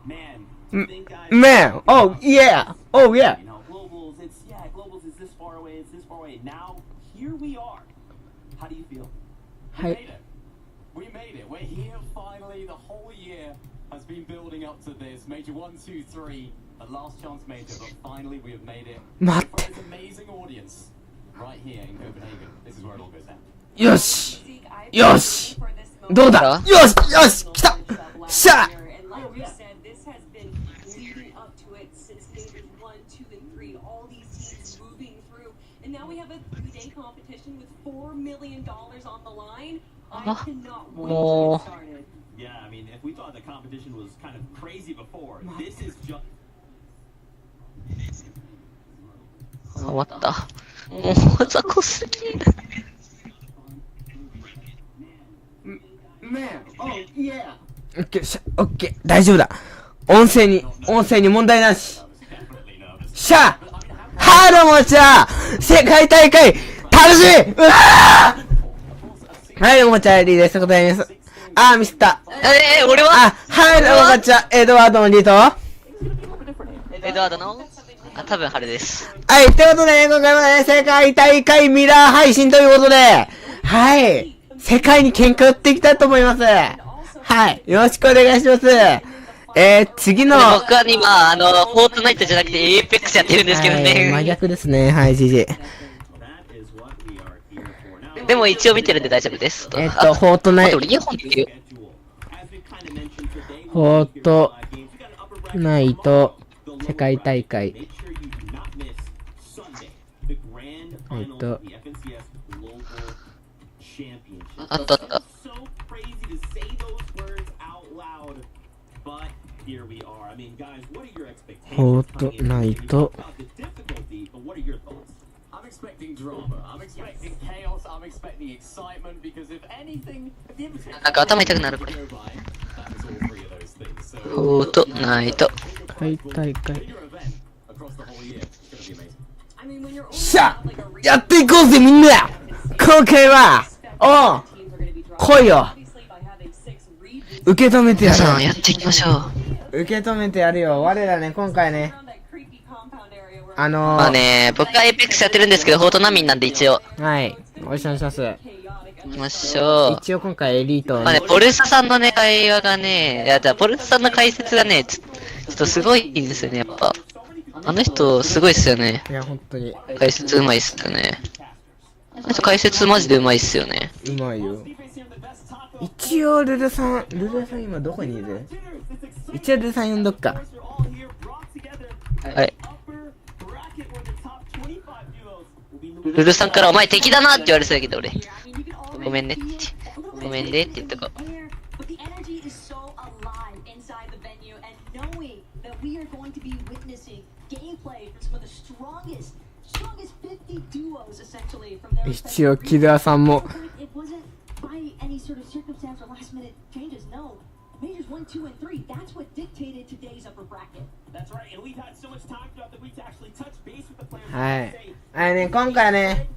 Man, oh yeah, oh yeah. You know, globals, globals is this far away, it's this far away. Now, here we are. How do you feel? We made it. We made it. We're here finally. The whole year has been building up to this. Major 1, 2, 3. The last chance major, but finally we have made it. Matt. For this amazing audience right here in Copenhagen. This is where it all goes down. よしよしどうだよしよし来たしゃあもう Yeah, I mean, if we thought the competition was kind of crazy before, this is just. 終わった。もう雑魚すぎる。オッケーオッケー大丈夫だ音声に問題なししゃあハローもちゃ世界大会楽しいうわーはいおもちゃリーですございますミスった俺ははいおもちゃエドワードのリーとエドワードの多分春です。はい、ということで、今回もね、世界大会ミラー配信ということで、はい、世界に喧嘩売っていきたいと思います。はい、よろしくお願いします。次の。僕は今、フォートナイトじゃなくてエーペックスやってるんですけどね。真逆ですね、はい、GG。でも一応見てるんで大丈夫です。フォートナイト。俺イヤホンって言う。フォートナイト世界大会。あったあった。フォートナイト。なんか頭痛くなるこれ。フォートナイト。世界大会。しゃやっていこうぜみんな今回は来いよ受け止めてやる皆さんやっていきましょう受け止めてやるよ我らね今回ねまあね僕はエイペックスやってるんですけどフォートナミンなんで一応はいお願いします行きましょう一応今回エリートまあねポルサさんのね会話がねいやじゃあポルサさんの解説がねちょっとすごいんですよねやっぱあの人すごいっすよね。いや本当に解説うまいっすよね。あの人解説マジでうまいっすよね。うまいよ。一応ルルさん今どこにいる？一応ルルさん呼んどっか。はい。ルルさんからお前敵だなって言われそうだけど俺。ごめんねって。ごめんねって言ったか。一応キラーさんもはいね今回ね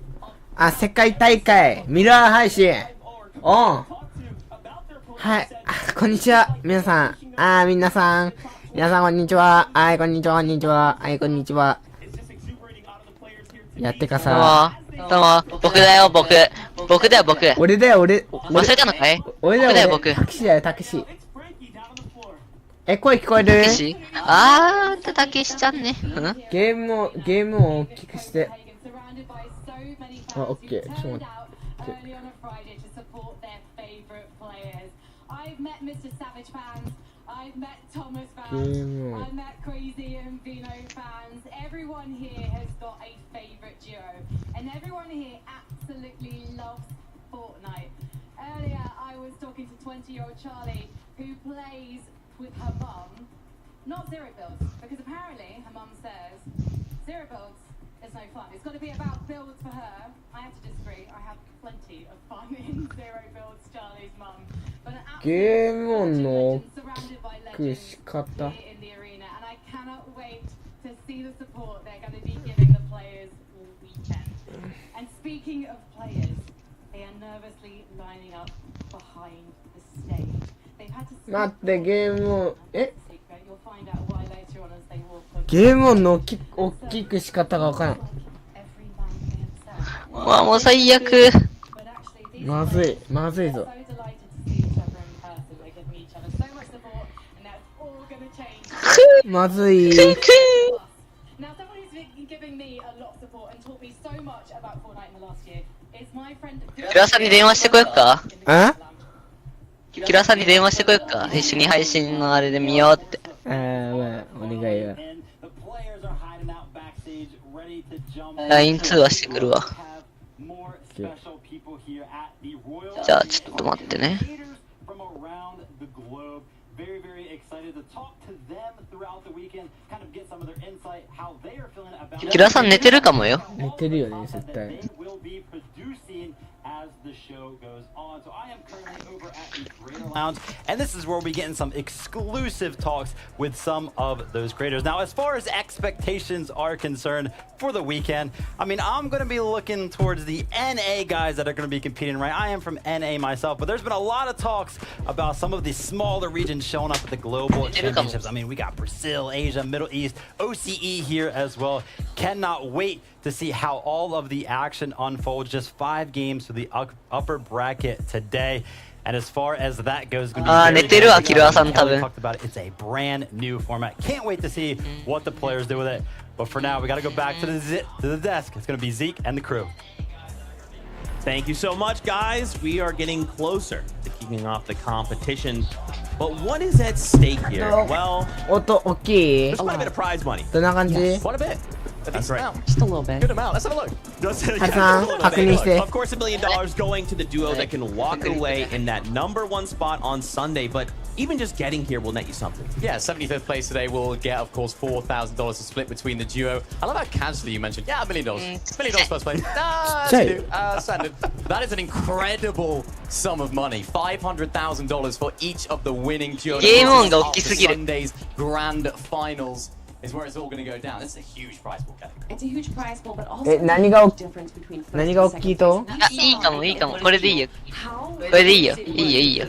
世界大会ミラー配信オンはいこんにちは皆さん皆さんこんにちはこんにちはこんにちはこんにちはやってかさどうも僕だよ僕だよ僕俺だよ俺忘れたのかい俺だよ僕タクシーだよタクシー声聞こえるタクシーあんたたけしちゃんねゲームを大きくしてオッケーちょっと待ってI've met Thomas fans, I've met Crazy and Vino fans. Everyone here has got a favourite duo, and everyone here absolutely loves Fortnite. Earlier, I was talking to 20-year-old Charlie, who plays with her mum, not zero builds, because apparently her mum says zero builds is no fun. It's got to be about builds for her. I have to disagree. I have plenty of fun in zero builds, Charlie's mum. But an absolute仕方 and I cannot wait to see the support they're going to be giving the players all weekend. And speaking of players, they are nervously lining up behind the stage. They've had to 待ってゲームをゲーム音の大きく仕方がわからん。うわ、もう最悪。まずい、まずいぞ。まずい。Now, someone who's been giving me a lot of support and taught me so much about Fortnite in the last year is my friend. キラさんに電話してこよっか。あキラさんに電話してこよっか。一緒に配信のあれで見ようって。まあ、お願いよ。 LINE 通話してくるわ。じゃあちょっと待ってね。キラさん寝てるかもよ。寝てるよね、絶対。Lounge, and this is where we get in some exclusive talks with some of those creators. Now, as far as expectations are concerned for the weekend, I mean, I'm going to be looking towards the NA guys that are going to be competing, right? I am from NA myself, but there's been a lot of talks about some of the smaller regions showing up at the global championships. I mean, we got Brazil, Asia, Middle East, OCE here as well. Cannot wait to see how all of the action unfolds. Just 5 games to the upper bracket today. And as far as that goes, it's a brand new format. Can't wait to see what the players do with it. But for now, we got to go back to the desk. It's going to be Zeke and the crew. Thank you so much, guys. We are getting closer to kicking off the competition. But what is at stake here? Well, 音大きい。 there's quite a bit of prize money. どんな感じ？ Quite a bit. That's right. Just a little bit. Good amount. Let's have a look. Just, yeah, just a Hassan, little bit. 確認して。 Of course, $1 million going to the duo that can walk away in that #1 spot on Sunday. But even just getting here will net you something. Yeah, 75th place today will get, of course, $4,000 to split between the duo. I love how casually you mentioned, yeah, $1 million. $1 million first place. As you do. Standard. That is an incredible sum of money. $500,000 for each of the winning duos. Sunday's grand finals is where it's all going to go down. This is a huge prize pool category. It's a huge prize pool, but also 何が difference between first 何が大きいと？あ、いいかもいいかも。これでいいよ。これでいいよ。いいよいいよ。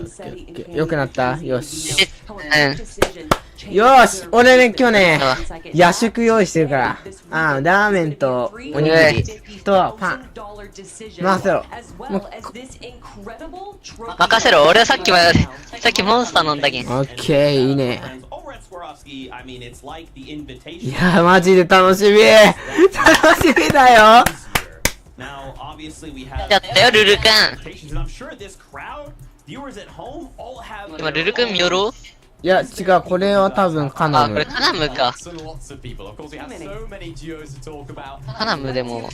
よくなった？よし。うん。よーし、俺ね、今日ね、夜食用意してるから。ラーメンとおにぎりとパン。任せろ。もう任せろ。俺はさっきモンスター飲んだけん。オッケー、いいね。 Over at Swarovski, I mean, it's like the い invitation. や、マジで楽しみ。楽しみだよ。 Now, obviously, we have やったよ、ルルカン。 expectations, and I'm sure this crowd, viewers at home, all have 今、ルルカン見よろう？いや、違う、これは多分カナあ、これム。カナムか。 Lots and lots of people. Of course, we have so many duos to talk about. カナムでも、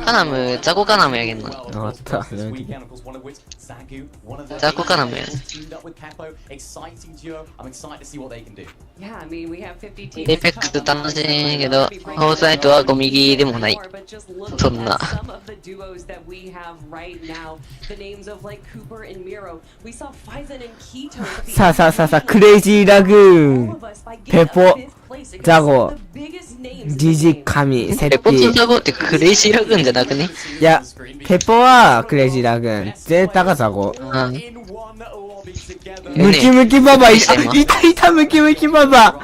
カナム、ザコカナムやけんな。わかった。 This weekend, of course, one of which Zagu, one of the ザコカナムや。 teamed up with Capo. Exciting duo. I'm excited to see what they can do. Yeah, I mean, we have 50 teams. エイペックス楽しいけど、フォートナイトはゴミギでもない。そんな。 Some of the duos that we have right now, the names of like Cooper and Miro. We saw Phison and Keto. さあさあさあさあ、クレイジーラグーン、ペポ、ザゴ、ジジカミ、セペポとッピ。ザゴってクレイジーラグーンじゃなくね？いや、ペポはクレイジーラグーン、ゼータがザゴ。うん。 In one lobby together. ムキムキババ、いたムキムキババ。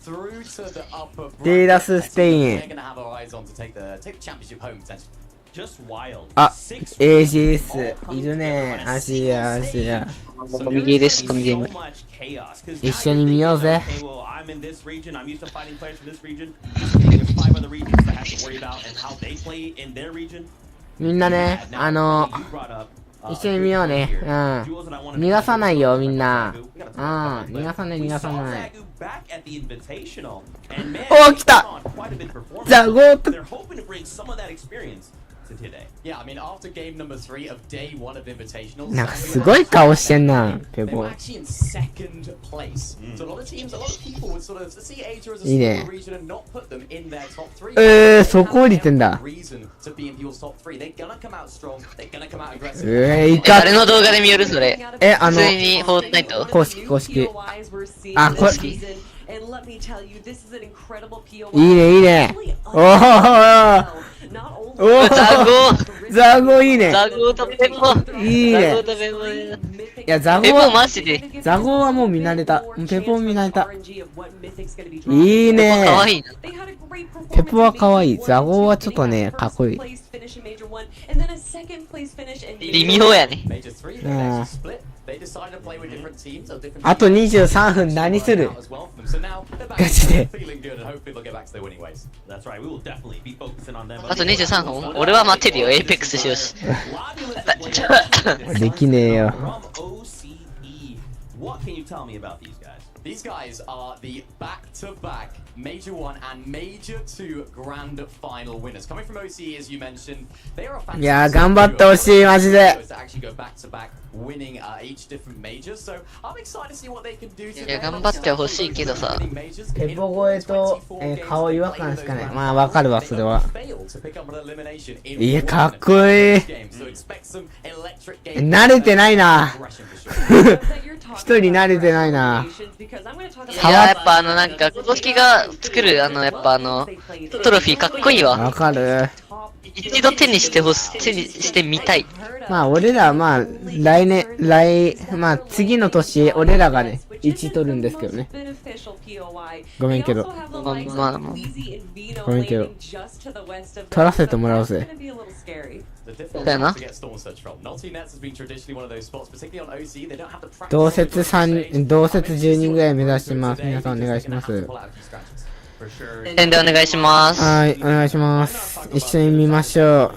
Through to the upper デーラスステイ They're ン。 gonna have our eyes on to take the championship home potentially. just wild. あ、 6 AGS、いるね。アジア、アジア。 ゴミゲーです、ゴミゲーム。 一緒に見ようぜ。 Okay, well, I'm in this region. I'm used to fighting players from this region. There's 5 other regions that I have to worry about and how they play in their region. みんなね、 Now, you brought up, 一緒に見ようね。うん。 duels that I wanna 逃がさないよ、みん talk な。 about. うん。逃がさない、逃 We がさ saw ない。 Zagu back at the Invitational, and man, おー、来た put on quite a bit of performance. ザゴーと They're hoping to bring some of that experience to today. Yeah, I mean, after game number 3 of day 1 of Invitationals, なんかすごい顔してんな、ペ they ポ were。actually in second place. So a lot of teams, a lot of people would sort of see Asia as a いいね。 smaller region and not put them in their top 3. そこ降りてんだ。 Reason to be in people's top 3. They're gonna come out strong. They're gonna come out aggressive. いか誰の動画で見よるそれ？あの普通にフォートナイト？公式、公式。あ、これ。いいね、いいね。おー、おおザゴいいね。ザゴーとペポ。いいねザゴーとペポ。いや、ザペポゴは、マジで。ザゴはもう見慣れた。ペポ見慣れた。いいね。かわいいな。ペポは可愛い。ザゴはちょっとね、かっこいい。微妙やね。あと23分何するガチで。あと23分。俺は待ってるよ。エイペックスしようし。できねえよ。These guys are the back-to-back Major 1 and Major 2 Grand Final winners. Coming from OCE, as you mentioned, they are a fantastic いやー、頑張ってほしい、マジで。to actually go back-to-back, winning each different majors. So I'm excited to see what they can do い today. や、頑張ってほしいけどさ。ペポ声と、顔違和感しかない。まあ、わかるわ、それは。いや、かっこいい。慣れてないな。一人慣れてないな。いや、やっぱなんか、公式が作る、やっぱトロフィーかっこいいわ。わかる。一度手にしてみたい。まあ、俺らはまあ、まあ、次の年、俺らがね、1取るんですけどね。ごめんけど。まあ、ごめんけど。取らせてもらおうぜ。だよな。同説10人ぐらい目指してます。皆さんお願いします。宣伝お願いします。はい、お願いします。一緒に見ましょ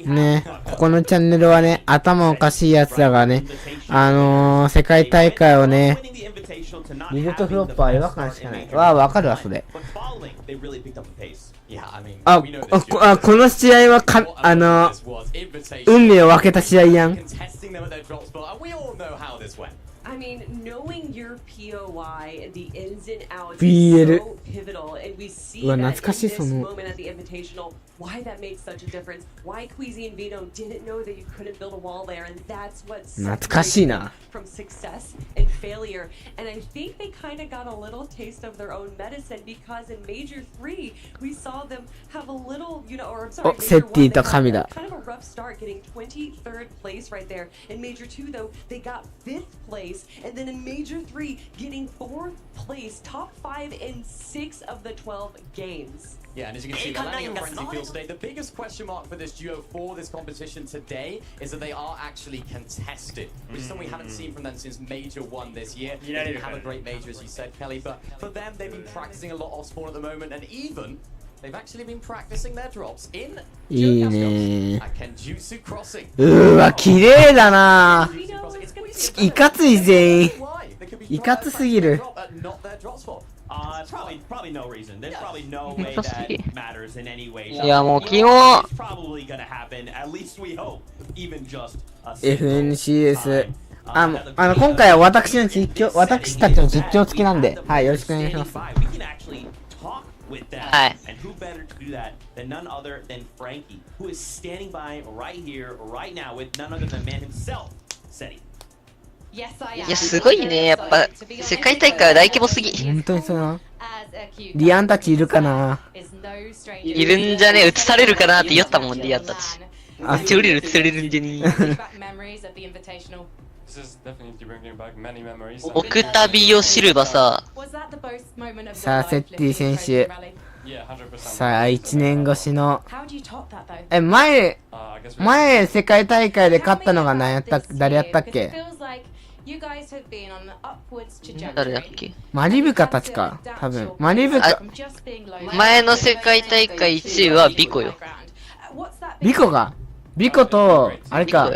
う。ね、ここのチャンネルはね、頭おかしいやつらがね、世界大会をね、ミルトフロッパー違和感しかない。わかるわ、それ。この試合は運命を分けた試合やん。I mean, knowing your POI and the ins and outs BL is so pivotal, and we see that in this moment at the Invitational, why that makes such a difference, why Queasy and Vino didn't know that you couldn't build a wall there, and that's what separates from success and failure. And I think they kind of got a little taste of their own medicine, because in Major 3, we saw them have a little, or I'm sorry, Major 1, they had kind of a rough start, getting 23rd place right there. In Major 2, though, they got 5th place. And then in Major 3, getting 4th place, top 5 in 6 of the 12 games. Yeah, and as you can see, they're landing in frenzy field today. The biggest question mark for this duo for this competition today is that they are actually contested, which is something we haven't seen from them since Major 1 this year. They didn't have a great major, as you said, Kelly, but for them, they've been practicing a lot off spawn at the moment, and even they've actually been practicing their drops in Kenjutsu Crossing. 綺麗だな。いかつい全員。いかつすぎる。Probably no reason. There's probably no way that matters in any way. いや、もう基本。It's probably gonna happen. At least we hope. Even just a FNCS。今回は私たちの実況付きなんで、はい、よろしくお願いします。with that. はい。 And who better to do that than none other than Frankie, who is standing by right here, right now, with none other than man himself, Seti. いや、すごいね。やっぱ、世界大会は大規模すぎ。本当にそうな。リアンたちいるかな。いるんじゃねえ、映されるかなって言ったもん、リアンたち。あ、ちょり映されるんじゃねえ。オクタビオ・シルバさ。さあ、セッティ選手。さあ、1年越しの。前、世界大会で勝ったのが誰やったっけ？誰だっけ？マリブカたちか、多分。マリブカ。前の世界大会1位はビコよ。ビコと、あれか。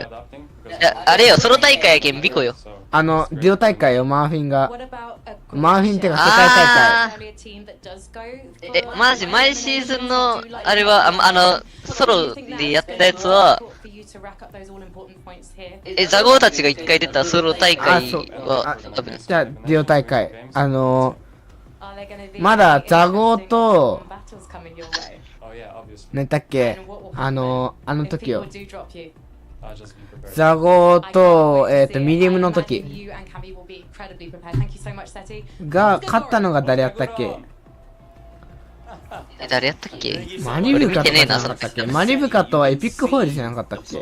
あれよ、ソロ大会やけん、ビコよ。デュオ大会よ、マーフィンが。マーフィンってか、世界大会。マジ、毎シーズンの、あれは、ソロでやったやつは、ザゴーたちが一回出たソロ大会は、じゃあ、デュオ大会。まだザゴーと、なんだっけ、時よ。ザゴーと、ミディムの時が、勝ったのが誰やったっけ？誰やったっけ？マリブカとかじゃ俺見てねえな、なかったっけ？マリブカとはエピックホイールじゃなかったっけ？エ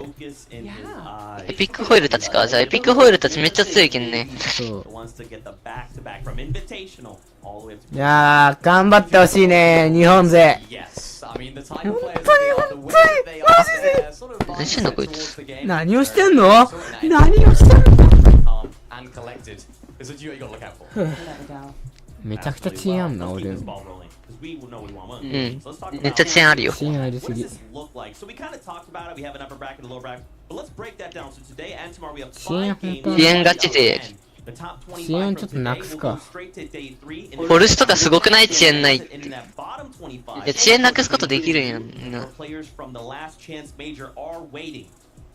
ピックホイールたちか。じゃあエピックホイールたちめっちゃ強いけんね。そう。いやー、頑張ってほしいね、日本勢。何してんのこいつ。何をしてんの？何をしてんの？めちゃくちゃ遅延あんな、俺の。うん。めっちゃ遅延あるよ。遅延ありすぎ。遅延ほんと遅延ガチで。遅延ちょっとなくすか。フォルスとかすごくない？遅延ないって。いや、遅延なくすことできるんやんな。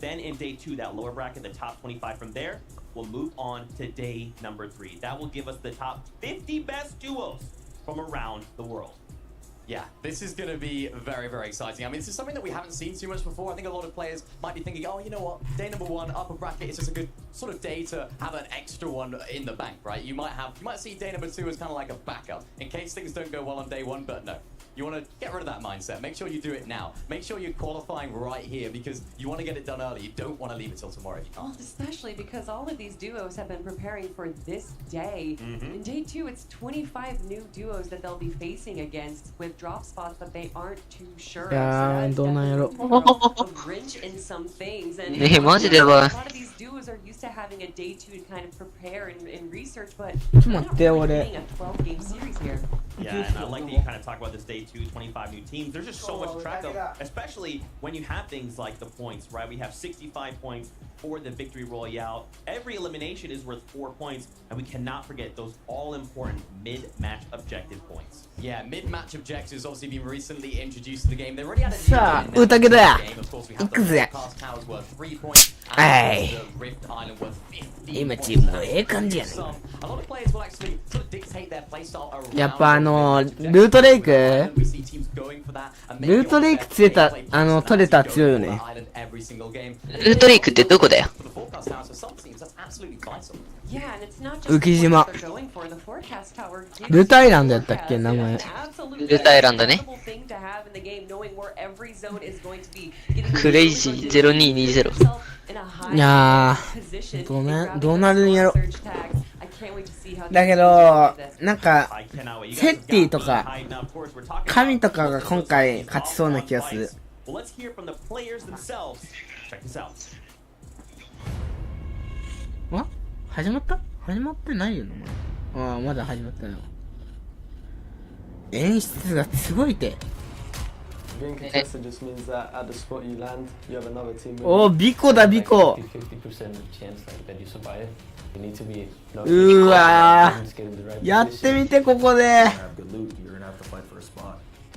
Then in day 2, that lower bracket, the top 25 from there, will move on to day number 3. That will give us the top 50 best duos from around the world. Yeah, this is going to be very, very exciting. I mean, this is something that we haven't seen too much before. I think a lot of players might be thinking, oh, you know what, day number 1, upper bracket is just a good sort of day to have an extra one in the bank, right? You might see day number 2 as kind of like a backup in case things don't go well on day 1, but no. You want to get rid of that mindset. Make sure you do it now. Make sure you're qualifying right here because you want to get it done early. You don't want to leave it till tomorrow if you can't. Well, especially because all of these duos have been preparing for this day. In day 2, it's 25 new duos that they'll be facing against with drop spots that they aren't too sure of. So that's definitely a wrench in some things. And a lot of these duos are used to having a day 2 to kind of prepare and research, but they're not really playing a 12-game series here. Yeah, and I like that you kind of talk about this day 2, 25 new teams. There's just so much to track of, especially when you have things like the points, right? We have 65 points for the Victory Royale. Every elimination is worth 4 points, and we cannot forget those all-important mid-match objective points. Yeah, mid-match objectives obviously been recently introduced to the game. They already had a new game. Of course, we have the Cast Towers worth 3 points, and the Rift Island worth 15 今 points. チームのええ感じやね。 A lot of players will actually sort of dictate their playstyle around やっぱルートレイク We see teams going for that and ルートレイク取れた強いよね。island every single game. ルートレイクってどこだよ？ For the forecast towers, for some teams, that's absolutely vital. Yeah, and it's not just 浮島 what they're going for. The forecast tower gives ルートアイランドやったっけ名前。 absolutely ルートアイランドね。 incredible thing to have in the game, knowing where every zone is going to be. クレイジー0220。いやー、どうなるんやろ。だけど、なんか、セッティとか、神とかが今回勝ちそうな気がする。あ？始まった？始まってないよな、ああ、まだ始まったよ。演出がすごいて。おー、ビコだ、ビコ。うわー、やってみて、ここで。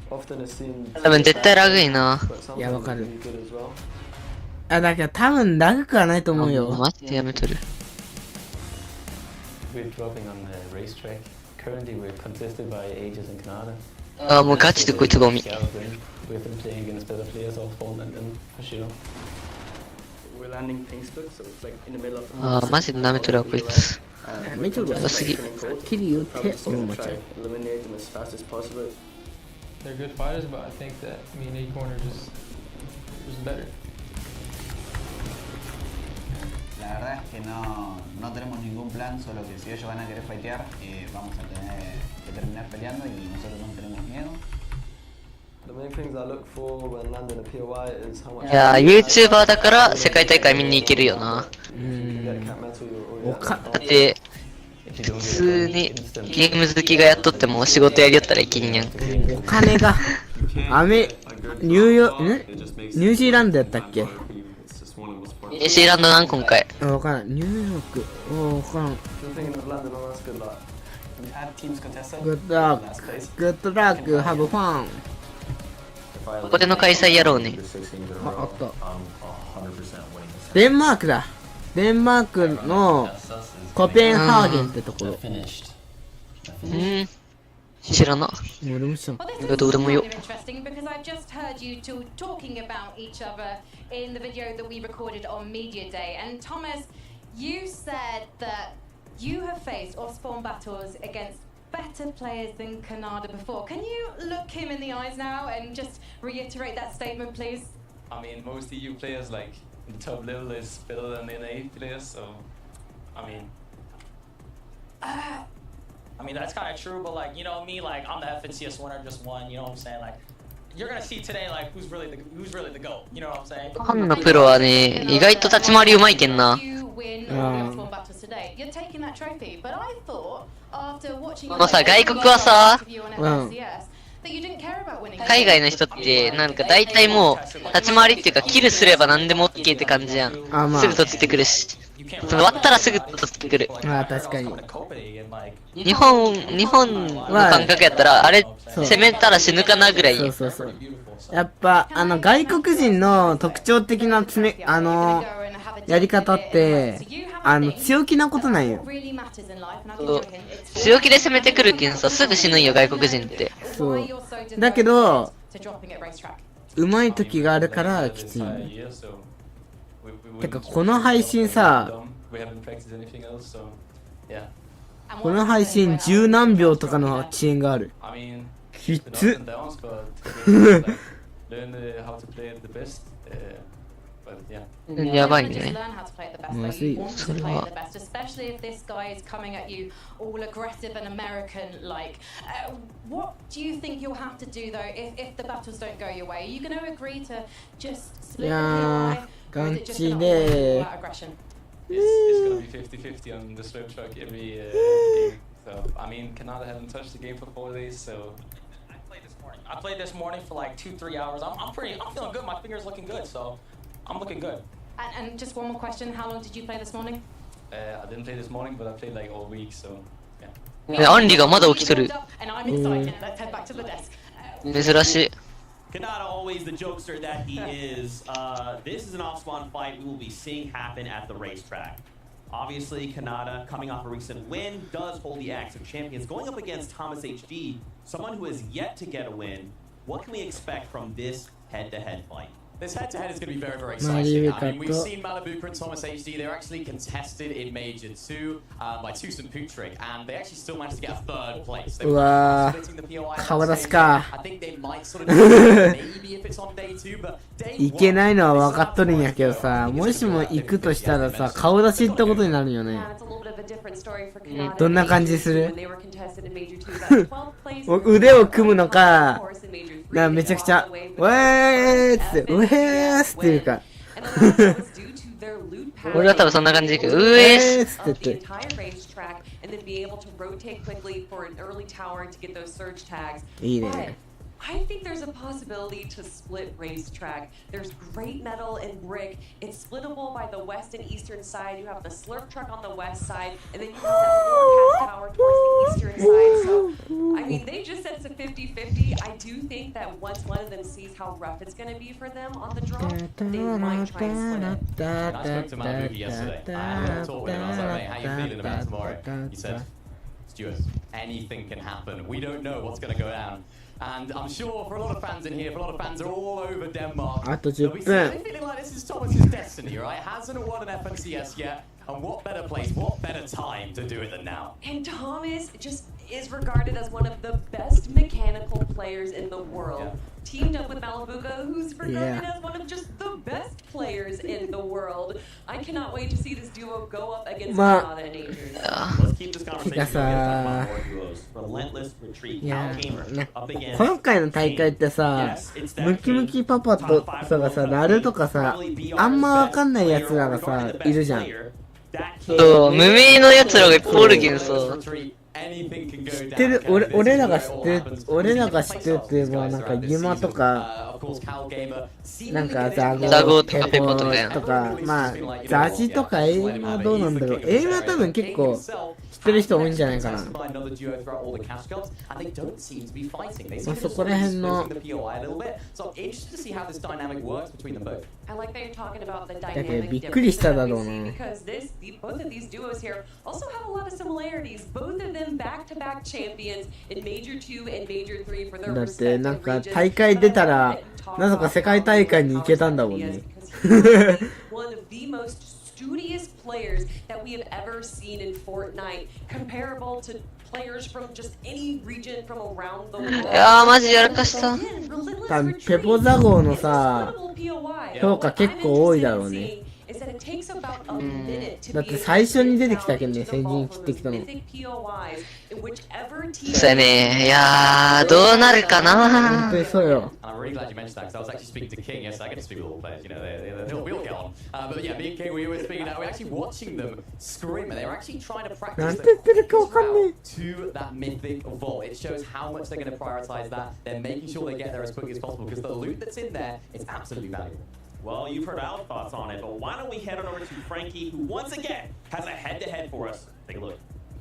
多分絶対ラグいな。いや、わかる。あ、だけど多分ラグくはないと思うよ。マジでやめとる。あ、もうガチでこいつゴミ。あー、マジで舐めとるわこいつ。めちゃくちゃすぎ。はっきり言って、もう間違え。They're good fighters, but I think that me and Acorn are just better. La verdad es que no tenemos ningún plan, solo que si ellos van a querer fightear, vamos a tener que terminar peleando y nosotros no tenemos miedo. いやー、YouTuber だから世界大会見に行けるよな。だって普通にゲーム好きがやっとっても仕事やりよったらいけんやん。お金がニュージーランドやったっけ？ニュージーランドなん今回。わからん。ニューヨーク。わからん。Good luck, have fun. ここでの開催やろうね。あった。デンマークだ。デンマークのコペンハーゲンってところ。知らな。俺も知らん。どうでもよ。Interesting because I've just heard you two talking about each other in the video that we recorded on Media Day. And Thomas, you said that you have faced or spawned battles against better players than Canada before. Can you look him in the eyes now and just reiterate that statement, please? I mean, most EU players like in the top level is better than NA players, so I mean that's kind of true, but like, you know me, like I'm the FNCS winner, just won, you know what I'm saying? Like you're gonna see today like who's really the GOAT, you know what I'm saying? ファンのプロはね、意外と立ち回りうまいけんな。 You win all the F1 battles today. You're taking that trophy, but I thought after watching まあさ、外国はさ、 that you didn't care about winning. 海外の人ってなんか大体もう立ち回りっていうかキルすれば何でも OK って感じやん。あ、まあすぐ取ってくるし、終わったらすぐ取ってくる。まあ確かに。日本の感覚やったらあれ攻めたら死ぬかなぐらい。そうそうそう。やっぱ外国人の特徴的なやり方って強気なことなんよ。そう強気で攻めてくるけんさ、すぐ死ぬんよ外国人って。そう。だけど上手い時があるからきつい。てかこの配信さ、この配信十何秒とかの遅延がある。きつっ。やばいね。まずい。それは。Especially if this guy is coming at you all aggressive and American-like. What do you think you'll have to do though if the battles don't go your way? Are you going to agree to just split the POI? Or is it just going to all out aggression? It's going to be 50-50 on the slope truck every game. So, I mean, Canada hasn't touched the game for 4 days, so... I played this morning for like 2-3 hours. I'm feeling good. My finger's looking good, so I'm looking good. And just one more question. How long did you play this morning? I didn't play this morning, but I played like all week, so yeah. アンリがまだ起きとる。 And I'm excited. Let's head back to the desk. 珍しい。 Kanata, always the jokester that he is. This is an off-spawn fight we will be seeing happen at the racetrack. Obviously, Kanata, coming off a recent win, does hold the axe of champions. Going up against Thomas HD, someone who has yet to get a win. What can we expect from this head-to-head fight? This head-to-head is going to be very, very exciting. I mean, we've seen Malibu and Thomas HD. They're actually contested in Major 2 by Tucson Putrick, and they actually still managed to get a 3rd place. They were splitting the POI. I think they might sort of maybe if it's on day 2, but day 1. いけないのは分かっとるんやけどさ、もしも行くとしたらさ、顔出しってことになるよね。どんな感じする？腕を組むのか、めちゃくちゃ、ウェーって、ウェースっていうか。俺は多分そんな感じで、ウェースって言って。いいね。I think there's a possibility to split racetrack. There's great metal and brick. It's splittable by the west and eastern side. You have the slurp truck on the west side, and then you have that forecast tower towards the eastern side. So, I mean, they just said it's a 50-50. I do think that once one of them sees how rough it's going to be for them on the drop, they might try and split it. And I spoke to Malibu yesterday. I had a talk with him. I was like, mate, how you feeling about tomorrow? He said, Stuart, anything can happen. We don't know what's going to go down. And I'm sure for a lot of fans in here, for a lot of fans are all over Denmark, they'll be feeling like this is Thomas's destiny, right? Hasn't won an FNCS yet, and what better place, what better time to do it than now? And Thomas just is regarded as one of the best mechanical players in the world. Yeah. Teamed up with Malibuca, who's regarded as one of just the best players in the world. I cannot wait to see this duo go up against Kanata and Adrian. Let's keep this conversation going. Relentless retreat. Up against 今回の大会ってさ、ムキムキパパとかさ、ナルとかさ、あんまわかんないやつらがさ、いるじゃん。そう、無名のやつらがいっぱいおるけんさ。知ってる、俺らが知ってるって言えば、なんかユマとか、なんかザゴとかペポとか、まあザジとかエイマはどうなんだろう。エイマは多分結構知ってる人多いんじゃないかな。まあそこら辺の。だけどびっくりしただろうな。だってなんか大会出たらなぜか世界大会に行けたんだもんね。Studious players that we have ever seen in Fortnite, comparable to players from just any region from around the い world. やーマジやらかした。 Again, relentless 多分 retreat. ペポザ号のさ Incredible POI. 評価結構多いだろうね。 Is that it takes about a minute to だっ be て able 最初に出て to きたけんね、 down 先 the 陣 ball 切 for ってきた those の。 mythic POIs in whichever team. そうやね。いやー、どうなるか本な当にそうよ。 I'm really glad you mentioned that because I was actually speaking to King. Yes, I get to speak with all the players. You know, we all get on. But yeah, me and King, we were speaking. We're actually watching them scrim, and they were actually trying to practice なんて the 言ってるかわかんね to that mythic vault. It shows how much they're going to prioritize that. They're making sure they get there as quickly as possible because the loot that's in there is absolutely valuable. Well, you've heard our thoughts on it, but why don't we head on over to Frankie, who once again has a head-to-head for us. Take a look.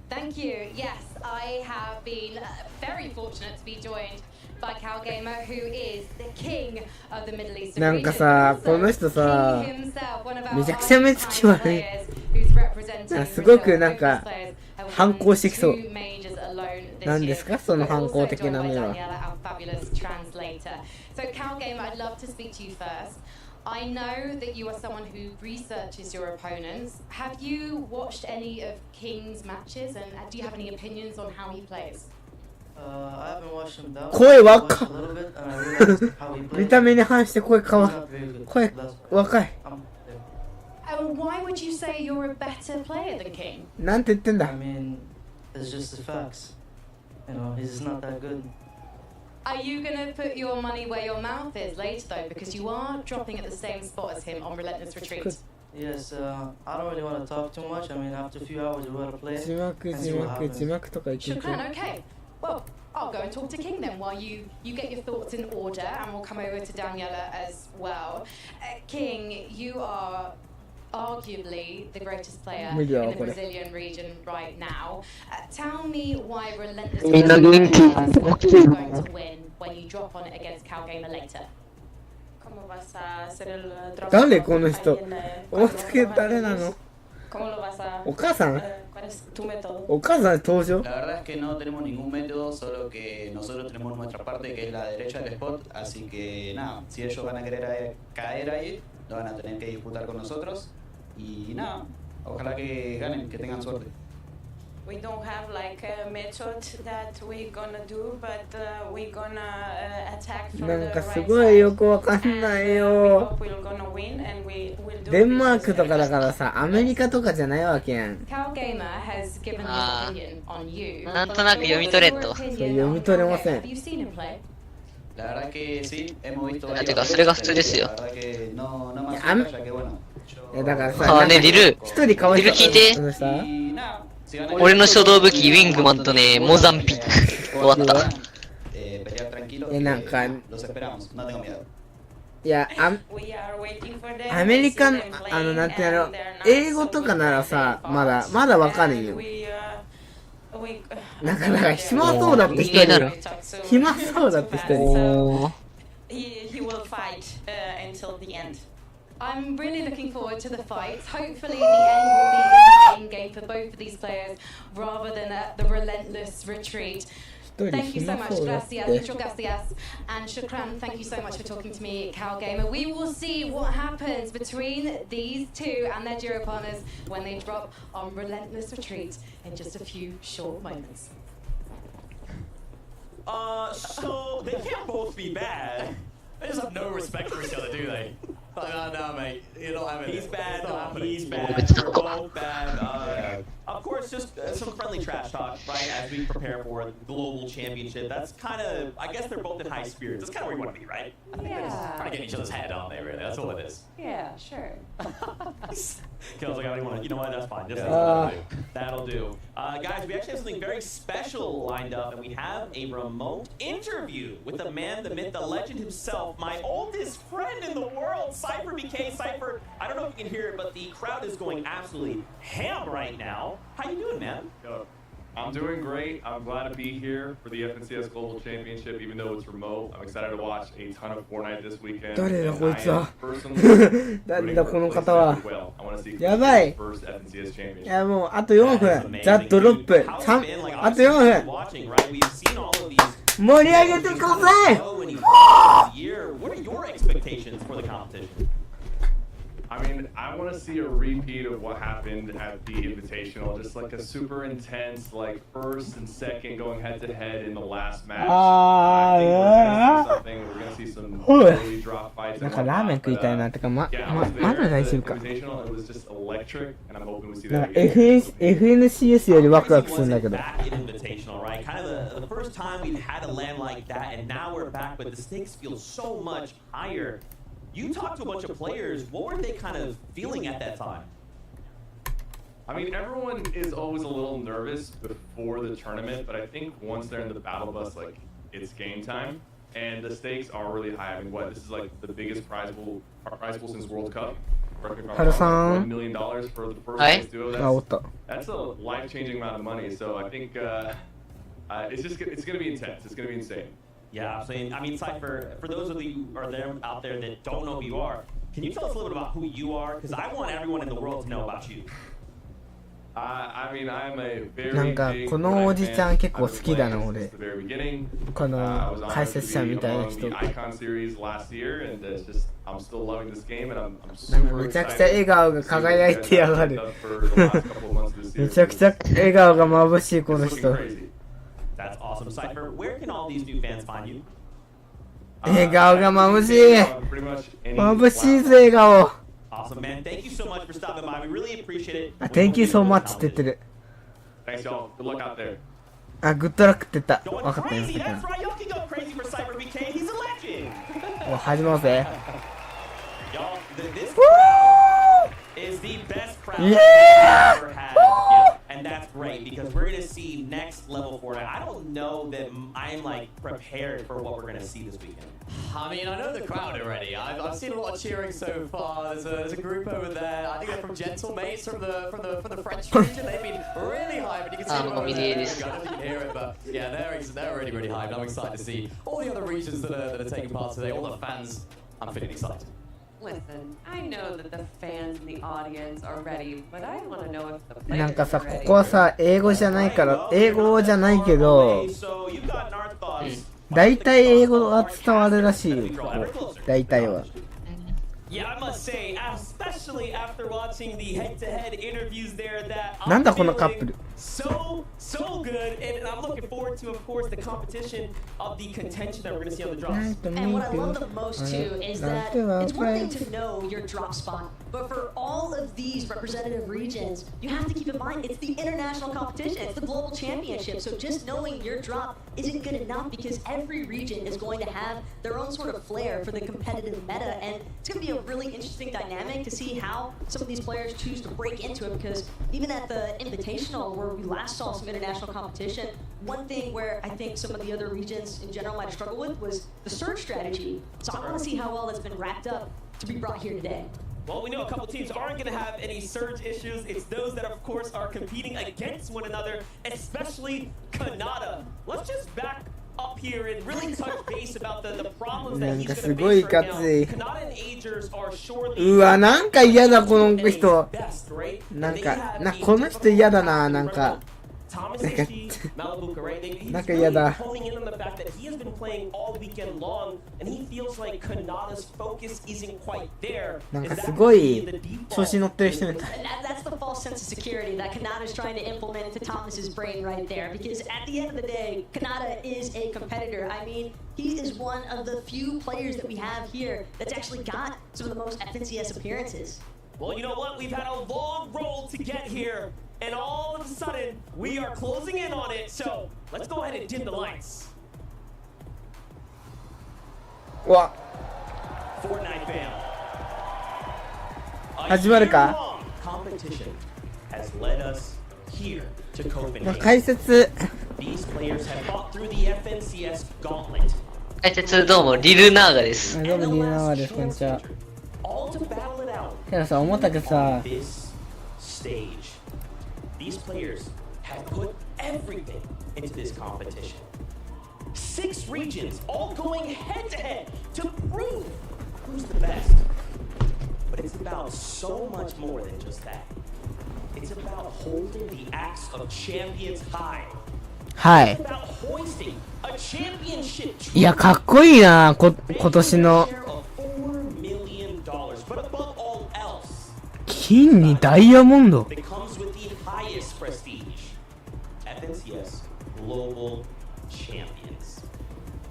Thank you. Yes, I have been very fortunate to be joined by Cal Gamer, who is the king of the Middle Eastern なん region. かさ、 Also, この人さ、 King himself, one of our めちゃくちゃ目つき悪い。 players who's representing あすごく Brazil. なんか Both these players have 反抗してきそう。 won two majors alone this 何 year. ですかその We're 反 also 抗的 joined な by 目は。 Daniela, our fabulous translator. So Cal Gamer, I'd love to speak to you first. I know that you are someone who researches your opponents. Have you watched any of King's matches, and do you have any opinions on how he plays? I haven't watched him that 声 much. I 若 watched a little bit, and I realized how he 見 plays. た目に反して声 He's かわ not very good. 声 That's 若い。 And why would you say you're a better player than King? なんて言ってん I だ mean, it's just the facts. You know, he's just not that good. Are you going to put your money where your mouth is later, though, because you are dropping at the same spot as him on Relentless Retreat? Yes, I don't really want to talk too much. I mean, after a few hours, we're going to play. 字幕字幕字幕とか言ってる Shukran, okay. Well, I'll go and talk to King then while you get your thoughts in order, and we'll come over to Daniela as well. King, you are arguably the greatest player in the Brazilian region right now. Tell me why Relentless Retreat is going to win when you drop on it against Cal Gamer later. 誰この人大竹誰なのお母さんお母さん登場 La verdad es que no tenemos ningún método, solo que nosotros tenemos nuestra parte que es la derecha del spot, así que nada, si ellos van a querer caer ahí, lo van a tener que disputar con nosotros y nada, ojalá que ganen, que tengan suerte. We don't have like a method that we're gonna do, but we're gonna attack from なん the か right すごい side. よくわかんない We よ hope we're gonna win and we will do デンマー business クとかだから every さアメリカとかじゃないわけやん Cal Gamer has given his opinion on you. なんとなく読み取れんと。そう読み取れません Have you seen him play? La verdad que sí, hemos visto varios てかそれが普通ですよ。 la verdad que no me Am- asusta, ya que bueno. いやだからさあねリル一人かわいリル聞いてあのさ Y nada, si ganan 俺の初動武器ウィングマンとねモザンピック終わった pelear tranquilos, En que Ancán. los esperamos, no tengo miedo. いや We are waiting for them. アメリカ We の see them あの playing なんていうの and they're not 英語 so と good かなら at さ their まだ parts. まだわかる And よ we なんか暇そうだって一いいだろ人暇そうだって一人おー he will fight until the end. I'm really looking forward to the fights. Hopefully, the end will be in the game for both of these players rather than the relentless retreat. 一人 Thank you so 暇 much, そうだっ gracias, て mucho gracias, and Shukran, thank you so much for talking to me, Cal Gamer. We will see what happens between these two and their duo partners when they drop on Relentless Retreat in just a few short moments. So they can't both be bad. They just have no respect for each other, do they? Like, oh, no, mate, you're not having He's it. bad, It's not happening. he's bad, we're both bad. Of course, just some friendly trash talk, right, as we prepare for the global championship. That's kind of, I guess they're both in high spirits. That's kind of where you want to be, right? Trying to get in each other's head, aren't they, really? That's all it is. Yeah, sure. Kills like I don't want to. You know what? That's fine. Just that'll do. Guys, we actually have something very special lined up, and we have a remote interview with the man, the myth, the legend himself, my oldest friend in the world, Cypher BK. Cypher, I don't know if you can hear it, but the crowd is going absolutely ham right now. How you doing, man? I'm doing great. I'm glad to be here for the FNCS Global Championship, even though it's remote. I'm excited to watch a ton of Fortnite this weekend. 誰だこいつは personally 誰だこの方は well. I want to see やばい first FNCS い championship. やもうあと4分ザ・ドロップ3あと4分 Watching, right? We've seen all of these. 盛り上げてください What are your expectations for the competition? I mean, I want to see a repeat of what happened at the Invitational, just like a super intense, like first and second going head to head in the last match. I think we're gonna see something. We're gonna see some really drop fights. なんかラーメン食いたいなってか、まだ大丈夫か。Invitational, it was just electric, and I'm hoping we see なん that か again. FNCS よりワクワクするんだけど。 Back in Invitational, right? Kind of the first time we've had a land like that, and now we're back, but the stakes feel so much higher. You talked to a bunch of players. What were they kind of feeling at that time? I mean, everyone is always a little nervous before the tournament, but I think once they're in the battle bus, like, it's game time, and the stakes are really high. I mean, this is like the biggest prize pool since World Cup. $1 million for the first place duo. That's a life-changing amount of money. So I think it's gonna be intense. It's gonna be insane. Yeah, I mean, Cypher, for those of you who are there out there that don't know who you are, can you tell us a little bit about who you are? Because I want everyone in the world to know about you. I mean, I'm a very なんかこのおじちゃん結構好きだな俺。 この解説者みたいな人。 Icon series last year, and it's just I'm still loving this game, and I'm なんかめちゃくちゃ笑顔が輝いてやがる。めちゃくちゃ笑顔が眩しいこの人。 That's awesome, Cypher. Where can all these new fans find you? 笑顔が眩しい。眩しいぜ笑顔。 Awesome, man. Thank you so much for stopping by. We really appreciate it. Thank you so much って言ってる。 Thanks, y'all. Good luck out there. あ、グッドラックって言った。分かったよ。 Crazy. That's right. Y'all can go crazy for Cypher BK. He's a legend. もう始まろうぜ。 Y'all, this crowd is the best crowd we've ever had. Yeah, and that's great because we're gonna see next level Fortnite. I don't know that I'm like prepared for what we're gonna see this weekend. I mean, I know the crowd already. I've seen a lot of cheering so far. There's a group over there. I think they're from Gentle Mates from the French region. They've been really high, but you can see them over there. I don't know if you can hear it, but yeah, they're really high. And I'm excited to see all the other regions that are taking part today. All the fans, I'm feeling excited. Listen, I know that the fans in the audience are ready, but I want to know if the players なんかさ、 are ready. ここはさ、英語じゃないから、英語じゃないけど、大体英語は伝わるらしいよ、ここ。大体は。 Yeah, I must say, especially after watching the head-to-head interviews there, that なんだこのカップル。 so good, and I'm looking forward to, of course, the competition of the contention that we're going to see on the drops. And what I love the most too is that it's one thing to know your drop spot, but for all of these representative regions, you have to keep in mind it's the international competition, it's the global championship. So just knowing your drop isn't good enough because every region is going to have their own sort of flair for the competitive meta, and it's going to be a really interesting dynamic to see how some of these players choose to break into it, because even at the Invitational where we last saw some international competition, one thing where I think some of the other regions in general might struggle with was the surge strategy. So I want to see how well that's been wrapped up to be brought here today. Well, we know a couple teams aren't going to have any surge issues. It's those that, of course, are competing against one another, especially Kanata. Let's just back up here and really touch base about the problems that he's going to face right now. Kanata and Agers are surely うわ、なんか嫌だ、この人。なんか、この人嫌だな、なんか。なんか嫌だ。 honing in on the fact that he has been playing all weekend long, and he feels like Kanata's focus isn't quite there. なんかすごい調子に乗ってる人みたい。 That's the false sense of security that Kanata's trying to implement into Thomas's brain right there. Because at the end of the day, Kanata is a competitor. I mean, he is one of the few players that we have here that's actually got some of the most FNCS appearances. Well, you know what? We've had a long road to get here, and all of a sudden, we are closing in on it. So let's go ahead and dim the lights. うわ、 Fortnite fam. 始まるか？ Competition has led us here to Copenhagen. 解説。 These players have fought through the FNCS gauntlet. 解説どうもリルナーガです。どうもリルナーガです。こんにちは。 All to battle it out. けどさ、思ったけどさ。 This stage. These players have put everything into this competition. 6 regions all going head to head to prove who's the best. But it's about so much more than just that. It's about holding the axe of champions high. はい。 It's about hoisting a championship. いや、かっこいいな、今年の。 $4 million. But above all else, 金にダイヤモンド。 that comes with the highest prestige, FNCS Global Champions.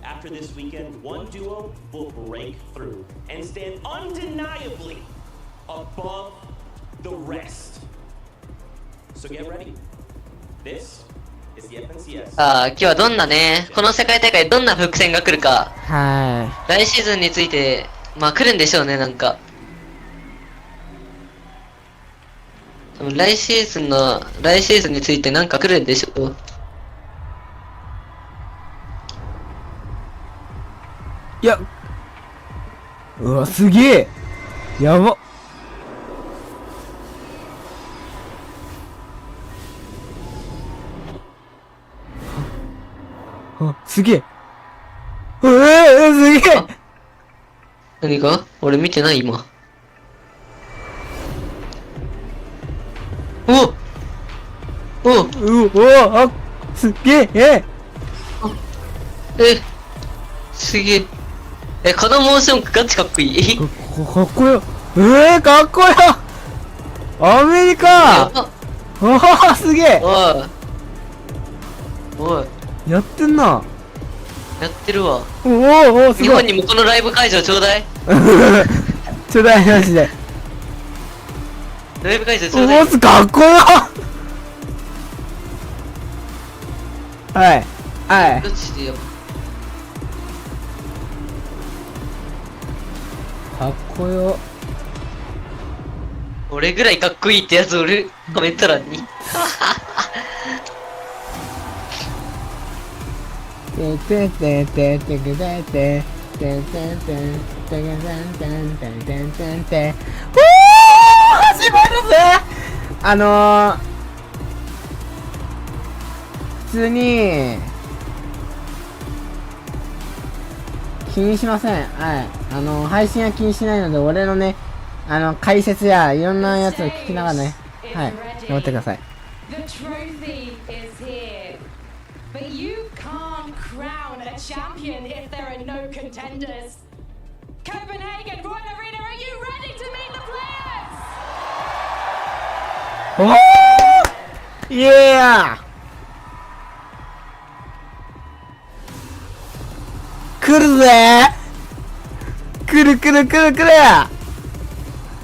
After this weekend, one duo will break through and stand undeniably above the rest. So get ready. This is the FNCS. 今日はどんなね、この世界大会どんな伏線が来るか、は来シーズンについて、まあ来るんでしょうね、なんか。多分来シーズンについてなんか来るんでしょう。い。いや、うわ、すげえ。やば。あ、すげえ。すげえ。何が？俺見てない今。あ、すげえ。すげえ。このモーションガチかっこいい。かっこよ。かっこよ。アメリカ。すげえ。おい。やってんな。やってるわ。すごい。日本にもこのライブ会場ちょうだい。ちょうだい、マジで。ライブ会場ちょうだい。かっこよ。はい。どっちでよ。かっこよ。俺ぐらいかっこいいってやつおる、コメント欄に。始まるぜ。普通に気にしません。はい。配信は気にしないので、俺のね、解説やいろんなやつを聞きながらね、はい、頑張ってください。 The trophy is here, but you can't crown a champion if there are no contenders. Copenhagen, Royal Arena, are you ready to meet the players? イエー。来るぜ。来る。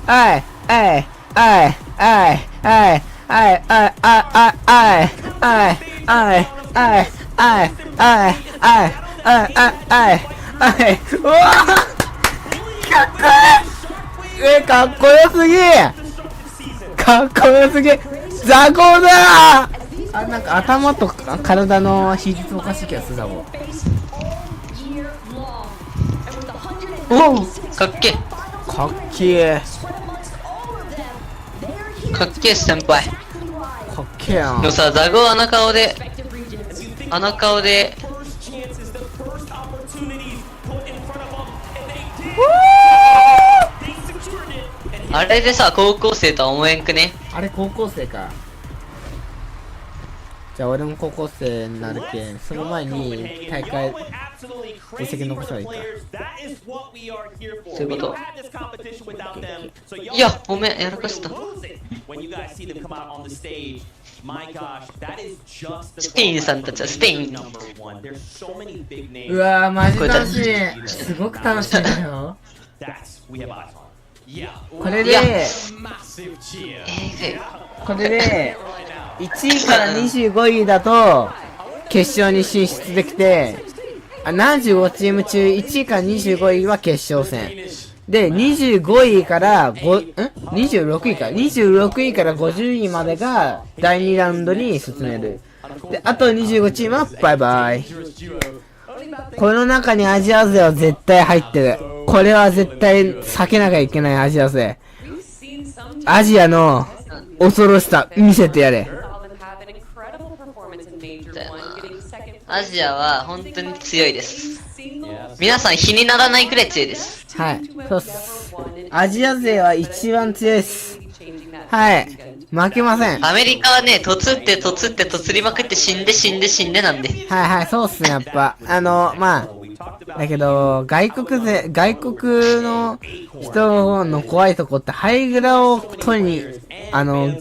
はい。うわー、かっこよすぎ。ザコだー。なんか頭と体の比率おかしい気がするだもん。かっけえ先輩。かっけえな。でもさ、ザゴ穴顔であれでさ、高校生とは思えんくね。あれ高校生か。じゃあ俺も高校生になるけん、その前に大会実績残したらいいか。そういうこと。いや、ごめん、やらかした。ステインさんたちはステイン。うわー、マジ楽しい。すごく楽しいんだよ。これで1位から25位だと決勝に進出できて、75チーム中1位から25位は決勝戦で、25位から26位から50位までが第2ラウンドに進める。で、あと25チームはバイバイ。この中にアジア勢は絶対入ってる。これは絶対避けなきゃいけないアジア勢。アジアの恐ろしさ見せてやれ。アジアは本当に強いです。皆さん比にならないくらい強いです。はい、そうっす。アジア勢は一番強いです。はい、負けません。アメリカはね、とつりまくって死んでなんで。はい、そうっすね、やっぱ。まあ、だけど、外国の人の怖いとこってハイグラを取りに、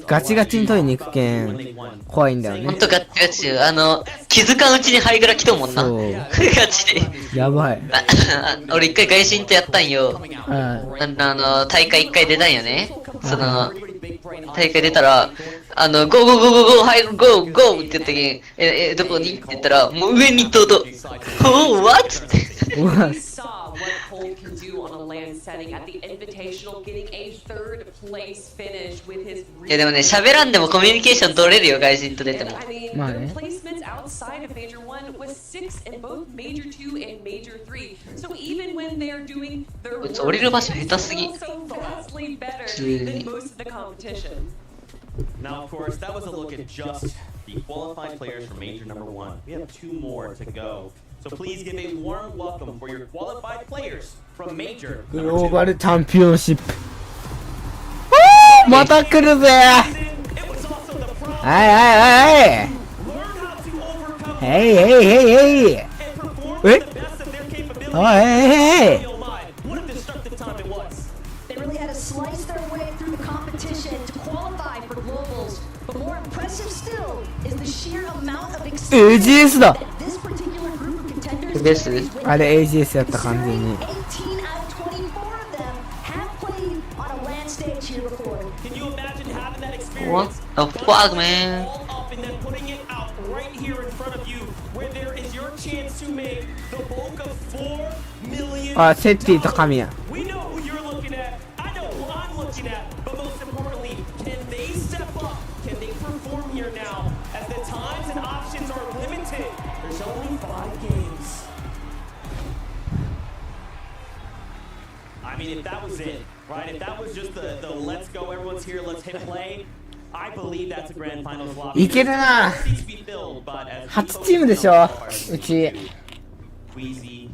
ガチガチに取りに行くけん、怖いんだよね。ほんとガチガチ。気づかんうちにハイグラ来とんもんな。ガチで。やばい。俺一回外信とやったんよ。大会一回出たんよね。大会出たら、ゴーゴーゴーゴーゴー、はい、ゴーゴーって言ったけん、どこにって言ったら、もう上にとうと、おー、what? いやでもね、喋らんでもコミュニケーション取れるよ、外人と出ても。まあね。こいつ降りる場所下手すぎ。普通に。Now, of course, that was a look at just the qualified players for Major Number 1. We have 2 more to go. So please give a warm welcome for your qualified players from Major グローバルチャンピオンシップ。また来るぜ。はいはいはいはい。へいへいへいへい。え？あ、へいへい。They really had to slice their way through the competition to qualify for globals. But more impressive still is the sheer amount of experience AGS だ。 that this particular group of contenders です。あれ AGS やった完全に。 18 out of 24 of them have played on a land stage here before. Can you imagine having that experience? What the fuck, man? All up and then putting it out right here in front of you, where there is your chance to make the bulk of $4 million. あ、セッティと神谷。We know who you're looking at. I know who I'm looking at. But most importantly, can they step up? Can they perform here now? As the times and options are limited. There's only 5 games. I mean, if that was it, right? If that was just the let's go, everyone's here, let's hit play. I believe that's a grand finals lobby. いけるな。8チームでしょ。うち。Queasy,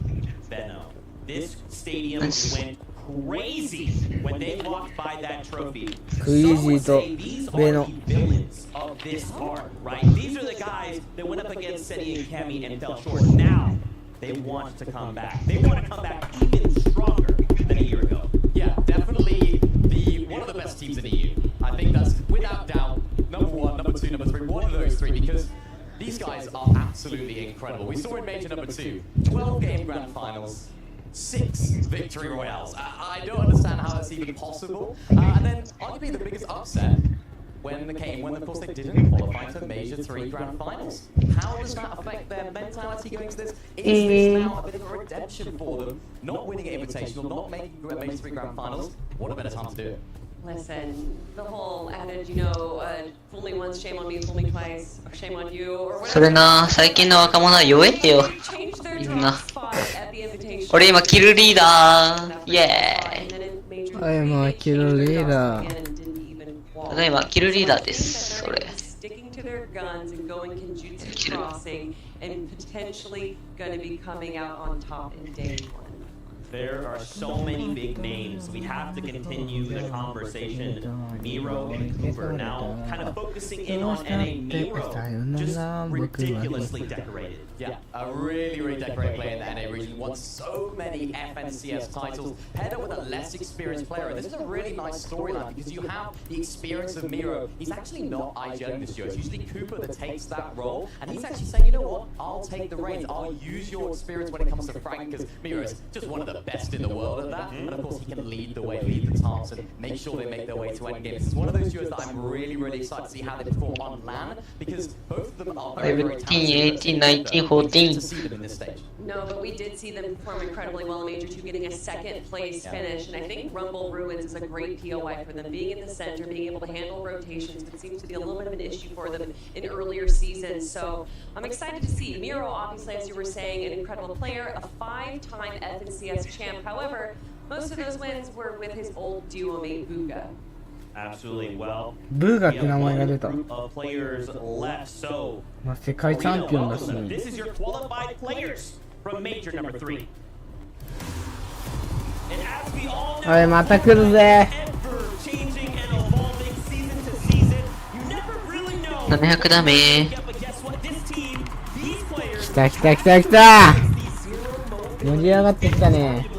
Benno. This stadium went crazy when they walked by that trophy. Queasy to Benno. Villains of this part, right? These are the guys that went up against Seti and Kemi and fell short. Now they want to come back. They want to come back even stronger than a year ago. Yeah, definitely one of the best teams in the EU. I think that's without doubt number 1, number 2, number 3, one of those 3 because these guys are absolutely incredible. We saw in Major number 2, 12-game grand finals, 6 victory royales. I don't understand how that's even possible. And then arguably the biggest upset when of course they didn't qualify to Major 3 grand finals. How does that affect their mentality going to this? Is this now a bit of a redemption for them? Not winning an invitational, not making Major 3 grand finals. What a better time to do it. Listen, the whole adage, you know, fool me once, shame on me, fool me twice, or shame on you, or whatever. それな、最近の若者は弱えよ。みんな。俺今キルリーダー。イエーイ。はい、もうキルリーダー。ただいまキルリーダーです。それ。Sticking to their guns and going Kenjutsu crossing and potentially going to be coming out on top in day 1. There are so many big names. We have to continue the conversation. Miro and Cooper now kind of focusing in on NA. Miro just ridiculously decorated. Yeah, a really, really decorated player in the NA region. Won so many FNCS titles. Paired up with a less experienced player. And this is a really nice storyline because you have the experience of Miro. He's actually not IGLing this duo. It's usually Cooper that takes that role. And he's actually saying, you know what? I'll take the reins. I'll use your experience when it comes to Frank because Miro is just one of the best in the world at that. And of course, he can lead the way, lead the task, and make sure they make their way to endgame. It's one of those duos that I'm really, really excited to see how they perform on LAN because both of them are very, very talented. 18, 19, 14. To see them in this stage. No, but we did see them perform incredibly well in Major 2, getting a 2nd place finish. And I think Rumble Ruins is a great POI for them, being in the center, being able to handle rotations. It seems to be a little bit of an issue for them in earlier seasons. So I'm excited to see. Miro, obviously, as you were saying, an incredible player, a 5-time FNCS champ. However, most of those wins were with his old duo mate, Buga. Absolutely. Well, ブーガって名前が出た。 of players left. So, まあ世界チャンピオンだしね。 this is your qualified players from Major number 3. And as we all know, おい、また来るぜ。 changing and evolving season to season, you never really know. 700ダメー。But guess what? This team, these players, 来た来た来た来た。盛り上がってきたね。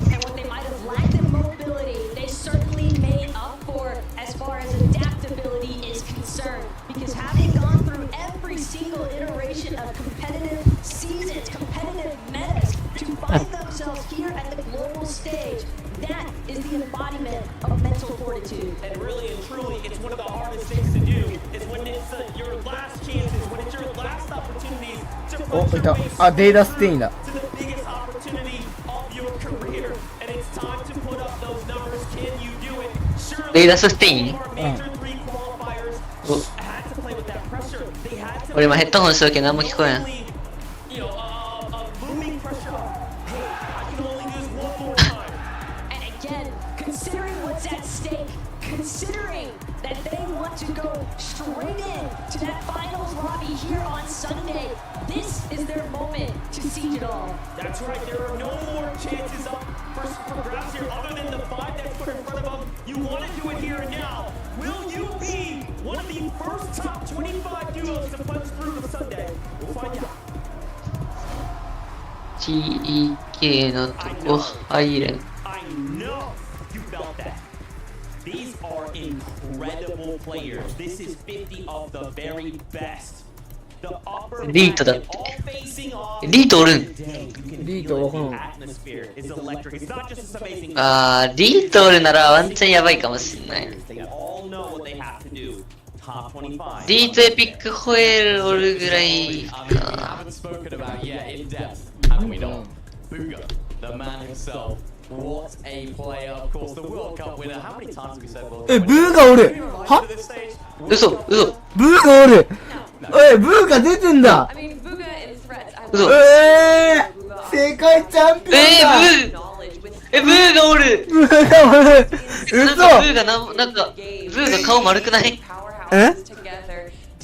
And what they might have lacked in mobility, they certainly made up for as far as adaptability is concerned. Because having gone through every single iteration of competitive seasons, competitive metas, to find themselves here at the global stage, that is the embodiment of mental fortitude. And really and truly, it's one of the hardest things to do. Is when it's your last chances, when it's your last opportunities to お、 put いた。 your face あ、デイダステインだ。 to the biggest opportunity of your career. And it's time to put up those numbers. Can you do it? Surely, レイダスステイン our major three qualifiers had to play with that pressure. They had to 俺今ヘッドホンしてるけど何も聞こえん。 you know, looming pressure. Hey, I can only use one more time. And again, considering what's at stake, considering that they want to go straight in to that finals lobby here on Sunday, this is their moment to siege it all. That's right, there are no more chances up for grabs here other than the 5 that's put in front of them. You want to do it here and now. Will you be one of the first top 25 duos to punch through to Sunday? We'll find out. GEK のとこ入れん。 I know you felt that. These are incredible players. This is 50 of the very best. The upper リートだっ bracket, て。 all facing off. リートおるん。 リートわからん。Atmosphere is electric. It's not just this amazing. あー、リートおるならワンチャンやばいかもしんない。 They all know what they have to do. Top 25. リートエピックホエールおるぐらいか。 haven't spoken about yet in depth, haven't we not? Booga, the man himself. What a player, of course, the World Cup winner. How many times have we said World Cup え、ブーがおる。は？嘘。ブーがおる。え、ブーが出てんだ。 I mean, Booga and threats. I 嘘。世界チャンピオンだ。ブーがおる。ブーがおる。嘘。なんかブーがなんか、ブーが顔丸くない？え？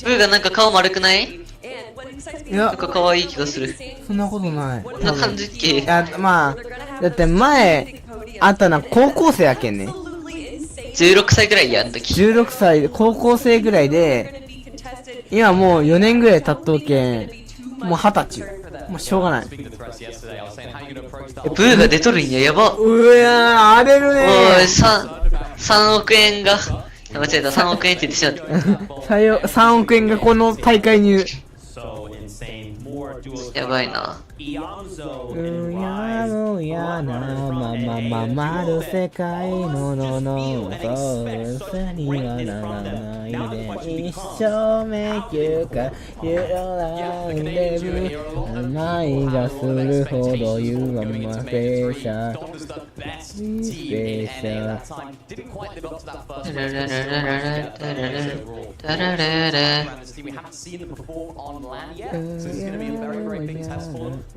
ブーがなんか顔丸くない？いや、なんか可愛い気がする。そんなことない。こんな感じっけ？いや、まあ、だって前、あんたな、高校生やけんね。 16歳ぐらいやん時。16歳、高校生ぐらいで、今もう4年ぐらい経っとうけん、もう20歳。もうしょうがない。ブーが出とるんや、やば。うわー、荒れるねー。おい、3億円が、間違えた、3億円って言ってしまった。3億円がこの大会に。やばいな。うやのやなままままる世界のののそうさにはならないで一生迷宮か揺らんでる甘いがするほど言わませしゃ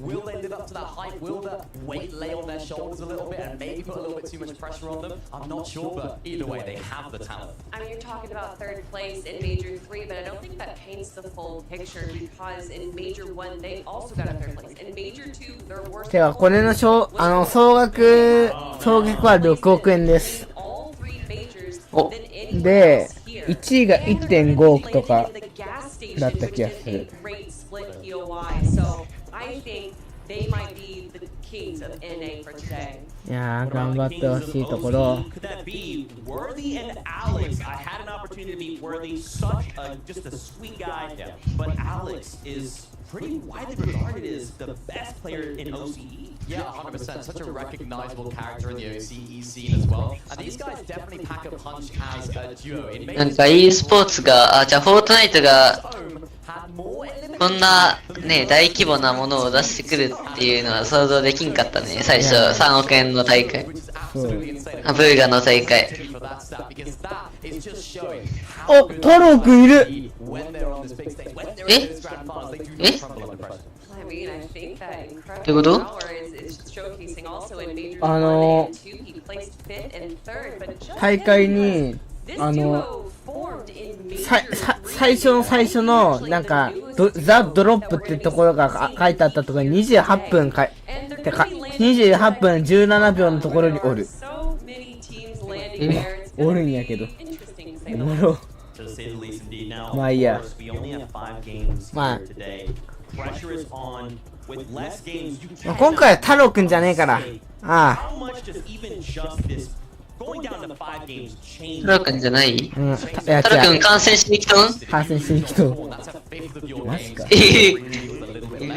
Will they live up to that hype? Will the weight lay on their shoulders a little bit and maybe put a little bit too much pressure on them? I'm not sure, but either way, they have the talent. I mean, you're talking about third place in Major 3, but I don't think that paints the full picture because in Major 1, they also got a third place. In Major 2, their worst ではこれの総額は6億円です。で、1位が 1.5 億とかだった気がする。I think they might be the kings of NA for today. いやー、頑張ってほしいところ。 Could that be Worthy and Alex? I had an opportunity to meet Worthy, such just a sweet guy, but Alex is pretty widely regarded as the best player in OCE. Yeah, 100%. Such a recognizable character in the OCE scene as well. And these guys definitely pack a punch as a duo. なんか e スポーツが、じゃあフォートナイトがこんなね大規模なものを出してくるっていうのは想像できんかったね。最初3億円の大会、ブーガの大会。お、太郎くんいる。え？ I mean, I think that incredible どういうこと？ power is showcasing also in Major 1 and 2. He placed 5th and 3rd, but just 大会に最初のなんかザ・ドロップってところが書いてあったところに28分28分17秒のところにおる。おるんやけど。まあいいや。まあ pressure is on with less games. You 今回は太郎くんじゃねえから。ああ。 how much does even just this going down to 5 games change? 太郎くんじゃない？うん。いや、太郎くん観戦しに来たの？観戦しに来た。マジか。You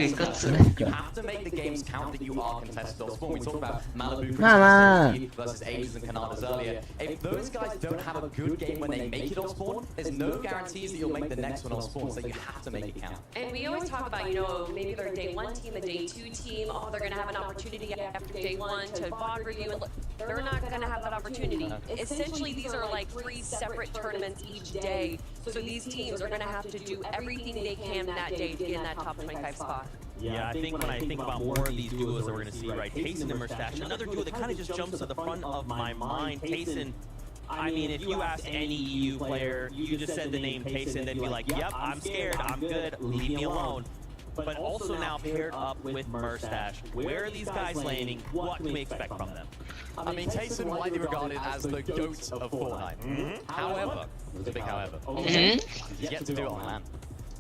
have to make the games count that you are contested on spawn. We talked about Malibu versus Ages and Canadas earlier. If those guys don't have a good game when they make it on spawn, there's no guarantees that you'll make the next one on spawn, so you have to make it count. And we always talk about, maybe they're a day 1 team, a day 2 team. Oh, they're going to have an opportunity after day 1 to bond for you. And look, they're not going to have that opportunity. Essentially, these are like 3 separate tournaments each day. So these teams are going to have to do everything they can that day to get in that top 25 spot. Yeah, I think when I think about more of these duos that we're going to see, right, Tayson and Mustache, another duo that kind of just jumps to the front of my mind. Tayson, I mean, if you asked any EU player, you just said the name Tayson, they'd be like, yep, I'm scared, I'm good, leave me alone. But also now paired up with Mustache. Where are these guys landing? What can we expect from them? I mean, Tayson widely regarded as the GOAT of Fortnite. However, there's a big however, he's yet to do it on land.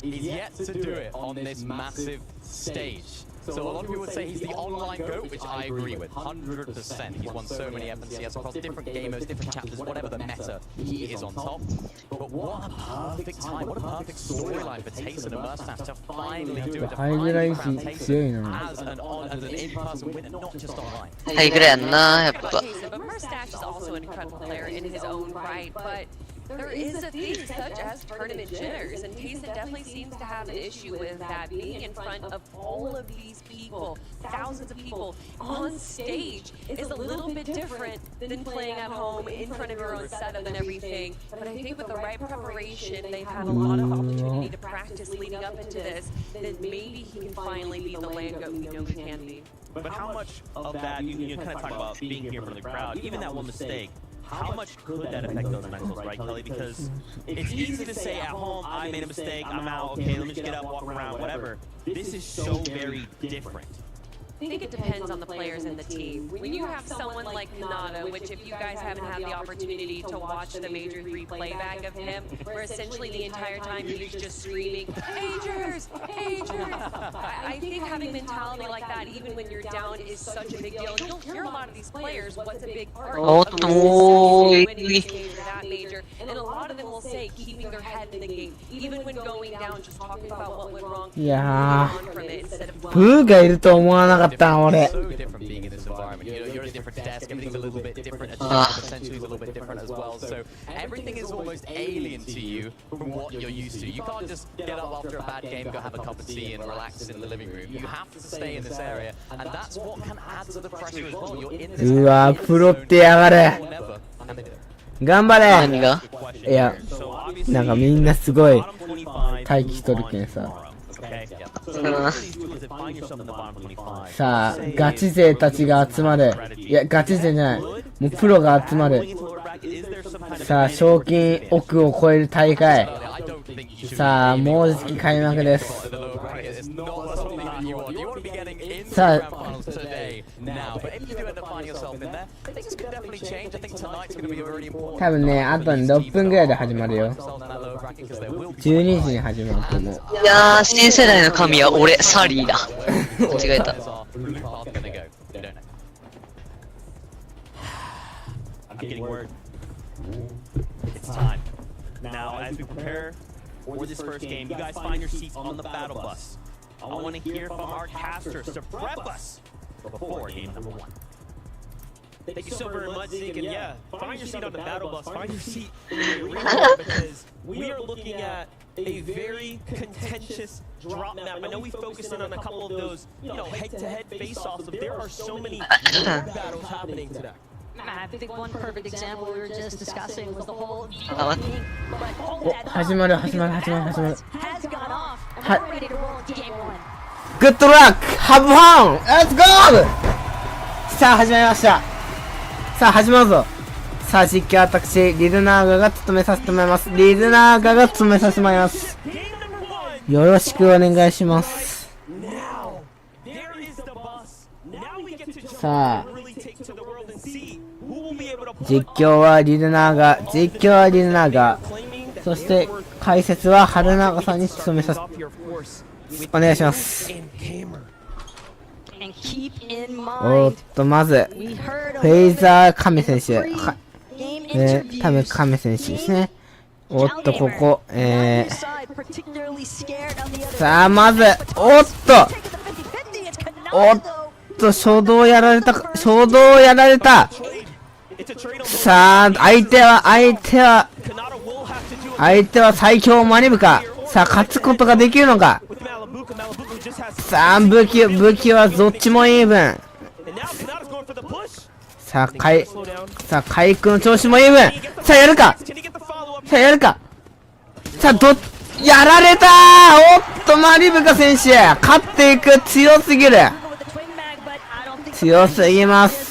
He's yet to do it on this massive stage. So a lot of people would say he's the online GOAT, which I agree with, 100%. He's won so many FNCS across different gamers, different chapters, whatever the meta, he is on top. But what a perfect time, what a perfect storyline for Tayson and Mustache to finally do it, to finally crown Tayson as an in-person winner, not just online. But Mustache is also an incredible player in his own right, but there is a thing such as tournament jitters, and Tayson definitely seems to have an issue with that, being in front of all of these people, thousands of people on stage is a little bit different than playing at home in front of your own setup and everything. But I think with the right preparation, they've had a lot of opportunity to practice leading up into this, then maybe he can finally be the land goat we know he can be. But how much of that, you kind of talk about being here from the crowd, even that one mistake, how much could that affect those mentals, right, Kelly? Because it's easy to say at home, I made a mistake, I'm out, okay, let me just get up, walk around, whatever. This is so very different. I think it depends on the players in the team. When you have someone like Nada, which if you guys haven't had the opportunity to watch the Major 3 playback of him, where essentially the entire time he's just screaming, Agers! Agers! I think having mentality like that, even when you're down, is such a big deal. And you'll hear a lot of these players, what's a big part of winning these games or that major. And a lot of them will say keeping their head in the game, even when going down, just talking about what went wrong. いやー、ブーがいると思わなかったな、俺。 So different being in this environment. You're at a different desk, everything's a little bit different, potentially a little bit different as well. So everything is almost alien to you from what you're used to. You can't just get up after a bad game, go have a cup of tea and relax in the living room. You have to stay in this area, and that's what can add to the pressure as well. You're in this area. うわー、プロってやがれ。頑張れ。いや、なんかみんなすごい待機しとるけんさ。さあ、ガチ勢たちが集まる。いや、ガチ勢じゃない。もうプロが集まる。さあ、賞金億を超える大会。さあ、もうじき開幕です。さあ、多分ね、あと6分ぐらいで始まるよ。12時に始まると思う。いやー、新世代の神は俺、サリーだ。間違えた。I'm getting word. It's time. Now, as we prepare for this first game, you guys find your seats on the battle bus. I want to hear from our casters to prep us before game number 1. Thank you so very much, Zeke, and yeah, find your seat on the battle bus, find your seat in the arena, because we are looking at a very contentious drop map. I know we focused in on a couple of those, head-to-head face-offs, but there are so many battles happening today. I think one perfect example we were just discussing was the whole始まる始まる始まる始まる。はい。Good luck! Have fun! Let's go! さあ始まりました。さあ始まるぞ。さあ実況私リズナーガが務めさせてもらいます。リズナーガが務めさせてもらいます。よろしくお願いします。さあ実況はリズナーガ、そして解説は春永さんに務めさせて。お願いします。 And keep in おっ mind, と、まず、 we heard フ a ェイ little ザーカメ選手。game 多分 interviews. カメ選手ですね。おっと、ここ、 Neither side particularly scared on the other. さあ、まず、おっと、 Taking the 50-50, it's おっ Canado though. と、初動やられた、初動やられた。さあ、相手は最強マリブか。さあ、勝つことができるのか。さあ、武器はどっちもイーブン。さあ、海君の調子もイーブン。さあ、やるか。さあ、やられたー。おっと、マリブカ選手。勝っていく。強すぎる。強すぎます。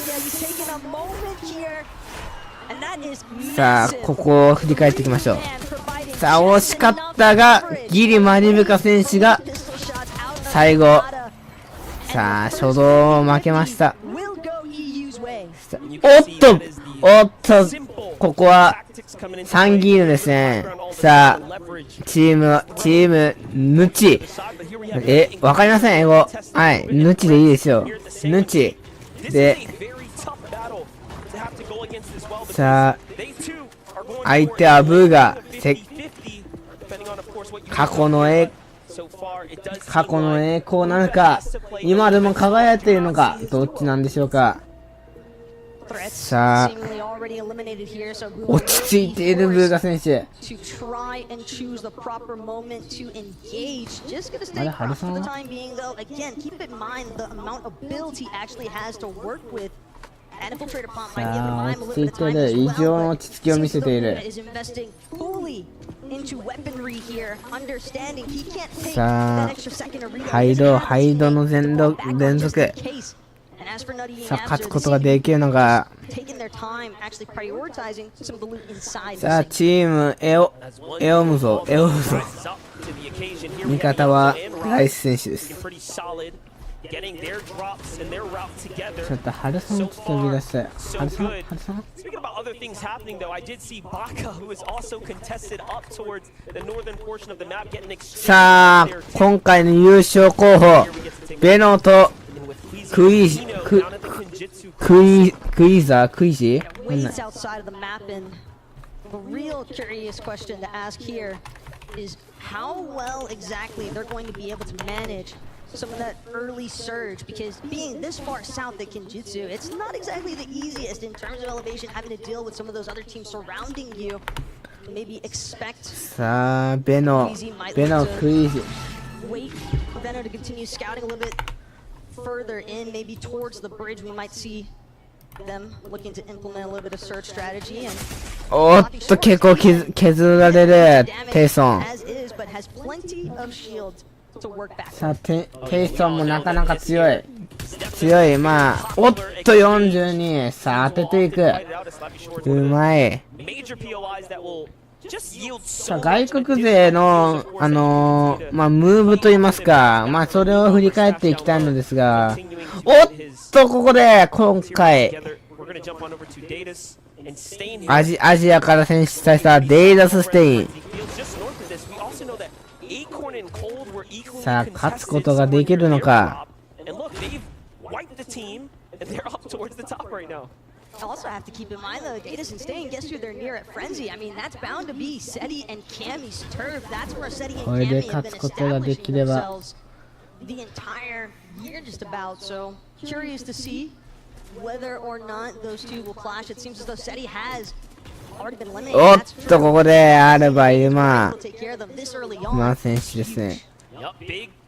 さあ、ここを振り返っていきましょう。さあ、惜しかったが、ギリマリブカ選手が、最後。さあ、初動負けました。おっと、ここは、3ギールですね。さあ、チーム、ヌチ。わかりません、英語。はい、ヌチでいいですよ。ヌチ。で、さあ、相手はブーが、過去の栄光なのか、今でも輝いているのか、どっちなんでしょうか。さあ、落ち着いているブーガ選手。あれ、ハルさんはさあ、落ち着いている。異常の落ち着きを見せている。さあ、ハイドの連続。さあ、勝つことができるのが。さあ、チームエオムぞ。味方はライス選手です。ちょっとハルさんをちょっと呼び出したい。ハルさんさあ、今回の優勝候補、ベノとクイジsome of that early surge, because being this far south at Kinjutsu, it's not exactly the easiest in terms of elevation, having to deal with some of those other teams surrounding you. Maybe expect さあ、ベノクイジ wait for Beno to continue scouting a little bit further in, maybe towards the bridge. We might see them looking to implement a little bit of surge strategy. And おっと、結構削られるテイソン。 as is, but has plenty of shields. さあ、テイソンもなかなか強い。まあ、おっと、42。さあ、当てていく。うまい。さあ、外国勢の、まあ、ムーブといいますか、まあ、それを振り返っていきたいのですが、おっと、ここで、今回、アジアから選出されたデイダスステイン。さあ、勝つことができるのか。Also have to keep in mind though, Datus and Stain gets through their near at Frenzy. I mean, that's bound to be Seti and Cammy's turf. That's where Seti and Cammy have been establishing themselves the entire year just about. So curious to see whether or not those two will clash. It seems as though Seti has already been eliminated. おっと、ここでアルバユマ選手ですね。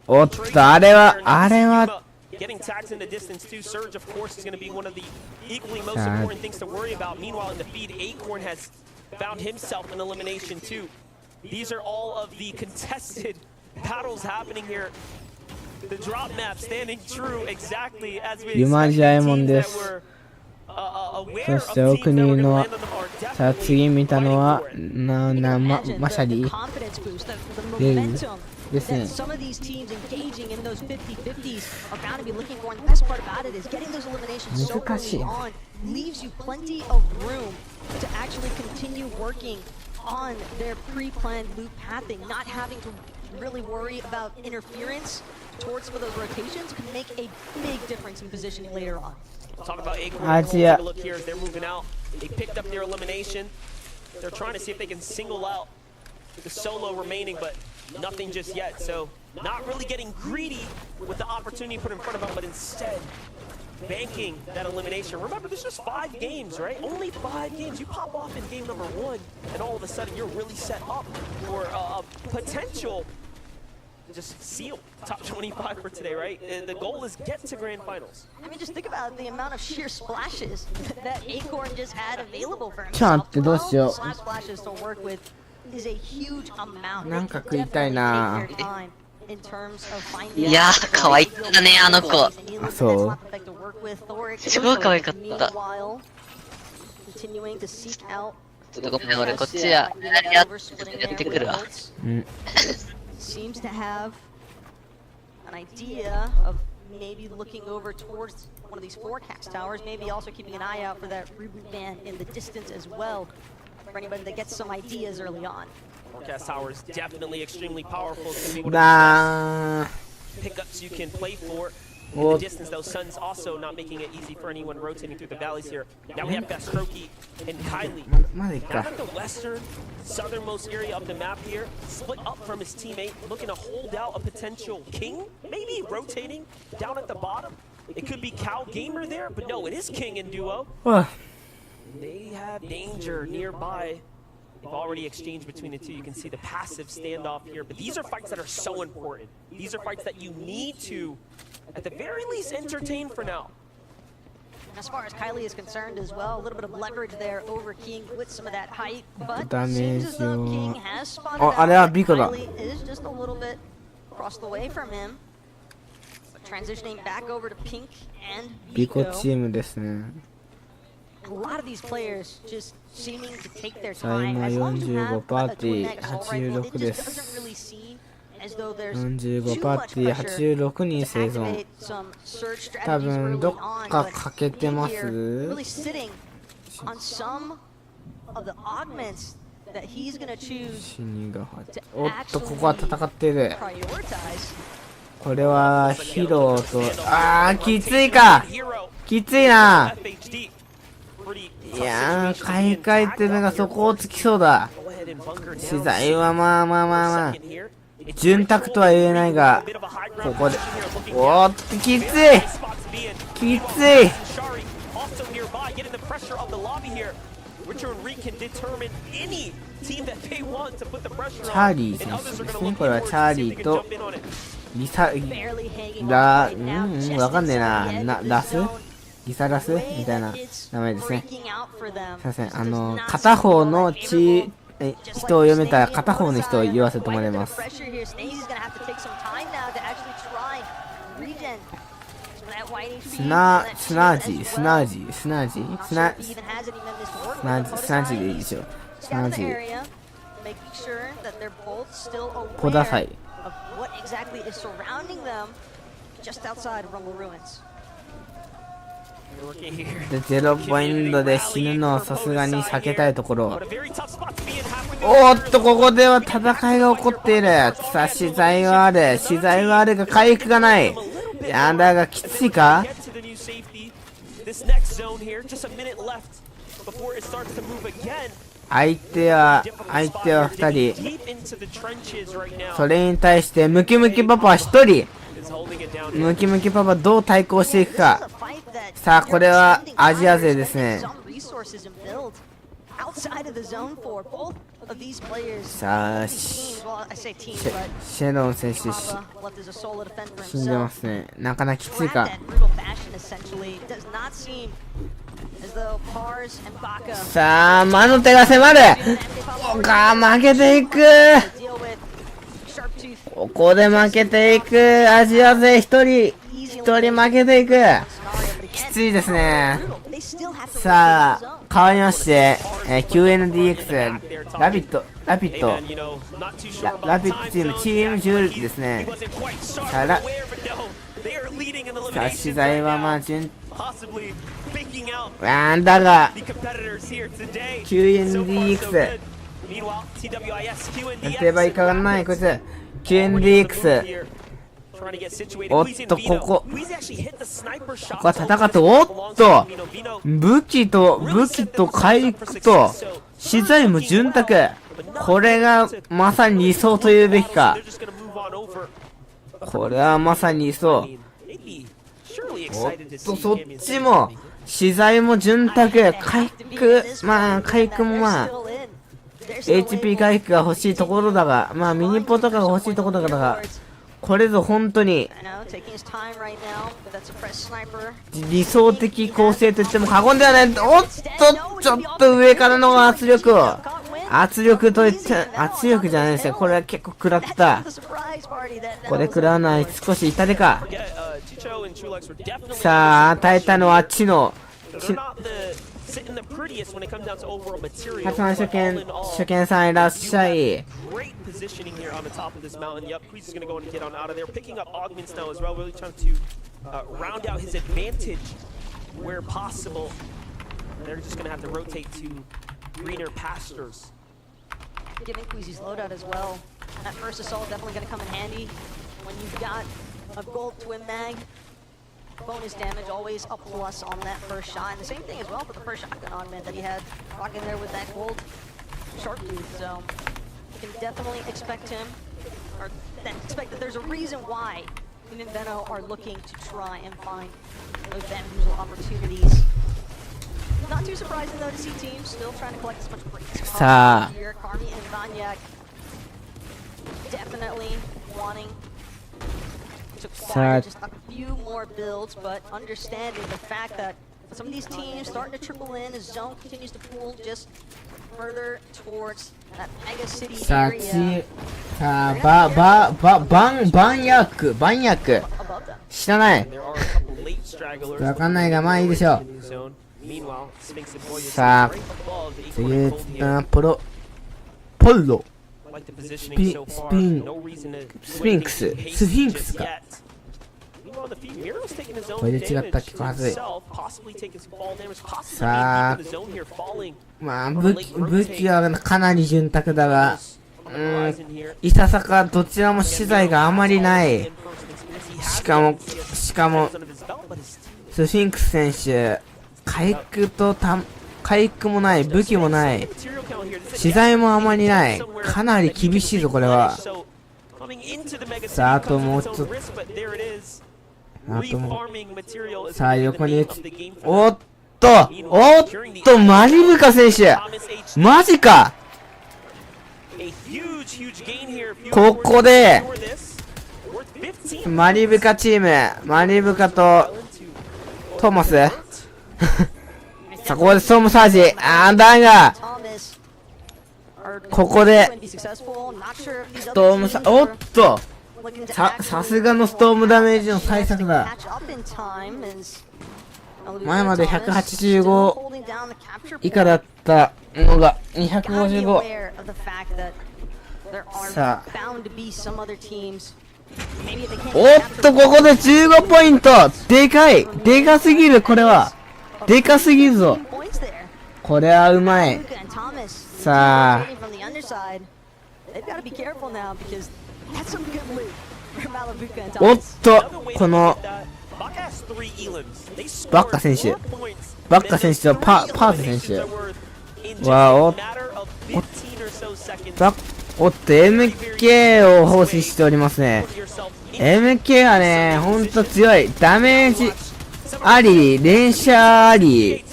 おっと、あれはGetting tags in the distance too. Surge, of course, is going to be one of the equally most important things to worry about. Meanwhile, in the feed, Acorn has found himself an elimination too. These are all of the contested battles happening here. The drop map standing true exactly as we expected. Teams that were aware of teams that were going to land on them are definitely さあ、次見たのは、マシャリですね。 some of these teams engaging in those 50-50s are bound to be looking for. And the best part about it is getting those eliminations so early on leaves you plenty of room to actually continue working on their pre-planned loop pathing, not having to really worry about interference towards some of those rotations can make a big difference in positioning later on. Talk about Acorn. Take a look here as they're moving out. They picked up their elimination. They're trying to see if they can single out the solo remaining, but nothing just yet. So not really getting greedy with the opportunity put in front of them, but instead banking that elimination. Remember, there's just 5 games, right? Only 5 games. You pop off in game number 1, and all of a sudden you're really set up for a potential just seal top 25 for today, right? The goal is get to grand finals. I mean, just think about the amount of sheer splashes that Acorn just had available for himself. ちょっとどうしよう。 12 splashes to work with is a huge amount. なんか食いたいな。 In terms of finding いやー、可愛いったね、あの子。あ、そう。すごい可愛かった。 continuing to seek out ちょっとごめん、俺こっちやってくるわ。Seems to have an idea of maybe looking over towards one of these forecast towers, maybe also keeping an eye out for that reboot man in the distance as well, for anybody that gets some ideas early on. Forecast tower is definitely extremely powerful. It's gonna be one of the best pickups you can play for. In the distance, though, Sun's also not making it easy for anyone rotating through the valleys here. Now we have Bastroki and Kylie. Down at the western, southernmost area of the map here, split up from his teammate, looking to hold out a potential King, maybe rotating down at the bottom. It could be Cow Gamer there, but no, it is King and Duo. They have danger nearby. They've already exchanged between the two. You can see the passive standoff here, but these are fights that are so important. These are fights that you need to, at the very least, entertain for now. As far as Kylie is concerned as well, a little bit of leverage there over King with some of that height, but Damage seems as though King has spotted Oh, out. Biko da. Kylie is just a little bit across the way from him. So transitioning back over to Pink and Biko Biko. チームですね。 A lot of these players just seeming to take their さあ time. 今 As long as you have 45パ a ーティ twin ー neck assault rifle, 86 it で just す doesn't really seem as though there's 45 too パー much ティー pressure 86人 to 生存 activate some surge 多 strategies 分 early どっ on, か but 欠けてま here す really sitting on some of the augments that he's going to choose 死にが入っ to ておっとここは戦ってる prioritize. これはヒロときついかきついないやー買い替えてのがそこをつきそうだ資材はまあ潤沢とは言えないがここでおーっときついきついチャーリー選手ですねこれはチャーリーとリサわかんねえなラスリサラスみたいな名前ですねすいません片方の人を読めたら片方の人を言わせてもらいますスナージでいいでしょスナージポダサイで0ポイントで死ぬのをさすがに避けたいところおっとここでは戦いが起こっているさあ資材はあるが回復がないいやだがきついか相手は2人それに対してムキムキパパは1人ムキムキパパどう対抗していくかさあこれはアジア勢ですねさあシェロン選手死んでますねなかなかきついかさあ魔の手が迫る負けていくここで負けていくアジア勢一人負けていくきついですねさあ変わりまして、QNDX ラビットチーム10ですねさあ資材はまあだが QNDX やってばいかがないこいつ QNDX。おっと、ここは戦って、おっと、武器と回復と、資材も潤沢。これがまさに理想と言うべきか。これはまさに理想。おっと、そっちも、資材も潤沢。回復もHP 回復が欲しいところだが、ミニポとかが欲しいところだが、これぞ本当に理想的構成と言っても過言ではない。おっと、ちょっと上からの圧力と言って、圧力じゃないですよ。これは結構食らった。これ食らわない。少し痛手か。さあ、与えたのは知の。初の初見さんいらっしゃい。Positioning here on the top of this mountain. Yep, Queez is going to go and get on out of there. Picking up augments now as well, really trying to round out his advantage where possible. They're just going to have to rotate to greener pastures. Giving Queezy's loadout as well. That first assault definitely going to come in handy when you've got a gold twin mag. Bonus damage always a plus on that first shot. And the same thing as well for the first shotgun augment that he had rocking there with that gold sharp tooth. So you can definitely expect him, or expect that there's a reason why Inveno are looking to try and find those bamboozle opportunities. Not too surprising though to see teams still trying to collect as much breaks as possible here. Karmi and Vanyak definitely wanting to acquire just a few more builds, but understanding the fact that some of these teams starting to trickle in as zone continues to pull just further towards that mega city area. さあ、バンヤック。知らない。わかんないが、まあいいでしょう。さあ、次、ポロ、スフィンクスか。これで違ったっけ、はずい。さあ、武器はかなり潤沢だが、いささかどちらも資材があまりない。しかも、スフィンクス選手、回復もない、武器もない、資材もあまりない。かなり厳しいぞ、これは。さあ、あともうちょっと。さあ、横におっと、マリブカ選手マジか。ここでマリブカチーム、マリブカとトーマスさあ、ここでストームサージ、だがここでストームサージ、おっと、さすがのストームダメージの対策だ。前まで185以下だったのが255。さあ、おっと、ここで15ポイント。でかすぎる。これはでかすぎるぞ。これはうまい。さあ、おっと、このバッカ選手とパーズ選手はおっと MK を奉仕しておりますね。 MK はね、ほんと強い。ダメージあり、連射あり、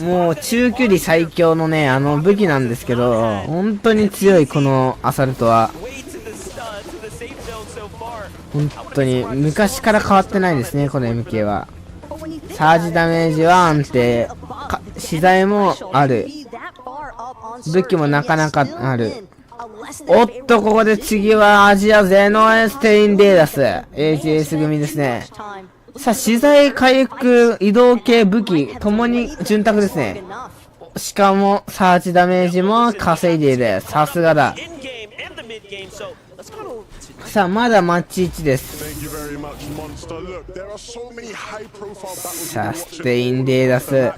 もう中距離最強のね、武器なんですけど、本当に強い。このアサルトは本当に昔から変わってないですね、この MK は。サージダメージは安定、資材もある、武器もなかなかある。おっと、ここで次はアジアゼノエステインデーダス AGS 組ですね。さあ、資材回復、移動系武器ともに潤沢ですね。しかもサーチダメージも稼いでいる。さすがだ。さあ、まだマッチ1です。さあ、ステインデーダス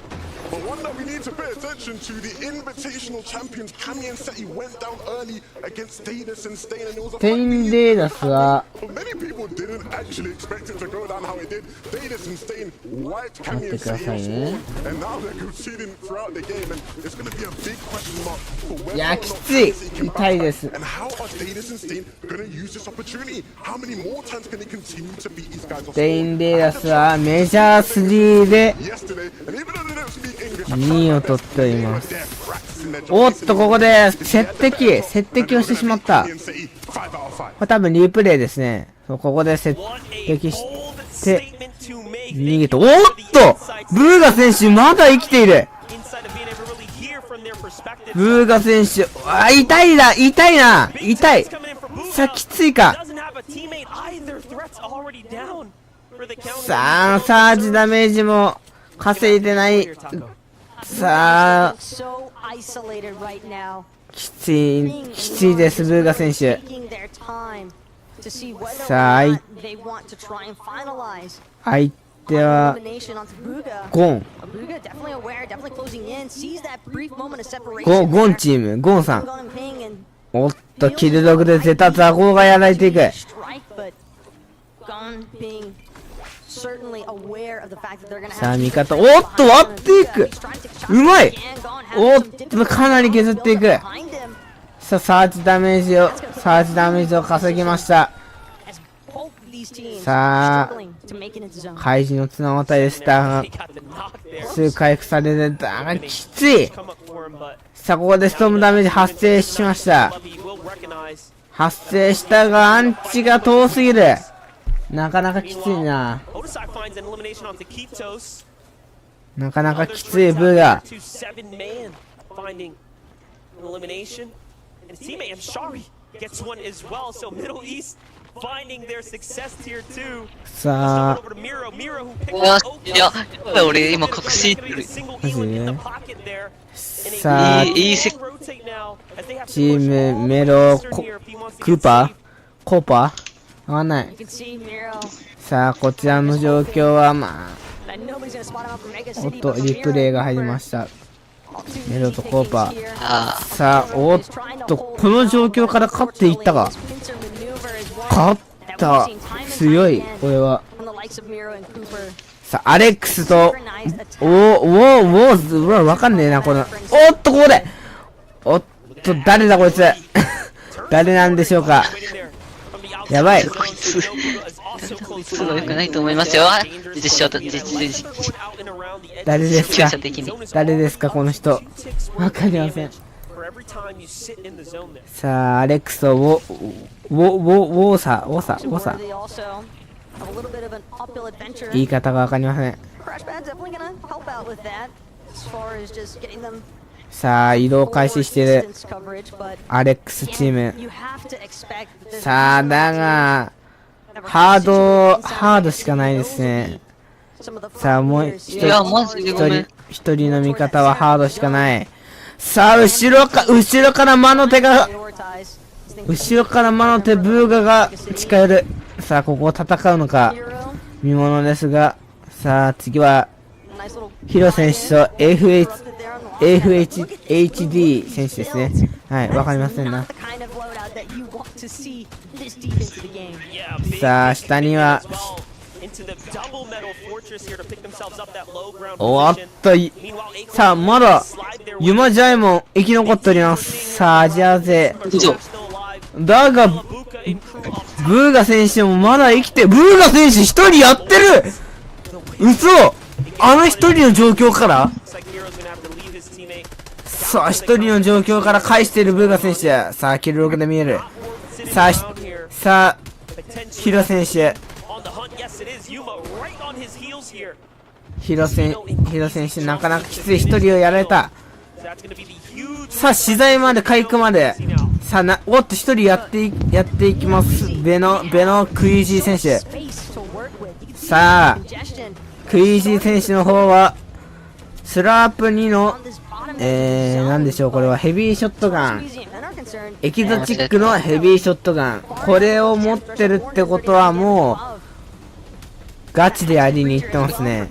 but one that we need to pay attention to, the invitational champions Cammy and Seti went down early against Davis and Stain, and it was a テインデーダスは but many people didn't actually expect it to go down how it did. Davis and Stain wiped 待っ Cammy て and くだ Seti さいね。 and now they're conceding throughout the game, and it's going to be a big question mark for い whether や or き not つい Seti can 痛い bounce で back, す。 and how are Davis and Stain going to use this opportunity? How many more times can they continue to beat these guys off テイ score? ンデーダスはメジャー3で Yesterday, and even though they don't speak English, 2位を取っております。 they're practicing their おっ jobs. とここで接敵をしてしまった。これ多分リプレイですね。そうここで接敵して逃げて、おっとブーガ選手まだ生きている。ブーガ選手、あ、痛いな、痛いな、痛い。さあきついか。さあサージダメージも稼いでない。さあきついですブーガ選手。さあ相手はゴンチーム、ゴンさん。おっとキルログでゼタザゴーがやられていく。さあ味方、おっと割っていく。うまい。おっとかなり削っていく。さあサージダメージを稼ぎました。さあ怪人の綱渡りでしたがすぐ回復されて、だがきつい。さあここでストームダメージ発生しました。発生したがアンチが遠すぎる。なかなかきついな。なかなかきついブーガ。さあいや俺今確信マジで。さあチームメロクーパーわかんない。さあこちらの状況はまあおっとリプレイが入りました。メロとコーパー。さあおっとこの状況から勝っていったか。勝った。強いこれは。さあアレックスとわかんねえなこの。おっとここでおっと誰だこいつ誰なんでしょうか。やばい。こいつは良くないと思いますよ。誰ですかこの人。わかりません。さあアレックスとウォーサ言い方がわかりません。さあ移動開始しているアレックスチーム。さあだがハードしかないですね。さあもう一人の味方はハードしかない。さあ後ろから魔の手ブーガが近寄る。さあここを戦うのか見ものですが、さあ次はヒロ選手と FHD 選手ですね。はい、わかりませんな。さあ下にはおっとさあまだユマジャイモン生き残っております。さあアジア勢だがブーガ選手もまだ生きて、ブーガ選手一人やってる。嘘。あの一人の状況からさあ一人の状況から返しているブーガ選手。さあキルログで見える。さあヒロ選手なかなかきつい。一人をやられた。さあ資材まで回復まで。さあおっと一人やっていきます。ベノクイージー選手。さあクイージー選手の方はスラープ2のなんでしょうこれはヘビーショットガン、エキゾチックのヘビーショットガン、これを持ってるってことはもうガチでやりに行ってますね。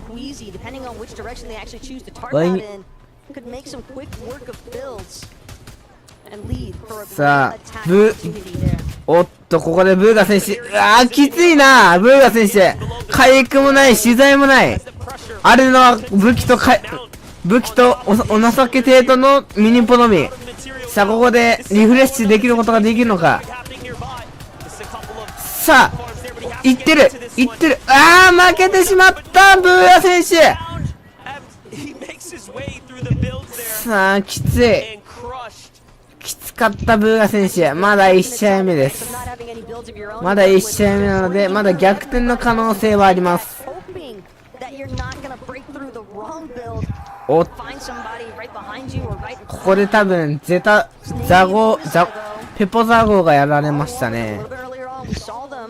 さあ、おっと、ここでブーガ選手、きついな、ブーガ選手。回復もない、取材もない。あるのは武器とお情け程度のミニポのみ。さあ、ここでリフレッシュできることができるのか。さあ、いってる。負けてしまった、ブーガ選手。さあ、きつかったブーガ選手。まだ1試合目です。まだ1試合目なので、まだ逆転の可能性はあります。おっ、ここで多分ペポザゴがやられましたね。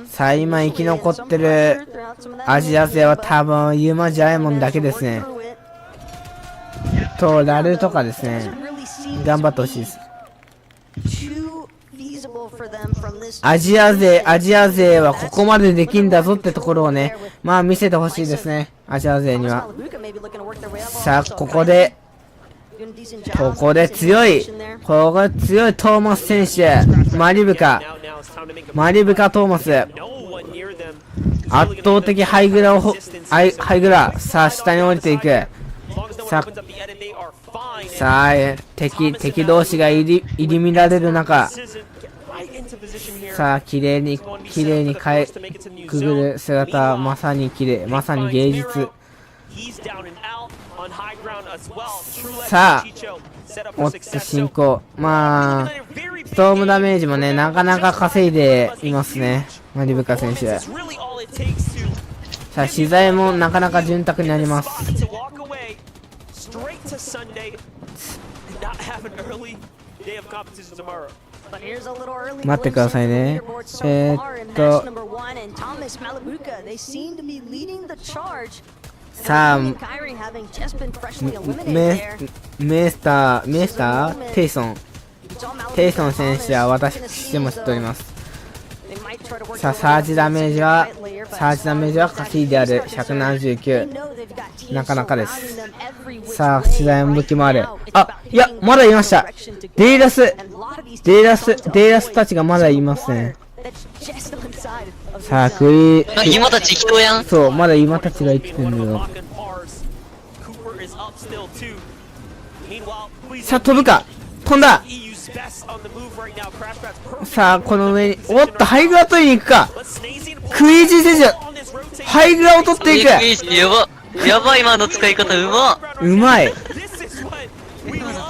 さあ、今生き残ってるアジア勢は多分ユマジャイモンだけですね。とラルとかですね。頑張ってほしいです。アジア勢はここまでできんだぞってところをね、まあ見せてほしいですね、アジア勢には。さあ、ここで強いトーマス選手、マリブカトーマス、圧倒的ハイグラ、さあ、下に降りていく。さあ、敵同士が入り乱れる中、さあ、綺麗にくぐる姿、まさに綺麗、まさに芸術。さあ、おっと進行。まあ、ストームダメージもね、なかなか稼いでいますね、マリブカ選手。さあ、資材もなかなか潤沢になります。待ってくださいね。さあ、メースターテイソン選手は私も知っております。さあ、サージダメージは稼いである。179、なかなかです。さあ、資材も武器もある。いや、まだいました。デイラスたちがまだいますね。さあ、今たち人やん。そう、まだ今たちが生きてるのよ。さあ、飛ぶか、飛んだ。さあ、この上に、おっと、ハイグラ取りに行くか。クイージー選手、ハイグラを取っていく。やばい、今の使い方うまい。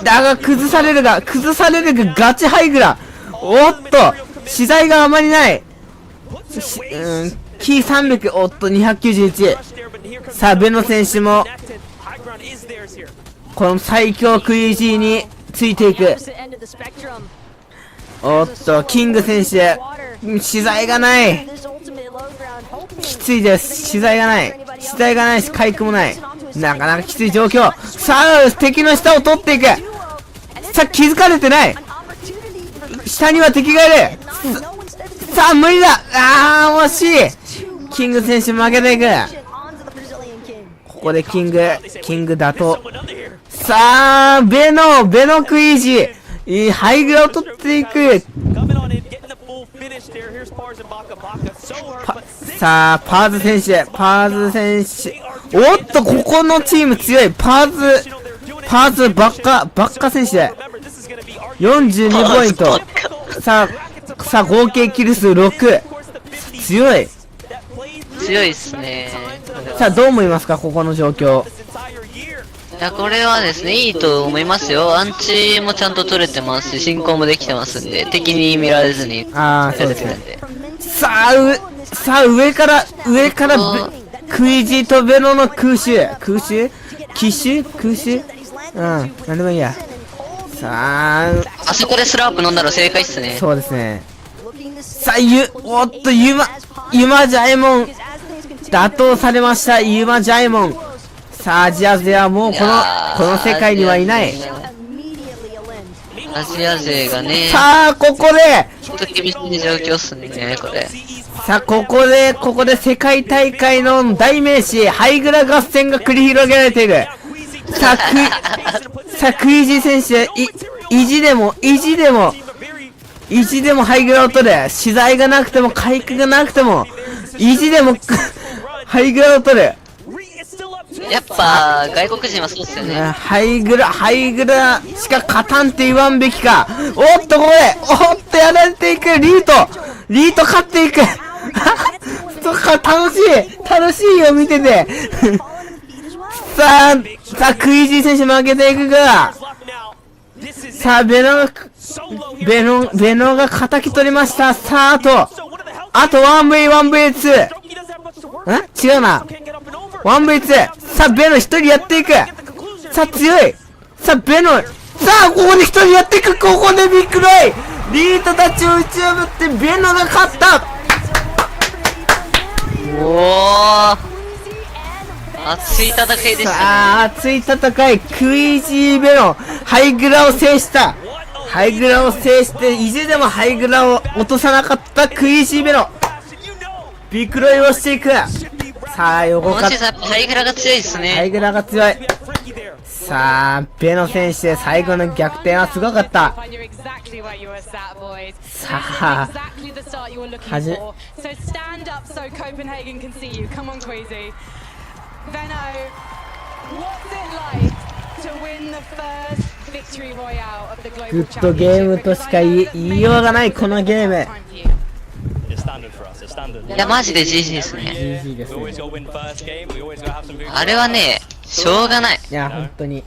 だが崩されるがガチハイグラ。おっと、資材があまりない。キー300、おっと291。さあ、ベノ選手もこの最強クイージーについていく。おっと、キング選手、資材がない。きついです。資材がないし、回復もない。なかなかきつい状況。さあ、敵の下を取っていく。さあ、気づかれてない。下には敵がいる。さあ、無理だ。惜しい。キング選手負けていく。ここでキング打倒。さあ、ベノクイージー、ハイグラを取っていく。さあ、パーズ選手、おっと、ここのチーム強い。パーズばっか選手、42ポイント。さあ、合計キル数6。強いっすね。さあ、どう思いますか、ここの状況。いや、これはですね、いいと思いますよ。アンチもちゃんと取れてますし、進行もできてますんで、敵に見られずにやれてるんで。さあ、上からクイージーとベノの空襲なんでもいいや。さあそこでスラープ飲んだら正解っすね。そうですね。さあ、おっと、ユマジャイモン打倒されました。ユマジャイモン。さあ、アジア勢はもうこの世界にはいない。アジア勢がね。さあ、ここでちょっと厳しい状況っすね、これ。さあ、ここで世界大会の代名詞、ハイグラ合戦が繰り広げられている。さあ、クイージー選手、意地でもハイグラを取る。資材がなくても、回復がなくても、意地でも、ハイグラを取る。やっぱ、外国人はそうっすよね。ハイグラしか勝たんって言わんべきか。おっと、やられていく。リート勝っていく。そっか、楽しいよ、見てて。さあ、クイージー選手負けていくが。さあ、ベノが叩き取りました。さあ、あと 1v1v2。違うな。1v2。さあ、ベノ一人やっていく。さあ、強い。さあ、ベノ。さあ、ここで一人やっていく。ここでビッグロイ。リートたちを打ち破ってベノが勝った。おー。熱い戦いでしたね。熱い戦い。クイージーベノ。ハイグラを制して、意地でもハイグラを落とさなかったクイージーベノ。ビッグロイをしていく。さあ、横から。ハイグラが強いですね。ハイグラが強い。さあ、ベノ選手、最後の逆転はすごかった。さあ、グッドゲームとしか言いようがないこのゲーム。いや、マジで GG ですね。GG ですね。あれはね、しょうがない。いや、本当に。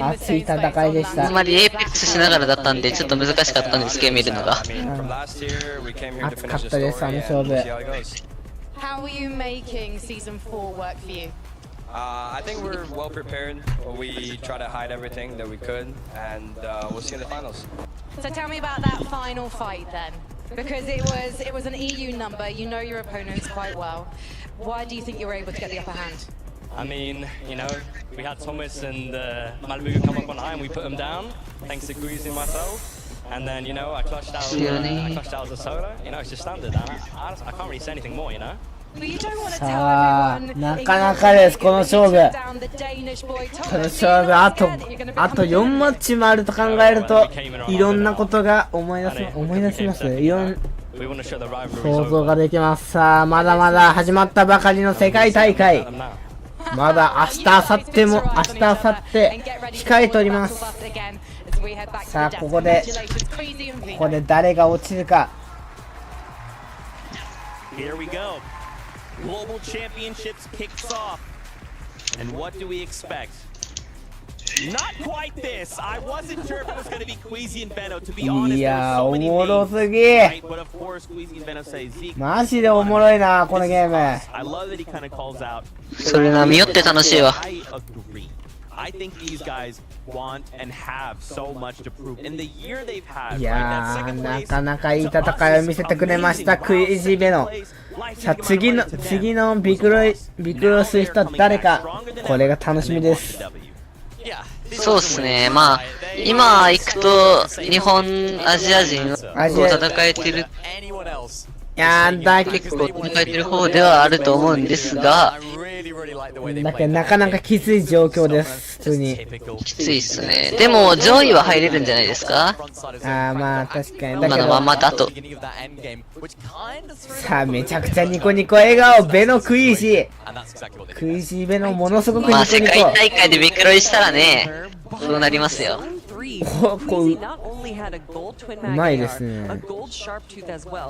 熱い戦いでした。あんまりエイペックスしながらだったんで、ちょっと難しかったんですけど、見るのが。熱かったです、あの勝負。How are you making season 4 work for you? I think we're well prepared. We try to hide everything that we could, and we'll see in the finals. So tell me about that final fight then, because it was an EU number. You know your opponents quite well. Why do you think you were able to get the upper hand? I mean, you know, we had Thomas and Malibu come up on high and we put them down, thanks to Guiz and myself. And then, you know, I clutched out as a solo. You know, it's just standard. I can't really say anything more, you know? さあ、なかなかです、この勝負。この勝負、あと4マッチもあると考えると、いろんなことが思い出します。想像ができます。さあ、まだまだ始まったばかりの世界大会。まだ明日、明後日控えております。さあ、ここで誰が落ちるか。Global Championships kicks off. And what do we expect? Not quite this. I wasn't sure if it was going to be Queasy and Benno, to be honest. いやー、おもろすぎ。 But of course, Queasy and Benno say Zeke. マジでおもろいな、このゲーム。 I love that he kind of calls out. それな、見よって楽しいわ。 I agree. I think these guys want and have so much to prove in the year they've had. いやー、なかなかいい戦いを見せてくれました、クイージーベノ。さあ、次のビクロする人は誰か、これが楽しみです。そうっすね。まあ、今行くと、日本、アジア人を戦えてる。いやー、結構戦えてる方ではあると思うんですが、だけどなかなかきつい状況です、普通に。きついっすね。でも、上位は入れるんじゃないですか？まあ、確かに。今のまんまだと。さあ、めちゃくちゃニコニコ笑顔、ベノクイージー。クイージーベノものすごくニコニコ。まあ、世界大会でビクロイしたらね、そうなりますよ。うまいですね。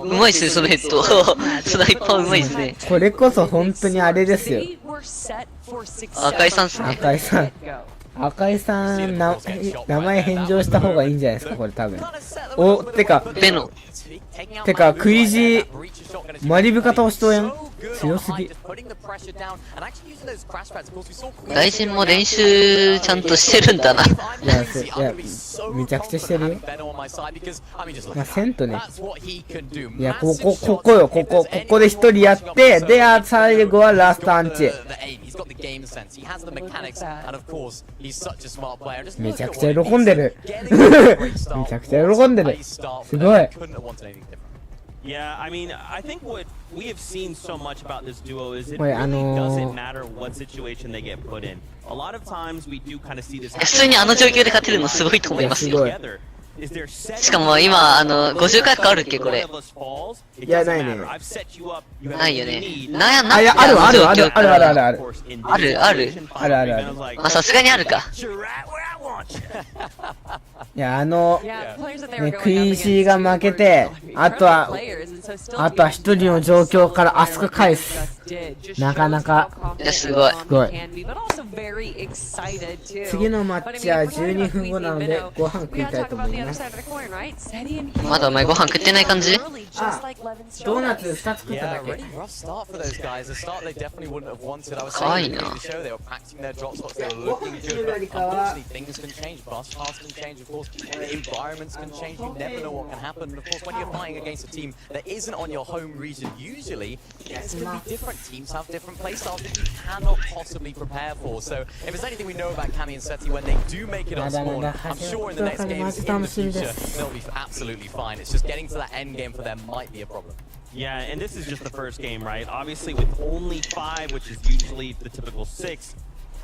うまいっすね、そのヘッド。スナイパーうまいっすね。これこそ本当にあれですよ。赤井さんっすね。赤井さん、名前返上した方がいいんじゃないですか、これ多分。てか、クイージー、マリブカ倒しとやん。強すぎ。外人も練習ちゃんとしてるんだな。いや、めちゃくちゃしてるよ。まあ、せんとね。いや、ここで一人やって、で、最後はラストアンチ。got the game sense, he has the mechanics, and of course, he's such a smart player. Just めちゃくちゃ喜んでる。めちゃくちゃ喜んでる。すごい。 Yeah, I mean, I think what we have seen so much about this duo is it really doesn't matter what situation they get put in. A lot of times we do kind of see this. 普通にあの状況で勝てるのすごいと思いますよ。しかも今、50回かあるっけ、これ。いや、ないね。ないよね。あ、いや、あるあるあるあるあるあるある。あるあるあるあるある。まあ、さすがにあるか。いや、ね、クイージーが負けて、あとは一人の状況からあそこ返す。なかなか。いや、すごい。すごい。次のマッチは12分後なので、ご飯食いたいと思います。まだお前ご飯食ってない感じ？あ、ドーナツ2つ食っただけ。かわいいな。ご飯食うよりかは、the environments can change, you never know what can happen, and of course when you're fighting against a team that isn't on your home region usually, it's going to be different. Teams have different playstyles that you cannot possibly prepare for, so if there's anything we know about Cammy and Seti, when they do make it on spawn, I'm sure in the next games in the future they'll be absolutely fine. It's just getting to that end game for them might be a problem. Yeah, and this is just the first game, right? Obviously with only 5, which is usually the typical 6,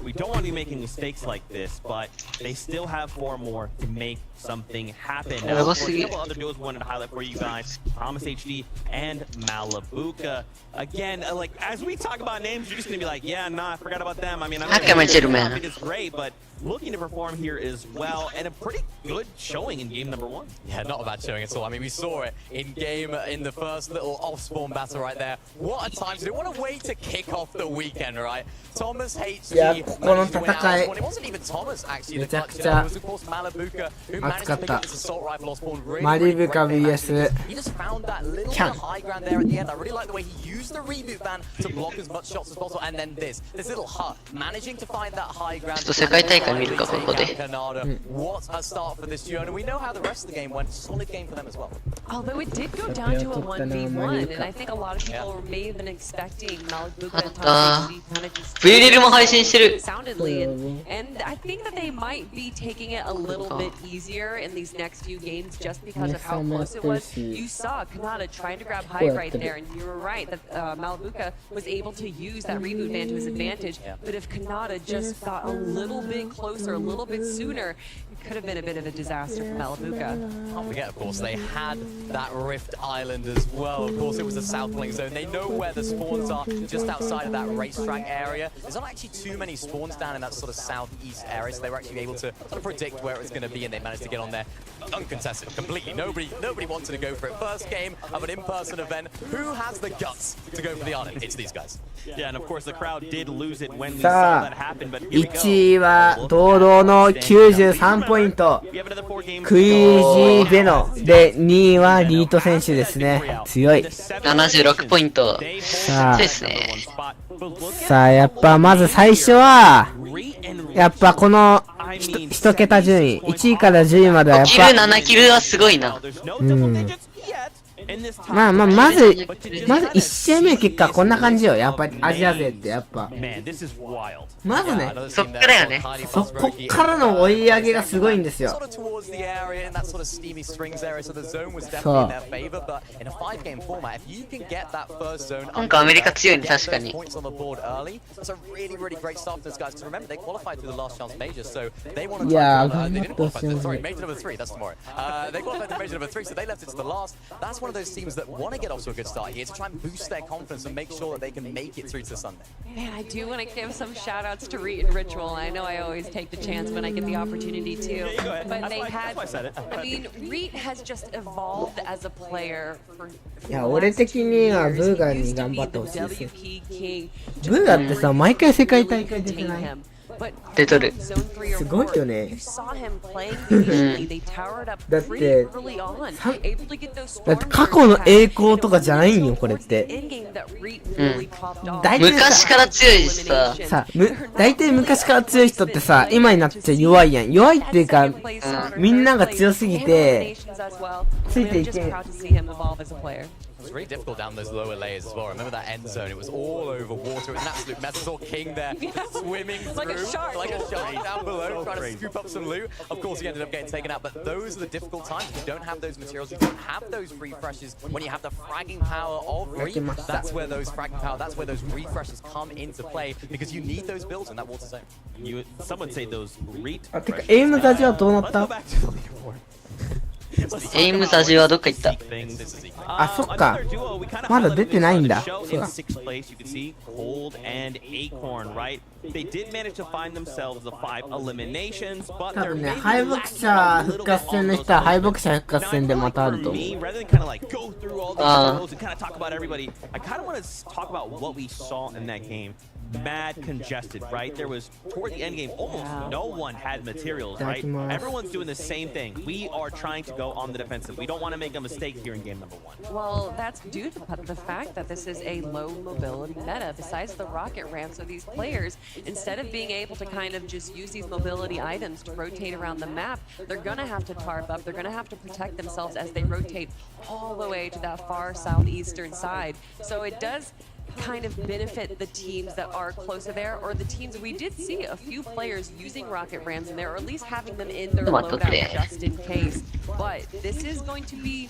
we don't want to be making mistakes like this, but they still have 4 more to make something happen. Now, of course, a couple other duos we wanted to highlight for you guys, Thomas HD and Malabuka. Again, like, as we talk about names, you're just going to be like, yeah, nah, I forgot about them. I mean, I know it's great, but looking to perform here as well, and a pretty good showing in game number 1. Yeah, not a bad showing at all. I mean, we saw it in game in the first little off-spawn battle right there. What a time to do. What a way to kick off the weekend, right? Thomas HG managed to win out this one. It wasn't even Thomas, actually, the clutch killer. It was, of course, Malabuka, who managed to pick up this assault rifle off-spawn really quickly. He just found that little bit of high ground there at the end. I really like the way he used the reboot ban to block as much shots as possible, and then this little hut, managing to find that high ground. What a start for this duo, and we know how the rest of the game went. Solid game for them as well. Although it did go down to a 1v1, and I think a lot of people may have been expecting Malabuka and Thomas to kind of just soundedly, and I think that they might be taking it a little bit easier in these next few games just because of how close it was. You saw Kanata trying to grab high right there, and you were right that Malabuka was able to use that reboot ban to his advantage, but if Kanata just got a little bit closer, a little bit sooner, it could have been a bit of a disaster for Malabuka. Can't forget, of course, they had that Rift Island as well. Of course, it was a south link zone. They know where the spawns are, just outside of that racetrack area. There's not actually too many spawns down in that sort of southeast area, so they were actually able to sort of predict where it was going to be, and they managed to get on there uncontested completely. Nobody wanted to go for it. First game of an in-person event. Who has the guts to go for the island? It's these guys. Yeah, and of course the crowd did lose it when we saw that happen, but here we go. 1位は堂々の93ポイント。クイージーベノで2位はリート選手ですね。強い。76ポイント。さあ、ですね。さあやっぱまず最初はやっぱこの1桁順位1位から10位まではやっぱ5キル7キルはすごいな。まず1試合目の結果こんな感じよ。やっぱりアジア勢ってやっぱまずね、そっからよね。こっからの追い上げがすごいんですよ。今回アメリカ強いね、確かに。いやー、頑張ってほしい。That's one of those teams that want to get off to a good start here to try and boost their confidence and make sure that they can make it through to Sunday. Man, I do want to give some shout outs to Reet and Ritual. I know I always take the chance when I get the opportunity to. But they had, I mean, Reet has just evolved as a player for いや、俺的にはブーガーに頑張ってほしいです。ブーガーってさ、毎回世界大会出てない？出とる。すごいよね。だって過去の栄光とかじゃないんよ、これって。昔から強いしさ。大体昔から強い人ってさ、今になって弱いやん。弱いっていうか、みんなが強すぎて、ついていけん。It was really difficult down those lower layers as well. Remember that end zone? It was all over water. It was an absolute mess. I saw King there swimming like through, a shark, down below, trying to scoop up some loot. Of course, he ended up getting taken out. But those are the difficult times. You don't have those materials. You don't have those refreshes. When you have the fragging power of Reap, that's where those refreshes come into play because you need those builds in that water zone. Some would say those Reap. あ、てか、エイムザジはどうなった？エイムザジはどっか行った？あ、そっか。まだ出てないんだ。そうだ。 They did manage to find themselves the 5 eliminations, but 多分ね、敗北者復活戦の人は敗北者復活戦でまたあると思う。 rather than kind of like go through all these roles and kind of talk about everybody, I kind of want to talk about what we saw in that game. Mad congested, right? There was, toward the end game, almost no one had materials, right? Everyone's doing the same thing. We are trying to go on the defensive. We don't want to make a mistake here in game number 1. Well, that's due to the fact that this is a low mobility meta. Besides the rocket ramp, so these players, instead of being able to kind of just use these mobility items to rotate around the map, they're going to have to tarp up. They're going to have to protect themselves as they rotate all the way to that far southeastern side. So it does kind of benefit the teams that are closer there, or the teams we did see a few players using rocket rams in there, or at least having them in their loadout just in case. But this is going to be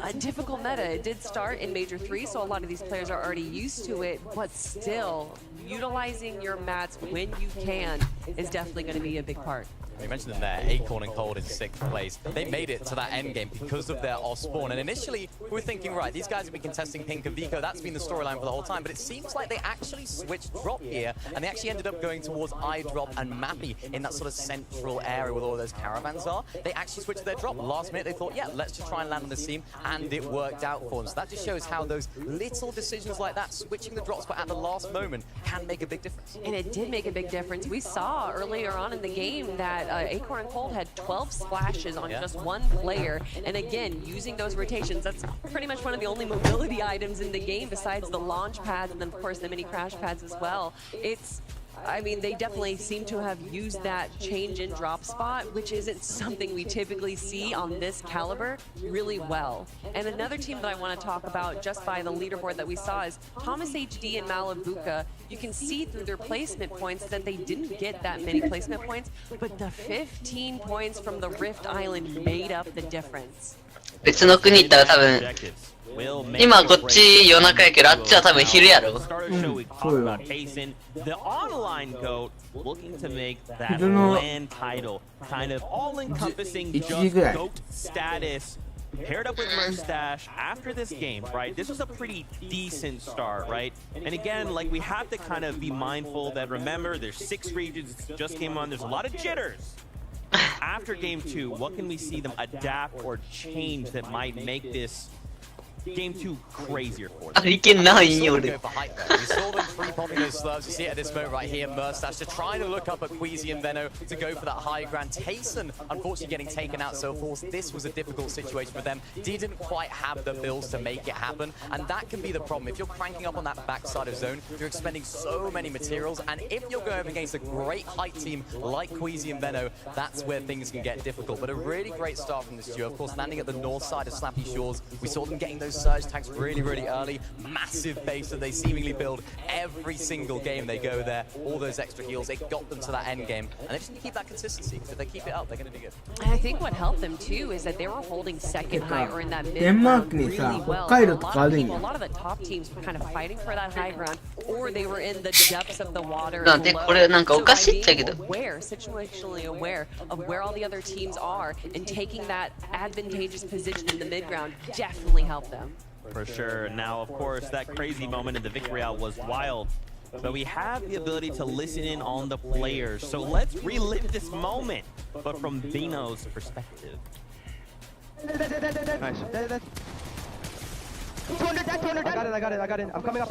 a difficult meta. It did start in Major 3, so a lot of these players are already used to it, but still, utilizing your mats when you can is definitely going to be a big part. You mentioned them there, Acorn and Cold in 6th place. They made it to that end game because of their off spawn. And initially, we were thinking, right, these guys have been contesting Pink and Vico. That's been the storyline for the whole time. But it seems like they actually switched drop here, and they actually ended up going towards iDrop and Mappy in that sort of central area where all those caravans are. They actually switched their drop. Last minute, they thought, yeah, let's just try and land on this team, and it worked out for them. So that just shows how those little decisions like that, switching the drop spot at the last moment, can make a big difference. And it did make a big difference. We saw earlier on in the game that Acorn and Cold had 12 splashes on just one player, and again, using those rotations, that's pretty much one of the only mobility items in the game besides the launch pads and then of course the mini crash pads as well. I mean, they definitely seem to have used that change in drop spot, which isn't something we typically see on this caliber, really well. And another team that I want to talk about just by the leaderboard that we saw is Thomas HD and Malibuca. You can see through their placement points that they didn't get that many placement points, but the 15 points from the Rift Island made up the difference. 別の国行ったら多分今こっち夜中やけどあっちは多分昼やろ。The online goat looking to make that land title kind of all-encompassing just goat status. Paired up with Mustache after this game, right? This was a pretty decent start, right? And again, like we have to kind of be mindful that remember there's 6 regions just came on. There's a lot of jitters. After game 2, what can we see them adapt or change that might make this game 2 crazier for them? We saw them pre-popping those slurs. You see it at this moment right here, Mustache, to try to look up at Queasy and Venno to go for that high ground. Tayson, unfortunately, getting taken out so forth. This was a difficult situation for them. Didn't quite have the builds to make it happen, and that can be the problem. If you're cranking up on that backside of zone, you're expending so many materials, and if you're going up against a great height team like Queasy and Venno, that's where things can get difficult. But a really great start from this duo. Of course, landing at the north side of Slappy Shores, we saw them getting those surge tags really early. Massive base that they seemingly build every single game they go there. All those extra heals, it got them to that end game, and they just need to keep that consistency, because if they keep it up, they're going to do good. And I think what helped them too is that they were holding second high or in that mid ground really well. A lot of the top teams were kind of fighting for that high ground, or they were in the depths of the water. So being aware, situationally aware of where all the other teams are and taking that advantageous position in the mid ground definitely helped them. For sure. Now, of course, that crazy moment in the victory out was wild. But we have the ability to listen in on the players. So let's relive this moment, but from Vino's perspective. Nice. Dead. 200, 200. I got it. I'm coming up.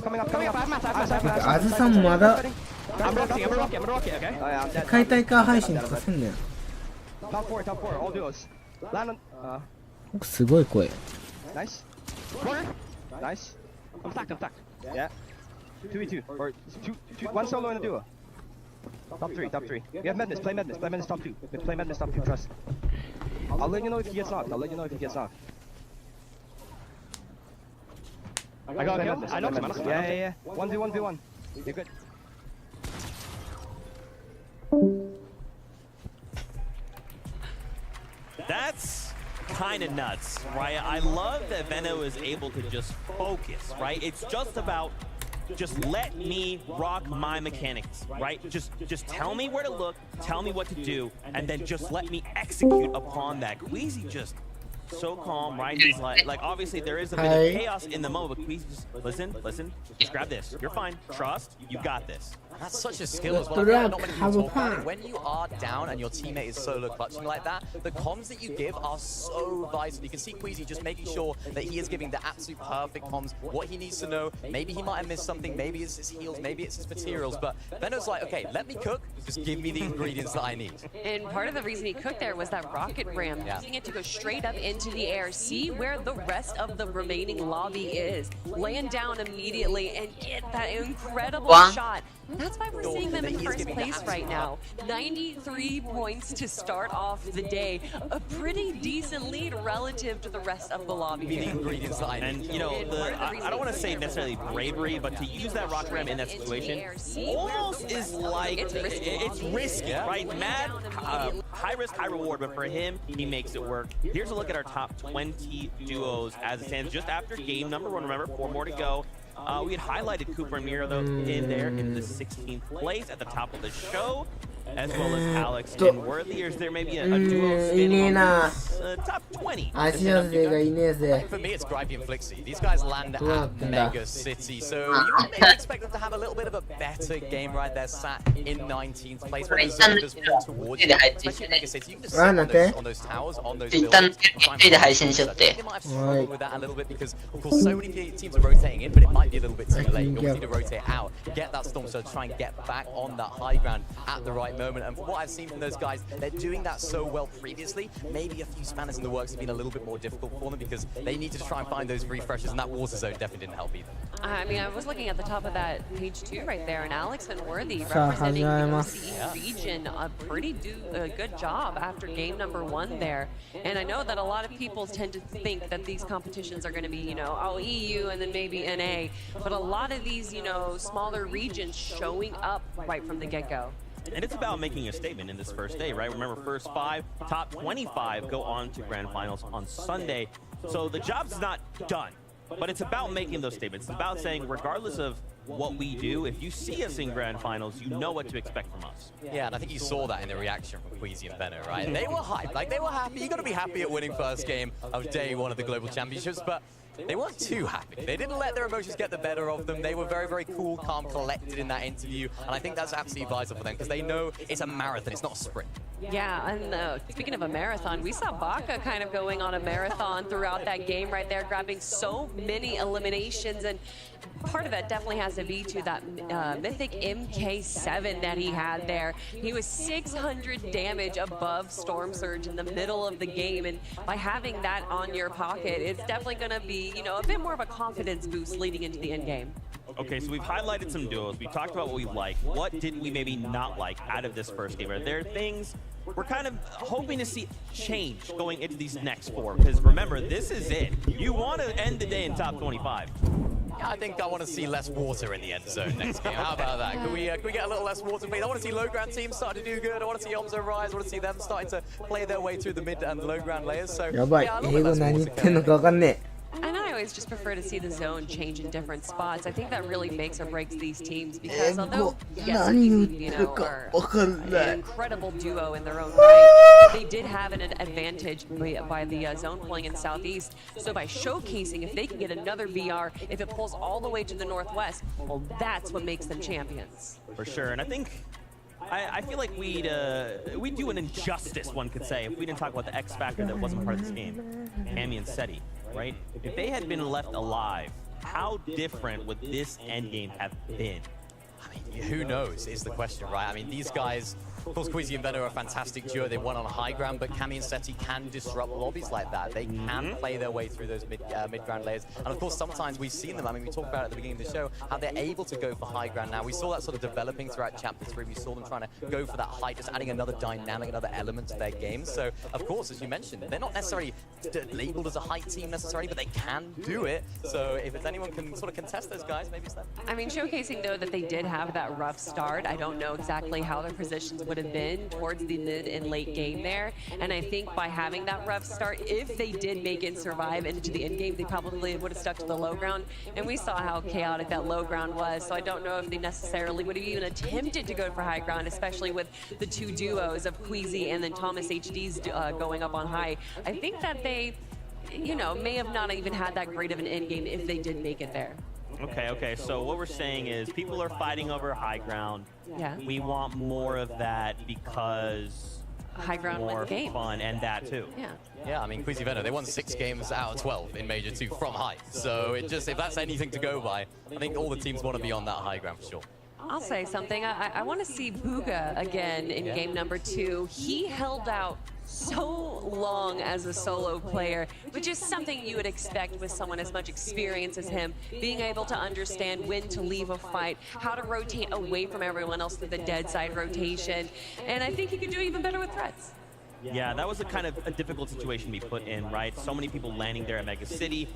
あずさんまだ I'm rocking, okay? 世界大会配信させんねん。 Top 4, all duos. Land on, すごい声。 Nice. Corner. Nice. I'm stacked. Yeah. 2v2. Or 1 solo and a duo. Top 3. We have Madness. Play Madness top 2. Play Madness top 2, trust. I'll let you know if he gets knocked. I got him. I knocked him. Yeah. 1v1v1. You're good. That's kind of nuts, right? I love that Venno is able to just focus, right? It's just about just let me rock my mechanics, right? Just tell me where to look, tell me what to do, and then just let me execute upon that. Queasy just so calm, right? He's like obviously there is a bit of chaos in the moment, but Queasy just listen, just grab this. You're fine. Trust, you got this. That's such a skill as well. Not many people talk about it. When you are down and your teammate is solo clutching like that, the comms that you give are so vital. You can see Queasy just making sure that he is giving the absolute perfect comms, what he needs to know. Maybe he might have missed something, maybe it's his heals, maybe it's his materials, but Venno's like, okay, let me cook, just give me the ingredients that I need. And part of the reason he cooked there was that rocket ram, using it to go straight up into the air, see where the rest of the remaining lobby is, land down immediately and get that incredible shot. That's why we're seeing them in first place right now. 93 points to start off the day. A pretty decent lead relative to the rest of the lobby. And you know, I don't want to say necessarily bravery, but to use that rock ram in that situation almost is like it's risky, right? Mad, high risk, high reward, but for him, he makes it work. Here's a look at our top 20 duos as it stands just after game number 1. Remember, 4 more to go. We had highlighted Cooper and Mira though in there in the 16th place at the top of the show, as well as Alex and Worthy. Is there maybe a duo standing on top 20? For me, it's Gripey and Flixie. These guys land at Mega City, so you might maybe expect them to have a little bit of a better game right there, sat in 19th place. When the zone does pull towards you, especially Mega City, you can just sit on those towers, on those buildings. I think they might have struggled with that a little bit because, of course, so many teams are rotating in, but it might be a little bit too late. You always need to rotate out, get that storm, so try and get back on that high ground at the right moment. And from what I've seen from those guys, they're doing that so well previously. Maybe a few spanners in the works have been a little bit more difficult for them because they needed to try and find those refreshers, and that water zone definitely didn't help either. I mean, I was looking at the top of that page 2 right there, and Alex and Worthy representing the OCE region a pretty good job after game number 1 there. And I know that a lot of people tend to think that these competitions are going to be, you know, oh, EU and then maybe NA, but a lot of these, you know, smaller regions showing up right from the get-go. And it's about making a statement in this first day, right? Remember, first 5, top 25 go on to grand finals on Sunday. So the job's not done, but it's about making those statements. It's about saying, regardless of what we do, if you see us in grand finals, you know what to expect from us. Yeah, and I think you saw that in the reaction from Queasy and Venno, right? They were hyped, like they were happy. You got to be happy at winning first game of day 1 of the Global Championships, but they weren't too happy. They didn't let their emotions get the better of them. They were very, very cool, calm, collected in that interview. And I think that's absolutely vital for them because they know it's a marathon, it's not a sprint. Yeah, and speaking of a marathon, we saw Baka kind of going on a marathon throughout that game right there, grabbing so many eliminations. And part of that definitely has to be to that mythic MK7 that he had there. He was 600 damage above Storm Surge in the middle of the game. And by having that on your pocket, it's definitely going to be, you know, a bit more of a confidence boost leading into the end game. Okay, so we've highlighted some duos. We talked about what we like. What did we maybe not like out of this first game? Are there things we're kind of hoping to see change going into these next 4? Because remember, this is it. You want to end the day in top 25. Yeah, I think I want to see less water in the end zone next game. How about that? Can we get a little less water, please? I want to see low ground teams starting to do good. I want to see Omzo rise. I want to see them starting to play their way through the mid and low ground layers. So, yeah, a little bit less water. And I always just prefer to see the zone change in different spots. I think that really makes or breaks these teams because although, yes, you know, are an incredible duo in their own right, they did have an advantage by the zone pulling in Southeast. So by showcasing, if they can get another VR, if it pulls all the way to the Northwest, well, that's what makes them champions. For sure, and I think I feel like we'd do an injustice, one could say, if we didn't talk about the X factor that wasn't part of this game, Amy and Seti, right? If they had been left alive, how different would this endgame have been? I mean, who knows is the question, right? I mean, these guys, of course, Queasy and Venom are a fantastic duo. They won on high ground, but Cammy and Seti can disrupt lobbies like that. They can play their way through those mid-ground layers. And of course, sometimes we've seen them. I mean, we talked about it at the beginning of the show, how they're able to go for high ground now. We saw that sort of developing throughout Chapter 3. We saw them trying to go for that height, just adding another dynamic, another element to their game. So, of course, as you mentioned, they're not necessarily labeled as a height team necessarily, but they can do it. So if it's anyone can sort of contest those guys, maybe it's them. I mean, showcasing, though, that they did have that rough start. I don't know exactly how their positions would have been towards the mid and late game there. And I think by having that rough start, if they did make it survive into the end game, they probably would have stuck to the low ground. And we saw how chaotic that low ground was. So I don't know if they necessarily would have even attempted to go for high ground, especially with the two duos of Queasy and then Thomas HD's going up on high. I think that they, you know, may have not even had that great of an end game if they did make it there. Okay, so what we're saying is people are fighting over high ground. Yeah. We want more of that because high ground more wins games. Fun and that too. Yeah, I mean, Queasy Venom, they won 6 games out of 12 in Major 2 from high. So it just, if that's anything to go by, I think all the teams want to be on that high ground for sure. I'll say something. I want to see Booga again in game number 2. He held out so long as a solo player, which is something you would expect with someone as much experience as him, being able to understand when to leave a fight, how to rotate away from everyone else through the dead side rotation, and I think he could do even better with threats. Yeah, that was a kind of a difficult situation to be put in, right? So many people landing there at Mega City,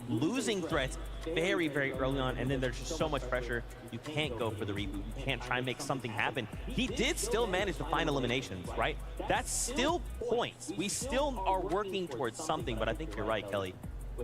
losing threats very, very early on, and then there's just so much pressure. You can't go for the reboot. You can't try and make something happen. He did still manage to find eliminations, right? That's still points. We still are working towards something, but I think you're right, Kelly.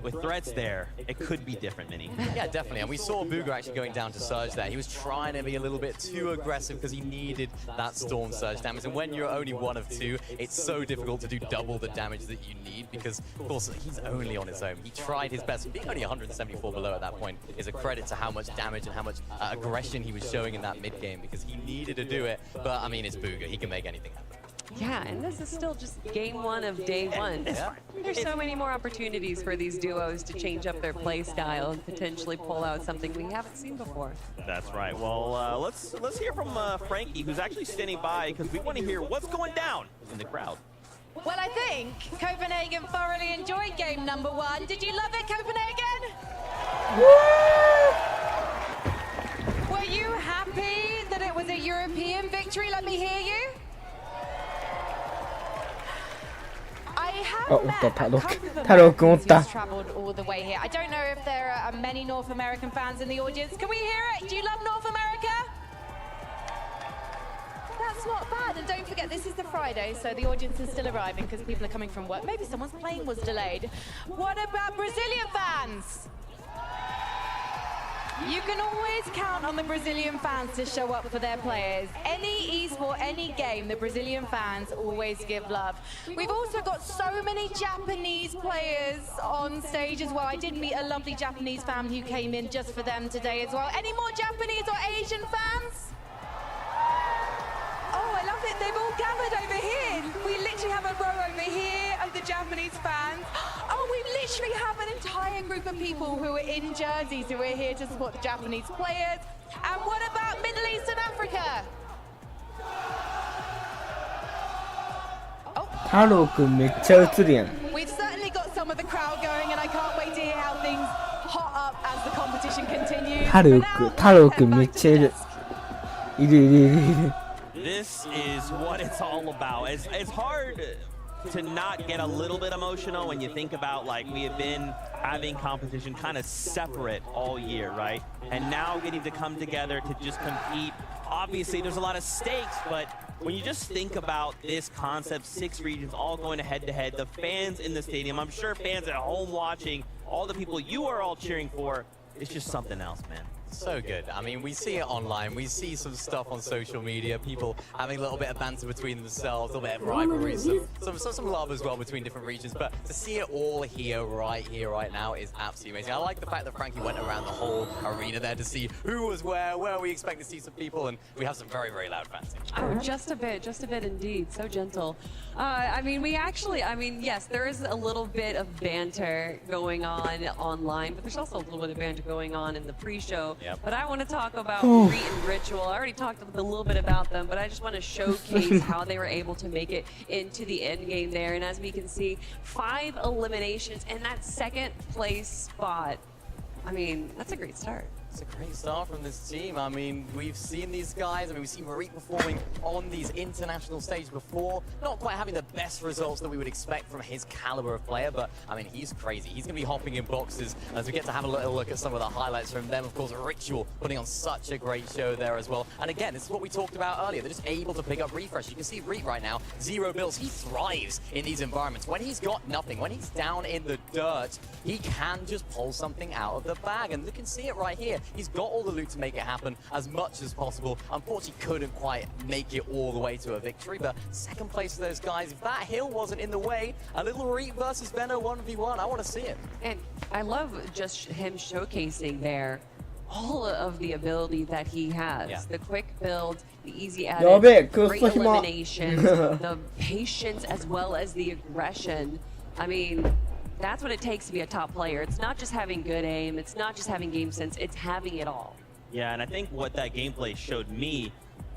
With threats there, it could be different, Minnie. Yeah, definitely. And we saw Booga actually going down to Surge there. He was trying to be a little bit too aggressive because he needed that Storm Surge damage. And when you're only 1 of 2, it's so difficult to do double the damage that you need because, of course, he's only on his own. He tried his best. Being only 174 below at that point is a credit to how much damage and how much aggression he was showing in that mid-game because he needed to do it. But, I mean, it's Booga. He can make anything happen. Yeah, and this is still just game 1 of day 1. Yeah. There's so many more opportunities for these duos to change up their play style and potentially pull out something we haven't seen before. That's right. Well, let's hear from Frankie, who's actually standing by because we want to hear what's going down in the crowd. Well, I think Copenhagen thoroughly enjoyed game number 1. Did you love it, Copenhagen? Were you happy that it was a European victory? Let me hear you. I have met a couple of Americans who's traveled all the way here. I don't know if there are many North American fans in the audience. Can we hear it? Do you love North America? That's not bad. And don't forget, this is the Friday, so the audience is still arriving because people are coming from work. Maybe someone's plane was delayed. What about Brazilian fans? You can always count on the Brazilian fans to show up for their players. Any esport, any game, the Brazilian fans always give love. We've also got so many Japanese players on stage as well. I did meet a lovely Japanese fan who came in just for them today as well. Any more Japanese or Asian fans? Oh, I love it. They've all gathered over here. We literally have a row over here of the Japanese fans. Oh, we literally have an entire group of people who are in jerseys who are here to support the Japanese players. And what about Middle East and Africa? We've certainly got some of the crowd going, and I can't wait to hear how things hot up as the competition continues. This is what it's all about. It's hard to not get a little bit emotional when you think about, like, we have been having competition kind of separate all year, right? And now getting to come together to just compete. Obviously, there's a lot of stakes, but when you just think about this concept, 6 regions all going head-to-head, the fans in the stadium, I'm sure fans at home watching, all the people you are all cheering for, it's just something else, man. So good. I mean, we see it online. We see some stuff on social media. People having a little bit of banter between themselves, a little bit of rivalry, some love as well between different regions. But to see it all here right now is absolutely amazing. I like the fact that Frankie went around the whole arena there to see who was where we expect to see some people, and we have some very, very loud fans. Oh, just a bit indeed. So gentle. I mean, yes, there is a little bit of banter going on online, but there's also a little bit of banter going on in the pre-show. But I want to talk about Reet and Ritual. I already talked a little bit about them, but I just want to showcase how they were able to make it into the end game there. And as we can see, 5 eliminations and that second place spot. I mean, that's a great start. It's a great start from this team. I mean, we've seen these guys. I mean, we've seen Marie performing on these international stages before. Not quite having the best results that we would expect from his caliber of player, but I mean, he's crazy. He's going to be hopping in boxes as we get to have a little look at some of the highlights from them. Of course, Ritual putting on such a great show there as well. And again, this is what we talked about earlier. They're just able to pick up refresh. You can see Reet right now, 0 builds. He thrives in these environments. When he's got nothing, when he's down in the dirt, he can just pull something out of the bag. And you can see it right here. He's got all the loot to make it happen as much as possible. Unfortunately, couldn't quite make it all the way to a victory, but second place for those guys. If that hill wasn't in the way, a little Reet versus Benno 1v1, I want to see it. And I love just him showcasing there all of the ability that he has. Yeah. The quick build, the easy edit, great eliminations, the patience as well as the aggression. I mean, that's what it takes to be a top player. It's not just having good aim, it's not just having game sense, it's having it all. Yeah, and I think what that gameplay showed me,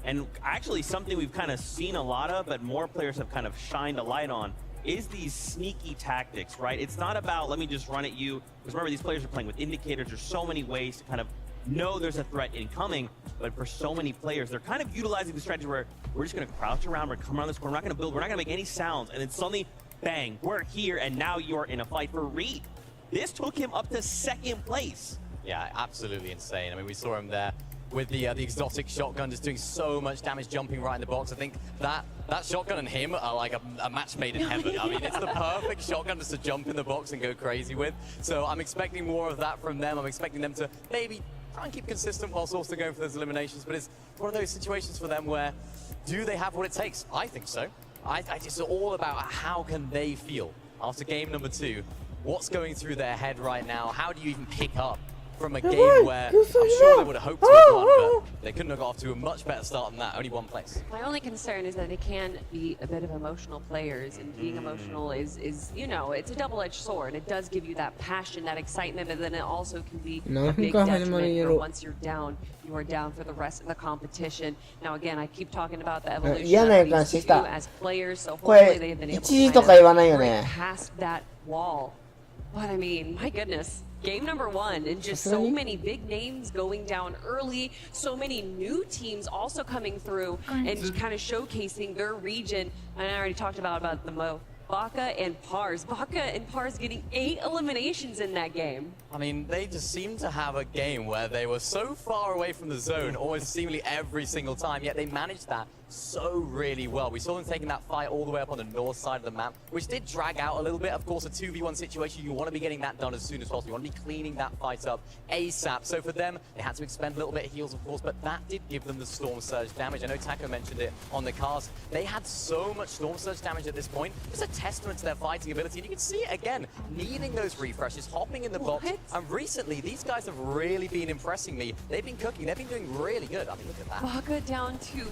and actually something we've kind of seen a lot of, but more players have kind of shined a light on, is these sneaky tactics, right? It's not about, let me just run at you, because remember, these players are playing with indicators. There's so many ways to kind of know there's a threat incoming, but for so many players, they're kind of utilizing the strategy where we're just going to crouch around, we're going to come around this corner, we're not going to build, we're not going to make any sounds, and then suddenly, bang, we're here, and now you're in a fight for Reet. This took him up to 2nd place. Yeah, absolutely insane. I mean, we saw him there with the exotic shotgun just doing so much damage, jumping right in the box. I think that shotgun and him are like a match made in heaven. I mean, it's the perfect shotgun just to jump in the box and go crazy with. So I'm expecting more of that from them. I'm expecting them to maybe try and keep consistent whilst also going for those eliminations. But it's one of those situations for them where, do they have what it takes? I think so. It's all about how can they feel after game number 2. What's going through their head right now? How do you even pick up from a game where I'm sure they would have hoped to have won, but they couldn't have got off to a much better start than that, only 1 place. My only concern is that they can be a bit of emotional players, and being emotional is you know, it's a double-edged sword. It does give you that passion, that excitement, but then it also can be a big detriment where once you're down, you are down for the rest of the competition. Now again, I keep talking about the evolution of these two as players, so hopefully they've been able to break past that wall. But I mean, my goodness. Game number 1, and just so many big names going down early, so many new teams also coming through and kind of showcasing their region. And I already talked about the Mo. Baka and Pars. Baka and Pars getting 8 eliminations in that game. I mean, they just seem to have a game where they were so far away from the zone almost seemingly every single time, yet they managed that so really well. We saw them taking that fight all the way up on the north side of the map, which did drag out a little bit. Of course, a 2v1 situation, you want to be getting that done as soon as possible. You want to be cleaning that fight up ASAP. So for them, they had to expend a little bit of heals, of course, but that did give them the Storm Surge damage. I know Taco mentioned it on the cast. They had so much Storm Surge damage at this point. It's a testament to their fighting ability. And you can see it again, needing those refreshes, hopping in the box. And recently, these guys have really been impressing me. They've been cooking. They've been doing really good. I mean, look at that. Baka down to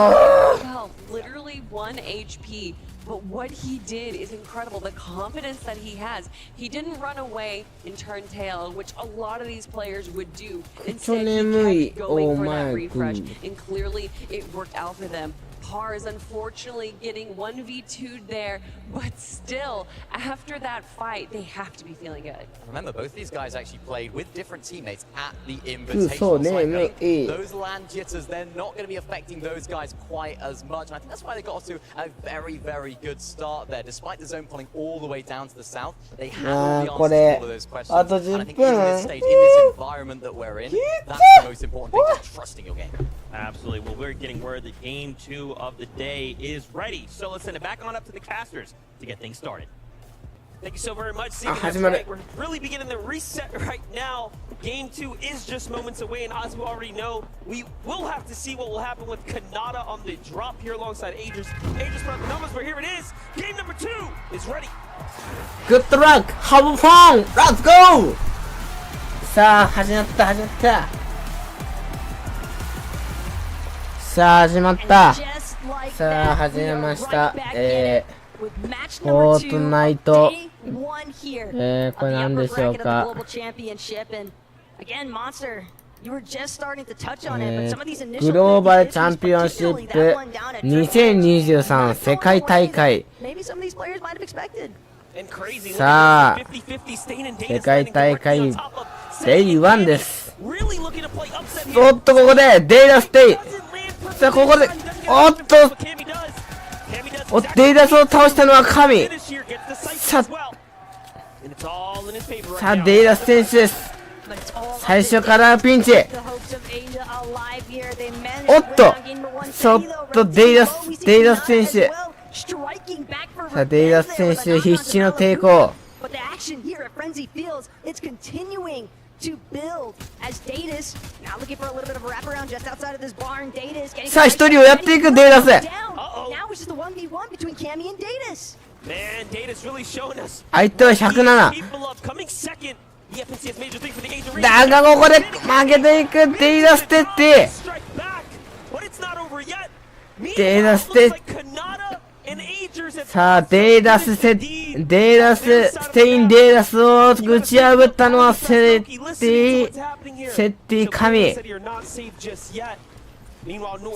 well, literally 1 HP. But what he did is incredible. The confidence that he has. He didn't run away and turn tail, which a lot of these players would do. Instead, he kept going for that refresh. And clearly, it worked out for them. Pars unfortunately getting 1v2'd there, but still, after that fight, they have to be feeling good. Remember, both these guys actually played with different teammates at the Invitational. Those land jitters, they're not going to be affecting those guys quite as much, and I think that's why they got off to a very, very good start there. Despite the zone pulling all the way down to the south, they have all the answers to all of those questions, and I think in this stage, in this environment that we're in, that's the most important thing, is trusting your game. Absolutely. Well, we're getting word that game 2 of the day is ready. So let's send it back on up to the casters to get things started. Thank you so very much, Steven. That's right. We're really beginning the reset right now. Game 2 is just moments away, and as we already know, we will have to see what will happen with Kanata on the drop here alongside Aegis. Aegis put out the numbers, but here it is. Game number 2 is ready. Good luck! Have fun! Let's go! さあ、始まった。さあ、始まった。さあ、始めました。フォートナイト。これ何でしょうか。Again, Monster, グローバルチャンピオンシップ2023世界大会。さあ、世界大会デイ1です。おっと、ここでデイダステイ。さあ、ここで、おっと、デイダスを倒したのは神。さあ、デイダス選手です。最初からピンチ。おっと、ちょっとデイダス選手。さあ、デイダス選手必死の抵抗。さあ、一人をやっていくデイダス。相手は107。だがここで負けていくデイダステッティ。デイダステさあ、デイダスステインデイダスを打ち破ったのはセッティ神。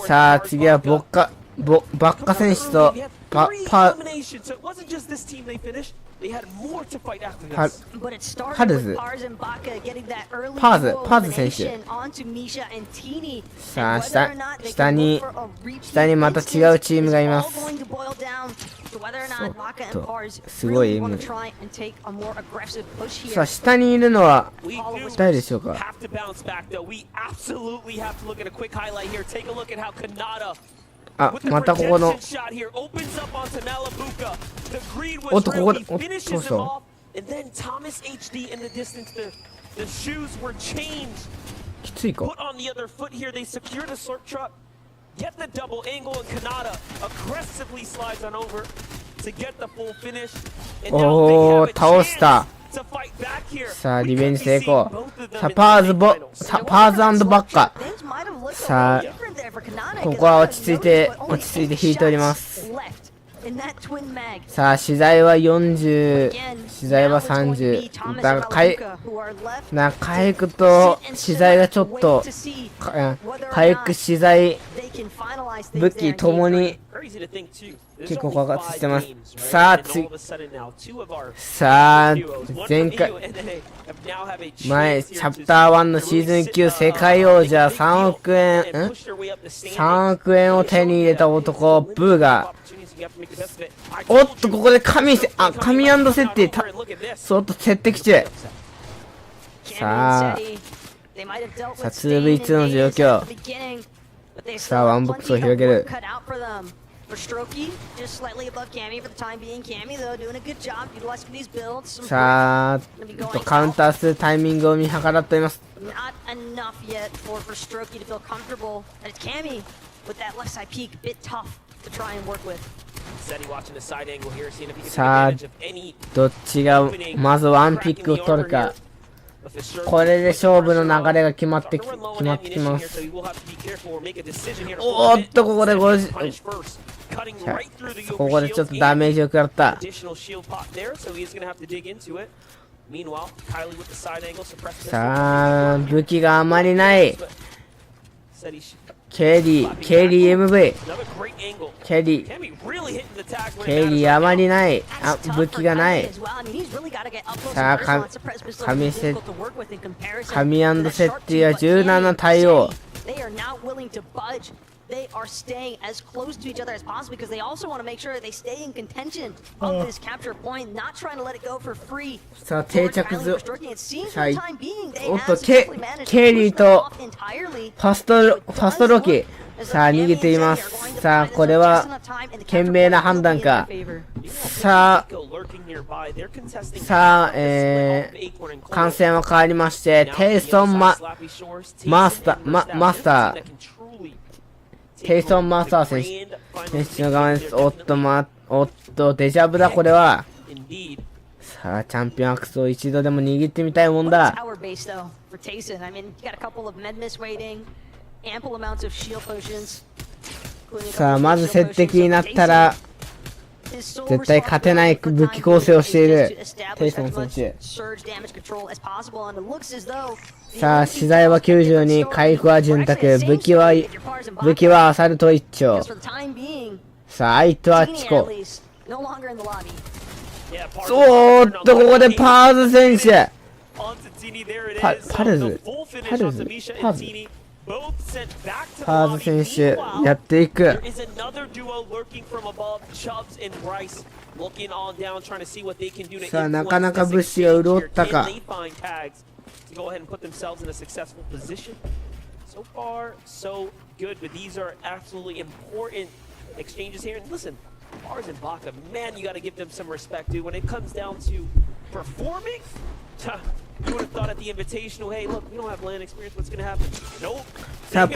さあ、次はバッカ選手とパーズ選手。さあ、下にまた違うチームがいます。すごい M。さあ、下にいるのは誰でしょうか。あ、またここの。おっと、ここで、おっと、そうそうきついか。おー、倒した。さあ、リベンジ成功。さあ、パーズバッカ。さあ、ここは落ち着いて引いております。さあ、資材は40、資材は30。だが、回復と資材がちょっと、回復資材、武器ともに、結構爆発してます。さあ、前回、チャプター1のシーズン9世界王者3億円を手に入れた男、ブーが、おっと、ここで神設定、そっと設定中。さあ、2v2 の状況。さあ、ワンボックスを広げる。さあ、カウンターするタイミングを見計らっています。さあ、どっちがまずワンピックを取るか。これで勝負の流れが決まってきます。おっと、ここで50、ここでちょっとダメージを食らった。さあ、武器があまりない。ケリー MV。ケリーあまりない。武器がない。さあ、神セッティは柔軟な対応。They are staying as close to each other as possible because they also want to make sure that they stay in contention of this capture point, not trying to let it go for free. さあ、定着図。さあ、おっと、ケリーとファストロキ。さあ、逃げています。さあ、これは賢明な判断か。さあ、観戦は変わりまして、テイソンマスター。テイソン・マスター選手の側です。おっと、デジャブだ、これは。さあ、チャンピオンアクスを一度でも握ってみたいもんだ。さあ、まず接敵になったら、絶対勝てない武器構成をしているテイソン選手。さあ、資材は92、回復は潤沢、武器はアサルト一丁。さあ、相手はチコ。おーっと、ここでパーズ選手。パーズ選手、やっていく。さあ、なかなか物資が潤ったか。Go ahead and put themselves in a successful position. So far, so good, but these are absolutely important exchanges here. And listen, Mars and Baka, man, you got to give them some respect, dude. When it comes down to performing, you would have thought at the Invitational, hey, look, we don't have land experience. What's going to happen? Nope. They are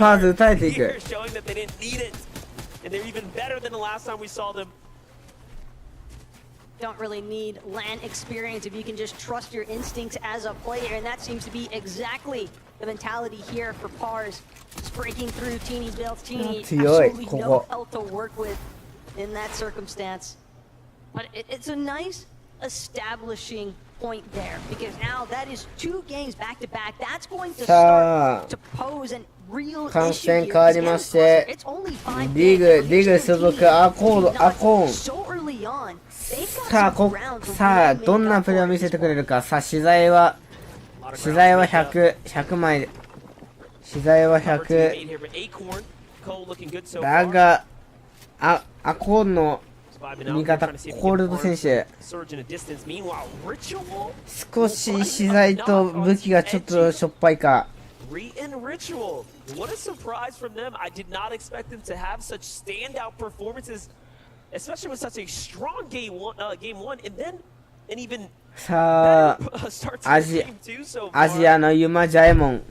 here showing that they didn't need it, and they're even better than the last time we saw them. Don't really need LAN experience if you can just trust your instincts as a player, and that seems to be exactly the mentality here for Pars. Just breaking through Teeny's builds. Teeny absolutely no health to work with in that circumstance. But it's a nice establishing point there, because now that is 2 games back to back. That's going to start to pose an real issue here. It's only 5 games. 所属アコーン。 So early on. さあ、どんなプレーを見せてくれるか。さあ、資材は100枚。資材は100。だが、アコーンの味方、コールド選手。少し資材と武器がちょっとしょっぱいか。What a surprise from them. I did not expect them to have such standout performances, especially with such a strong game one, and then an even better start to the game too. So アジアのユマジャエモン。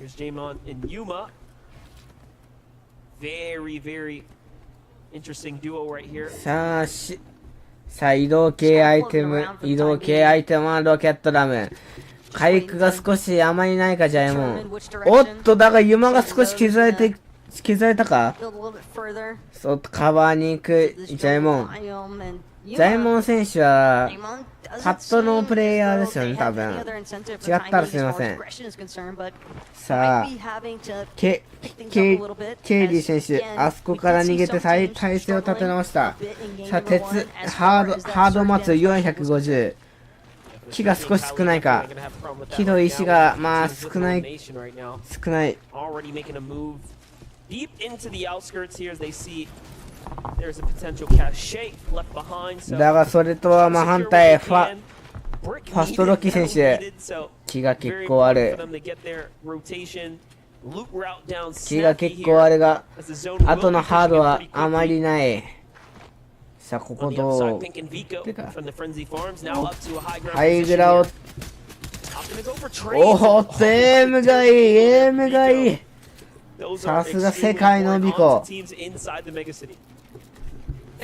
Here's Jaemon and Yuma. Very, very interesting duo right here. さあ、移動系アイテムはロケットダム。回復が少しあまりないか、ジャエモン。おっと、だがユマが少し削られたか。そう、カバーに行くジャエモン。ジャエモン選手はパッドのプレイヤーですよね、多分。違ったらすいません。さあ、ケイリー選手、あそこから逃げて体勢を立て直した。さあ、ハードマッツ450。木が少し少ないか。木の石がまあ少ない。Deep into the outskirts here as they see there's a potential cache left behind. だがそれとは真反対、ファストロッキー選手、木が結構ある。木が結構あるが、後のハードはあまりない。さあ、ここどうてかハイグラをおっと、エームがいい。さすが世界のビコ。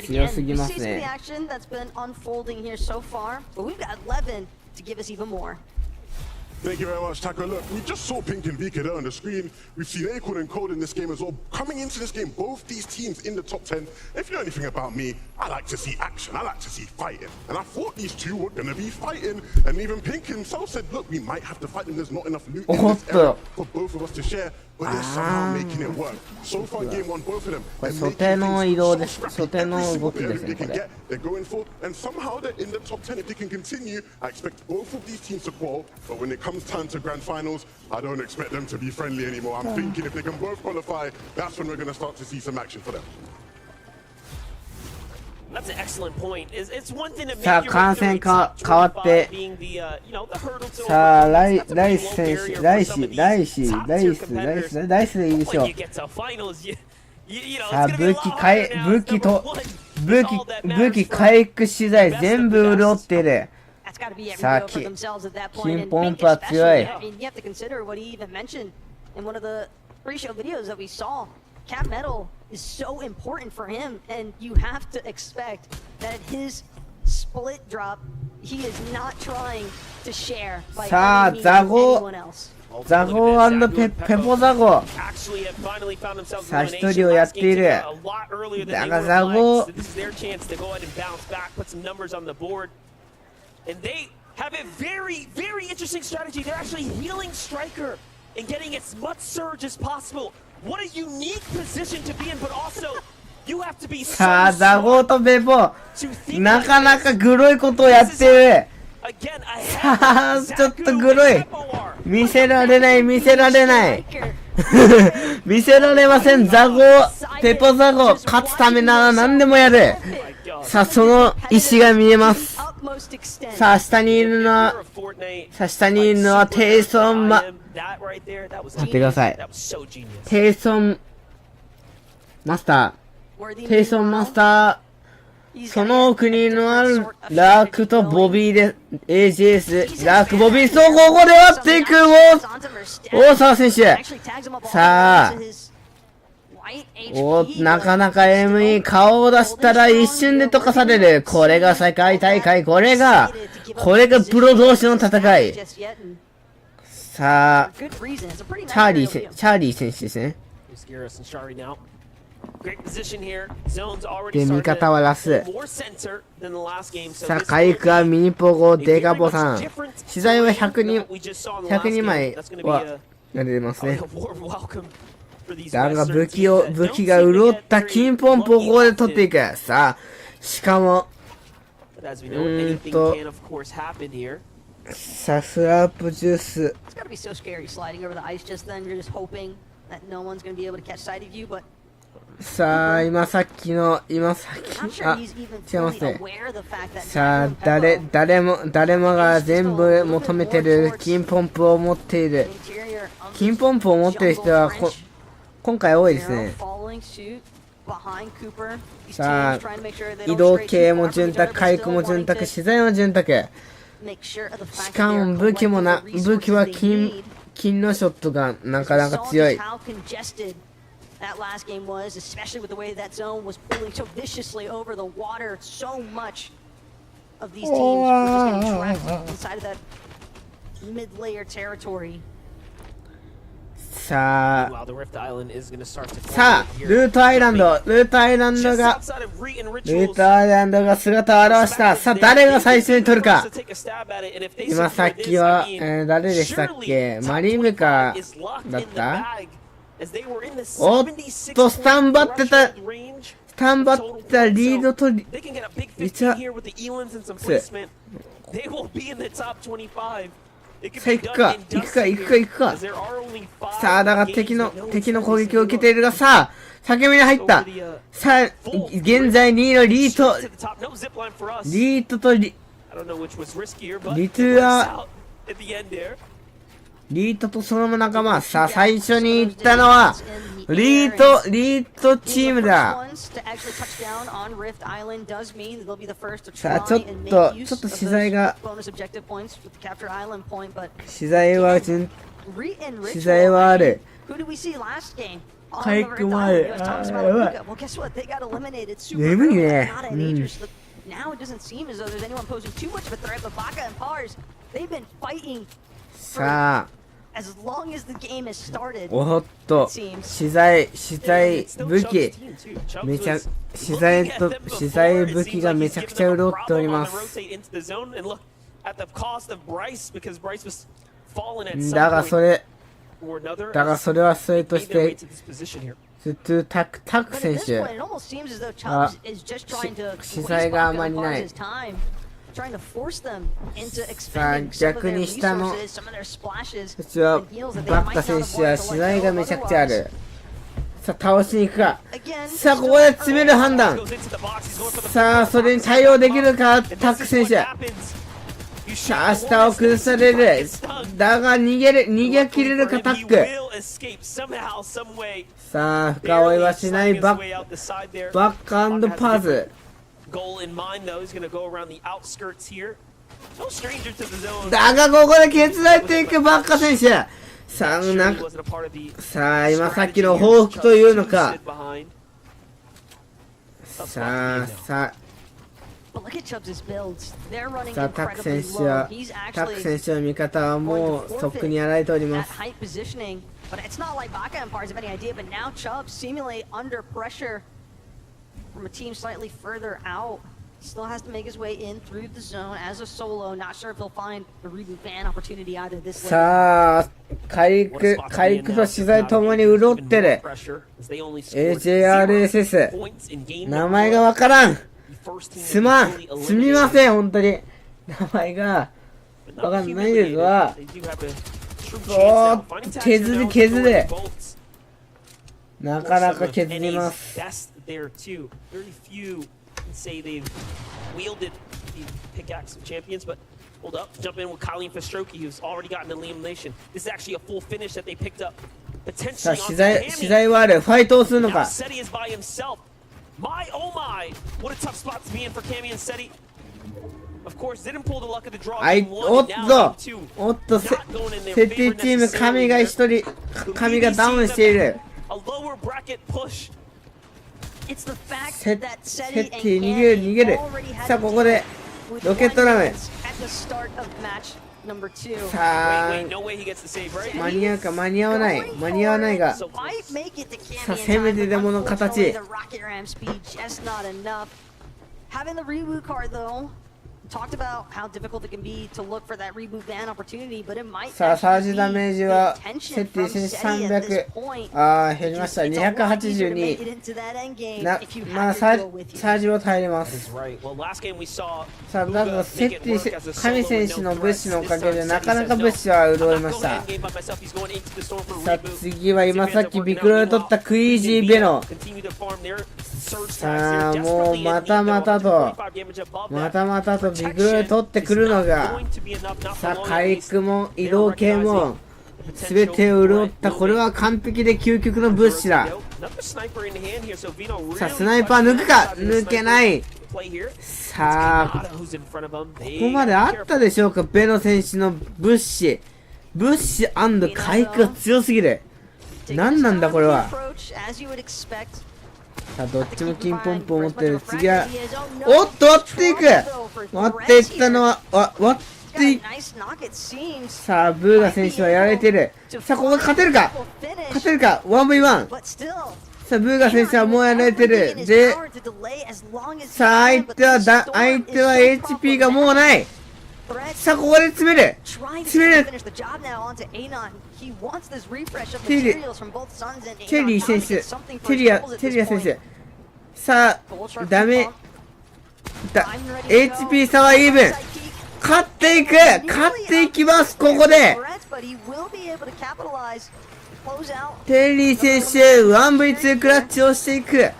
強すぎますね。Thank you very much, Taco. Look, we just saw Pink and Vika there on the screen. We've seen Acorn and Code in this game as well. Coming into this game, both these teams in the top 10. If you know anything about me, I like to see action. I like to see fighting. And I thought these two were going to be fighting. And even Pink himself said, look, we might have to fight them. There's not enough loot in this area for both of us to share. But they're somehow making it work. So far, game one, both of them. これ、素手の移動です。素手の動きですね、これ。They're going for, and somehow they're in the top 10. If they can continue, I expect both of these teams to qual. But when it comes time to grand finals, I don't expect them to be friendly anymore. I'm thinking if they can both qualify, that's when we're going to start to see some action for them. That's an excellent point. It's one thing to make さあ、観戦変わって、さあ、ライス選手、ライスでいいでしょう。さあ、武器回復資材全部潤っている。さあ、金ポンプは強い。Cap metal is so important for him, and you have to expect that his split drop, he is not trying to share by anyone else. ザゴーペポザゴ。さあ、一人をやっている。だがザゴー。And they have a very, very interesting strategy. They're actually healing Striker and getting as much surge as possible. What a unique position to be in, but also you have to be so さあ、ザゴーとペポ。なかなかグロいことをやってる。さあ、ちょっとグロい。見せられない、見せられない。見せられません、ザゴー。ペポザゴー。勝つためなら何でもやる。さあ、その意思が見えます。さあ、下にいるのは、テイソン待ってください。テイソンマスター。その奥にいるのは、ラークとボビーで、AJS、ラーク、ボビー、そう、ここで割っていく、大沢選手。さあ、なかなか ME 顔を出したら一瞬で溶かされる。これが世界大会。これがプロ同士の戦い。さあ、チャーリー選手ですね。で、味方はラス。さあ、回復はミニポゴ、デカボさん。資材は102枚はやれますね。だが武器が潤った金ポンプをここで取っていく。さあ、しかも、さあ、スラープジュース。さあ、今さっき、あ、違いますね。さあ、誰もが全部求めてる金ポンプを持っている。金ポンプを持っている人は、今回多いですね。さあ、移動系も潤沢、回復も潤沢、資材も潤沢。しかも武器は金のショットがなかなか強い。That last game was, especially with the way that zone was pulling so viciously over the water. So much of these teams were just getting trapped inside of that mid-layer territory. さあ、ルートアイランドが姿を現した。さあ、誰が最初に取るか。今さっきは、誰でしたっけ。マリンベカだった。おっと、スタンバってたリードとリチャさあ、行くか。さあ、だが敵の攻撃を受けているが、さあ、裂け目に入った。さあ、現在2位のリートとリートとその仲間。さあ、最初に行ったのは、リートチームだ。さあ、ちょっと資材はある。回復もある。眠いね。さあ、おっと、資材武器がめちゃくちゃ潤っております。だがそれはそれとしてタク選手、資材があまりない。さあ、逆に下のこちらバッカ選手は資材がめちゃくちゃある。さあ、倒しに行くか。さあ、ここで詰める判断。さあ、それに対応できるかタク選手。さあ、下を崩される。だが逃げ切れるかタック。さあ、深追いはしないバックアンドパーズ。だがここで削られていくバッカ選手。さあ、今さっきの報復というのか。さあ、But look at Chubbs' builds. They're running さあ、タク選 incredibly 手 low. は He's タク actually 選手の味方はもうとっくにやられておりま that す。 height positioning. But it's not like Baka Empires have any idea. But now Chubbs seemingly under pressure from a team slightly further out. Still has to make his way in through the zone as a solo. Not sure if he'll find the reboot ban opportunity either this way. さあ、海陸と資材ともに潤ってる AJRSS。名前がわからん。すまみません、本当に。名前がわかんないですが、おー、削る。なかなか削ります。Say they've wielded the pickaxe of champions, but hold up, jump in with Colleen Fastroki, who's already gotten an elimination. This is actually a full finish that they picked up. さあ、 Potentially 資材はある。ファイトをするの Now か。 Seti is by himself. My oh my! What a tough spot to be in for Cammy and Seti. Of course, didn't pull the luck of the draw. あい、 Game おっ 1 and と now game 2. おっと、 Not going in their 設定 favor チーム、神が一 necessarily. 人、神がダウンしている。 A lower bracket push. It's the fact セ that ッ Seti テ and ィ逃げる Cammy 逃げる。 already had さあ、ここで with ロケットラーメン。 at the start of match number 2. さあ、 Wait, no way he gets the save, right? 間に合うか間に合わないが、 So might make it to Cammy さあ、 in せめ time, て but でもの unfortunately 形。 the rocket ram speed just not enough. Having the reboot card though, talked about how difficult it can be to look for that reboot ban opportunity, but it might さあ、サー actually ジダメージ be は the 設 intention 定 from して Seti at this 300 point. 減りました It's a lot easier to make it 282 into that end game な if you まあ have サ your ー duel with you. サージを耐えれます Right. Well, last game we saw さあだから Luga セッ make テ it ィ work as a 神 solo 選 with 手 no の物資 threats. のお This かげで time なかな Seti か says 物 no. 資は I'm 潤い not まし going た end game by myself. He's going into the storm for さあ reboot. 次は今さっきビクロイ取ったクイージーベノ Continue to farm their surge さあ tags here. もう Desperately ま in た need ま though. たと 25 damage above ま that. たまたとビクロイ取ってくるのが Going to be enough, not さ for あ long 回 at least. 復も移動系も全てを潤ったこれは完璧で究極の物資だ Another sniper in hand here, so Vino さあ really スナイパー抜くか questioning the 抜けない play here. さあ Kanata who's in front of him. ここまであったでしょうかベノ選手の物資回復が強すぎる何なんだこれは Approach, as you would expect. さあどっちも金ポンプを持ってる次はおっと割っていく割っていったのは割っていく Nice knock it seems. さあブーガ選手はやられているさあここで勝てるか 1v1 But still, さあブーガ選手はもうやられてるで power to delay as long as さあ相手はHP がもうないさあここで詰める trying to 詰める finish the job now onto Anon. He wants this refresh of テリ materials from both Suns and テリー Anon. 選 Trying to 手 get something for テ his リア troubles at テリア this 選 point. 手さあダメHP 差はイーブン勝っていきますここで But he will be able to capitalize. Close out. テリー選手 1v2 クラッチをしていく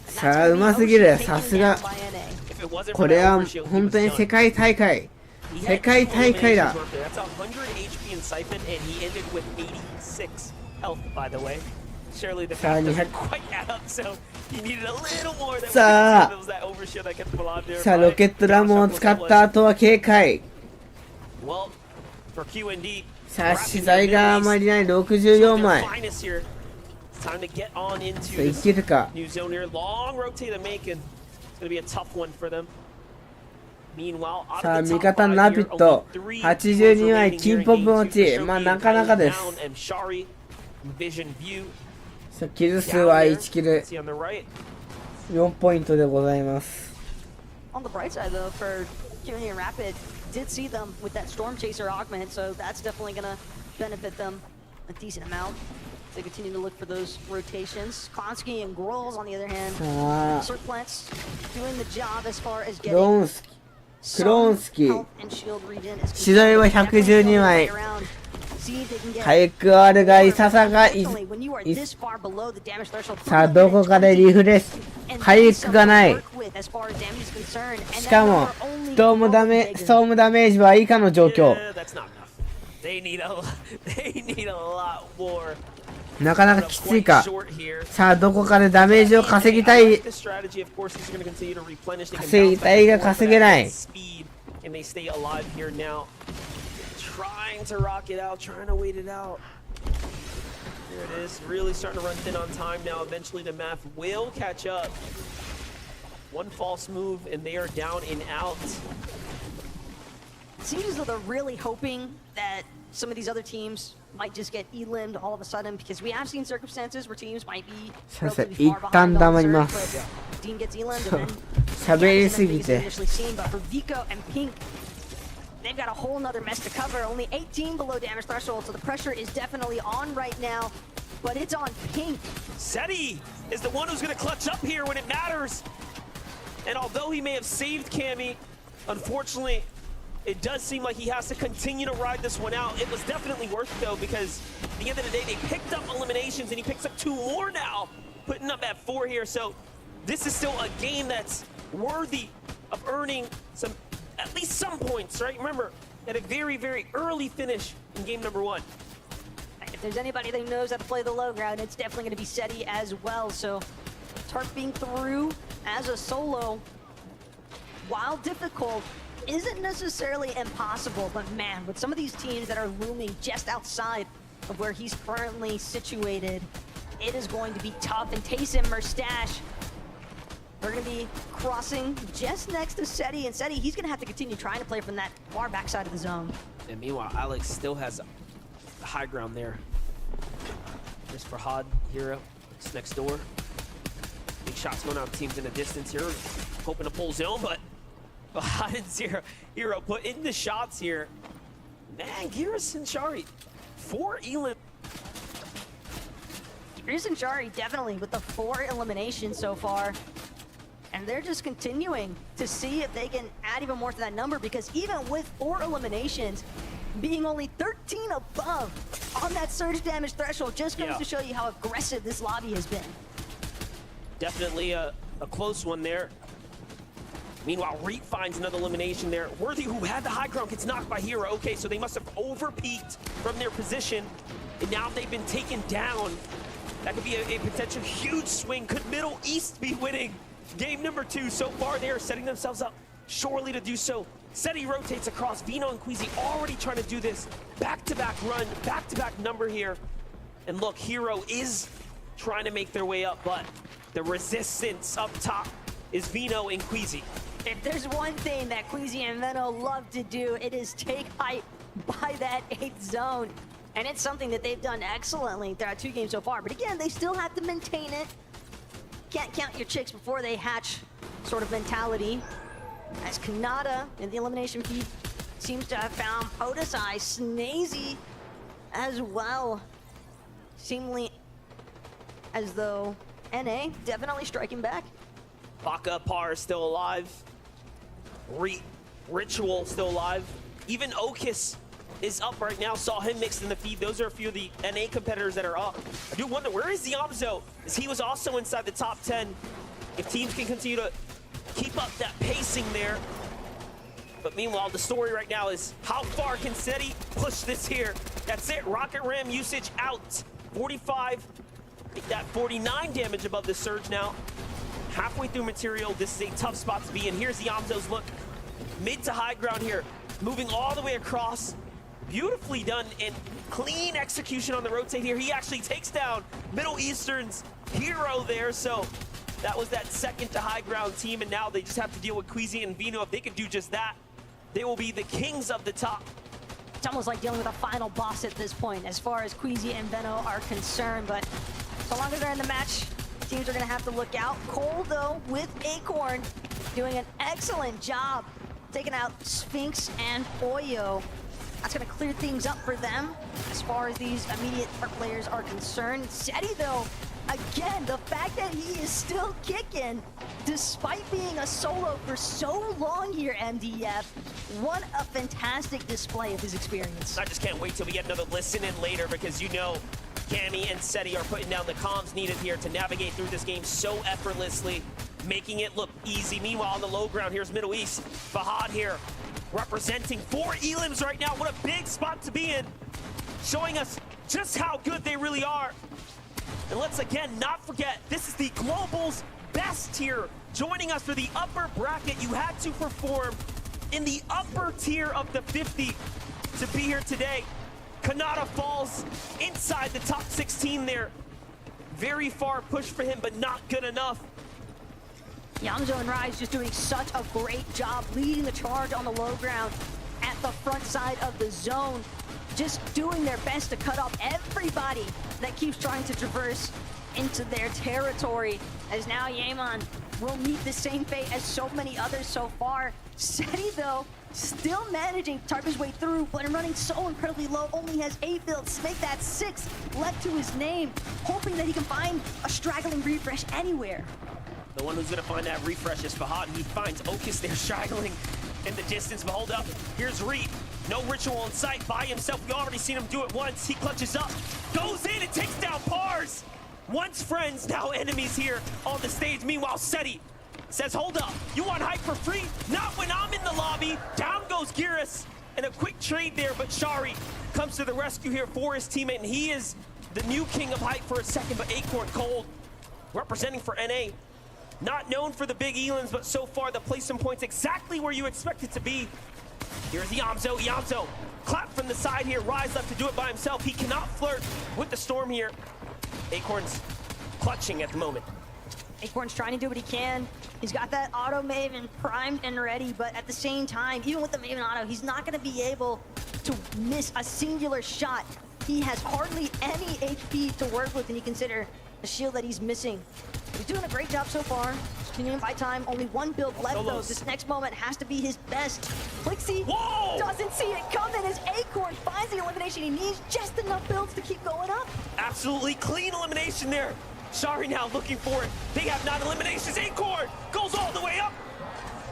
さあうますぎるさすがこれは本当に世界大会だ That's 100 HP in Siphon, and he ended with 86 health, by the way. Surely the path doesn't quite add up, so he needed a little more than さあ was that overshield that kept him alive there. さあロケットラモンを使った後は警戒 Well, for Q&D, さあ資材があまりない64枚 finest here. It's time to get on さ into あいけるか new zone here. Long rotate to make, and it's going to be a tough one for them. Meanwhile, out さあ of the 味 top 方 five のラピ here, ット only 82枚 remaining 金 here ポ in ップ持 game ち two. まあ Shoki なかなかです down, and Shari, Vision View さあキル数 down は there. 1キル See on the right. 4ポイントでございます On the bright side, though, for Q&D and Rapid, did see them with that Storm Chaser augment, so that's definitely going to benefit them a decent amount. They continue to look for those rotations. Klonsky and Grolls, on the other hand, さあ Serplants doing the job as far as クロ getting ンスクロンスキ health and shield regen. as 資材は definitely 112 going 枚 around. See if they can get 回復あるがいささがい Unfortunately, when you are this far below the damage threshold, さあどこかでリフレッシュ回復がない as far as damage is concerned, and しかもストームダメージは以下の状況 Yeah, that's not enough. They need a lot more. なかなかきついかさあどこかでダメージを稼ぎたい This strategy, of course, is going to continue to replenish. They can 稼ぎ bounce たい back が and forth 稼げない at speed, and they stay alive here now. Trying to rock it out, trying to wait it out. There it is. Really starting to run thin on time now. Eventually, the math will catch up. One false move, and they are down and out. It seems as though they're really hoping that some of these other teams might just get eliminated all of a sudden, because we have seen circumstances where teams might be relatively far behind on the surge, but team gets eliminated and then initially seen. But for Vico and Pink, they've got a whole nother mess to cover. Only 18 below damage threshold, so the pressure is definitely on right now. But it's on Pink. Seti is the one who's going to clutch up here when it matters. And although he may have saved Cammy, unfortunately, it does seem like he has to continue to ride this one out. It was definitely worth it, though, because at the end of the day, they picked up eliminations, and he picks up 2 more now, putting up at 4 here. So this is still a game that's worthy of earning some, at least some points, right? Remember, at a very, very early finish in game number 1. If there's anybody that knows how to play the low ground, it's definitely going to be Seti as well. So Tark being through as a solo, while difficult, isn't necessarily impossible. But man, with some of these teams that are looming just outside of where he's currently situated, it is going to be tough. And Taysom Merstash, we're going to be crossing just next to Seti. And Seti, he's going to have to continue trying to play from that far backside of the zone. And meanwhile, Alex still has the high ground there. There's Fahad, Hero, it's next door. Big shots going out, teams in the distance here. Hoping to pull zone, but Fahad and Hero put in the shots here. Man, Giras and Shari, 4 elim. Giras and Shari definitely with the 4 eliminations so far. And they're just continuing to see if they can add even more to that number, because even with 4 eliminations, being only 13 above on that surge damage threshold just goes to show you how aggressive this lobby has been. Definitely a close one there. Meanwhile, Reap finds another elimination there. Worthy, who had the high ground, gets knocked by Hero. Okay, so they must have over-peaked from their position, and now they've been taken down. That could be a potential huge swing. Could Middle East be winning game number 2? So far, they are setting themselves up surely to do so. Seti rotates across. Vino and Queasy already trying to do this back-to-back run, back-to-back number here. And look, Hero is trying to make their way up, but the resistance up top is Vino and Queasy. If there's one thing that Queasy and Veno love to do, it is take height by that 8th zone. And it's something that they've done excellently throughout 2 games so far. But again, they still have to maintain it. Can't count your chicks before they hatch sort of mentality. As Kanata in the elimination feed seems to have found Podesai, Snazy as well. Seemingly as though NA definitely striking back. Baka Par still alive. Ritual still alive. Even Okis is up right now. Saw him mixed in the feed. Those are a few of the NA competitors that are up. I do wonder, where is Ziamzo? As he was also inside the top 10. If teams can continue to keep up that pacing there. But meanwhile, the story right now is how far can Seti push this here? That's it. Rocket Ram usage out. 45. Get that 49 damage above the surge now. Halfway through material. This is a tough spot to be in. Here's Ziamzo's look. Mid to high ground here. Moving all the way across. Beautifully done and clean execution on the rotate here. He actually takes down Middle Eastern's Hero there. So that was that second to high ground team, and now they just have to deal with Queasy and Vino. If they can do just that, they will be the kings of the top. It's almost like dealing with a final boss at this point as far as Queasy and Veno are concerned, but so long as they're in the match, teams are going to have to look out. Cole, though, with Acorn, doing an excellent job taking out Sphinx and Oyo. That's going to clear things up for them as far as these immediate part players are concerned. Seti, though, again, the fact that he is still kicking, despite being a solo for so long here, MDF, what a fantastic display of his experience. I just can't wait till we get another listen in later, because you know Cammy and Seti are putting down the comms needed here to navigate through this game so effortlessly, making it look easy. Meanwhile, on the low ground, here's Middle East. Fahad here, representing 4 elims right now. What a big spot to be in, showing us just how good they really are. And let's again not forget, this is the Global's best tier. Joining us for the upper bracket, you had to perform in the upper tier of the 50 to be here today. Kanata falls inside the top 16 there. Very far push for him, but not good enough. Yamzo and Rise just doing such a great job leading the charge on the low ground at the front side of the zone. Just doing their best to cut off everybody that keeps trying to traverse into their territory. As now Yeman will meet the same fate as so many others so far. Seti, though, still managing to target his way through, but running so incredibly low, only has 8 builds to make that 6 left to his name, hoping that he can find a straggling refresh anywhere. The one who's going to find that refresh is Fahad, and he finds Okus there straggling in the distance. But hold up, here's Reed. No ritual in sight by himself. We already seen him do it once. He clutches up, goes in and takes down Pars. Once friends, now enemies here on the stage. Meanwhile, Seti says, hold up, you want hype for free? Not when I'm in the lobby. Down goes Girus, and a quick trade there, but Shari comes to the rescue here for his teammate, and he is the new king of hype for a second, but Acorn Cold, representing for NA, not known for the big Elans, but so far the placement point's exactly where you expect it to be. Here's Yamzo. Yamzo, clap from the side here. Rise left to do it by himself. He cannot flirt with the storm here. Acorn's clutching at the moment. Acorn's trying to do what he can. He's got that auto Maven primed and ready, but at the same time, even with the Maven auto, he's not going to be able to miss a singular shot. He has hardly any HP to work with when you consider the shield that he's missing. He's doing a great job so far. Continuing by time, only 1 build left though. This next moment has to be his best. Plixie doesn't see it coming as Acorn finds the elimination he needs. Just enough builds to keep going up. Absolutely clean elimination there. Shari now looking for it. They have 9 eliminations. Acorn goes all the way up.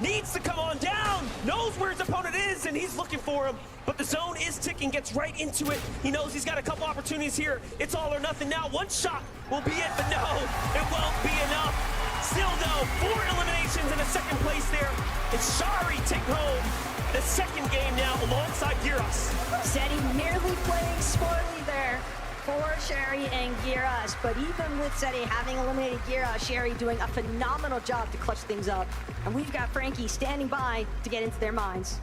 Needs to come on down. Knows where his opponent is, and he's looking for him. But the zone is ticking, gets right into it. He knows he's got a couple opportunities here. It's all or nothing now. 1 shot will be it, but no, it won't be enough. Still though, 4 eliminations in a second place there. It's Shari take home the second game now alongside Girus. Seti merely playing smartly there for Sherry and Girus, but even with Seti having eliminated Girus, Sherry doing a phenomenal job to clutch things up. And we've got Frankie standing by to get into their minds.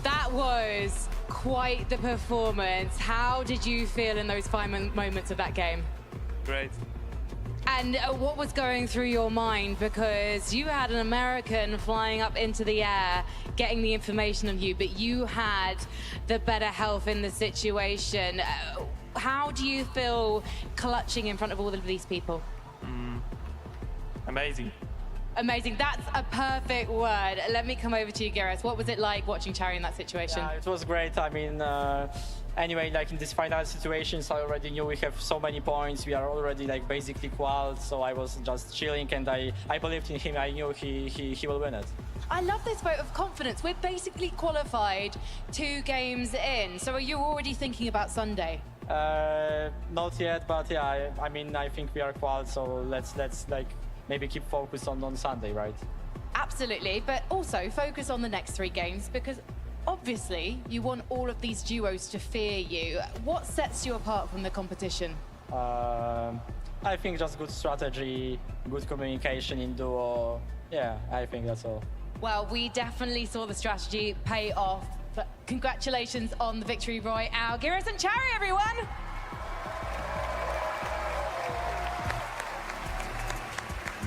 That was quite the performance. How did you feel in those final moments of that game? Great. And what was going through your mind? Because you had an American flying up into the air, getting the information of you, but you had the better health in the situation. How do you feel clutching in front of all of these people? Amazing. Amazing. That's a perfect word. Let me come over to you, Girus. What was it like watching Cherry in that situation? Yeah, it was great. I mean, anyway, like in this final situations, I already knew we have so many points. We are already like basically qualified, so I was just chilling, and I believed in him. I knew he will win it. I love this vote of confidence. We're basically qualified 2 games in. So are you already thinking about Sunday? Not yet, but yeah, I mean, I think we are qualified, so let's like maybe keep focused on Sunday, right? Absolutely, but also focus on the next 3 games, because obviously you want all of these duos to fear you. What sets you apart from the competition? I think just good strategy, good communication in duo. Yeah, I think that's all. Well, we definitely saw the strategy pay off, but congratulations on the victory, Royale. Girus and Cherry, everyone!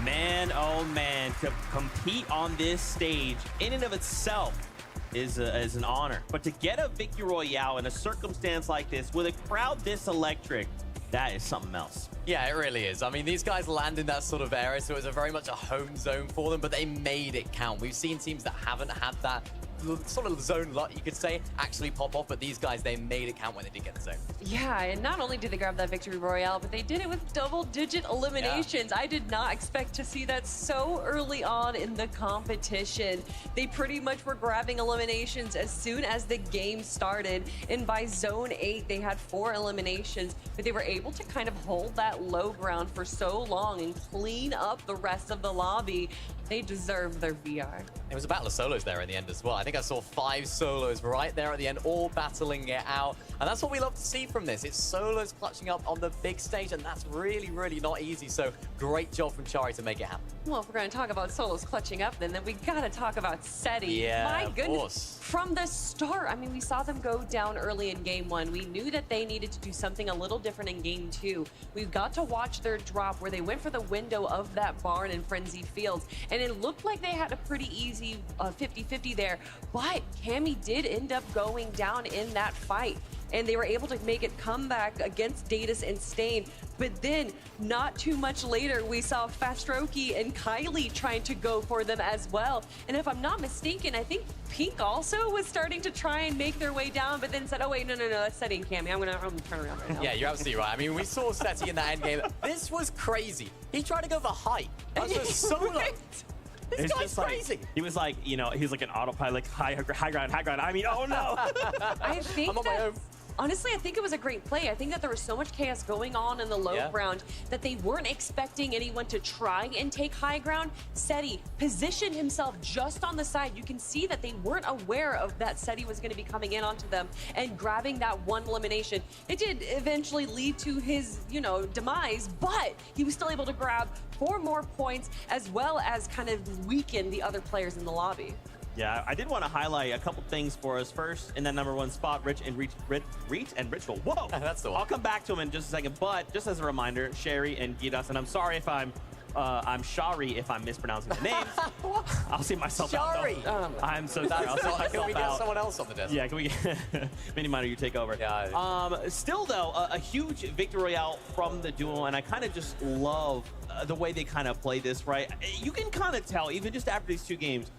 Man, oh man, to compete on this stage in and of itself is an honor. But to get a victory royale in a circumstance like this with a crowd this electric, that is something else. Yeah, it really is. I mean, these guys land in that sort of area, so it was very much a home zone for them, but they made it count. We've seen teams that haven't had that sort of zone luck, you could say, actually pop off, but these guys, they made it count when they did get the zone. Yeah, and not only did they grab that victory royale, but they did it with double-digit eliminations. Yeah. I did not expect to see that so early on in the competition. They pretty much were grabbing eliminations as soon as the game started, and by zone 8, they had 4 eliminations, but they were able to kind of hold that low ground for so long and clean up the rest of the lobby. They deserve their VR. It was a battle of solos there in the end as well. I think think I saw 5 solos right there at the end, all battling it out. And that's what we love to see from this. It's solos clutching up on the big stage, and that's really, really not easy. So great job from Chari to make it happen. Well, if we're going to talk about solos clutching up, then we got to talk about SETI. Yeah, My goodness. Of course. From the start, I mean, we saw them go down early in game 1. We knew that they needed to do something a little different in game 2. We got to watch their drop where they went for the window of that barn in Frenzy Fields, and it looked like they had a pretty easy 50-50 there, but Cammy did end up going down in that fight, and they were able to make it comeback against Datus and Stain. But then, not too much later, we saw Fastroki and Kylie trying to go for them as well. And if I'm not mistaken, I think Pink also was starting to try and make their way down, but then said, oh wait, no, that's SETI and Cammy. I'm gonna turn around right now. Yeah, you're absolutely right. I mean, we saw SETI in that end game. This was crazy. He tried to go for height. That was solo. This It's guy's just like, crazy. He was like, you know, he's like an autopilot, high ground. I mean, oh no. I think I'm on my own. Honestly, I think it was a great play. I think that there was so much chaos going on in the low ground that they weren't expecting anyone to try and take high ground. SETI positioned himself just on the side. You can see that they weren't aware of that SETI was going to be coming in onto them and grabbing that one elimination. It did eventually lead to his, you know, demise, but he was still able to grab 4 more points as well as kind of weaken the other players in the lobby. Yeah, I did want to highlight a couple things for us. First, in that #1 spot, Reach and Ritual. Whoa! That's the one. I'll come back to him in just a second, but just as a reminder, Sherry and Giras, and I'm sorry if I'm Shari if I'm mispronouncing the names. I'll see myself Shari. out. I'm so sorry. I'll see myself Can we get out. someone else on the desk? Yeah, can we get Mini Minor, you take over. Yeah. Still though, a huge victory royale from the duo, and I kind of just love the way they kind of play this, right? You can kind of tell, even just after these 2 games,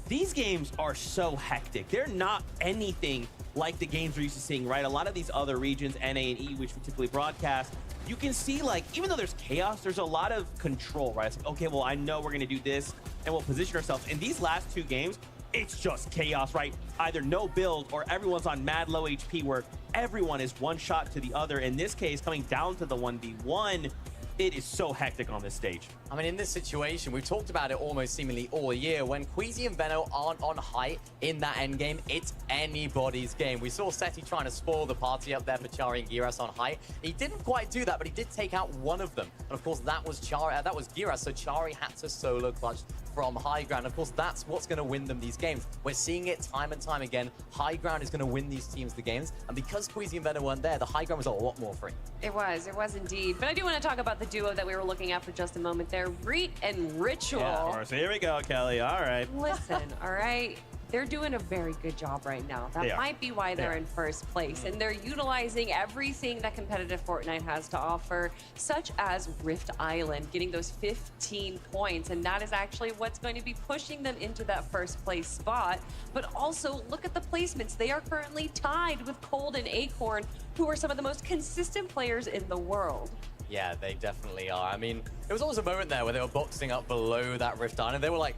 these games are so hectic. They're not anything like the games we're used to seeing, right? A lot of these other regions, NA and E, which we typically broadcast, you can see, like, even though there's chaos, there's a lot of control, right? It's like, okay, well, I know we're going to do this, and we'll position ourselves. In these last 2 games, it's just chaos, right? Either no build or everyone's on mad low HP where everyone is one shot to the other. In this case, coming down to the 1v1, it is so hectic on this stage. I mean, in this situation, we've talked about it almost seemingly all year. When Queasy and Veno aren't on height in that endgame, it's anybody's game. We saw SETI trying to spoil the party up there for Chari and Giras on height. He didn't quite do that, but he did take out one of them. And of course, that was Giras, so Chari had to solo clutch from high ground. Of course, that's what's going to win them these games. We're seeing it time and time again. High ground is going to win these teams the games. And because Queasy and Veno weren't there, the high ground was a lot more free. It was indeed. But I do want to talk about the duo that we were looking at for just a moment there, Reet and Ritual. Yeah, of course. Here we go, Kelly. All right. Listen, all right. They're doing a very good job right now. That might be why they're in first place. And they're utilizing everything that competitive Fortnite has to offer, such as Rift Island, getting those 15 points. And that is actually what's going to be pushing them into that first place spot. But also, look at the placements. They are currently tied with Cold and Acorn, who are some of the most consistent players in the world. Yeah, they definitely are. I mean, there was always a moment there where they were boxing up below that Rift Island, and they were like,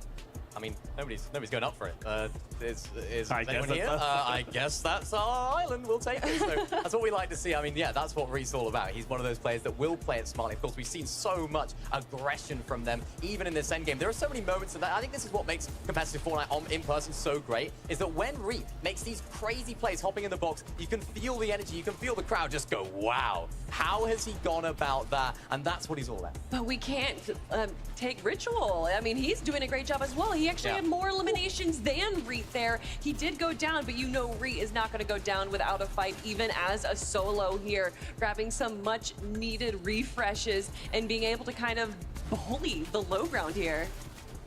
I mean, nobody's going up for it. Is anyone here? I guess that's our island. We'll take it. So that's what we like to see. I mean, yeah, that's what Reet's all about. He's one of those players that will play it smartly. Of course, we've seen so much aggression from them, even in this endgame. There are so many moments of that. I think this is what makes competitive Fortnite in person so great, is that when Reet makes these crazy plays hopping in the box, you can feel the energy, you can feel the crowd just go, wow, how has he gone about that? And that's what he's all about. But we can't take Ritual. I mean, he's doing a great job as well. He actually had more eliminations than Reet there. He did go down, but you know Reet is not going to go down without a fight, even as a solo here, grabbing some much needed refreshes and being able to kind of bully the low ground here.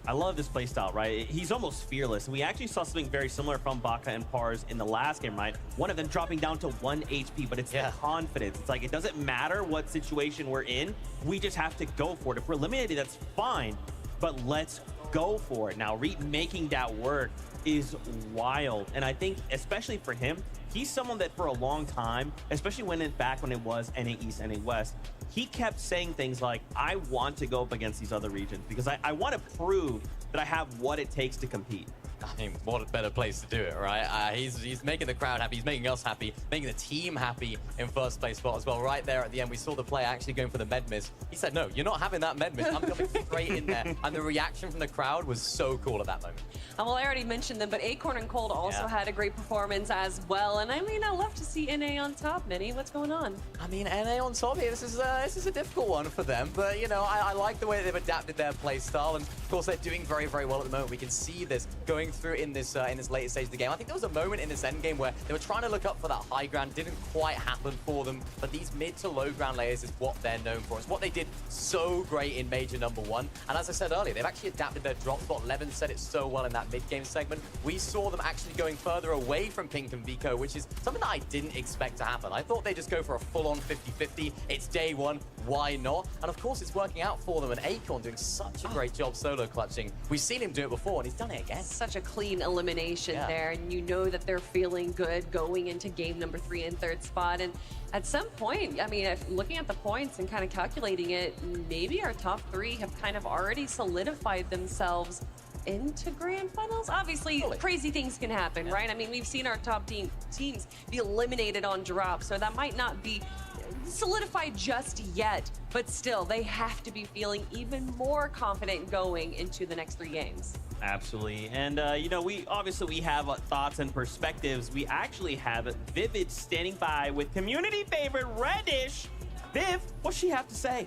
I love this playstyle, right? He's almost fearless. And we actually saw something very similar from Baka and Pars in the last game, right? One of them dropping down to 1 HP, but it's the confidence. It's like, it doesn't matter what situation we're in. We just have to go for it. If we're eliminated, that's fine, but let's go for it. Now, Reet making that work is wild. And I think, especially for him, he's someone that for a long time, especially back when it was NA East, NA West, he kept saying things like, I want to go up against these other regions because I want to prove that I have what it takes to compete. I mean, what a better place to do it, right? He's making the crowd happy, he's making us happy, making the team happy in first place spot as well. Right there at the end, we saw the player actually going for the med miss. He said, no, you're not having that med miss. I'm coming straight in there. And the reaction from the crowd was so cool at that moment. Well, I already mentioned them, but Acorn and Cold also had a great performance as well. And I mean, I love to see NA on top. Nenny, what's going on? I mean, NA on top here, this is a difficult one for them. But, you know, I like the way they've adapted their play style. And, of course, they're doing very, very well at the moment. We can see this going through in this later stage of the game. I think there was a moment in this end game where they were trying to look up for that high ground. Didn't quite happen for them. But these mid to low ground layers is what they're known for. It's what they did so great in Major #1. And as I said earlier, they've actually adapted their drop spot. Levin said it so well in that mid-game segment. We saw them actually going further away from Pink and Vico, which is something that I didn't expect to happen. I thought they'd just go for a full-on 50-50. It's day one. Why not? And of course, it's working out for them. And Acorn doing such a great job solo clutching. We've seen him do it before, and he's done it again. Such a clean elimination there, and you know that they're feeling good going into game number 3 and 3rd spot. And at some point, I mean, looking at the points and kind of calculating it, maybe our top 3 have kind of already solidified themselves into grand finals. Obviously, crazy things can happen, right? I mean, we've seen our top teams be eliminated on drop, so that might not be solidified just yet, but still, they have to be feeling even more confident going into the next 3 games. Absolutely. And, you know, we have thoughts and perspectives. We actually have Vivid standing by with community favorite Reddish. Viv, what's she have to say?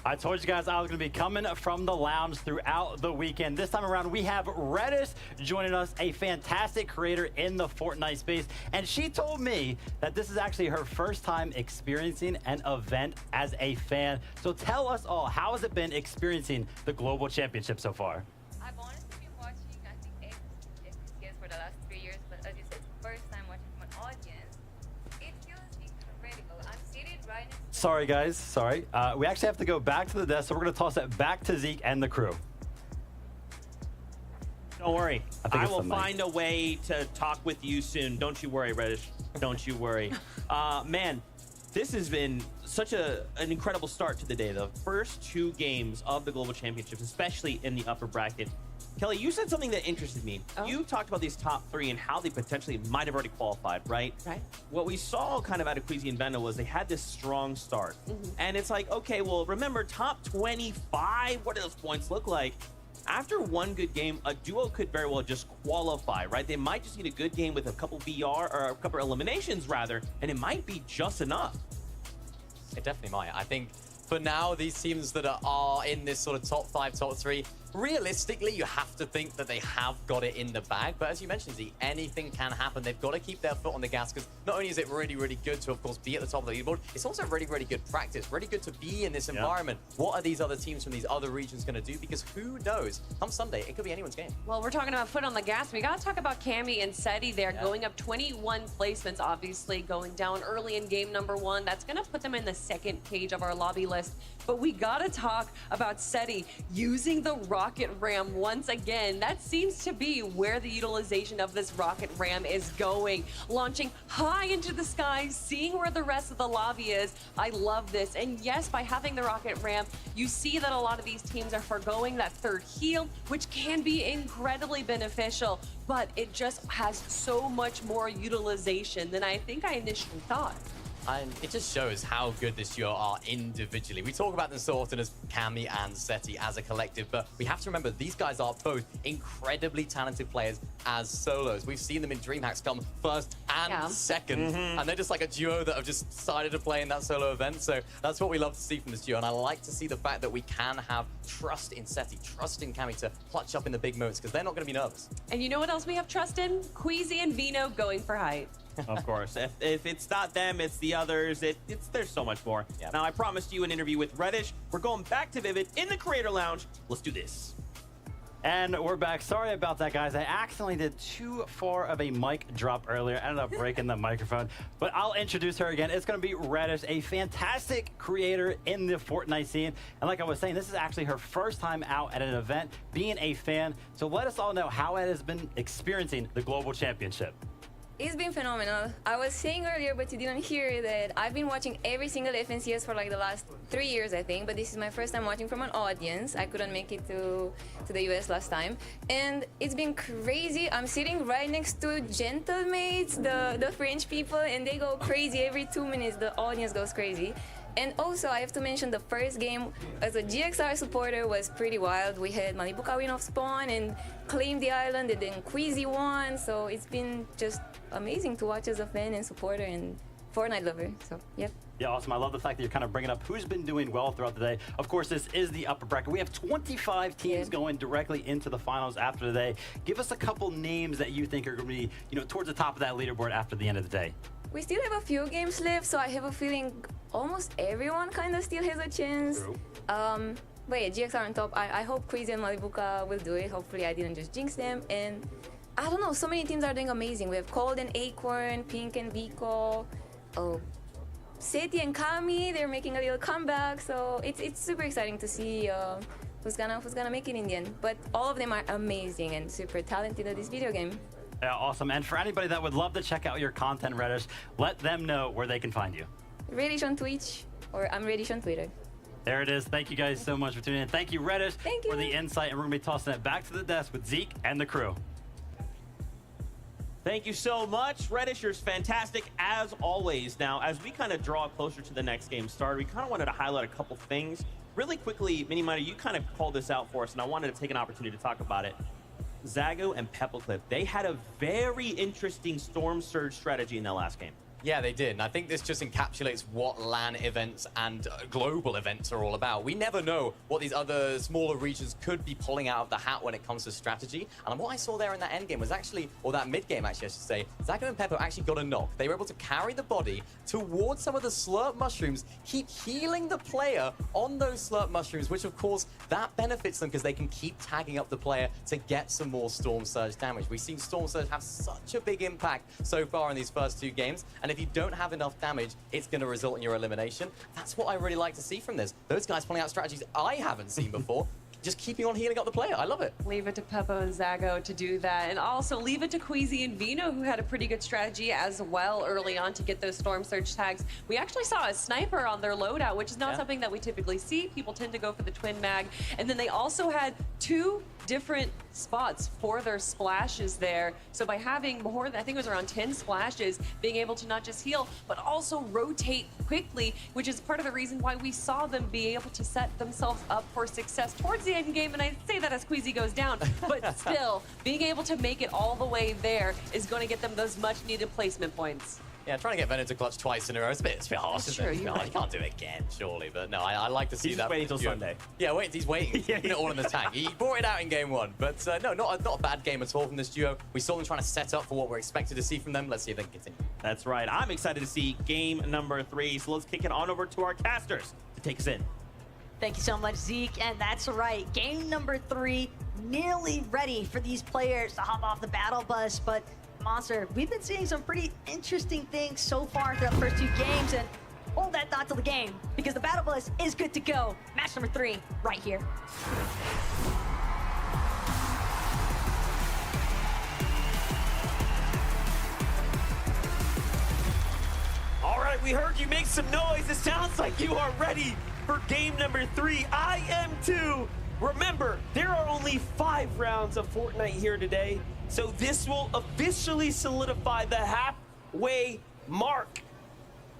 I told you guys I was going to be coming from the lounge throughout the weekend. This time around, we have Reddish joining us, a fantastic creator in the Fortnite space. And she told me that this is actually her first time experiencing an event as a fan. So tell us all, how has it been experiencing the Global Championship so far? I've honestly been watching, I think, FPCS for the last 3 years, but as you said, first time watching from an audience. It feels incredible. I'm seated right next to... Sorry, guys. Sorry. We actually have to go back to the desk, so we're going to toss it back to Zeke and the crew. Don't worry. I will find a way to talk with you soon. Don't you worry, Reddish. Don't you worry. Man, this has been such an incredible start to the day. The first 2 games of the Global Championships, especially in the upper bracket. Kelly, you said something that interested me. You talked about these top 3 and how they potentially might have already qualified, right? Right. What we saw kind of out of Queasy and Venda was they had this strong start. And it's like, okay, well, remember, top 25, what do those points look like? After one good game, a duo could very well just qualify, right? They might just need a good game with a couple VR, or a couple eliminations, rather, and it might be just enough. It definitely might. I think for now, these teams that are in this sort of top 5, top 3, realistically, you have to think that they have got it in the bag. But as you mentioned, Z, anything can happen. They've got to keep their foot on the gas, because not only is it really, really good to, of course, be at the top of the leaderboard, it's also really, really good practice. Really good to be in this environment. What are these other teams from these other regions going to do? Because who knows? Come Sunday, it could be anyone's game. Well, we're talking about foot on the gas. We got to talk about Cammy and Seti there, going up 21 placements, obviously, going down early in game number 1. That's going to put them in the 2nd page of our lobby list. But we got to talk about Seti using the rocket ram once again. That seems to be where the utilization of this rocket ram is going. Launching high into the sky, seeing where the rest of the lobby is. I love this. And yes, by having the rocket ram, you see that a lot of these teams are foregoing that 3rd heal, which can be incredibly beneficial, but it just has so much more utilization than I think I initially thought. And it just shows how good this duo are individually. We talk about them so often as Cammy and Seti as a collective, but we have to remember these guys are both incredibly talented players as solos. We've seen them in DreamHacks come 1st and 2nd, and they're just like a duo that have just decided to play in that solo event. So that's what we love to see from this duo, and I like to see the fact that we can have trust in Seti, trust in Cammy to clutch up in the big moments, because they're not going to be nervous. And you know what else we have trust in? Queasy and Vino going for height. Of course. If it's not them, it's the others. There's so much more. Now, I promised you an interview with Reddish. We're going back to Vivid in the Creator Lounge. Let's do this. And we're back. Sorry about that, guys. I accidentally did too far of a mic drop earlier. I ended up breaking the microphone. But I'll introduce her again. It's going to be Reddish, a fantastic creator in the Fortnite scene. And like I was saying, this is actually her first time out at an event, being a fan. So let us all know how it has been experiencing the Global Championship. It's been phenomenal. I was saying earlier, but you didn't hear that I've been watching every single FNCS for like the last 3 years, I think. But this is my first time watching from an audience. I couldn't make it to the US last time, and it's been crazy. I'm sitting right next to Gentlemates, the French people, and they go crazy every 2 minutes. The audience goes crazy. And also, I have to mention the first game as a GXR supporter was pretty wild. We had Malibuka win off spawn and claim the island, and then Queasy won. So it's been just amazing to watch as a fan and supporter and Fortnite lover. So, yep. Yeah, awesome. I love the fact that you're kind of bringing up who's been doing well throughout the day. Of course, this is the upper bracket. We have 25 teams going directly into the finals after today. Give us a couple names that you think are going to be, towards the top of that leaderboard after the end of the day. We still have a few games left, so I have a feeling almost everyone kind of still has a chance. True. But yeah, GXR on top. I hope Queasy and Malibuka will do it. Hopefully I didn't just jinx them. And I don't know, so many teams are doing amazing. We have Cold and Acorn, Pink and Vico, Seti and Kami, they're making a little comeback. So it's super exciting to see who's gonna make it in the end. But all of them are amazing and super talented at this video game. Yeah, awesome. And for anybody that would love to check out your content, Reddish, let them know where they can find you. Reddish on Twitch, or I'm Reddish on Twitter. There it is. Thank you guys so much for tuning in. Thank you, Reddish, for the insight. And we're going to be tossing it back to the desk with Zeke and the crew. Thank you so much. Reddish, you're fantastic as always. Now, as we kind of draw closer to the next game start, we kind of wanted to highlight a couple things. Really quickly, Miniminer, you kind of called this out for us, and I wanted to take an opportunity to talk about it. Zago and Pebblecliff, they had a very interesting Storm Surge strategy in their last game. Yeah, they did. And I think this just encapsulates what LAN events and global events are all about. We never know what these other smaller regions could be pulling out of the hat when it comes to strategy. And what I saw there in that end game was actually, or that mid game actually, I should say, Zago and Peppo actually got a knock. They were able to carry the body towards some of the slurp mushrooms, keep healing the player on those slurp mushrooms, which of course that benefits them because they can keep tagging up the player to get some more Storm Surge damage. We've seen Storm Surge have such a big impact so far in these first 2 games. And if you don't have enough damage, it's going to result in your elimination. That's what I really like to see from this. Those guys pulling out strategies I haven't seen before. Just keeping on healing up the player. I love it. Leave it to Peppo and Zago to do that. And also leave it to Queasy and Vino, who had a pretty good strategy as well early on to get those Storm Surge tags. We actually saw a sniper on their loadout, which is not something that we typically see. People tend to go for the twin mag. And then they also had 2 different spots for their splashes there. So by having more than, I think it was around 10 splashes, being able to not just heal, but also rotate quickly, which is part of the reason why we saw them be able to set themselves up for success towards the end game. And I say that as Queasy goes down, but still, being able to make it all the way there is going to get them those much needed placement points. Yeah, trying to get Venom to clutch twice in a row, it's a bit harsh, isn't it? You can't do it again, surely. But no, I like to see that. He's waiting until Sunday. Yeah, he's waiting. He's putting it all in the tank. He brought it out in game 1. But no, not a bad game at all from this duo. We saw them trying to set up for what we're expected to see from them. Let's see if they can continue. That's right. I'm excited to see game number 3. So let's kick it on over to our casters to take us in. Thank you so much, Zeke. And that's right. Game number 3, nearly ready for these players to hop off the battle bus. But Monster, we've been seeing some pretty interesting things so far throughout the first 2 games, and hold that thought till the game, because the battle bus is good to go. Match number 3, right here. All right, we heard you make some noise. It sounds like you are ready for game number 3. I am too. Remember, there are only 5 rounds of Fortnite here today. So this will officially solidify the halfway mark.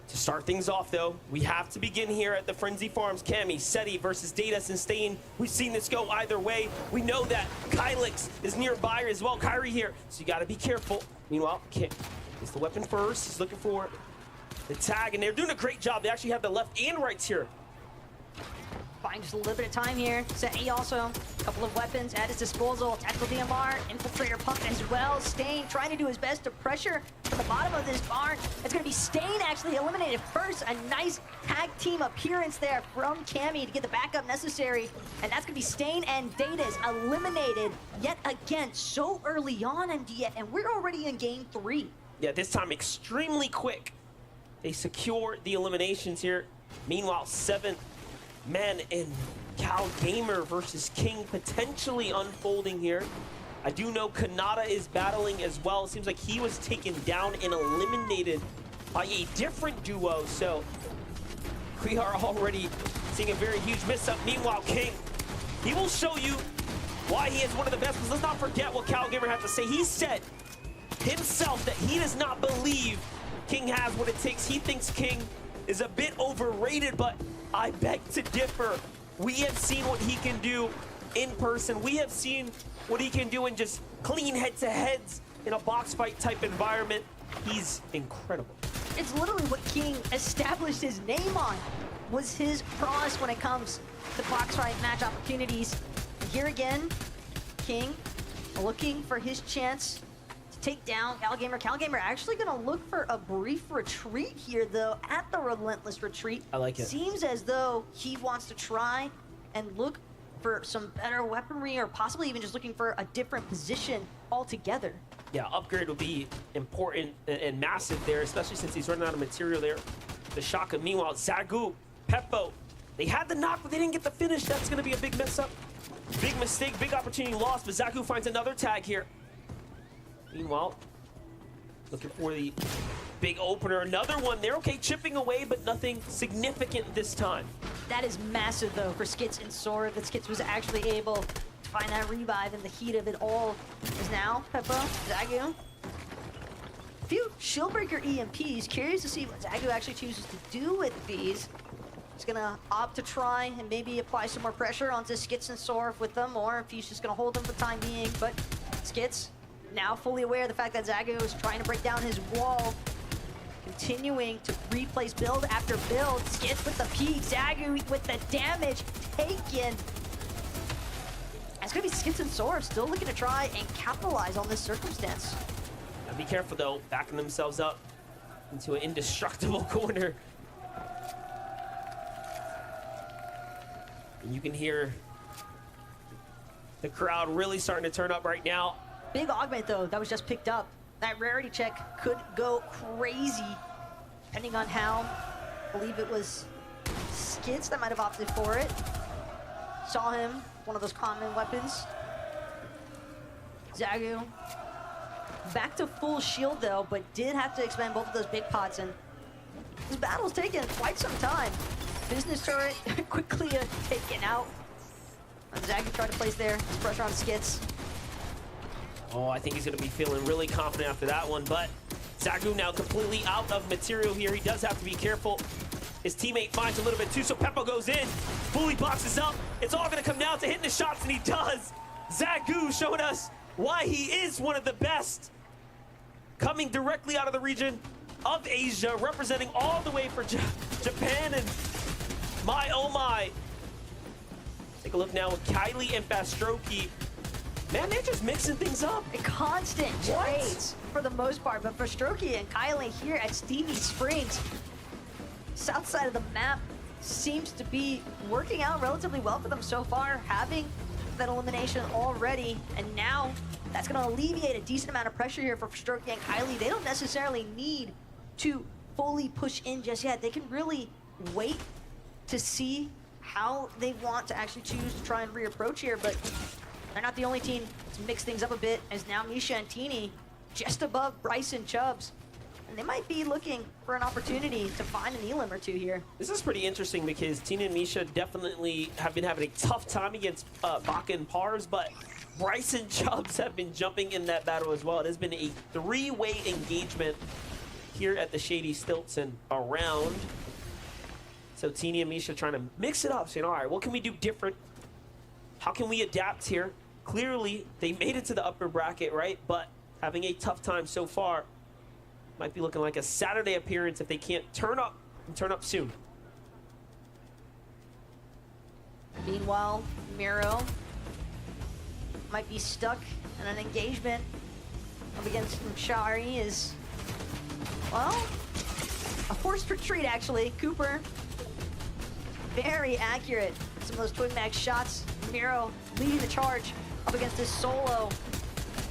To start things off, though, we have to begin here at the Frenzy Farms. Cammy, Seti versus Datus and Stain. We've seen this go either way. We know that Kylix is nearby as well. Kyrie here, so you got to be careful. Meanwhile, Kim gets the weapon first. He's looking for the tag, and they're doing a great job. They actually have the left and rights here. Buying just a little bit of time here. Seti also, a couple of weapons at his disposal. Tactical DMR, Infiltrator Pump as well. Stain trying to do his best to pressure to the bottom of this barn. It's going to be Stain actually eliminated first. A nice tag team appearance there from Cammy to get the backup necessary. And that's going to be Stain and Datus eliminated yet again so early on, MDF. And we're already in game 3. Yeah, this time extremely quick. They secure the eliminations here. Meanwhile, 7th man and Cal Gamer versus King potentially unfolding here. I do know Kanata is battling as well. It seems like he was taken down and eliminated by a different duo. So we are already seeing a very huge miss-up. Meanwhile, King, he will show you why he is one of the best. Because let's not forget what CalGamer had to say. He said himself that he does not believe King has what it takes. He thinks King is a bit overrated, but I beg to differ. We have seen what he can do in person. We have seen what he can do in just clean head-to-heads in a box fight type environment. He's incredible. It's literally what King established his name on, was his prowess when it comes to box fight match opportunities. And here again, King looking for his chance to take down CalGamer. CalGamer actually gonna look for a brief retreat here though, at the Relentless Retreat. I like it. Seems as though he wants to try and look for some better weaponry, or possibly even just looking for a different position altogether. Yeah, upgrade would be important and massive there, especially since he's running out of material there. The shotgun. Meanwhile, Zagu, Peppo, they had the knock, but they didn't get the finish. That's going to be a big mess up. Big mistake, big opportunity lost, but Zagu finds another tag here. Meanwhile, looking for the big opener. Another one there. Okay, chipping away, but nothing significant this time. That is massive, though, for Skits and Sora, that Skits was actually able to find that revive in the heat of it all. Is now Peppo, Zagu. A few Shieldbreaker EMPs. Curious to see what Zagu actually chooses to do with these. He's gonna opt to try and maybe apply some more pressure onto Skits and Sora with them, or if he's just gonna hold them for the time being. But Skits, now fully aware of the fact that Zagu is trying to break down his wall, continuing to replace build after build. Skits with the peak, Zagu with the damage taken. It's gonna be Skits and Sora still looking to try and capitalize on this circumstance. Now be careful though, backing themselves up into an indestructible corner. And you can hear the crowd really starting to turn up right now. Big augment though, that was just picked up. That rarity check could go crazy, depending on how. I believe it was Skits that might have opted for it. Saw him, one of those common weapons. Zagu, back to full shield though, but did have to expend both of those big pots, and this battle's taken quite some time. Business turret quickly taken out. And Zagu tried to place there, his pressure on Skits. Oh, I think he's going to be feeling really confident after that one, but Zagu now completely out of material here. He does have to be careful. His teammate finds a little bit too, so Peppo goes in, fully boxes up. It's all going to come down to hitting the shots, and he does. Zagu showing us why he is one of the best. Coming directly out of the region of Asia, representing all the way for Japan, and my oh my. Take a look now with Kylie and Bastroki. Man, they're just mixing things up. Constant trades for the most part, but for Strokey and Kylie here at Stevie Springs, south side of the map seems to be working out relatively well for them so far, having that elimination already, and now that's going to alleviate a decent amount of pressure here for Strokey and Kylie. They don't necessarily need to fully push in just yet. They can really wait to see how they want to actually choose to try and reapproach here, but they're not the only team to mix things up a bit, as now Misha and Teeny just above Bryce and Chubbs. And they might be looking for an opportunity to find an elim or two here. This is pretty interesting because Teeny and Misha definitely have been having a tough time against Baka and Pars, but Bryce and Chubbs have been jumping in that battle as well. It has been a three-way engagement here at the Shady Stilts and around. So Teeny and Misha trying to mix it up, saying, all right, what can we do different? How can we adapt here? Clearly, they made it to the upper bracket, right? But having a tough time so far. Might be looking like a Saturday appearance if they can't turn up and turn up soon. Meanwhile, Miro might be stuck in an engagement up against Shari. Is, well, a forced retreat actually. Cooper, very accurate. Some of those twin mag shots. Miro leading the charge up against this solo.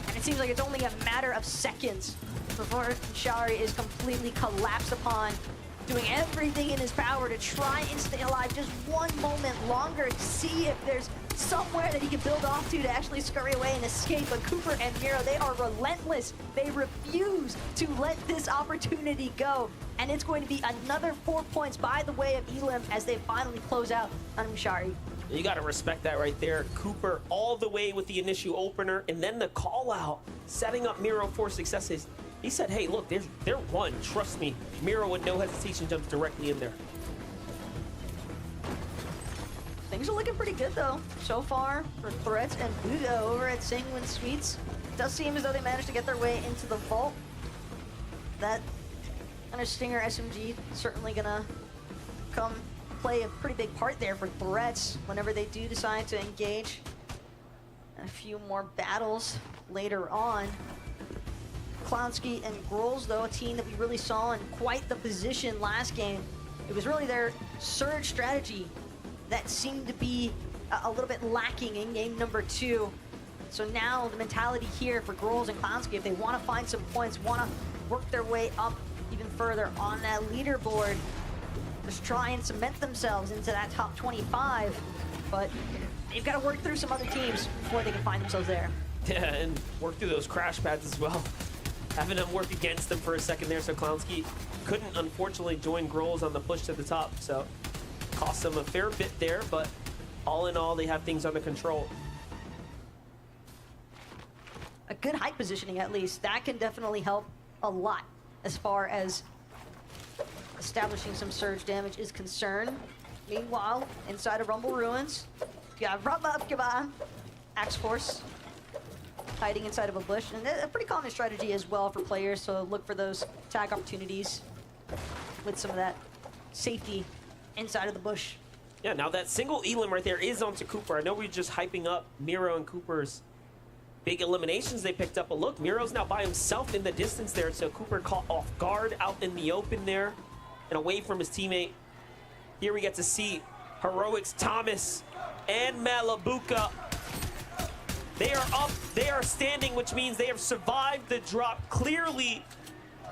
And it seems like it's only a matter of seconds before Shari is completely collapsed upon doing everything in his power to try and stay alive just one moment longer to see if there's somewhere that he can build off to actually scurry away and escape. But Cooper and Miro, they are relentless. They refuse to let this opportunity go. And it's going to be another 4 points by the way of Elim as they finally close out on Mushari. You got to respect that right there. Cooper all the way with the initial opener and then the call out, setting up Miro for successes. He said, hey, look, they're one. Trust me. Miro with no hesitation jumps directly in there. Things are looking pretty good, though, so far for Threats and Budo over at Sanguine Sweets. It does seem as though they managed to get their way into the vault. That kind of Stinger SMG certainly gonna come play a pretty big part there for Threats whenever they do decide to engage. And a few more battles later on. Clownski and Grolls, though, a team that we really saw in quite the position last game. It was really their surge strategy that seemed to be a little bit lacking in game number 2. So now the mentality here for Grolls and Clownski, if they want to find some points, want to work their way up even further on that leaderboard, just try and cement themselves into that top 25. But they've got to work through some other teams before they can find themselves there. Yeah, and work through those crash pads as well. Having them work against them for a second there, so Clownski couldn't unfortunately join Grolls on the push to the top, so cost them a fair bit there, but all in all, they have things under control. A good height positioning, at least. That can definitely help a lot as far as establishing some surge damage is concerned. Meanwhile, inside of Rumble Ruins, you got Rumba Axe Force hiding inside of a bush, and a pretty common strategy as well for players, so look for those tag opportunities with some of that safety inside of the bush. Yeah, now that single Elim right there is onto Cooper. I know we're just hyping up Miro and Cooper's big eliminations they picked up, but look, Miro's now by himself in the distance there, so Cooper caught off guard out in the open there and away from his teammate. Here we get to see Heroics Thomas and Malabuka. They are up, they are standing, which means they have survived the drop clearly,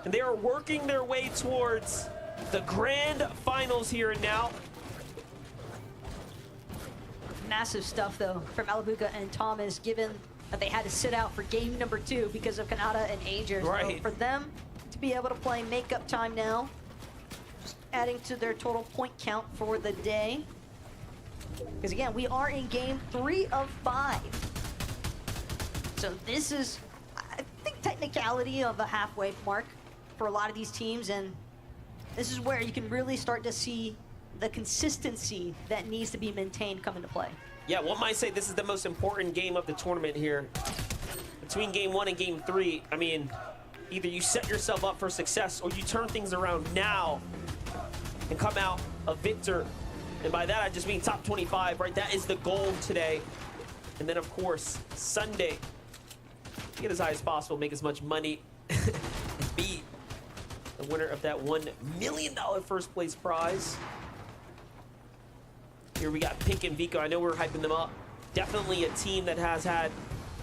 and they are working their way towards the grand finals here and now. Massive stuff, though, from Malabuka and Thomas, given that they had to sit out for game number 2 because of Kanata and Ager. Right. So for them to be able to play makeup time now, just adding to their total point count for the day. Because again, we are in game 3 of 5. So this is, I think, technicality of a halfway mark for a lot of these teams, and this is where you can really start to see the consistency that needs to be maintained come into play. Yeah, one might say this is the most important game of the tournament here. Between game 1 and game 3, I mean, either you set yourself up for success or you turn things around now and come out a victor. And by that, I just mean top 25, right? That is the goal today. And then, of course, Sunday, get as high as possible, make as much money, and be the winner of that $1 million first place prize. Here we got Pink and Vico. I know we're hyping them up. Definitely a team that has had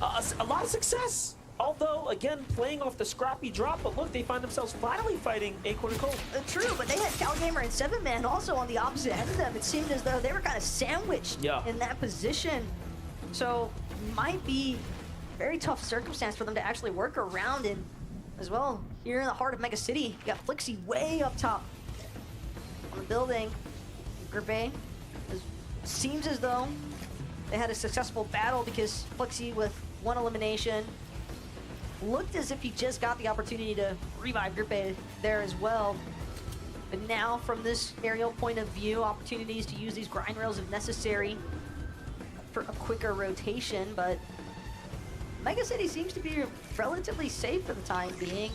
a lot of success. Although, again, playing off the scrappy drop, but look, they find themselves finally fighting Acorn and Cold. True, but they had CalGamer and 7-Man also on the opposite end of them. It seemed as though they were kind of sandwiched in that position. So, might be a very tough circumstance for them to actually work around in as well. Here in the heart of Mega City, you got Flixie way up top on the building. Group A. Seems as though they had a successful battle because Flixie, with 1 elimination, looked as if he just got the opportunity to revive Group A there as well. But now, from this aerial point of view, opportunities to use these grind rails if necessary for a quicker rotation, but Mega City seems to be relatively safe for the time being.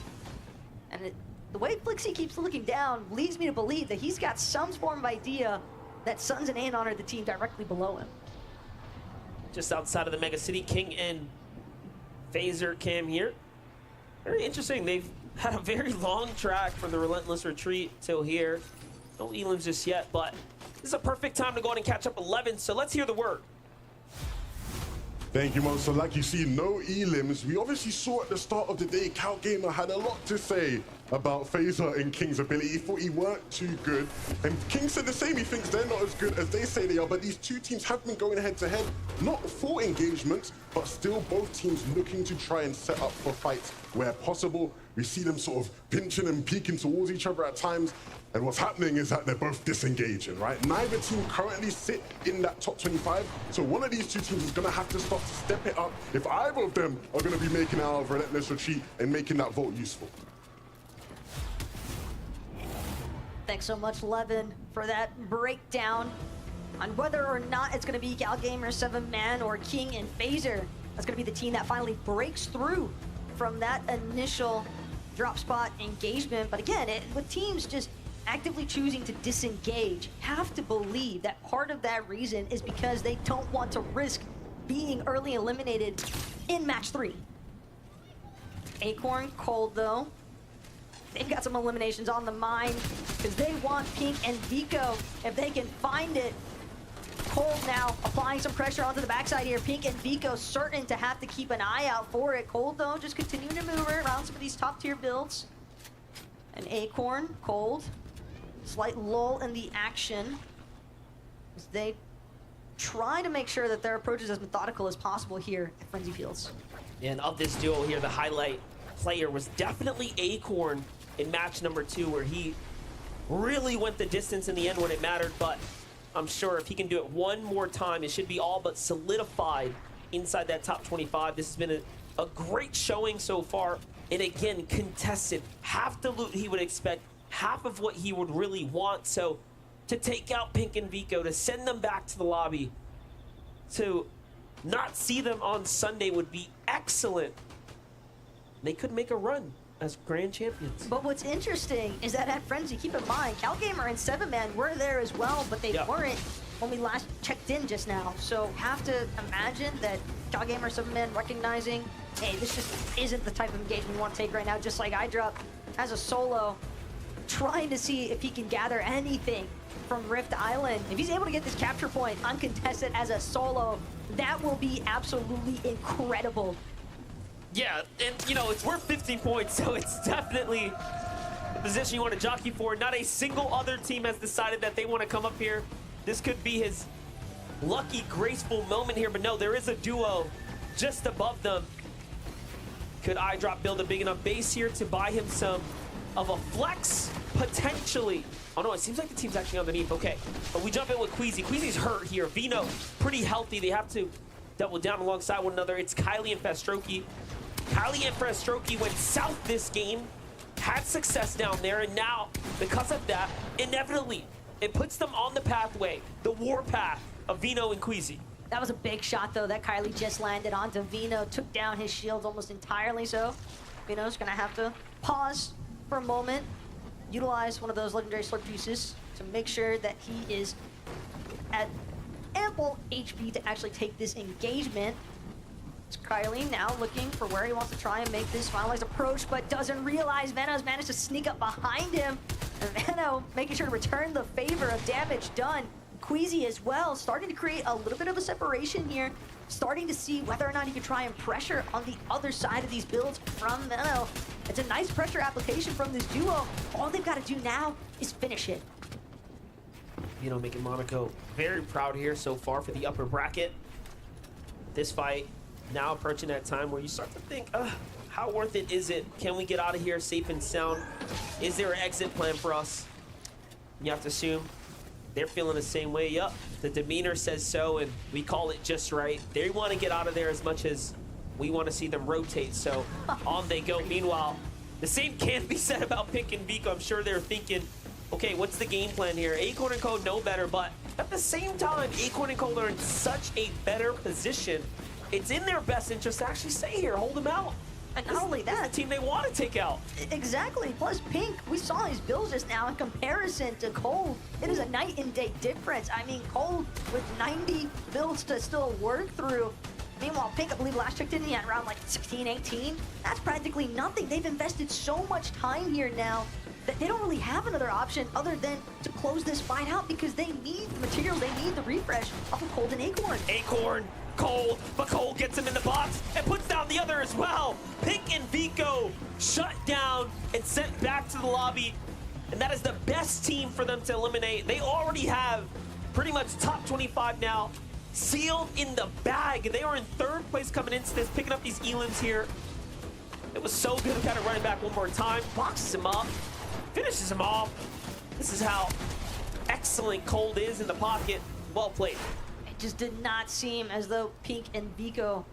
And the way Flixie keeps looking down leads me to believe that he's got some form of idea that Suns and Anon are the team directly below him. Just outside of the Mega City, King and Phaser Cam here. Very interesting. They've had a very long track from the Relentless Retreat till here. No Elims just yet, but this is a perfect time to go ahead and catch up 11, so let's hear the word. Thank you, Monster. Like you see, no elims. We obviously saw at the start of the day, Cal Gamer had a lot to say about Phaser and King's ability. He thought he weren't too good. And King said the same. He thinks they're not as good as they say they are. But these two teams have been going head to head, not for engagements, but still both teams looking to try and set up for fights where possible. We see them sort of pinching and peeking towards each other at times. And what's happening is that they're both disengaging, right? Neither team currently sit in that top 25. So one of these two teams is going to have to start to step it up if either of them are going to be making out of relentless retreat and making that vote useful. Thanks so much, Levin, for that breakdown on whether or not it's going to be Cal Gamer 7-man or King and Phaser. That's going to be the team that finally breaks through from that initial drop spot engagement. But again, with teams just actively choosing to disengage, have to believe that part of that reason is because they don't want to risk being early eliminated in match 3. Acorn, Cold though. They've got some eliminations on the mind because they want Pink and Vico if they can find it. Cold now applying some pressure onto the backside here. Pink and Vico certain to have to keep an eye out for it. Cold though just continuing to move around some of these top tier builds. And Acorn, Cold, slight lull in the action as they try to make sure that their approach is as methodical as possible here at Frenzy Fields. And of this duo here, the highlight player was definitely Acorn in match number 2, where he really went the distance in the end when it mattered. But I'm sure if he can do it one more time, it should be all but solidified inside that top 25. This has been a great showing so far. And again, contested. Half the loot he would expect, half of what he would really want. So to take out Pink and Vico, to send them back to the lobby, to not see them on Sunday would be excellent. They could make a run as grand champions. But what's interesting is that at Frenzy, keep in mind, Cal Gamer and 7-man were there as well, but they weren't when we last checked in just now. So have to imagine that Cal Gamer 7-man recognizing, hey, this just isn't the type of engagement we want to take right now, just like iDrop as a solo, trying to see if he can gather anything from Rift Island. If he's able to get this capture point uncontested as a solo, that will be absolutely incredible. Yeah, and you know, it's worth 15 points, so it's definitely the position you want to jockey for. Not a single other team has decided that they want to come up here. This could be his lucky, graceful moment here, but no, there is a duo just above them. Could iDrop build a big enough base here to buy him some of a flex, potentially? Oh no, it seems like the team's actually underneath. Okay, but we jump in with Queasy. Queasy's hurt here. Vino, pretty healthy. They have to double down alongside one another. It's Kylie and Fastroki. Kylie and Fastroki went south this game, had success down there, and now, because of that, inevitably, it puts them on the pathway, the war path of Vino and Queasy. That was a big shot, though, that Kylie just landed onto Vino, took down his shields almost entirely, so Vino's gonna have to pause for a moment, utilize one of those legendary slurp juices to make sure that he is at ample HP to actually take this engagement. It's Kylie now looking for where he wants to try and make this finalized approach, but doesn't realize Veno's managed to sneak up behind him. And Veno making sure to return the favor of damage done. Queasy as well, starting to create a little bit of a separation here, starting to see whether or not he can try and pressure on the other side of these builds from Veno. It's a nice pressure application from this duo. All they've got to do now is finish it. You know, making Monaco very proud here so far for the upper bracket. This fight now approaching that time where you start to think, how worth it is it? Can we get out of here safe and sound? Is there an exit plan for us? You have to assume they're feeling the same way. Yup, the demeanor says so, and we call it just right. They want to get out of there as much as we want to see them rotate, so on they go. Meanwhile, the same can't be said about Pink and Vico. I'm sure they're thinking, okay, what's the game plan here? Acorn and Code know better, but at the same time, Acorn and Code are in such a better position. It's in their best interest to actually stay here, hold them out. And not only that, the team they want to take out. Exactly. Plus Pink, we saw his builds just now in comparison to Cold. It is a night and day difference. I mean, Cold with 90 builds to still work through. Meanwhile, Pink, I believe last checked in, he had around like 16, 18. That's practically nothing. They've invested so much time here now that they don't really have another option other than to close this fight out because they need the materials, they need the refresh off of Cold and Acorn. Acorn Cole, but Cole gets him in the box and puts down the other as well. Pink and Vico shut down and sent back to the lobby. And that is the best team for them to eliminate. They already have pretty much top 25 now, sealed in the bag. They are in 3rd place coming into this, picking up these elims here. It was so good, kind of running back one more time, boxes him up, finishes him off. This is how excellent Cold is in the pocket. Well played. It just did not seem as though Pink and Vico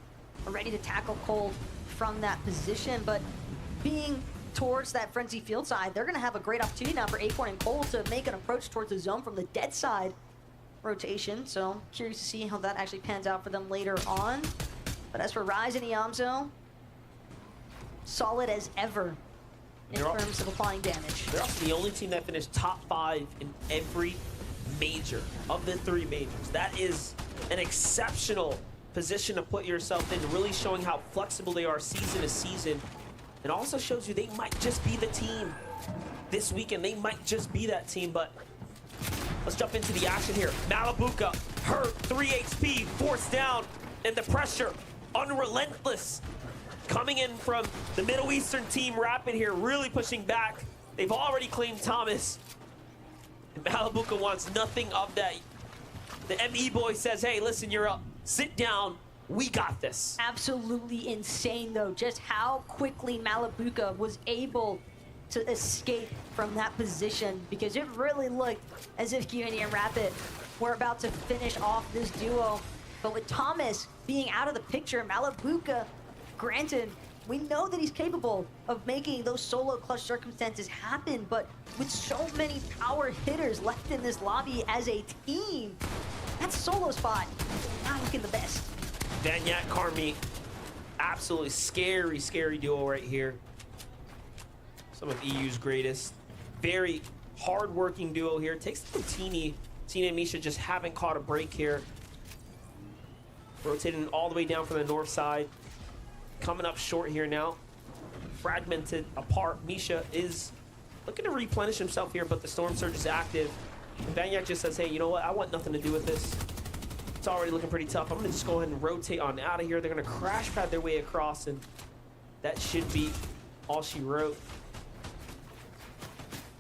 are ready to tackle Cold from that position, but being towards that Frenzy field side, they're gonna have a great opportunity now for Acorn and Cold to make an approach towards the zone from the dead side rotation. So curious to see how that actually pans out for them later on. But as for Rise and Iamzo, solid as ever in terms of applying damage. They're also the only team that finished top 5 in every major of the 3 majors. That is an exceptional position to put yourself in, really showing how flexible they are season to season. It also shows you they might just be the team this weekend. They might just be that team, but let's jump into the action here. Malibuca, her 3 HP, forced down, and the pressure, unrelentless. Coming in from the Middle Eastern team, Rapid here, really pushing back. They've already claimed Thomas. And Malibuca wants nothing of that. The ME boy says, hey, listen, you're up. Sit down. We got this. Absolutely insane, though, just how quickly Malibuca was able to escape from that position, because it really looked as if QNE and Rapid were about to finish off this duo. But with Thomas being out of the picture, Malibuca, granted, we know that he's capable of making those solo clutch circumstances happen, but with so many power hitters left in this lobby as a team, that solo spot not looking the best. Vanyat, Carmi, absolutely scary, scary duo right here. Some of EU's greatest. Very hard-working duo here. Takes the Tini. Tina and Misha just haven't caught a break here. Rotating all the way down from the north side. Coming up short here now. Fragmented apart. Misha is looking to replenish himself here, but the Storm Surge is active. Vanyat just says, hey, you know what? I want nothing to do with this. It's already looking pretty tough. I'm gonna just go ahead and rotate on out of here. They're gonna crash pad their way across, and that should be all she wrote.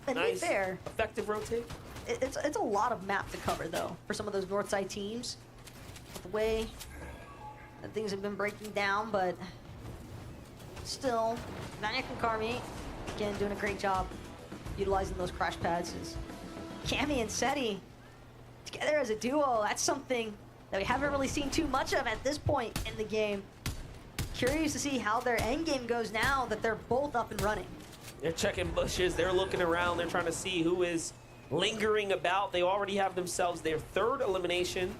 And nice, to be fair, effective rotate. It's a lot of map to cover, though, for some of those north side teams. With the way that things have been breaking down, but still, Vanyat and Carmi, again, doing a great job utilizing those crash pads. Cammy and Seti together as a duo, that's something that we haven't really seen too much of at this point in the game. Curious to see how their end game goes now that they're both up and running. They're checking bushes, they're looking around, they're trying to see who is lingering about. They already have themselves their 3rd elimination,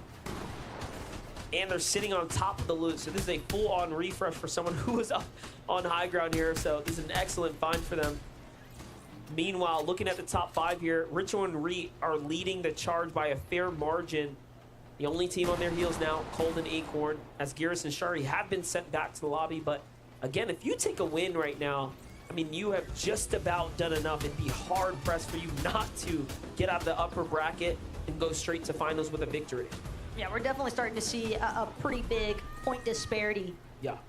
and they're sitting on top of the loot. So this is a full-on refresh for someone who was up on high ground here. So this is an excellent find for them. Meanwhile, looking at the top 5 here, Ritual and Reet are leading the charge by a fair margin. The only team on their heels now, Cold and Acorn, as Geras and Shari have been sent back to the lobby. But again, if you take a win right now, I mean, you have just about done enough. It'd be hard-pressed for you not to get out of the upper bracket and go straight to finals with a victory. Yeah, we're definitely starting to see a pretty big point disparity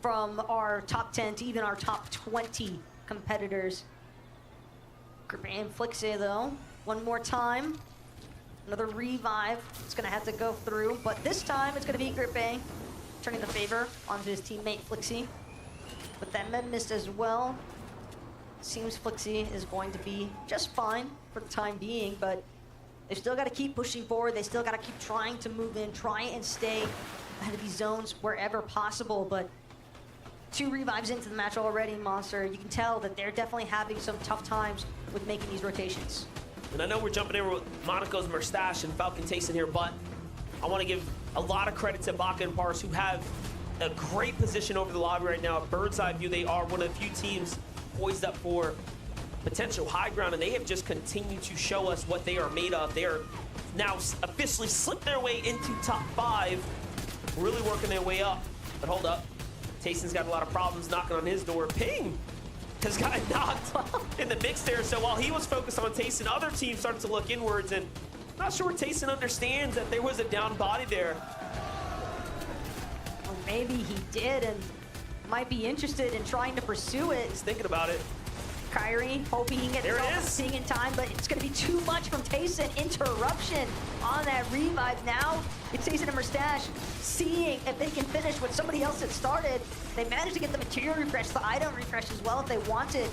from our top 10 to even our top 20 competitors. Grippe and Flixe, though, one more time. Another revive. It's going to have to go through, but this time it's going to be Grippe turning the favor onto his teammate Flixe. With that med mist as well, seems Flixe is going to be just fine for the time being, but they've still got to keep pushing forward. They still got to keep trying to move in, try and stay ahead of these zones wherever possible, but 2 revives into the match already, Monster. You can tell that they're definitely having some tough times with making these rotations. And I know we're jumping in with Monaco's Mustache and Falcon Tayson here, but I want to give a lot of credit to Baka and Pars, who have a great position over the lobby right now. Bird's eye view, they are one of the few teams poised up for potential high ground, and they have just continued to show us what they are made of. They are now officially slipped their way into top 5, really working their way up. But hold up. Tayson's got a lot of problems knocking on his door. Ping has gotten knocked in the mix there. So while he was focused on Tayson, other teams started to look inwards, and I'm not sure Tayson understands that there was a down body there. maybe he did and might be interested in trying to pursue it. He's thinking about it. Kyrie hoping he can get There it himself is. seeing in time, but it's going to be too much from Tayson. Interruption on that revive. Now it's Tayson and Merstash seeing if they can finish what somebody else had started. They managed to get the material refresh, the item refresh as well if they wanted.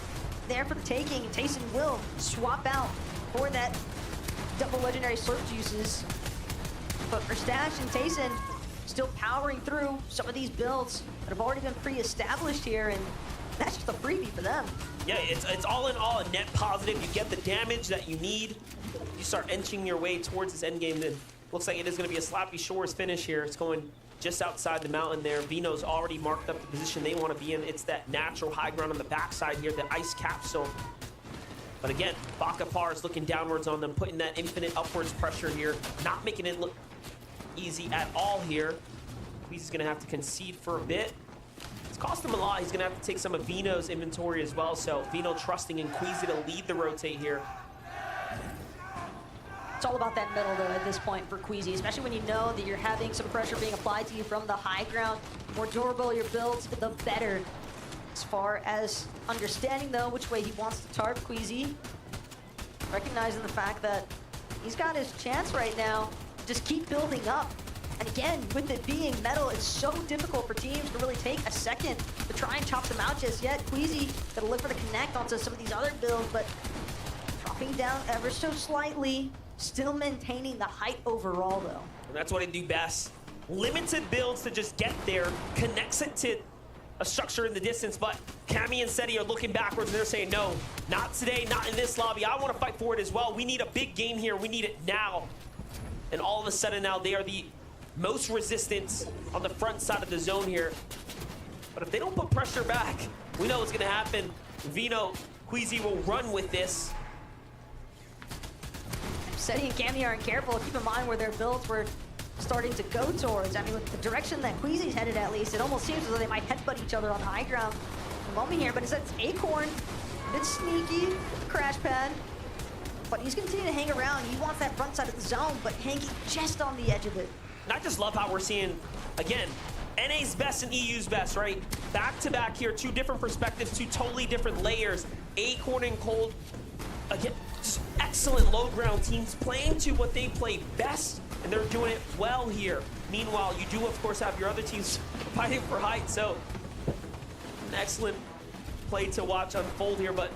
There for the taking, and Tayson will swap out for that double legendary slurp juices. But Merstash and Tayson still powering through some of these builds that have already been pre-established here, and that's just a freebie for them. Yeah, it's all in all a net positive. You get the damage that you need. You start inching your way towards this end game. Then looks like it is going to be a Slappy Shores finish here. It's going just outside the mountain there. Vino's already marked up the position they want to be in. It's that natural high ground on the backside here, the ice capsule. But again, Bakapar is looking downwards on them, putting that infinite upwards pressure here, not making it look easy at all here. He's going to have to concede for a bit. It's cost him a lot. He's going to have to take some of Vino's inventory as well. So Vino trusting in Queasy to lead the rotate here. It's all about that middle, though, at this point for Queasy, especially when you know that you're having some pressure being applied to you from the high ground. The more durable your builds, the better. As far as understanding, though, which way he wants to target Queasy, recognizing the fact that he's got his chance right now. Just keep building up. And again, with it being metal, it's so difficult for teams to really take a second to try and chop them out just yet. Queasy gotta look for the connect onto some of these other builds, but dropping down ever so slightly, still maintaining the height overall, though. And that's what they do best. Limited builds to just get there, connects it to a structure in the distance, but Cammy and Seti are looking backwards and they're saying, no, not today, not in this lobby. I want to fight for it as well. We need a big game here. We need it now. And all of a sudden now they are the most resistance on the front side of the zone here. But if they don't put pressure back, we know what's going to happen. Vino, Queasy will run with this. Seti and Cammy aren't careful. Keep in mind where their builds were starting to go towards. I mean, with the direction that Queasy's headed, at least, it almost seems as though they might headbutt each other on the high ground for a moment here. But it's Acorn, a bit sneaky, crash pad. But he's continuing to hang around. He wants that front side of the zone, but hanging just on the edge of it. And I just love how we're seeing, again, NA's best and EU's best, right? Back to back here, two different perspectives, two totally different layers. Acorn and Cold, again, just excellent low ground teams playing to what they play best, and they're doing it well here. Meanwhile, you do, of course, have your other teams fighting for height, so an excellent play to watch unfold here, but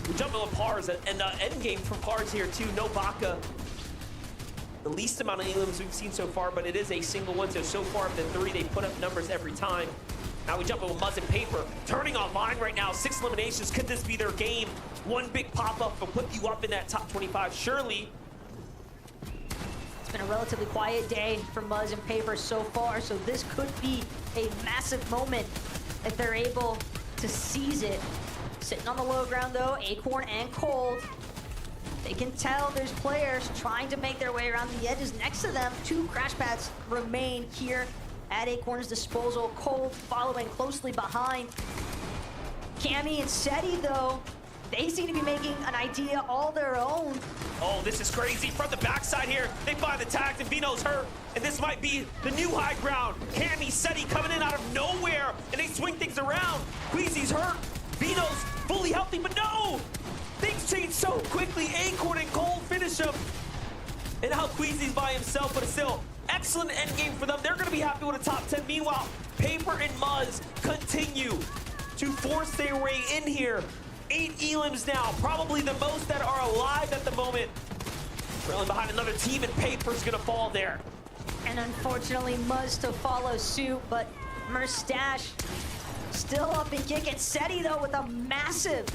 we jump into Pars, and end game for Pars here, too. No Baka. The least amount of elims we've seen so far, but it is a single one, so far of the three, they put up numbers every time. Now we jump in with Muzz and Paper, turning online right now, 6 eliminations. Could this be their game? One big pop-up will put you up in that top 25, surely. It's been a relatively quiet day for Muzz and Paper so far, so this could be a massive moment if they're able to seize it. Sitting on the low ground, though, Acorn and Cold. They can tell there's players trying to make their way around the edges next to them. 2 crash pads remain here at Acorn's disposal. Cold following closely behind. Cammy and Seti, though, they seem to be making an idea all their own. Oh, this is crazy. From the backside here, they find the tags, and Vino's hurt. And this might be the new high ground. Cammy, Seti coming in out of nowhere, and they swing things around. Queasy's hurt. Vino's fully healthy, but no! Things change so quickly. Acorn and Cole finish him. And now Queasy's by himself, but it's still excellent end game for them. They're going to be happy with a top 10. Meanwhile, Paper and Muzz continue to force their way in here. 8 elims now, probably the most that are alive at the moment. Trailing behind another team, and Paper's going to fall there. And unfortunately, Muzz to follow suit, but Merstash still up and kicking. Seti, though, with a massive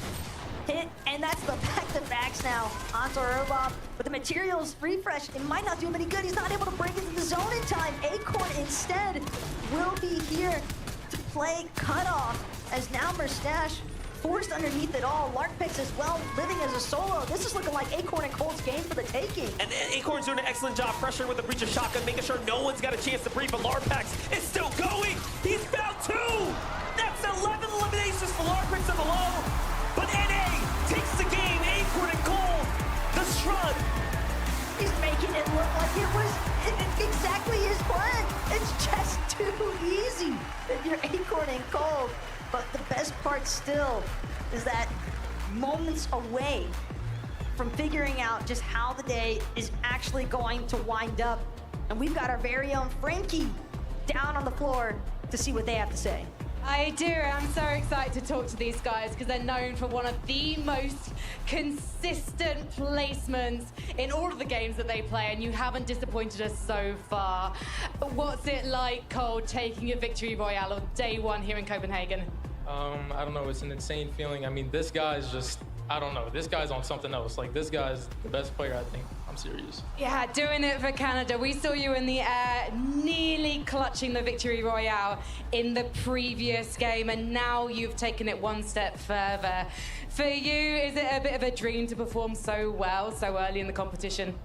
hit, and that's the back-to-backs now onto Robop. But the materials refresh, it might not do him any good. He's not able to break into the zone in time. Acorn instead will be here to play cutoff, as now Merstash forced underneath it all. Larkpix as well, living as a solo. This is looking like Acorn and Cold's game for the taking. And Acorn's doing an excellent job pressuring with the breach of shotgun, making sure no one's got a chance to breathe, but Larkpix is still going. He's found 2. That's 11 eliminations for Larkpix and below. But NA takes the game. Acorn and Cold, the shrug. He's making it look like it was exactly his plan. It's just 2 too easy. You're Acorn and Cold. But the best part still is that moments away from figuring out just how the day is actually going to wind up. And we've got our very own Frankie down on the floor to see what they have to say. I do. I'm so excited to talk to these guys because they're known for one of the most consistent placements in all of the games that they play, and you haven't disappointed us so far. What's it like, Cole, taking a victory royale on day one here in Copenhagen? I don't know. It's an insane feeling. I mean, this guy's just, I don't know. This guy's on something else. Like, this guy's the best player, I think. I'm serious. Yeah, doing it for Canada. We saw you in the air, nearly clutching the victory royale in the previous game, and now you've taken it one step further. For you, is it a bit of a dream to perform so well so early in the competition?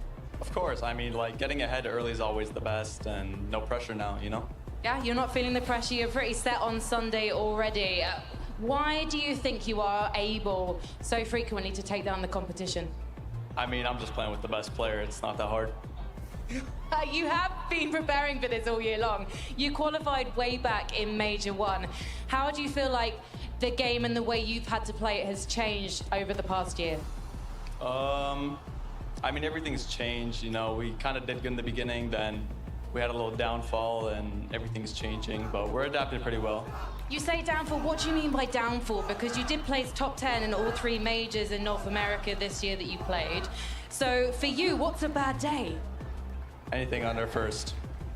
Of course. I mean, like, getting ahead early is always the best, and no pressure now, you know? Yeah, you're not feeling the pressure. You're pretty set on Sunday already. Why do you think you are able so frequently to take down the competition? I mean, I'm just playing with the best player. It's not that hard. You have been preparing for this all year long. You qualified way back in Major 1. How do you feel like the game and the way you've had to play it has changed over the past year? I mean, everything's changed. You know, we kind of did good in the beginning, then we had a little downfall, and everything's changing, but we're adapting pretty well. You say downfall, what do you mean by downfall? Because you did place top 10 in all 3 majors in North America this year that you played. So for you, what's a bad day? Anything under first.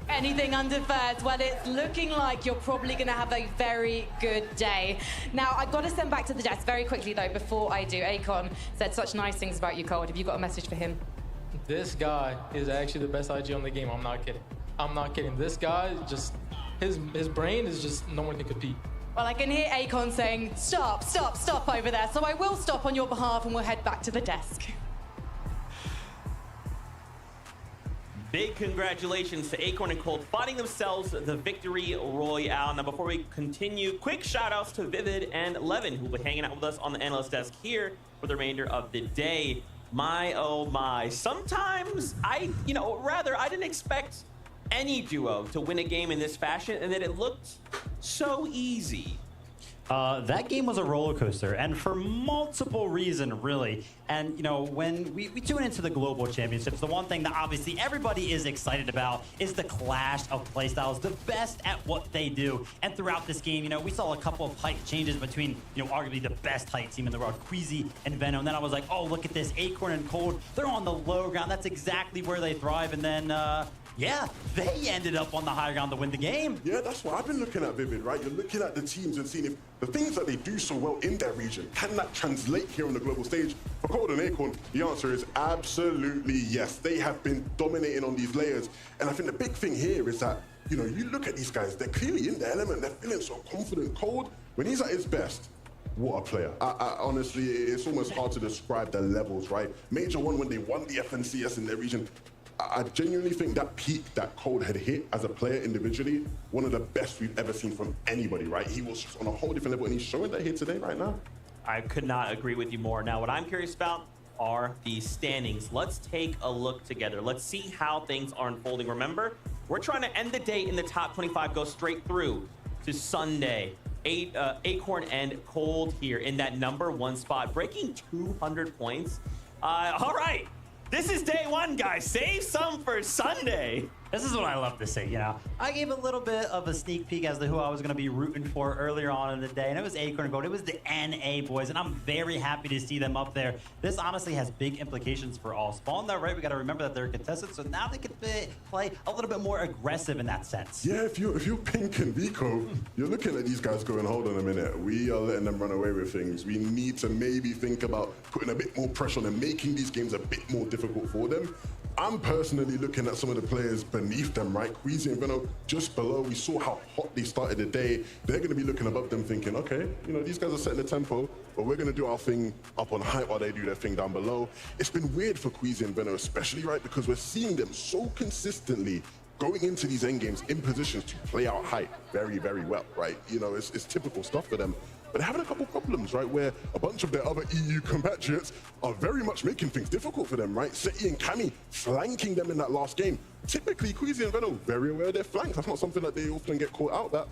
Anything under first? Well, it's looking like you're probably going to have a very good day. Now, I've got to send back to the desk very quickly, though, before I do. Akon said such nice things about you, Cold. Have you got a message for him? This guy is actually the best IG on the game. I'm not kidding. I'm not kidding. This guy, just, his brain is just, no one can compete. Well, I can hear Akon saying, stop, stop, stop over there. So I will stop on your behalf and we'll head back to the desk. Big congratulations to Acorn and Cold finding themselves the victory royale. Now, before we continue, quick shout outs to Vivid and Levin, who will be hanging out with us on the analyst desk here for the remainder of the day. My, oh my. Sometimes I didn't expect any duo to win a game in this fashion, and then it looked so easy. That game was a roller coaster, and for multiple reasons, really. And, you know, when we tune into the global championships, the one thing that obviously everybody is excited about is the clash of playstyles, the best at what they do. And throughout this game, you know, we saw a couple of height changes between, you know, arguably the best height team in the world, Queasy and Venom. And then I was like, oh, look at this, Acorn and Cold. They're on the low ground. That's exactly where they thrive. And then, yeah, they ended up on the high ground to win the game. Yeah, that's what I've been looking at, Vivid, right? You're looking at the teams and seeing if the things that they do so well in their region, can that translate here on the global stage? For Cold and Acorn, the answer is absolutely yes. They have been dominating on these layers. And I think the big thing here is that, you know, you look at these guys, they're clearly in their element. They're feeling so confident. Cold, when he's at his best, what a player. I honestly, it's almost hard to describe the levels, right? Major 1, when they won the FNCS in their region, I genuinely think that peak that Cold had hit as a player individually, one of the best we've ever seen from anybody, right? He was on a whole different level, and he's showing that here today right now. I could not agree with you more. Now, what I'm curious about are the standings. Let's take a look together. Let's see how things are unfolding. Remember, we're trying to end the day in the top 25, go straight through to Sunday. Acorn and Cold here in that number 1 spot, breaking 200 points. All right. This is day 1, guys. Save some for Sunday. This is what I love to see, you know. I gave a little bit of a sneak peek as to who I was going to be rooting for earlier on in the day, and it was Acorn and Gold. It was the NA boys, and I'm very happy to see them up there. This honestly has big implications for all. Spawn, though, right? We got to remember that they're contested, so now they can play a little bit more aggressive in that sense. Yeah, if you're Pink and Vico, you're looking at these guys going, hold on a minute. We are letting them run away with things. We need to maybe think about putting a bit more pressure on them, making these games a bit more difficult for them. I'm personally looking at some of the players beneath them, right? Queasy and Venom just below. We saw how hot they started the day. They're going to be looking above them thinking, okay, you know, these guys are setting the tempo, but we're going to do our thing up on height while they do their thing down below. It's been weird for Queasy and Venom especially, right? Because we're seeing them so consistently going into these end games in positions to play out height very, very well, right? You know, it's typical stuff for them. but they're having a couple problems, right? Where a bunch of their other EU compatriots are very much making things difficult for them, right? Seti and Cammy flanking them in that last game. Typically, Queasy and Veno very aware of their flanks. That's not something that they often get caught out at.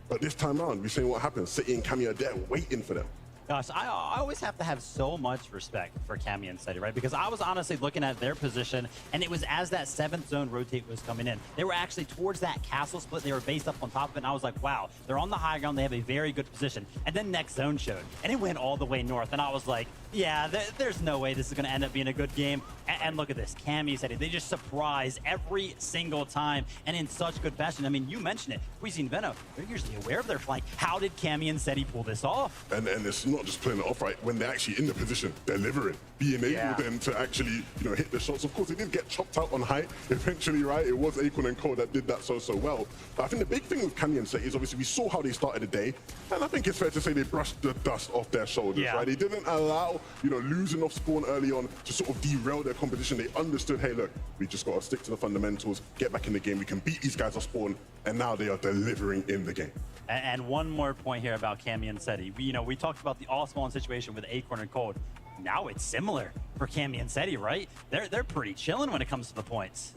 But this time around, we're seeing what happens. Seti and Cammy are there waiting for them. Gosh, I always have to have so much respect for Cammy and Seti, right? Because I was honestly looking at their position, and it was as that 7th zone rotate was coming in. They were actually towards that castle split. They were based up on top of it, and I was like, wow, they're on the high ground. They have a very good position. And then next zone showed, and it went all the way north, and I was like, yeah, there's no way this is going to end up being a good game. And look at this. Cammy, Seti, they just surprise every single time, and in such good fashion. I mean, you mentioned it. Queasy and Veno, they're usually aware of their flank. How did Cammy and Seti pull this off? And it's not just playing it off, right? When they're actually in the position, delivering, being able then to actually, hit the shots. Of course, they did get chopped out on height eventually, right? It was Acorn and Cole that did that so well. But I think the big thing with Cammy and Seti is obviously we saw how they started the day, and I think it's fair to say they brushed the dust off their shoulders, right? They didn't allow, losing off spawn early on to sort of derail their competition. They understood, hey, look, we just got to stick to the fundamentals, get back in the game. We can beat these guys off spawn, and now they are delivering in the game. And one more point here about Cammy and Seti. We talked about the all-spawn situation with Acorn and Cold. Now it's similar for Cammy and Seti, right? They're pretty chilling when it comes to the points.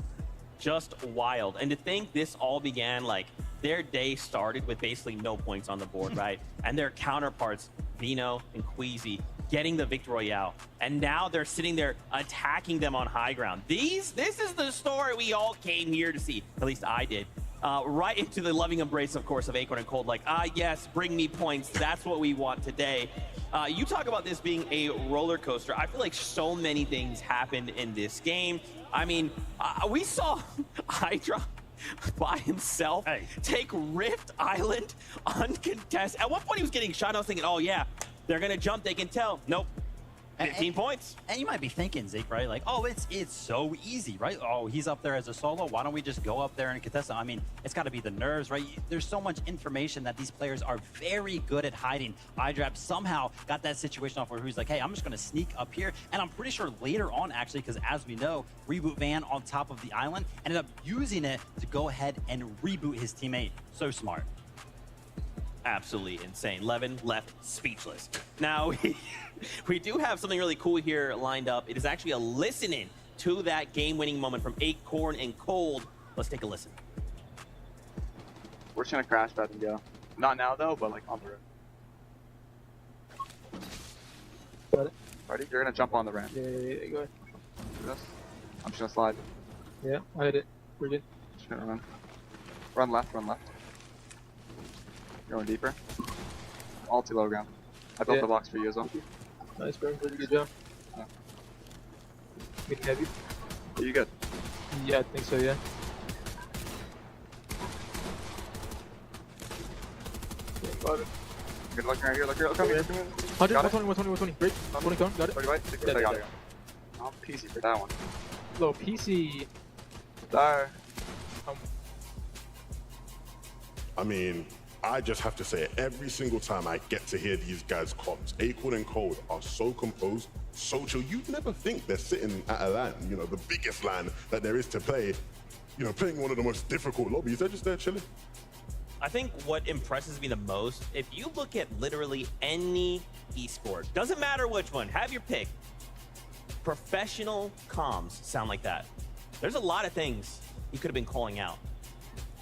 Just wild. And to think this all began, like, their day started with basically no points on the board, right? And their counterparts, Veno and Queasy, getting the Victory Royale. And now they're sitting there attacking them on high ground. This is the story we all came here to see. At least I did. Right into the loving embrace, of course, of Acorn and Cold. Like, yes, bring me points. That's what we want today. You talk about this being a roller coaster. I feel like so many things happened in this game. I mean, we saw Hydra by himself take Rift Island uncontested. At one point, he was getting shot. I was thinking, oh, yeah, they're going to jump. They can tell. Nope. 15 points. And you might be thinking, Zeke, right? Like, oh, it's so easy, right? Oh, he's up there as a solo. Why don't we just go up there and contest him? I mean, it's got to be the nerves, right? There's so much information that these players are very good at hiding. iDrap somehow got that situation off where he's like, hey, I'm just going to sneak up here. And I'm pretty sure later on, actually, because as we know, Reboot Van on top of the island ended up using it to go ahead and reboot his teammate. So smart. Absolutely insane. Levin left speechless. Now, we do have something really cool here lined up. It is actually a listening to that game-winning moment from Acorn and Cold. Let's take a listen. We're just gonna crash that and go. Not now though, but like on the road. Got it. Ready? You're gonna jump on the ramp. Yeah, go ahead. I'm just gonna slide. Yeah, I hit it. We're good. Just gonna run. Run left, run left. Going deeper. All too low ground. I built the box for you as well. Nice, bro. Pretty good job. Yeah. Mid heavy. Are you good? Yeah, I think so, yeah. Got it. Good luck right here, look here, look here. 120. Break. 20 cone, got it. 40 white, 60, I got it. I'm PC for that one. Low PC. There. I mean, I just have to say it, every single time I get to hear these guys' comms, Acorn and Cold are so composed, so chill. You'd never think they're sitting at a LAN, the biggest LAN that there is to play, playing one of the most difficult lobbies. They're just there chilling. I think what impresses me the most, if you look at literally any esport, doesn't matter which one, have your pick, professional comms sound like that. There's a lot of things you could have been calling out.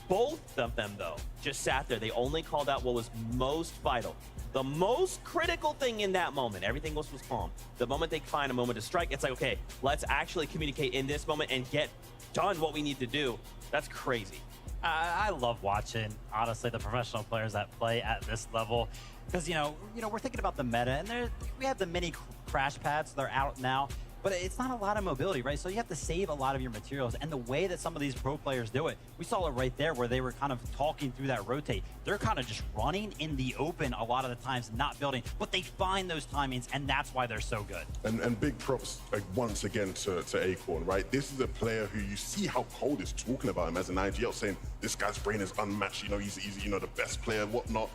Both of them, though, just sat there. They only called out what was most vital. The most critical thing in that moment. Everything else was calm. The moment they find a moment to strike, it's like, okay, let's actually communicate in this moment and get done what we need to do. That's crazy. I love watching, honestly, the professional players that play at this level. Because, we're thinking about the meta, and we have the mini crash pads. They're out now. But it's not a lot of mobility, right? So you have to save a lot of your materials. And the way that some of these pro players do it, we saw it right there where they were kind of talking through that rotate. They're kind of just running in the open a lot of the times, not building. But they find those timings, and that's why they're so good. And big props, once again, to Acorn, right? This is a player who you see how Cold is talking about him as an IGL, saying this guy's brain is unmatched. He's the best player, whatnot.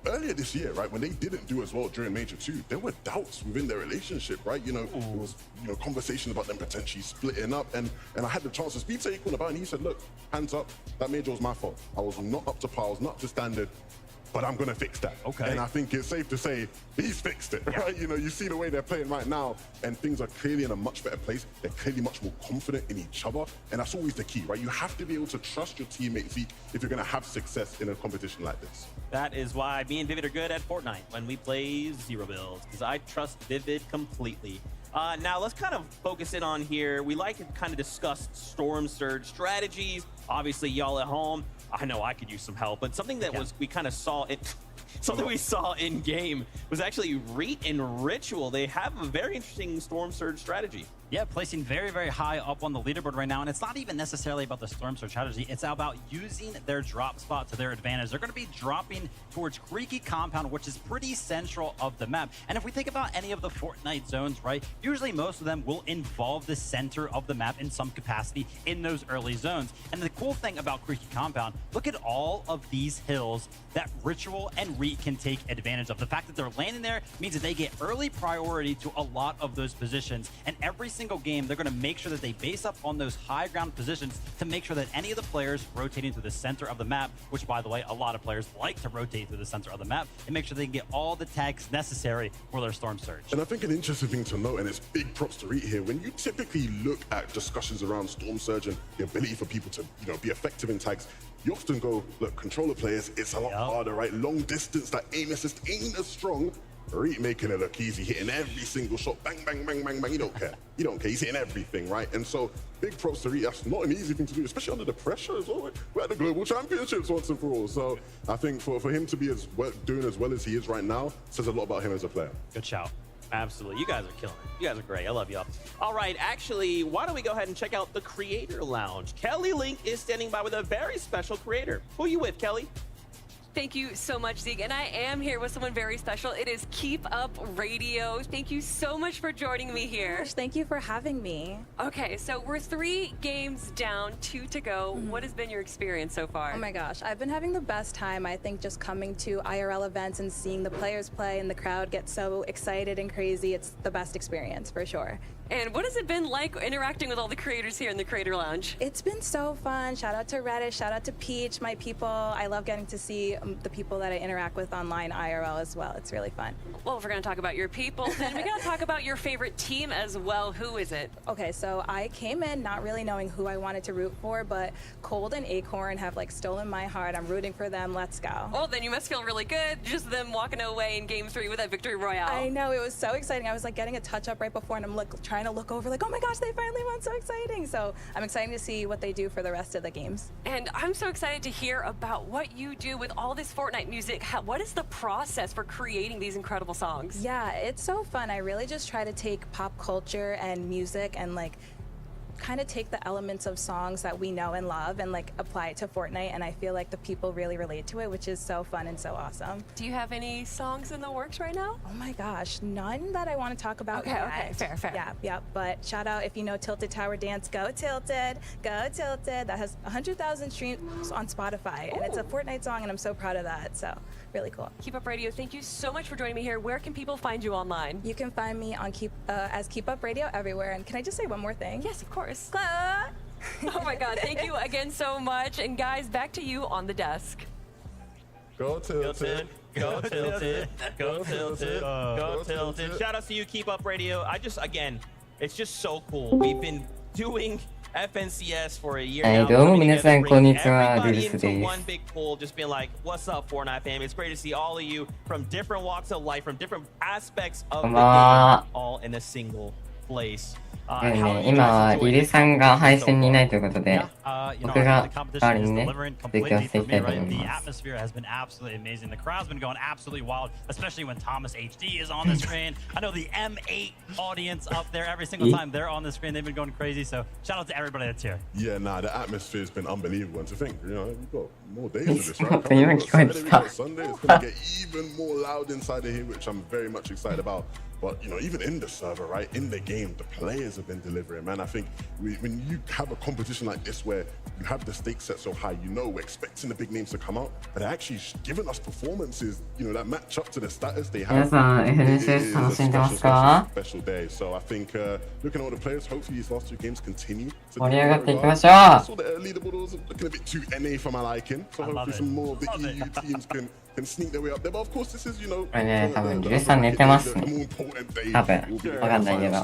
Earlier this year, right, when they didn't do as well during Major 2, there were doubts within their relationship, right? There was, conversation about them potentially splitting up, and I had the chance to speak to Acorn about it, and he said, look, hands up, that Major was my fault. I was not up to par, I was not up to standard. but I'm going to fix that. Okay. And I think it's safe to say he's fixed it, right? You know, you see the way they're playing right now, and things are clearly in a much better place. They're clearly much more confident in each other, and that's always the key, right? You have to be able to trust your teammates if you're going to have success in a competition like this. That is why me and Vivid are good at Fortnite when we play Zero Builds, because I trust Vivid completely. Now let's kind of focus in on here. We like to kind of discuss Storm Surge strategies. Obviously, y'all at home, I know I could use some help, but something that we kind of saw it. Something we saw in game was actually Reet and Ritual. They have a very interesting Storm Surge strategy. Yeah, placing very, very high up on the leaderboard right now. And it's not even necessarily about the Storm Surge strategy. It's about using their drop spot to their advantage. They're going to be dropping towards Creaky Compound, which is pretty central of the map. And if we think about any of the Fortnite zones, right, usually most of them will involve the center of the map in some capacity in those early zones. And the cool thing about Creaky Compound, look at all of these hills that Ritual and Reet can take advantage of. The fact that they're landing there means that they get early priority to a lot of those positions. And every single game, they're going to make sure that they base up on those high ground positions to make sure that any of the players rotating to the center of the map, which by the way, a lot of players like to rotate to the center of the map, and make sure they can get all the tags necessary for their Storm Surge. And I think an interesting thing to note, and it's big props to Reet here, when you typically look at discussions around Storm Surge and the ability for people to, you know, be effective in tags, you often go, look, controller players, it's a lot harder, right? Long distance, that aim assist ain't as strong. Reet making it look easy, hitting every single shot, bang, bang, bang, bang, bang. You don't care. You don't care. He's hitting everything, right? And so, big props to Reet. That's not an easy thing to do, especially under the pressure as well. We're at the Global Championships once and for all. So, I think for him to be doing as well as he is right now says a lot about him as a player. Good shout. Absolutely. You guys are killing it. You guys are great. I love y'all. All right. Actually, why don't we go ahead and check out the Creator Lounge? Kelly Link is standing by with a very special creator. Who are you with, Kelly? Thank you so much, Zeke. And I am here with someone very special. It is Keep Up Radio. Thank you so much for joining me here. Gosh, thank you for having me. Okay, so we're 3 games down, 2 to go. What has been your experience so far? Oh my gosh, I've been having the best time. I think just coming to IRL events and seeing the players play and the crowd get so excited and crazy, it's the best experience for sure. And what has it been like interacting with all the creators here in the Creator Lounge? It's been so fun. Shout out to Reddish, shout out to Peach, my people. I love getting to see the people that I interact with online IRL as well. It's really fun. Well, if we're going to talk about your people, then we got to talk about your favorite team as well. Who is it? Okay, so I came in not really knowing who I wanted to root for, but Cold and Acorn have like stolen my heart. I'm rooting for them. Let's go. Oh, then you must feel really good. Just them walking away in Game 3 with that victory royale. I know, it was so exciting. I was like getting a touch up right before, and I'm like trying to look over like, oh my gosh, they finally won, so exciting. So I'm excited to see what they do for the rest of the games. And I'm so excited to hear about what you do with all this Fortnite music. What is the process for creating these incredible songs? Yeah, it's so fun. I really just try to take pop culture and music and like kind of take the elements of songs that we know and love and like apply it to Fortnite, and I feel like the people really relate to it, which is so fun and so awesome. Do you have any songs in the works right now? Oh my gosh, none that I want to talk about Okay, yet. okay, fair. Yeah, but shout out if you know Tilted Tower Dance, go Tilted, go Tilted. That has 100,000 streams on Spotify, and it's a Fortnite song, and I'm so proud of that, so really cool. Keep Up Radio, thank you so much for joining me here. Where can people find you online? You can find me on as Keep Up Radio everywhere, and can I just say one more thing? Yes, of course. Cla Oh my god, thank you again so much. And guys, back to you on the desk. Go Tilted. Go Tilted. Go Tilted. Go Tilted. Shout out to you, Keep Up Radio. Again, it's just so cool. We've been doing FNCS for a year now. どうも皆さんこんにちは、ル Everybody ルス into です。 one big pool, just being like, what's up, Fortnite fam? It's great to see all of you from different walks of life, from different aspects of the こんばんは。 game, all in a single place. 今、リルさんが配信にいないということで、僕が代わりにね、実況していきたいと思い The ます。 atmosphere has been absolutely amazing. The crowd's been going absolutely wild, especially when Thomas HD is on the screen. I know the M8 audience up there, every single time they're on the screen, they've been going crazy. So shout out to everybody that's here. Yeah, nah, the atmosphere's been unbelievable. And to think, you know, we've got more days of this, right? Stop, you're Saturday, we've got Sunday. It's going to get even more loud inside of here, which I'm very much excited about. But, you know, even in the server, right, in the game, the players have been delivering, man. I think when you have a competition like this where you have the stakes set so high, you know we're expecting the big names to come out, but they're actually giving us performances, you know, that match up to the status they have. 皆さん、FNCS 楽しんでますか？ Special day. So I think looking at all the players, hopefully these last 2 games continue. 盛り上がっていきましょう。 I saw the leaderboard was looking a bit too NA for my liking. So hopefully some more of the EU teams can can sneak their way up there. But of course, this is, you know, これね、多分リルさん寝てますね。多分。わかんないけど。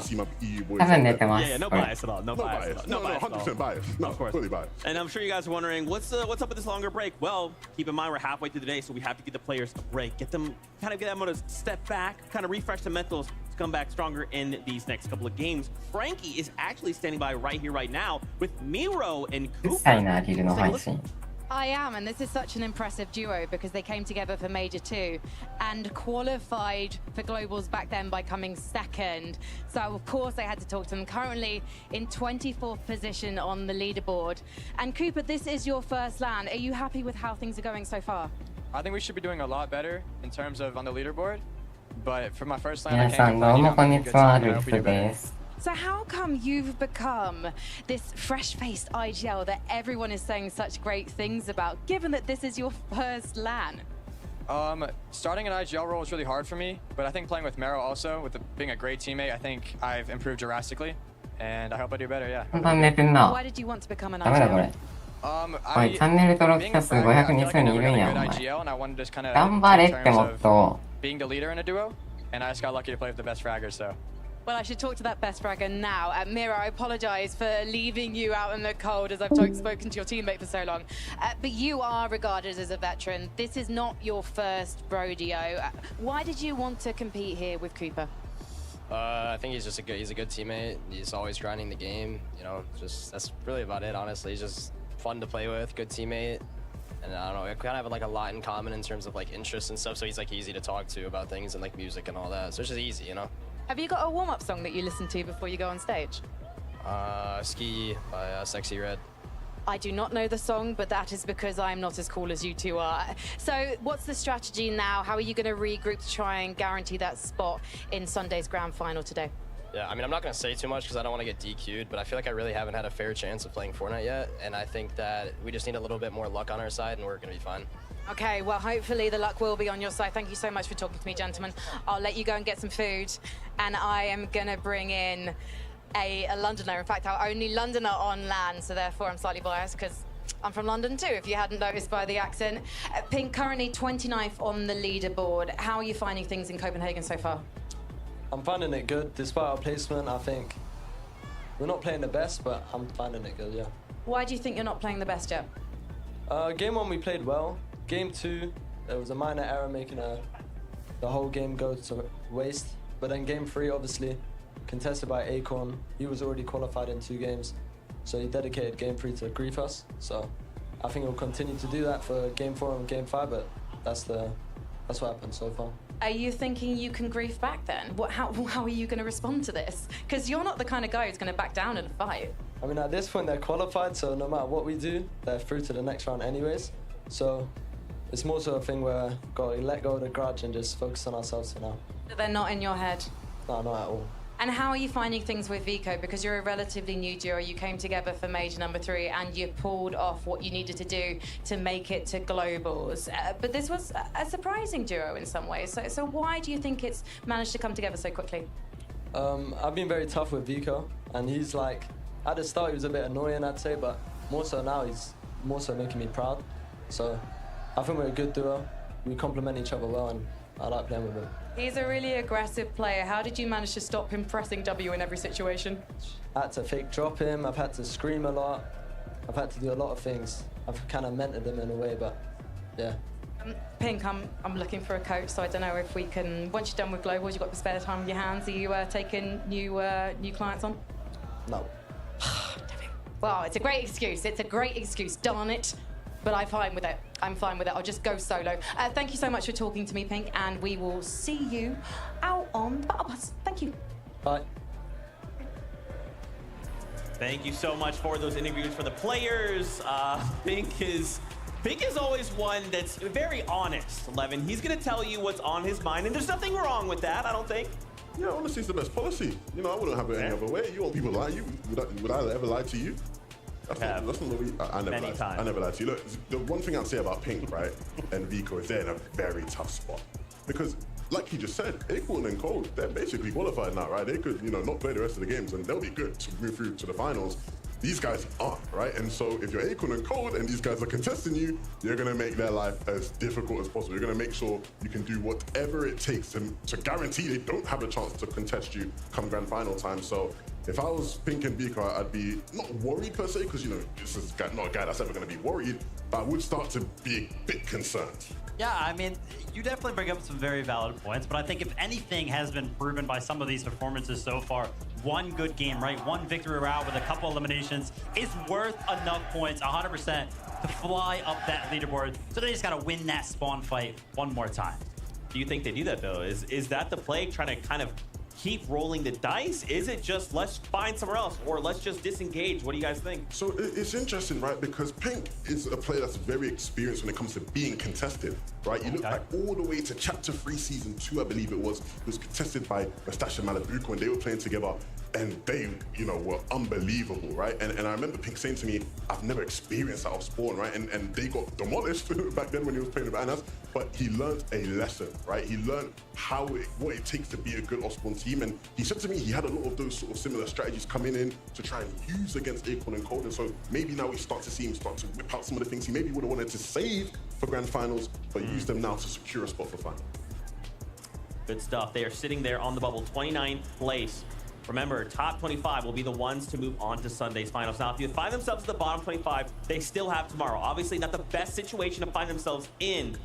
多分寝てます。 Yeah, no bias at all. No bias. No, 100% bias. No, of course. Fully biased. And I'm sure you guys are wondering, what's up with this longer break? Well, keep in mind we're halfway through the day, so we have to give the players a break, get them to step back, kind of refresh the mentals to come back stronger in these next couple of games. Frankie is actually standing by right here, right now, with Miro and うっさいな、リルの配信。 I am, and this is such an impressive duo because they came together for Major 2 and qualified for Globals back then by coming second. So of course I had to talk to them. Currently in 24th position on the leaderboard. And Cooper, this is your first LAN. Are you happy with how things are going so far? I think we should be doing a lot better in terms of on the leaderboard. But for my first LAN, 皆さんどうもこんにちは、ルイスです。 So how come you've become this fresh-faced IGL that everyone is saying such great things about, given that this is your first LAN? Starting an IGL role was really hard for me, but I think playing with Mero also, being a great teammate, I think I've improved drastically, and I hope I do better, yeah. Why did you want to become an IGL? ダメだこれ。おい、チャンネル登録者数520人いるんや、お前。頑張れってもっと。 Being the leader in a duo, and I just got lucky to play with the best fraggers, so. Well, I should talk to that best fragger now. Mira, I apologise for leaving you out in the cold as I've spoken to your teammate for so long. But you are regarded as a veteran. This is not your first rodeo. Why did you want to compete here with Cooper? I think he's a good teammate. He's always grinding the game. You know, that's really about it. Honestly, he's just fun to play with, good teammate. And I don't know, we kind of have like a lot in common in terms of like interests and stuff. So he's like easy to talk to about things and like music and all that. So it's just easy, you know. Have you got a warm-up song that you listen to before you go on stage? Ski by Sexy Red. I do not know the song, but that is because I'm not as cool as you two are. So what's the strategy now? How are you going to regroup to try and guarantee that spot in Sunday's grand final today? Yeah, I mean, I'm not going to say too much because I don't want to get DQ'd, but I feel like I really haven't had a fair chance of playing Fortnite yet. And I think that we just need a little bit more luck on our side and we're going to be fine. Okay, well, hopefully the luck will be on your side. Thank you so much for talking to me, gentlemen. I'll let you go and get some food. And I am going to bring in a Londoner. In fact, our only Londoner on LAN, so therefore I'm slightly biased because I'm from London too, if you hadn't noticed by the accent. Pink, currently 29th on the leaderboard. How are you finding things in Copenhagen so far? I'm finding it good. Despite our placement, I think we're not playing the best, but I'm finding it good, yeah. Why do you think you're not playing the best yet? Game 1 we played well. Game 2, there was a minor error making the whole game go to waste. But then Game 3, obviously, contested by Acorn. He was already qualified in 2 games, so he dedicated Game 3 to grief us. So I think he'll continue to do that for Game 4 and Game 5, but that's what happened so far. Are you thinking you can grief back then? How are you going to respond to this? Because you're not the kind of guy who's going to back down in a fight. I mean, at this point, they're qualified, so no matter what we do, they're through to the next round anyways. So it's more so a thing where we've got to let go of the grudge and just focus on ourselves for now. They're not in your head? No, not at all. And how are you finding things with Vico? Because you're a relatively new duo, you came together for Major number 3 and you pulled off what you needed to do to make it to Globals. But this was a surprising duo in some ways. So why do you think it's managed to come together so quickly? I've been very tough with Vico, and he's like, at the start he was a bit annoying, I'd say, but more so now he's more so making me proud. So I think we're a good duo. We complement each other well, and I like playing with him. He's a really aggressive player. How did you manage to stop him pressing W in every situation? I had to fake drop him, I've had to scream a lot, I've had to do a lot of things. I've kind of mentored him in a way, but yeah. Pink, I'm looking for a coach, so I don't know if we can, once you're done with Globals, you've got the spare time on your hands, are you taking new clients on? No. Well, it's a great excuse, darn it. But I'm fine with it. I'll just go solo. Thank you so much for talking to me, Pink, and we will see you out on the Battle Bus. Thank you. Bye. Thank you so much for those interviews for the players. Pink is always one that's very honest, Levin. He's going to tell you what's on his mind, and there's nothing wrong with that, I don't think. Yeah, honestly, it's the best policy. You know, I wouldn't have it any other way. You want people to lie to you? Would I ever lie to you? That's not the way, I never lie to you. Look, the one thing I'd say about Pink, right, and Vico is they're in a very tough spot. Because, like he just said, Acorn and Cold, they're basically qualified now, right? They could, not play the rest of the games and they'll be good to move through to the finals. These guys aren't, right? And so if you're Acorn and Cold and these guys are contesting you, you're gonna make their life as difficult as possible. You're gonna make sure you can do whatever it takes to guarantee they don't have a chance to contest you come grand final time. So if I was Pink and Vika, I'd be not worried per se, because, you know, this is not a guy that's ever gonna be worried, but I would start to be a bit concerned. Yeah, I mean, you definitely bring up some very valid points, but I think if anything has been proven by some of these performances so far, one good game, right? One victory round with a couple eliminations is worth enough points, 100%, to fly up that leaderboard. So they just got to win that spawn fight one more time. Do you think they do that, though? Is that the play, trying to kind of keep rolling the dice? Is it just let's find somewhere else, or let's just disengage? What do you guys think? So it's interesting, right? Because Pink is a player that's very experienced when it comes to being contested, right? You look back all the way to Chapter 3, Season 2, I believe it was contested by Mustache and Malabuko, and they were playing together, and they, you know, were unbelievable, right? And I remember Pink saying to me, I've never experienced that off spawn, right? And they got demolished back then when he was playing with Anas, but he learned a lesson, right? He learned what it takes to be a good off spawn team. And he said to me he had a lot of those sort of similar strategies coming in to try and use against Acorn and Cold. And so maybe now we start to see him start to whip out some of the things he maybe would have wanted to save for grand finals, but use them now to secure a spot for final. Good stuff. They are sitting there on the bubble, 29th place. Remember, top 25 will be the ones to move on to Sunday's finals. Now, if you find themselves at the bottom 25, they still have tomorrow. Obviously, not the best situation to find themselves in.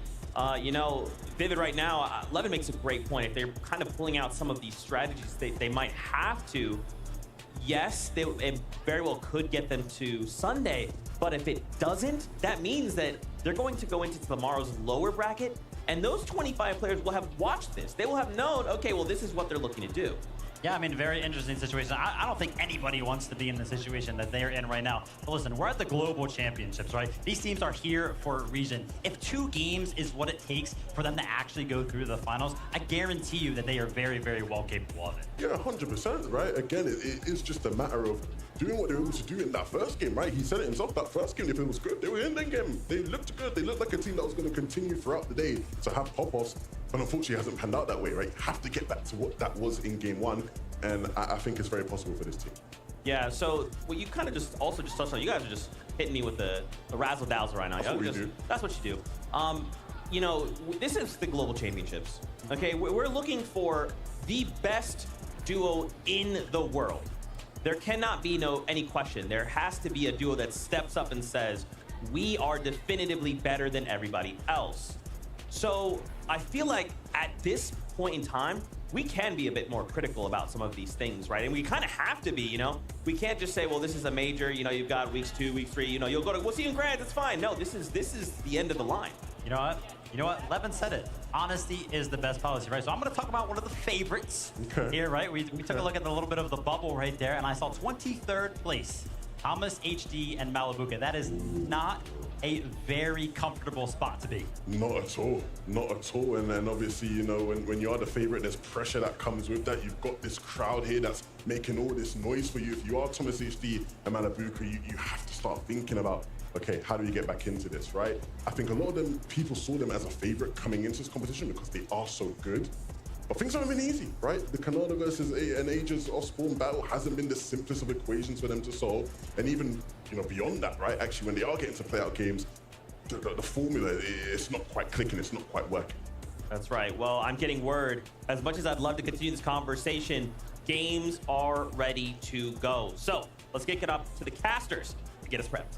You know, Vivid right now, Levin makes a great point. If they're kind of pulling out some of these strategies, they might have to. Yes, it very well could get them to Sunday, but if it doesn't, that means that they're going to go into tomorrow's lower bracket, and those 25 players will have watched this. They will have known, okay, well, this is what they're looking to do. Yeah, I mean, very interesting situation. I don't think anybody wants to be in the situation that they're in right now. But listen, we're at the global championships, right? These teams are here for a reason. If 2 games is what it takes for them to actually go through the finals, I guarantee you that they are very, very well capable of it. Yeah, 100%, right? Again, it is just a matter of doing what they were able to do in that first game, right? He said it himself, that first game, if it was good, they were in that game. They looked good. They looked like a team that was going to continue throughout the day to have pop-offs, but unfortunately it hasn't panned out that way, right? You have to get back to what that was in game 1, and I think it's very possible for this team. Yeah, so what you kind of just touched on, you guys are just hitting me with the razzle-dazzle right now. That's what we do. That's what you do. You know, this is the global championships, okay? We're looking for the best duo in the world. There cannot be any question. There has to be a duo that steps up and says, we are definitively better than everybody else. So I feel like at this point in time, we can be a bit more critical about some of these things, right? And we kind of have to be, you know? We can't just say, well, this is a major, you know, you've got weeks 2, week 3, you know, we'll see you in grand, it's fine. No, this is the end of the line. You know what? Levin said it. Honesty is the best policy, right? So I'm going to talk about one of the favorites here, right? We took a look at a little bit of the bubble right there, and I saw 23rd place. Thomas, HD, and Malabuka. That is not a very comfortable spot to be. Not at all. Not at all. And then obviously, you know, when you are the favorite, there's pressure that comes with that. You've got this crowd here that's making all this noise for you. If you are Thomas, HD, and Malabuka, you have to start thinking about, okay, how do we get back into this, right? I think a lot of them, people saw them as a favorite coming into this competition because they are so good. But things haven't been easy, right? The Canada versus an Aegis off-spawn battle hasn't been the simplest of equations for them to solve. And even, you know, beyond that, right? Actually, when they are getting to play out games, the formula, it's not quite clicking, it's not quite working. That's right. Well, I'm getting word. As much as I'd love to continue this conversation, games are ready to go. So let's kick it up to the casters to get us prepped.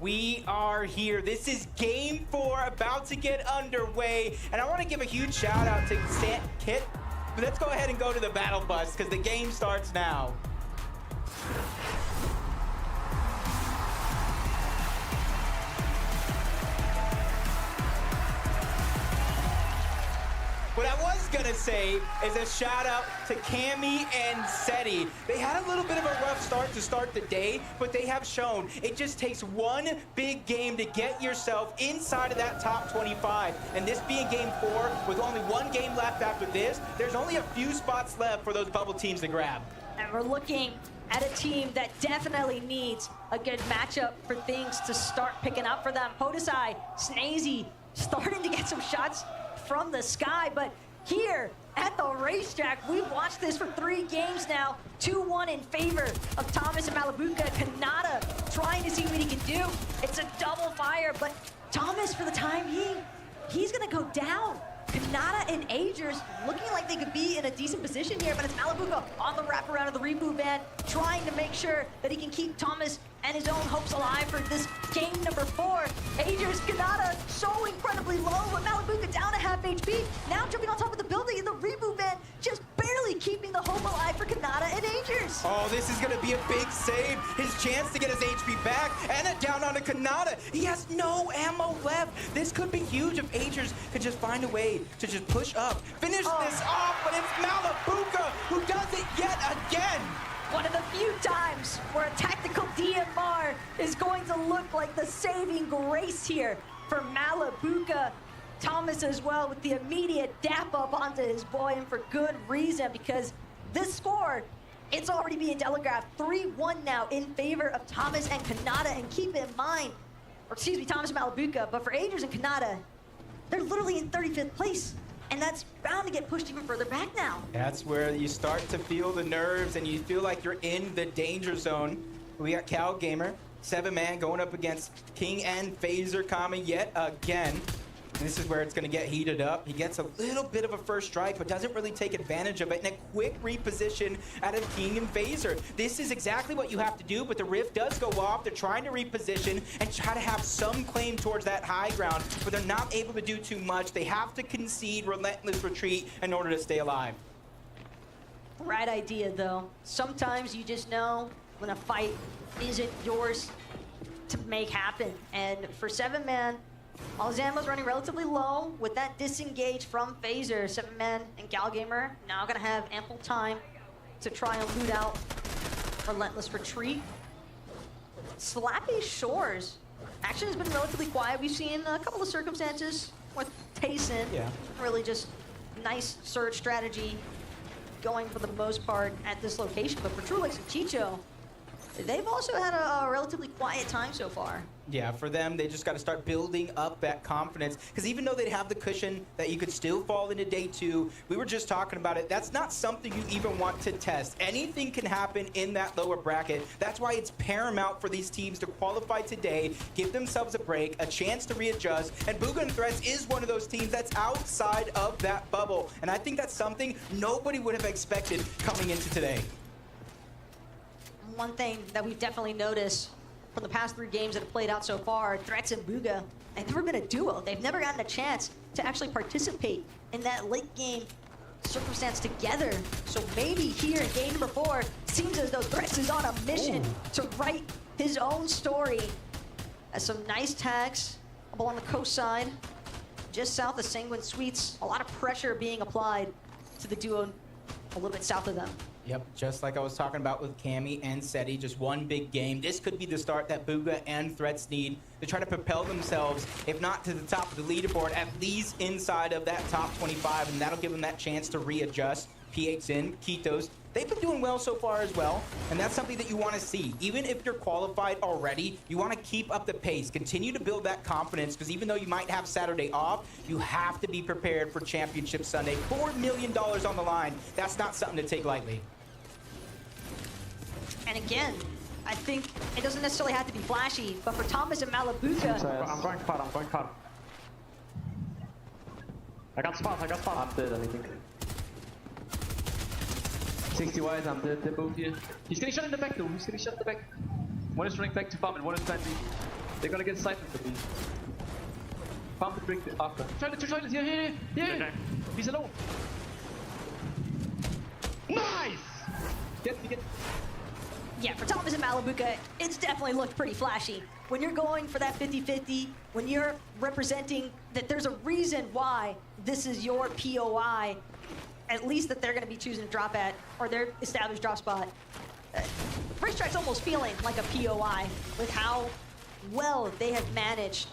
We are here. This is game 4 about to get underway. And I want to give a huge shout out to Kit. But let's go ahead and go to the battle bus because the game starts now. What I was gonna say is a shout out to Cammy and Seti. They had a little bit of a rough start to start the day, but they have shown it just takes one big game to get yourself inside of that top 25. And this being game 4, with only one game left after this, there's only a few spots left for those bubble teams to grab. And we're looking at a team that definitely needs a good matchup for things to start picking up for them. Hodesai, Snazy, starting to get some shots from the sky, but here at the racetrack. We've watched this for 3 games now. 2-1 in favor of Thomas and Malabuka. Kanata trying to see what he can do. It's a double fire, but Thomas, for the time being, he's gonna go down. Kanata and Agers looking like they could be in a decent position here, but it's Malabuka on the wraparound of the reboot van, trying to make sure that he can keep Thomas and his own hopes alive for this game number 4. Agers, Kanata so incredibly low, but Malabuka down to half HP. Now jumping on top of the building, and the reboot van just barely keeping the hope alive for Kanata and Agers. Oh, this is gonna be a big save. His chance to get his HP back, and then down onto Kanata. He has no ammo left. This could be huge if Agers could just find a way to just push up, finish this off, but it's Malabuka who does it yet again. One of the few times where a tactical DMR is going to look like the saving grace here for Malabuka. Thomas as well with the immediate dap up onto his boy, and for good reason, because this score, it's already being telegraphed. 3-1 now in favor of Thomas and Kanata, and keep in mind, or excuse me, Thomas and Malabuka, but for Agers and Kanata, they're literally in 35th place. And that's bound to get pushed even further back now. That's where you start to feel the nerves and you feel like you're in the danger zone. We got Cal Gamer, 7-man going up against King and Phaser coming yet again. And this is where it's going to get heated up. He gets a little bit of a first strike, but doesn't really take advantage of it. And a quick reposition out of King and Phaser. This is exactly what you have to do, but the rift does go off. They're trying to reposition and try to have some claim towards that high ground, but they're not able to do too much. They have to concede relentless retreat in order to stay alive. Right idea, though. Sometimes you just know when a fight isn't yours to make happen. And for 7-man, all his ammo's running relatively low with that disengage from Phaser. 7-man and Galgamer now gonna have ample time to try and loot out relentless retreat. Slappy Shores action has been relatively quiet. We've seen a couple of circumstances with Tayson. Yeah. Really just nice surge strategy going for the most part at this location. But for Trulix and Chicho, they've also had a relatively quiet time so far. Yeah, for them, they just got to start building up that confidence. Because even though they'd have the cushion that you could still fall into day 2, we were just talking about it, that's not something you even want to test. Anything can happen in that lower bracket. That's why it's paramount for these teams to qualify today, give themselves a break, a chance to readjust. And Bugha and Threats is one of those teams that's outside of that bubble. And I think that's something nobody would have expected coming into today. One thing that we've definitely noticed from the past 3 games that have played out so far, Threats and Bugha, they've never been a duo. They've never gotten a chance to actually participate in that late game circumstance together. So maybe here in game number 4, seems as though Threats is on a mission to write his own story. As some nice tags up along the coast side, just south of Sanguine Suites. A lot of pressure being applied to the duo a little bit south of them. Yep, just like I was talking about with Cammy and Seti, just one big game. This could be the start that Bugha and Threats need to try to propel themselves, if not to the top of the leaderboard, at least inside of that top 25, and that'll give them that chance to readjust. P8's in, Kitos, they've been doing well so far as well, and that's something that you want to see. Even if you're qualified already, you want to keep up the pace, continue to build that confidence, because even though you might have Saturday off, you have to be prepared for Championship Sunday. $4 million on the line. That's not something to take lightly. And again, I think it doesn't necessarily have to be flashy, but for Thomas and Malabuka... I'm going far, I'm going far. I got spot. I'm dead, I think. 60 wide, I'm dead, they're both here. He's getting shot in the back though, One is running back to farm and one is standing. They're gonna get siphoned for me. Farm to break the after. Toilet, here! He's alone! Nice! Get. Yeah, for Thomas and Malabuka, it's definitely looked pretty flashy. When you're going for that 50-50, when you're representing that there's a reason why this is your POI, at least that they're going to be choosing to drop at, or their established drop spot. Racetrack's almost feeling like a POI with how well they have managed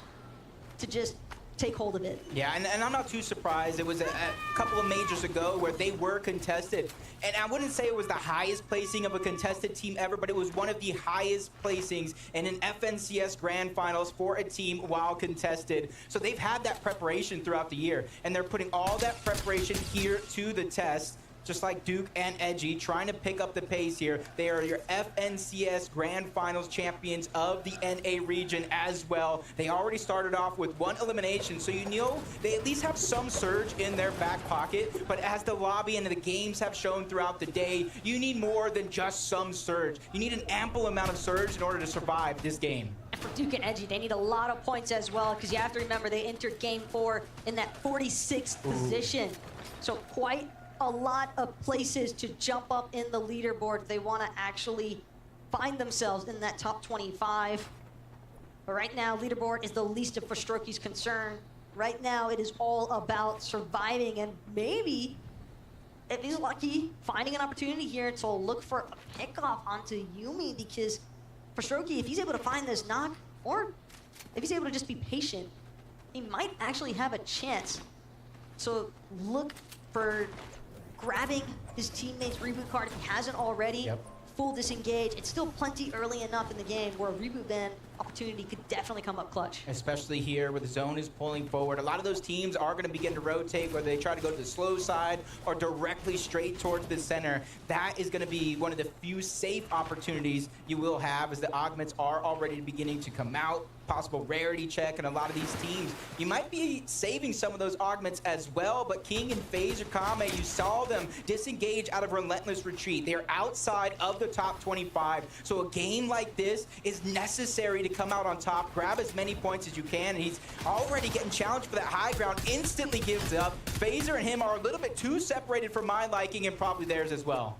to just take hold of it. Yeah, and I'm not too surprised. It was a couple of majors ago where they were contested. And I wouldn't say it was the highest placing of a contested team ever, but it was one of the highest placings in an FNCS Grand Finals for a team while contested. So they've had that preparation throughout the year, and they're putting all that preparation here to the test. Just like Duke and Edgy, trying to pick up the pace here. They are your FNCS Grand Finals champions of the NA region as well. They already started off with 1 elimination, so you know they at least have some surge in their back pocket. But as the lobby and the games have shown throughout the day, you need more than just some surge. You need an ample amount of surge in order to survive this game. And for Duke and Edgy, they need a lot of points as well, because you have to remember they entered Game 4 in that 46th position. So quite a lot of places to jump up in the leaderboard. They want to actually find themselves in that top 25. But right now, leaderboard is the least of Frostroki's concern. Right now, it is all about surviving and maybe, if he's lucky, finding an opportunity here to look for a pickoff onto Yumi, because Frostroki, if he's able to find this knock, or if he's able to just be patient, he might actually have a chance. So look for grabbing his teammate's reboot card if he hasn't already. Full disengage. It's still plenty early enough in the game where a reboot ban opportunity could definitely come up clutch. Especially here where the zone is pulling forward. A lot of those teams are going to begin to rotate, whether they try to go to the slow side or directly straight towards the center. That is going to be one of the few safe opportunities you will have, as the augments are already beginning to come out. Possible rarity check, and a lot of these teams, you might be saving some of those augments as well, but King and FaZe or Kame, you saw them disengage out of Relentless Retreat. They're outside of the top 25, so a game like this is necessary to come out on top, grab as many points as you can, and he's already getting challenged for that high ground, instantly gives up. FaZe and him are a little bit too separated for my liking, and probably theirs as well.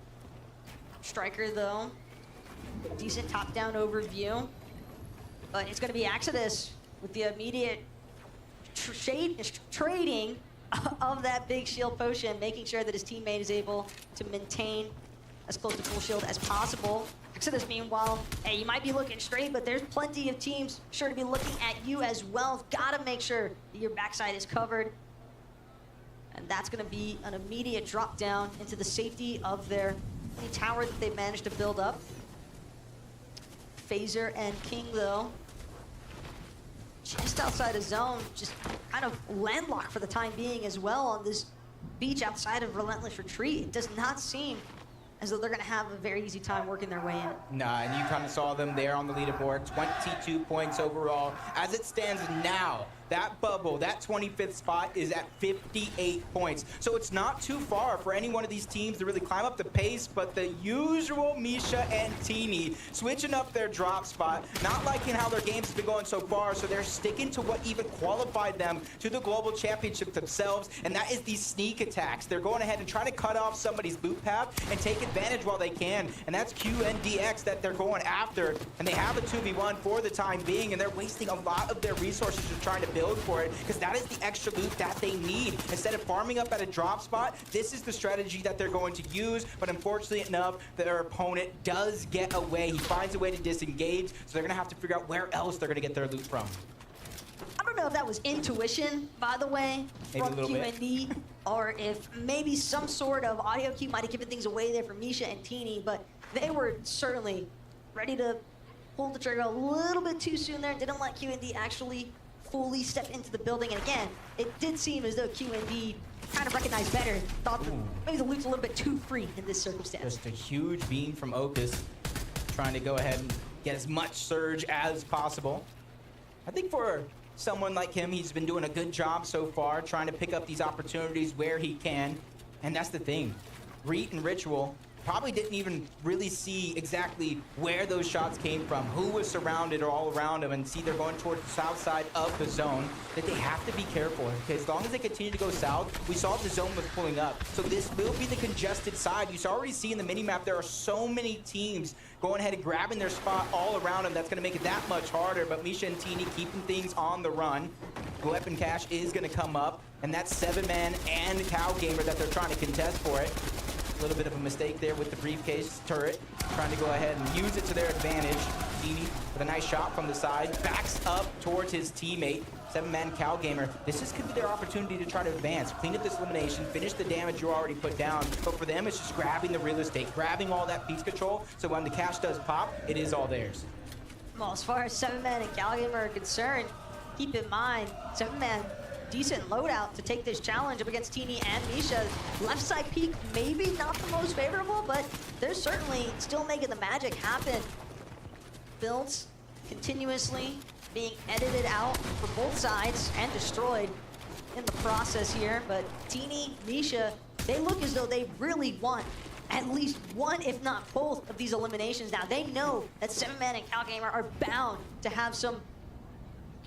Striker, though, decent top-down overview. But it's going to be Exodus with the immediate trading of that big shield potion, making sure that his teammate is able to maintain as close to full shield as possible. Exodus, meanwhile, hey, you might be looking straight, but there's plenty of teams sure to be looking at you as well. Got to make sure that your backside is covered. And that's going to be an immediate drop down into the safety of their tower that they've managed to build up. Phaser and King, though, just outside of zone, just kind of landlocked for the time being as well on this beach outside of Relentless Retreat. It does not seem as though they're going to have a very easy time working their way in. Nah, and you kind of saw them there on the leaderboard, 22 points overall. As it stands now, that bubble, that 25th spot is at 58 points. So it's not too far for any one of these teams to really climb up the pace, but the usual Misha and Teeny switching up their drop spot, not liking how their games have been going so far, so they're sticking to what even qualified them to the Global Championship themselves, and that is these sneak attacks. They're going ahead and trying to cut off somebody's boot path and take advantage while they can, and that's QNDX that they're going after, and they have a 2v1 for the time being, and they're wasting a lot of their resources just trying to build for it, because that is the extra loot that they need. Instead of farming up at a drop spot, this is the strategy that they're going to use, but unfortunately enough, their opponent does get away. He finds a way to disengage, so they're going to have to figure out where else they're going to get their loot from. I don't know if that was intuition, by the way, from QND, or if maybe some sort of audio cue might have given things away there for Misha and Teeny, but they were certainly ready to pull the trigger a little bit too soon there. Didn't let QND actually fully step into the building, and again, it did seem as though QND kind of recognized better. Thought that maybe the loot's a little bit too free in this circumstance. Just a huge beam from Opus, trying to go ahead and get as much surge as possible. I think for someone like him, he's been doing a good job so far, trying to pick up these opportunities where he can, and that's the thing. Reet and Ritual probably didn't even really see exactly where those shots came from, who was surrounded or all around them, and see they're going towards the south side of the zone, that they have to be careful. Okay, as long as they continue to go south, we saw the zone was pulling up. So this will be the congested side. You already see in the minimap there are so many teams going ahead and grabbing their spot all around them. That's going to make it that much harder, but Misha and Teeny keeping things on the run. Weapon cache is going to come up, and that's 7-man and Cow Gamer that they're trying to contest for it. A little bit of a mistake there with the briefcase turret, trying to go ahead and use it to their advantage. Teeny with a nice shot from the side, backs up towards his teammate. 7-man Cal Gamer, this could be their opportunity to try to advance, clean up this elimination, finish the damage you already put down. But for them, it's just grabbing the real estate, grabbing all that piece control, so when the cash does pop, it is all theirs. Well, as far as 7-man and Cal Gamer are concerned, keep in mind, 7-man, decent loadout to take this challenge up against Teeny and Misha. Left side peek, maybe not the most favorable, but they're certainly still making the magic happen. Builds continuously being edited out for both sides and destroyed in the process here, but Teeny, Misha, they look as though they really want at least one, if not both, of these eliminations now. They know that 7-man and Cal Gamer are bound to have some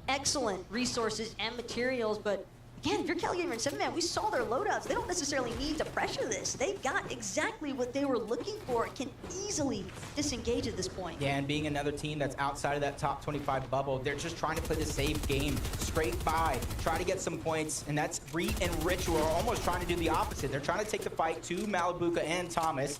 excellent resources and materials, but again, if you're Cal Gamer and 7-man, we saw their loadouts. They don't necessarily need to pressure this. They got exactly what they were looking for, can easily disengage at this point. Yeah, and being another team that's outside of that top 25 bubble, they're just trying to play the safe game, scrape by, try to get some points, and that's Reet and Ritual are almost trying to do the opposite. They're trying to take the fight to Malibuca and Thomas.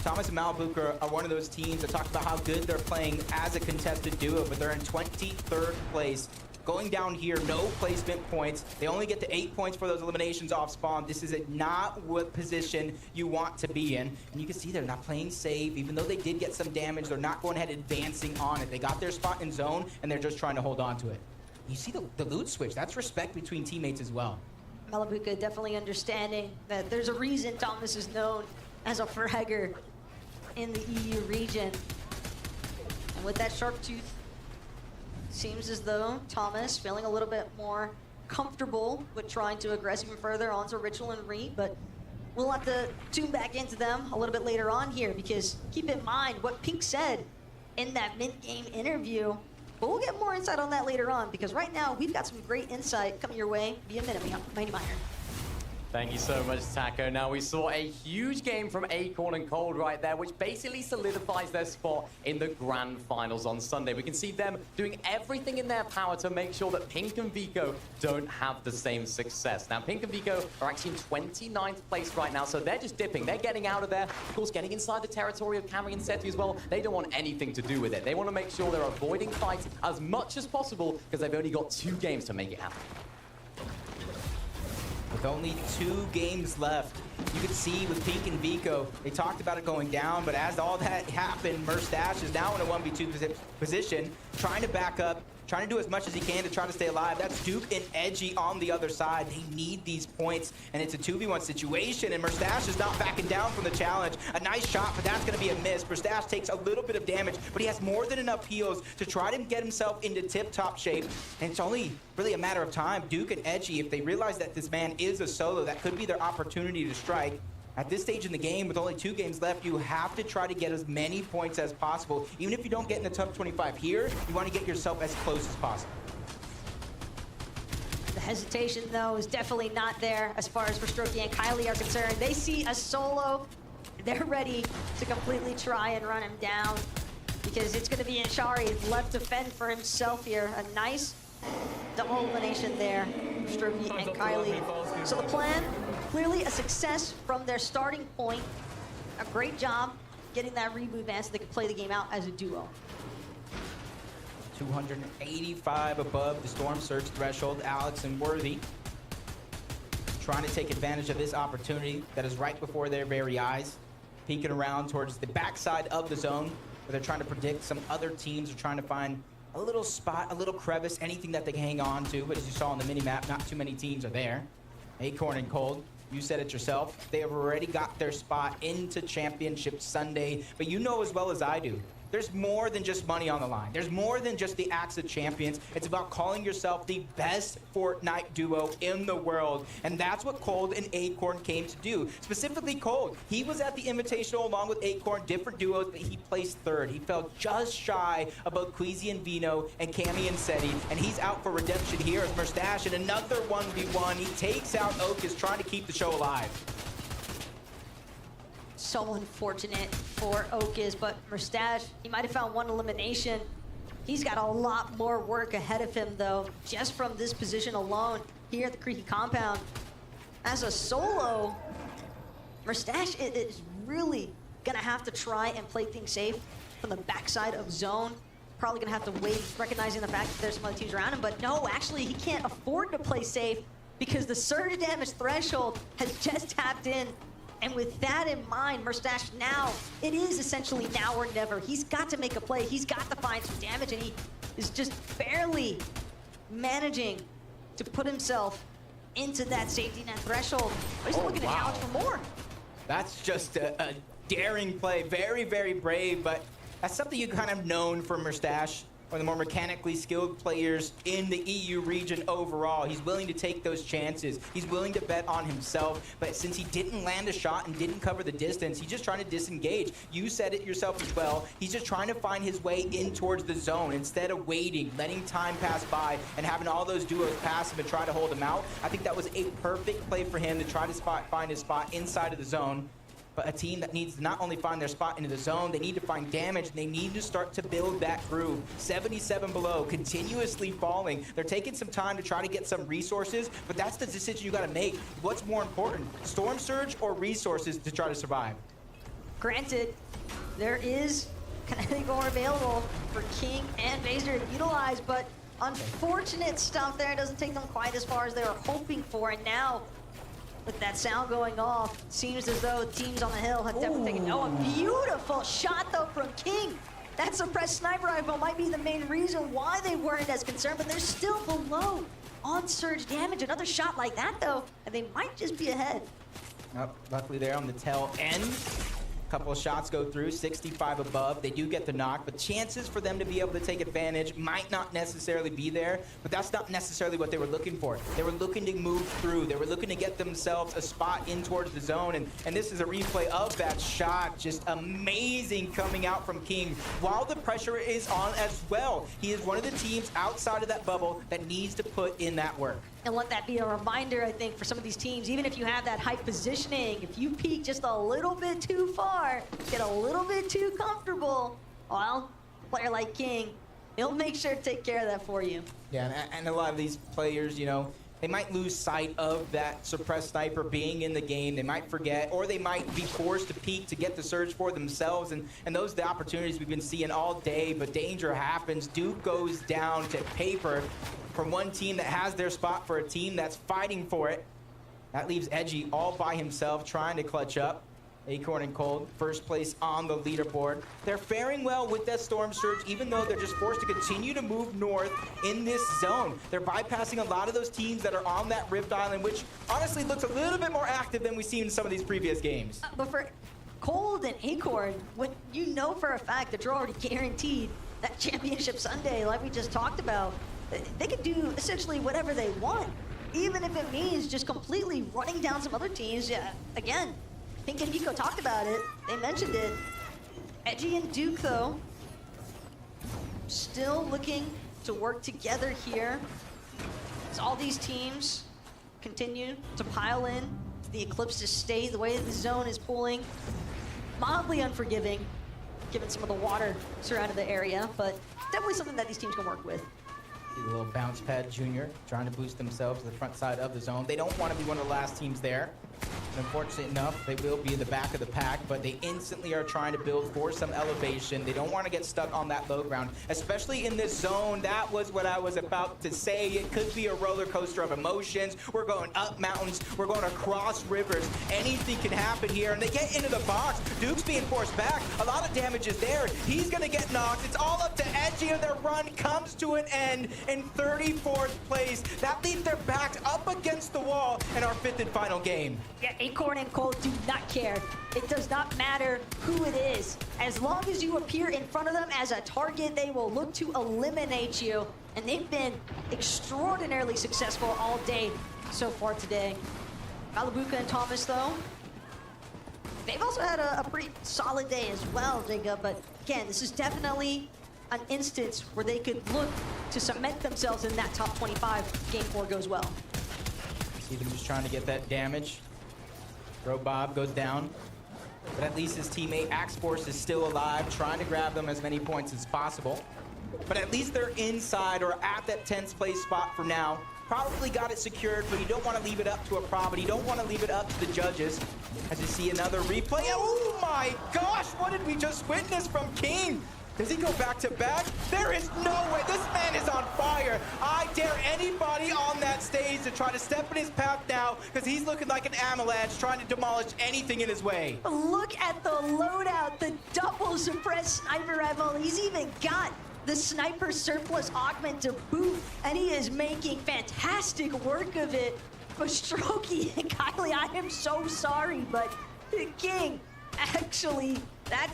Thomas and Malibuca are one of those teams that talk about how good they're playing as a contested duo, but they're in 23rd place. Going down here, no placement points. They only get to 8 points for those eliminations off spawn. This is not what position you want to be in. And you can see they're not playing safe. Even though they did get some damage, they're not going ahead advancing on it. They got their spot in zone, and they're just trying to hold on to it. You see the loot switch. That's respect between teammates as well. Malibuca definitely understanding that there's a reason Thomas is known as a fragger in the EU region. And with that sharp tooth, seems as though Thomas feeling a little bit more comfortable with trying to aggress even further onto Ritual and Reet, but we'll have to tune back into them a little bit later on here, because keep in mind what Pink said in that mid-game interview, but we'll get more insight on that later on, because right now we've got some great insight coming your way via Mighty Miner. Thank you so much, Taco. Now, we saw a huge game from Acorn and Cold right there, which basically solidifies their spot in the grand finals on Sunday. We can see them doing everything in their power to make sure that Pink and Vico don't have the same success. Now, Pink and Vico are actually in 29th place right now, so they're just dipping. They're getting out of there. Of course, getting inside the territory of Camry and Seti as well. They don't want anything to do with it. They want to make sure they're avoiding fights as much as possible, because they've only got 2 games to make it happen. With only 2 games left, you could see with Pink and Vico, they talked about it going down, but as all that happened, Merstash is now in a 1v2 position, trying to back up, trying to do as much as he can to try to stay alive. That's Duke and Edgy on the other side. They need these points, and it's a 2v1 situation, and Merstash is not backing down from the challenge. A nice shot, but that's going to be a miss. Merstash takes a little bit of damage, but he has more than enough heals to try to get himself into tip-top shape, and it's only really a matter of time. Duke and Edgy, if they realize that this man is a solo, that could be their opportunity to strike. At this stage in the game, with only 2 games left, you have to try to get as many points as possible. Even if you don't get in the top 25 here, you want to get yourself as close as possible. The hesitation, though, is definitely not there as far as Verstroki and Kylie are concerned. They see a solo. They're ready to completely try and run him down, because it's going to be Inshari left to fend for himself here. A nice double elimination there, Verstroki and Kylie. So the plan, clearly a success from their starting point. A great job getting that reboot advance so they could play the game out as a duo. 285 above the Storm Surge threshold. Alex and Worthy trying to take advantage of this opportunity that is right before their very eyes. Peeking around towards the backside of the zone, where they're trying to predict some other teams are trying to find a little spot, a little crevice, anything that they can hang on to. But as you saw on the mini-map, not too many teams are there. Acorn and Cold, you said it yourself. They have already got their spot into Championship Sunday. But you know as well as I do, there's more than just money on the line. There's more than just the Axe of Champions. It's about calling yourself the best Fortnite duo in the world. And that's what Cold and Acorn came to do. Specifically Cold. He was at the Invitational along with Acorn, different duos, but he placed 3rd. He fell just shy about Queasy and Vino and Cammy and Seti. And he's out for redemption here as Merstash in another 1v1. He takes out Okus, trying to keep the show alive. So unfortunate for Okus, but Merstash, he might have found 1 elimination. He's got a lot more work ahead of him, though, just from this position alone here at the Creaky compound. As a solo, Merstash is really gonna have to try and play things safe from the backside of zone. probably going to have to wait, recognizing the fact that there's some other teams around him. But no, actually, he can't afford to play safe because the surge damage threshold has just tapped in. And with that in mind, Mustache now, it is essentially now or never. He's got to make a play. He's got to find some damage, and he is just barely managing to put himself into that safety net threshold. But he's looking to challenge for more. That's just a daring play. Very, very brave, but that's something you kind of known from Mustache, or the more mechanically skilled players in the EU region overall. He's willing to take those chances. He's willing to bet on himself, but since he didn't land a shot and didn't cover the distance, he's just trying to disengage. You said it yourself as well. He's just trying to find his way in towards the zone instead of waiting, letting time pass by, and having all those duos pass him and try to hold him out. I think that was a perfect play for him to try to find his spot inside of the zone. But a team that needs to not only find their spot into the zone, they need to find damage, and they need to start to build that groove. 77 below, continuously falling. They're taking some time to try to get some resources, but that's the decision you got to make. What's more important, Storm Surge or resources to try to survive? Granted, there is kinetic ore available for King and Vaser to utilize, but unfortunate stuff there. It doesn't take them quite as far as they were hoping for, and now with that sound going off, seems as though teams on the hill have definitely taken. Oh, a beautiful shot though from King. That suppressed sniper rifle might be the main reason why they weren't as concerned, but they're still below on surge damage. Another shot like that though, and they might just be ahead. Luckily there on the tail end. Couple of shots go through, 65 above. They do get the knock, but chances for them to be able to take advantage might not necessarily be there, but that's not necessarily what they were looking for. They were looking to move through. They were looking to get themselves a spot in towards the zone, and this is a replay of that shot. Just amazing coming out from King, while the pressure is on as well. He is one of the teams outside of that bubble that needs to put in that work. And let that be a reminder, I think, for some of these teams, even if you have that height positioning, if you peek just a little bit too far, get a little bit too comfortable, well, a player like King, he'll make sure to take care of that for you. Yeah, and a lot of these players, you know, they might lose sight of that suppressed sniper being in the game. They might forget, or they might be forced to peek to get the surge for themselves. And those are the opportunities we've been seeing all day, but danger happens. Duke goes down to paper from one team that has their spot for a team that's fighting for it. That leaves Edgy all by himself, trying to clutch up. Acorn and Cold, first place on the leaderboard. They're faring well with that Storm Surge, even though they're just forced to continue to move north in this zone. They're bypassing a lot of those teams that are on that Rift Island, which honestly looks a little bit more active than we've seen in some of these previous games. But for Cold and Acorn, when you know for a fact that you're already guaranteed that Championship Sunday, like we just talked about, they could do essentially whatever they want, even if it means just completely running down some other teams. Again, Pink and Nico talked about it. They mentioned it. Edgy and Duke, though, still looking to work together here as all these teams continue to pile in to the Eclipse's state. The way the zone is pulling, mildly unforgiving, given some of the water surrounding the area, but definitely something that these teams can work with. A little bounce pad junior trying to boost themselves to the front side of the zone. They don't want to be one of the last teams there. Unfortunately enough, they will be in the back of the pack, but they instantly are trying to build for some elevation. They don't want to get stuck on that low ground, especially in this zone. That was what I was about to say. It could be a roller coaster of emotions. We're going up mountains. We're going across rivers. Anything can happen here, and they get into the box. Duke's being forced back. A lot of damage is there. He's going to get knocked. It's all up to Edgy, and their run comes to an end in 34th place. That leaves their backs up against the wall in our 5th and final game. Yeah, Acorn and Cold do not care. It does not matter who it is. As long as you appear in front of them as a target, they will look to eliminate you. And they've been extraordinarily successful all day so far today. Malabuka and Thomas, though, they've also had a pretty solid day as well, Jacob. But again, this is definitely an instance where they could look to cement themselves in that top 25 game 4 goes well. See them just trying to get that damage. Robob goes down, but at least his teammate Axe Force is still alive, trying to grab them as many points as possible. But at least they're inside or at that 10th place spot for now. Probably got it secured, but you don't want to leave it up to a prop, you don't want to leave it up to the judges. As you see another replay. Oh my gosh, what did we just witness from King? Does he go back to back? There is no way. This man is on fire. I dare anybody on that stage to try to step in his path now because he's looking like an avalanche trying to demolish anything in his way. Look at the loadout, the double suppressed sniper rifle. He's even got the sniper surplus augment to boot, and he is making fantastic work of it. But Strokey and Kylie, I am so sorry, but the King, actually,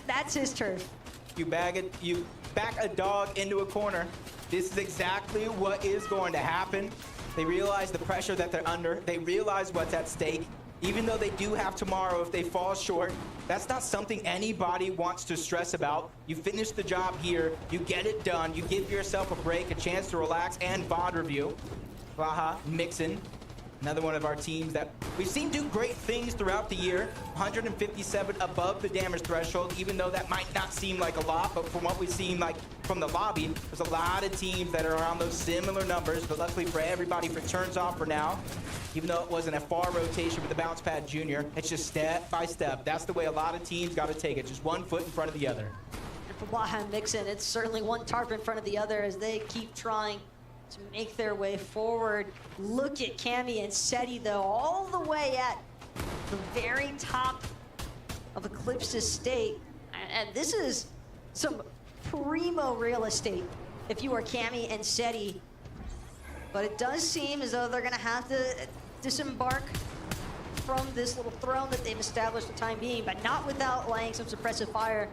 that's his turf. You back a dog into a corner. This is exactly what is going to happen. They realize the pressure that they're under. They realize what's at stake. Even though they do have tomorrow if they fall short, that's not something anybody wants to stress about. You finish the job here, you get it done, you give yourself a break, a chance to relax and VOD review. Blaha, Mixon, another one of our teams that we've seen do great things throughout the year. 157 above the damage threshold, even though that might not seem like a lot, but from what we've seen like from the lobby, there's a lot of teams that are around those similar numbers, but luckily for everybody, if it turns off for now, even though it wasn't a far rotation with the bounce pad junior, it's just step by step. That's the way a lot of teams got to take it, just one foot in front of the other. For Blaha and Mixon, it's certainly one tarp in front of the other as they keep trying to make their way forward. Look at Cammy and Seti, though, all the way at the very top of Eclipse Estate. And this is some primo real estate if you are Cammy and Seti. But it does seem as though they're going to have to disembark from this little throne that they've established for the time being, but not without laying some suppressive fire.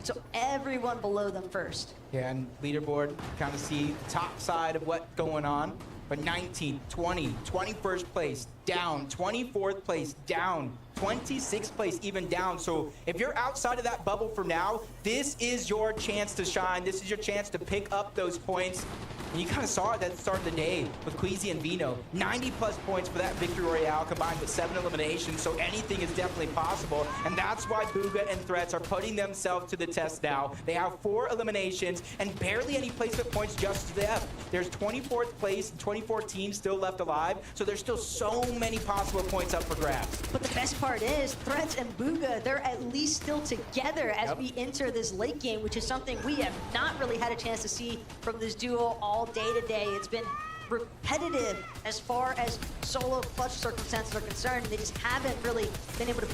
So everyone below them first. Yeah, and leaderboard, kind of see the top side of what's going on. But 19th, 20, 21st place, down. 24th place, down. 26th place, even down. So if you're outside of that bubble for now, this is your chance to shine. This is your chance to pick up those points. And you kind of saw it at the start of the day with Queasy and Vino. 90-plus points for that Victory Royale combined with 7 eliminations, so anything is definitely possible. And that's why Bugha and Threats are putting themselves to the test now. They have 4 eliminations and barely any placement points just to them. There's 24th place and 24 teams still left alive, so there's still so many possible points up for grabs. But the best part is, Threats and Bugha, they're at least still together as we enter this late game, which is something we have not really had a chance to see from this duo all day to day. It's been repetitive as far as solo clutch circumstances are concerned. They just haven't really been able to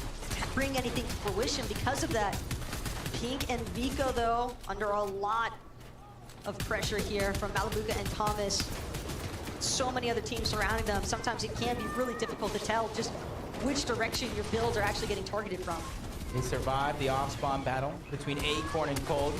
bring anything to fruition because of that. Pink and Vico, though, under a lot of pressure here from Malabuka and Thomas. So many other teams surrounding them. Sometimes it can be really difficult to tell just which direction your builds are actually getting targeted from. They survived the off-spawn battle between Acorn and Cold.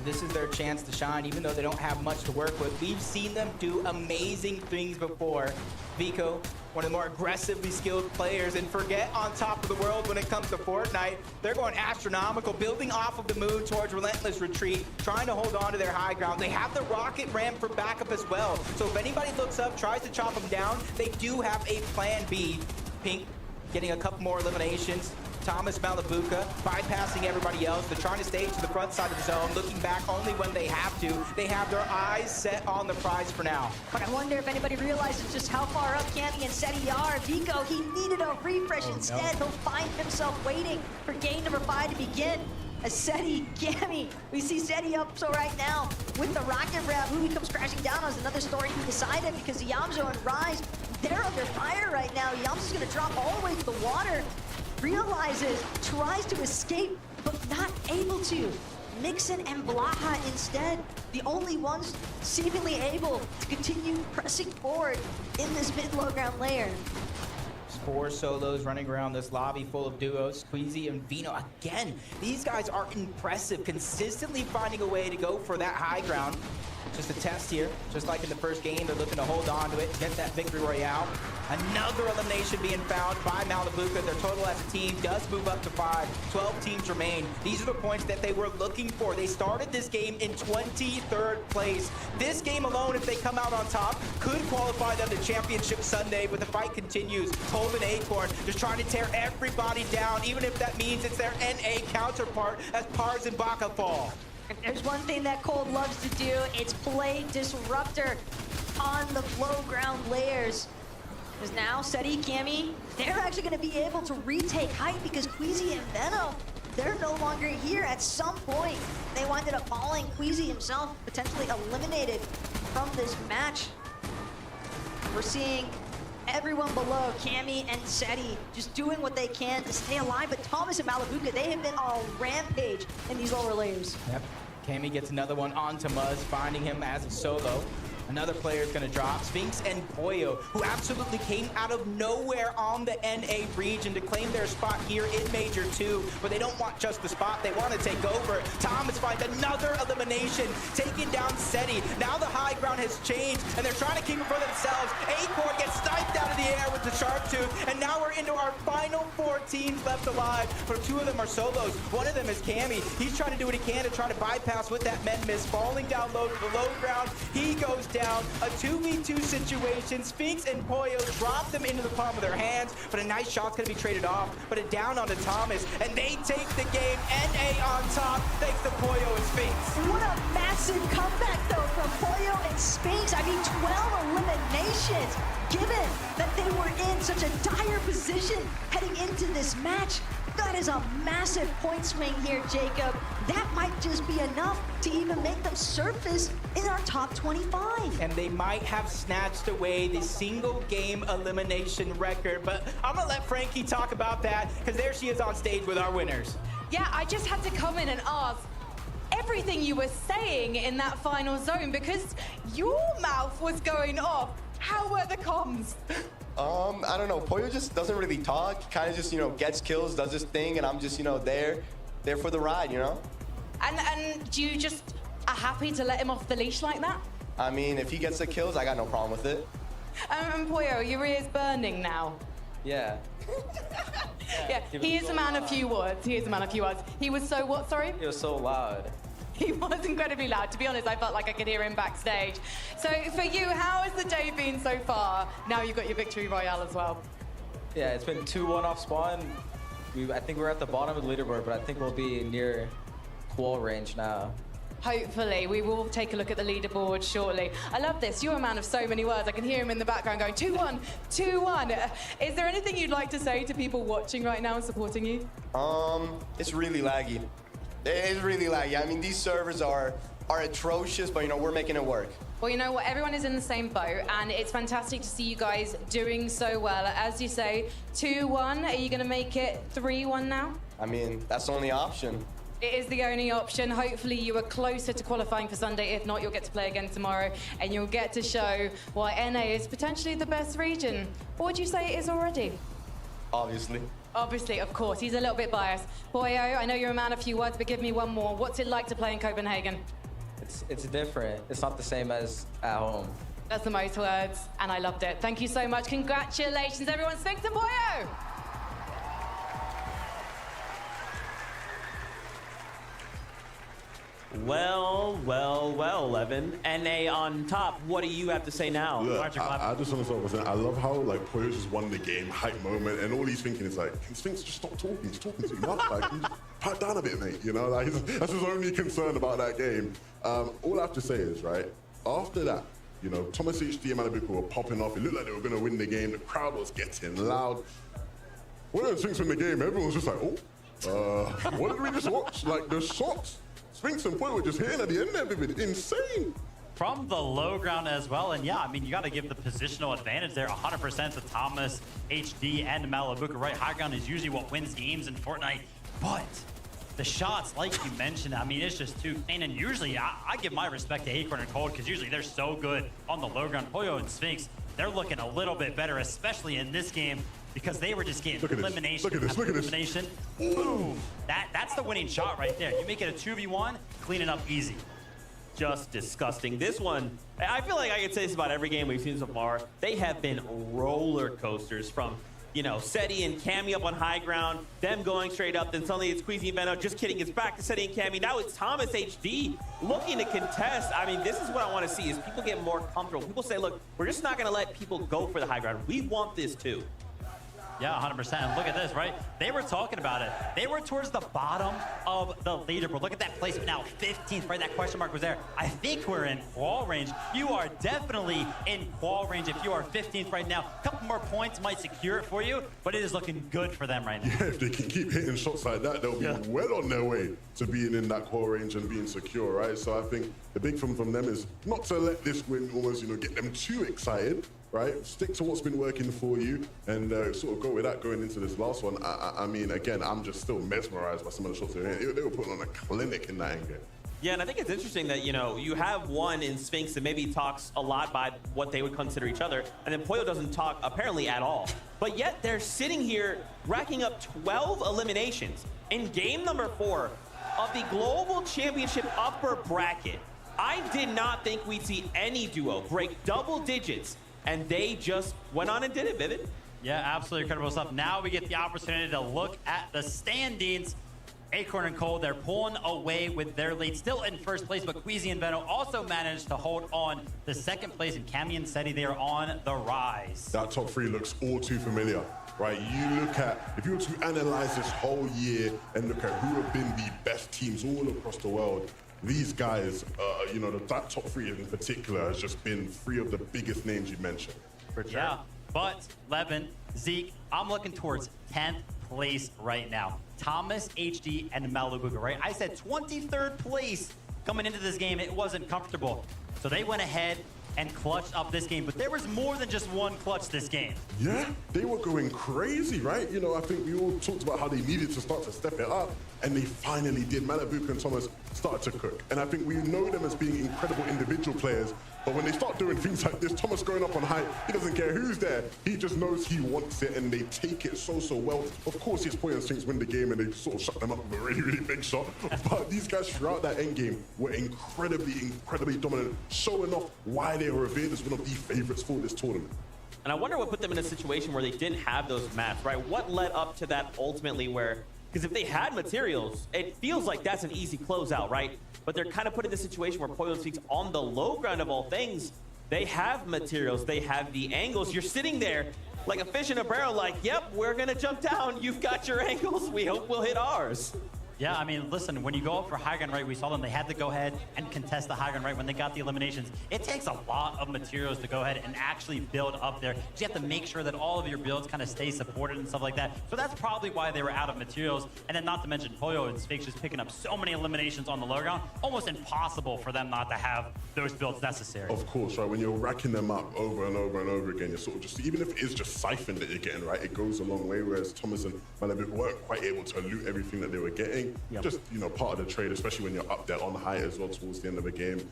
This is their chance to shine, even though they don't have much to work with. We've seen them do amazing things before. Vico, one of the more aggressively skilled players, and forget on top of the world when it comes to Fortnite. They're going astronomical, building off of the moon towards Relentless Retreat, trying to hold on to their high ground. They have the rocket ram for backup as well. So if anybody looks up, tries to chop them down, they do have a plan B. Pink getting a couple more eliminations. Thomas, Malabuka, bypassing everybody else. They're trying to stay to the front side of the zone, looking back only when they have to. They have their eyes set on the prize for now. But I wonder if anybody realizes just how far up Cammy and Seti are. Vico, he needed a refresh instead. He'll find himself waiting for game number 5 to begin. As Seti, Cammy, we see Seti up so right now with the rocket grab. Who he comes crashing down on is another story to be decided because Yamzo and Rise, they're under fire right now. Yamzo's gonna drop all the way to the water. Realizes, tries to escape, but not able to. Mixon and Blaha instead, the only ones seemingly able to continue pressing forward in this mid-low ground layer. 4 solos running around this lobby full of duos. Queasy and Vino again. These guys are impressive, consistently finding a way to go for that high ground. Just a test here, just like in the first game, they're looking to hold on to it, get that Victory Royale. Another elimination being found by Malabuka. Their total as a team does move up to 5. 12 teams remain. These are the points that they were looking for. They started this game in 23rd place. This game alone, if they come out on top, could qualify them to Championship Sunday, but the fight continues. Cold and Acorn just trying to tear everybody down, even if that means it's their NA counterpart as Pars and Baka fall. If there's one thing that Cold loves to do, it's play Disruptor on the low ground layers. Because now Seti, Cammy, they're actually going to be able to retake height because Queasy and Venom, they're no longer here. At some point, they winded up falling. Queasy himself potentially eliminated from this match. We're seeing everyone below, Cammy and Seti, just doing what they can to stay alive. But Thomas and Malabuka, they have been on a rampage in these lower layers. Yep. Cammy gets another one onto Muzz, finding him as a solo. Another player is going to drop. Sphinx and Poyo, who absolutely came out of nowhere on the NA region to claim their spot here in Major 2. But they don't want just the spot. They want to take over. Thomas finds another elimination, taking down Seti. Now the high ground has changed, and they're trying to keep it for themselves. Acorn gets sniped out of the air with the Sharp Tooth, and now we're into our final 4 teams left alive. But 2 of them are solos. One of them is Cammy. He's trying to do what he can to try to bypass with that med miss, falling down low to the low ground. He goes down. A 2v2 situation. Sphinx and Poyo drop them into the palm of their hands, but a nice shot's gonna be traded off. But a down onto Thomas, and they take the game. NA on top, thanks to Poyo and Sphinx. What a massive comeback, though, from Poyo and Sphinx. I mean, 12 eliminations. Given that they were in such a dire position heading into this match, that is a massive point swing here, Jacob. That might just be enough to even make them surface in our top 25. And they might have snatched away the single game elimination record, but I'm gonna let Frankie talk about that, because there she is on stage with our winners. Yeah, I just had to come in and ask everything you were saying in that final zone, because your mouth was going off. How were the comms? I don't know. Poyo just doesn't really talk. Kind of just, you know, gets kills, does his thing, and I'm just, you know, there for the ride, you know? And do you just are happy to let him off the leash like that? I mean, if he gets the kills, I got no problem with it. And Poyo, your ear's burning now. Yeah. Yeah, he is a man of few words. He is a man of few words. He was so what, sorry? It was so loud. He was incredibly loud. To be honest, I felt like I could hear him backstage. So for you, how has the day been so far? Now you've got your victory royale as well. Yeah, it's been 2-1 off spawn. I think we're at the bottom of the leaderboard, but I think we'll be near qual range now. Hopefully, we will take a look at the leaderboard shortly. I love this. You're a man of so many words. I can hear him in the background going 2-1, 2-1. Is there anything you'd like to say to people watching right now and supporting you? It's really laggy. It's really laggy. I mean, these servers are atrocious, but you know, we're making it work. Well, you know what? Everyone is in the same boat, and it's fantastic to see you guys doing so well. As you say, 2-1. Are you going to make it 3-1 now? I mean, that's the only option. It is the only option. Hopefully you are closer to qualifying for Sunday. If not, you'll get to play again tomorrow, and you'll get to show why NA is potentially the best region. Or would you say it is already? Obviously. Obviously, of course. He's a little bit biased. Poyo, I know you're a man of few words, but give me one more. What's it like to play in Copenhagen? It's different. It's not the same as at home. That's the most words, and I loved it. Thank you so much. Congratulations, everyone. Sphinx and Poyo! Well, Levin. NA on top. What do you have to say now? Look, I just want to start by saying I love how like Poyo just won the game, hype moment, and all he's thinking is like, can Sphinx just stop talking? He's talking too much. Like, you just pipe down a bit, mate. You know, like that's his only concern about that game. All I have to say is, right, after that, you know, Thomas HD and Malibu were popping off. It looked like they were going to win the game. The crowd was getting loud. When Sphinx win the game, everyone was just like, what did we just watch? Like, the shots Sphinx and Poyo were just hitting at the end of it. Insane. From the low ground as well, and yeah, I mean, you got to give the positional advantage there 100% to Thomas, HD, and Malabuka, right? High ground is usually what wins games in Fortnite, but the shots, like you mentioned, I mean, it's just too clean, and usually I give my respect to Acorn and Cold, because usually they're so good on the low ground. Poyo and Sphinx, they're looking a little bit better, especially in this game, because they were just getting elimination after elimination. Boom! That's the winning shot right there. You make it a 2v1, clean it up easy. Just disgusting. This one, I feel like I could say this about every game we've seen so far. They have been roller coasters from, you know, Seti and Cammy up on high ground, them going straight up, then suddenly it's Queasy and Veno, just kidding, it's back to Seti and Cammy. Now it's Thomas HD looking to contest. I mean, this is what I want to see, is people get more comfortable. People say, look, we're just not going to let people go for the high ground. We want this too. Yeah, 100%. And look at this, right? They were talking about it. They were towards the bottom of the leaderboard. Look at that placement now, 15th, right? That question mark was there. I think we're in qual range. You are definitely in qual range if you are 15th right now. A couple more points might secure it for you, but it is looking good for them right now. Yeah, if they can keep hitting shots like that, they'll be well on their way to being in that qual range and being secure, right? So I think the big thing from them is not to let this win almost, you know, get them too excited, right? Stick to what's been working for you and sort of go with that going into this last one. I mean, again, I'm just still mesmerized by some of the shots they were putting on a clinic in that end game. Yeah, and I think it's interesting that, you know, you have one in Sphinx that maybe talks a lot by what they would consider each other, and then Pollo doesn't talk apparently at all. But yet they're sitting here racking up 12 eliminations in game number 4 of the Global Championship upper bracket. I did not think we'd see any duo break double digits, and they just went on and did it, Vivid. Yeah, absolutely incredible stuff. Now we get the opportunity to look at the standings. Acorn and Cole, they're pulling away with their lead, still in first place, but Queasy and Veno also managed to hold on to second place, and Cammy and Seti, they are on the rise. That top 3 looks all too familiar, right? You look at, if you were to analyze this whole year and look at who have been the best teams all across the world, these guys, you know, that top 3 in particular has just been 3 of the biggest names you mentioned. For sure. Yeah, but Levin, Zeke, I'm looking towards 10th place right now. Thomas, HD, and Malibuga, right? I said 23rd place coming into this game. It wasn't comfortable. So they went ahead and clutched up this game. But there was more than just one clutch this game. Yeah, they were going crazy, right? You know, I think we all talked about how they needed to start to step it up, and they finally did. Malibuga and Thomas started to cook. And I think we know them as being incredible individual players, but when they start doing things like this, Thomas going up on height, he doesn't care who's there. He just knows he wants it, and they take it so well. Of course, his Poyo and Sphinx win the game, and they sort of shut them up with a really big shot. But these guys throughout that end game were incredibly dominant, showing off why they were revered as one of the favorites for this tournament. And I wonder what put them in a situation where they didn't have those mats, right? What led up to that ultimately where, because if they had materials, it feels like that's an easy closeout, right? But they're kind of put in the situation where Pollo and Sphinx on the low ground of all things, they have materials, they have the angles. You're sitting there like a fish in a barrel, like, yep, we're gonna jump down. You've got your angles. We hope we'll hit ours. Yeah, I mean, listen, when you go up for high ground right, we saw them, they had to go ahead and contest the high ground right when they got the eliminations. It takes a lot of materials to go ahead and actually build up there. You have to make sure that all of your builds kind of stay supported and stuff like that. So that's probably why they were out of materials. And then not to mention Pollo and Sphinx just picking up so many eliminations on the low ground, almost impossible for them not to have those builds necessary. Of course, right? When you're racking them up over and over again, you're sort of just, even if it is just siphon that you're getting, right, it goes a long way, whereas Thomas and Malibuga weren't quite able to loot everything that they were getting. Yep. Just, you know, part of the trade, especially when you're up there on high as well towards the end of the game.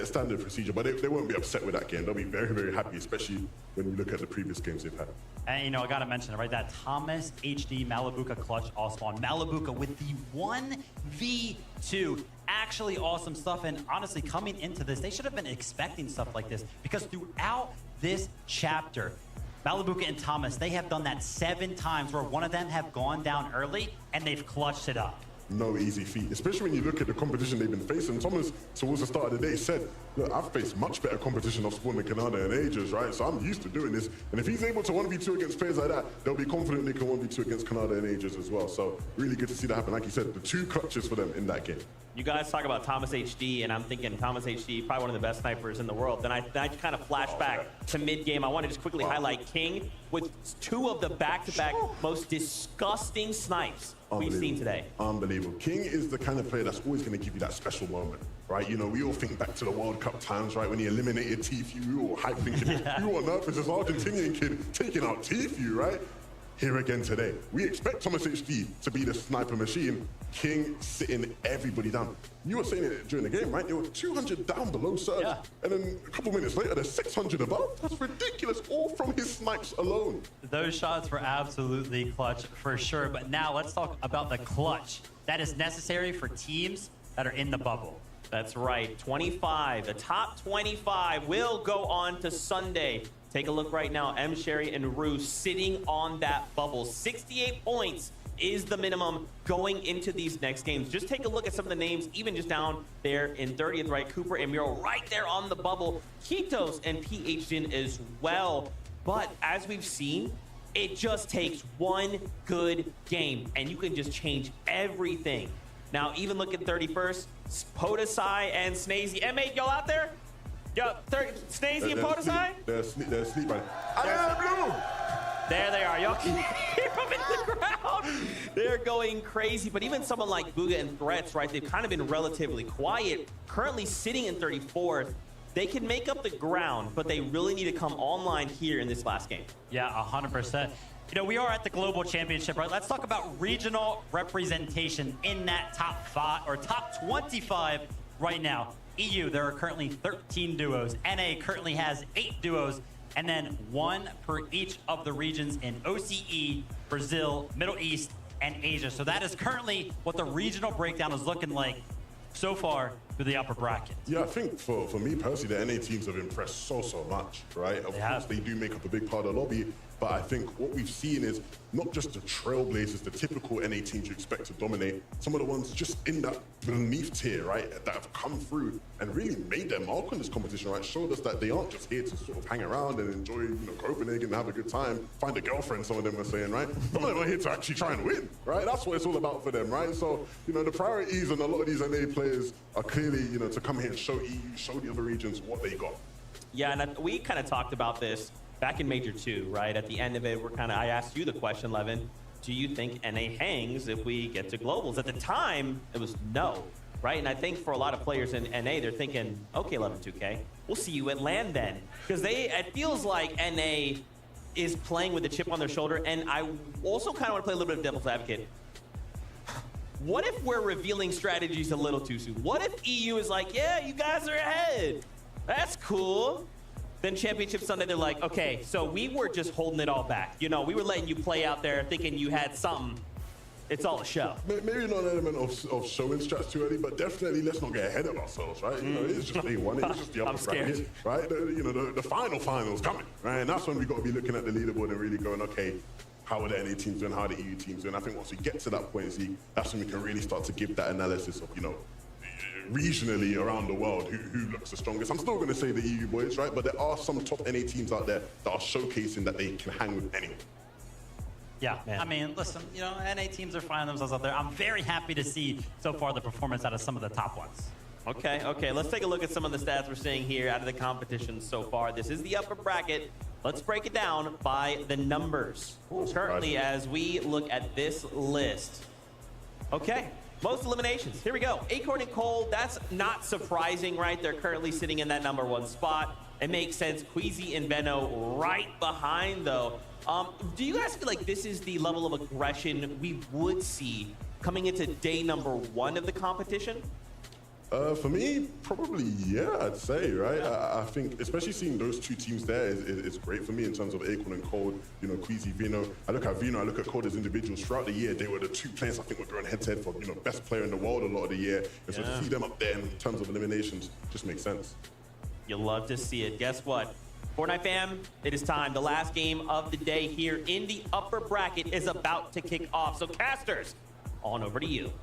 Standard procedure, but they won't be upset with that game. They'll be very happy, especially when you look at the previous games they've had. And, you know, I got to mention it, right? That Thomas, HD, Malibuga clutch all spawn. Malibuga with the 1v2. Actually awesome stuff. And honestly, coming into this, they should have been expecting stuff like this, because throughout this chapter, Malibuga and Thomas, they have done that 7 times where one of them have gone down early and they've clutched it up. No easy feat, especially when you look at the competition they've been facing. Thomas, towards the start of the day, said, look, I've faced much better competition off Spawn than Canada in ages, right? So I'm used to doing this. And if he's able to 1v2 against players like that, they'll be confident they can 1v2 against Canada in ages as well. So really good to see that happen. Like you said, the 2 clutches for them in that game. You guys talk about Thomas HD, and I'm thinking Thomas HD, probably one of the best snipers in the world. Then I kind of flash back to mid-game. I want to just quickly highlight King with 2 of the back-to-back most disgusting snipes we've seen today. Unbelievable. King is the kind of player that's always going to give you that special moment, right? You know, we all think back to the World Cup times, right? When he eliminated Tfue, we were all hyped thinking, who on earth is this Argentinian kid taking out Tfue, right? Here again today. We expect Thomas HD to be the sniper machine. King sitting everybody down. You were saying it during the game, right? They were 200 down below Surge, and then a couple minutes later, they're 600 above. That's ridiculous, all from his snipes alone. Those shots were absolutely clutch for sure, but now let's talk about the clutch that is necessary for teams that are in the bubble. That's right, 25. The top 25 will go on to Sunday. Take a look right now, M. Sherry and Rue sitting on that bubble. 68 points is the minimum going into these next games. Just take a look at some of the names, even just down there in 30th, right? Cooper and Miro right there on the bubble. Kitos and PH Jin as well. But as we've seen, It just takes one good game, and you can just change everything. Now, even look at 31st, Podesai and Snazy. M8, y'all out there? Yo, Snazy and Podesai? They're asleep, man. There they are. Y'all can hear them in the ground. They're going crazy. But even someone like Bugha and Threats, right, they've kind of been relatively quiet. Currently sitting in 34th. They can make up the ground, but they really need to come online here in this last game. Yeah, 100%. You know, we are at the Global Championship, right? Let's talk about regional representation in that top 5 or top 25 right now. EU, there are currently 13 duos. NA currently has 8 duos, and then 1 per each of the regions in OCE, Brazil, Middle East, and Asia. So that is currently what the regional breakdown is looking like so far through the upper bracket. Yeah, I think for me personally, the NA teams have impressed so much, right? Of course, they do make up a big part of the lobby, but I think what we've seen is not just the trailblazers, the typical NA teams you expect to dominate, some of the ones just in that beneath tier, right, that have come through and really made their mark on this competition, right? Showed us that they aren't just here to sort of hang around and enjoy, you know, Copenhagen and have a good time, find a girlfriend, some of them are saying, right? Some of them are here to actually try and win, right? That's what it's all about for them, right? So, you know, the priorities on a lot of these NA players are clearly, you know, to come here and show EU, show the other regions what they got. Yeah, and we kind of talked about this back in Major 2, right? At the end of it, I asked you the question, Levin, do you think NA hangs if we get to globals? At the time, it was no, right? And I think for a lot of players in NA, they're thinking, okay, 11-2K, we'll see you at LAN then. Because it feels like NA is playing with a chip on their shoulder. And I also kind of want to play a little bit of devil's advocate. What if we're revealing strategies a little too soon? What if EU is like, yeah, you guys are ahead. That's cool. Then Championship Sunday, they're like, okay, so we were just holding it all back. You know, we were letting you play out there thinking you had something. It's all a show. Maybe not an element of showing strats too early, but definitely let's not get ahead of ourselves, right? You know, it's just A1, it's just the upper bracket, right? The finals coming, right? And that's when we got to be looking at the leaderboard and really going, okay, how are the NA teams doing? How are the EU teams doing? I think once we get to that point, that's when we can really start to give that analysis of, you know, regionally around the world, who looks the strongest. I'm still going to say the EU boys, right? But there are some top NA teams out there that are showcasing that they can hang with anyone. Yeah, man. I mean, listen, you know, NA teams are finding themselves out there. I'm very happy to see so far the performance out of some of the top ones. Okay, let's take a look at some of the stats we're seeing here out of the competition so far. This is the upper bracket. Let's break it down by the numbers. Currently, as we look at this list. Okay. Most eliminations. Here we go. Acorn and Cole, that's not surprising, right? They're currently sitting in that #1 spot. It makes sense. Queasy and Veno right behind, though. Do you guys feel like this is the level of aggression we would see coming into day #1 of the competition? For me, probably, yeah, I'd say, right? I think, especially seeing those two teams there is great for me in terms of Acorn and Cold, you know, Queasy, Veno. I look at Veno, I look at Cold as individuals. Throughout the year, they were the two players I think were going head-to-head for, you know, best player in the world a lot of the year. And so to see them up there in terms of eliminations just makes sense. You'll love to see it. Guess what? Fortnite fam, it is time. The last game of the day here in the upper bracket is about to kick off. So casters, on over to you.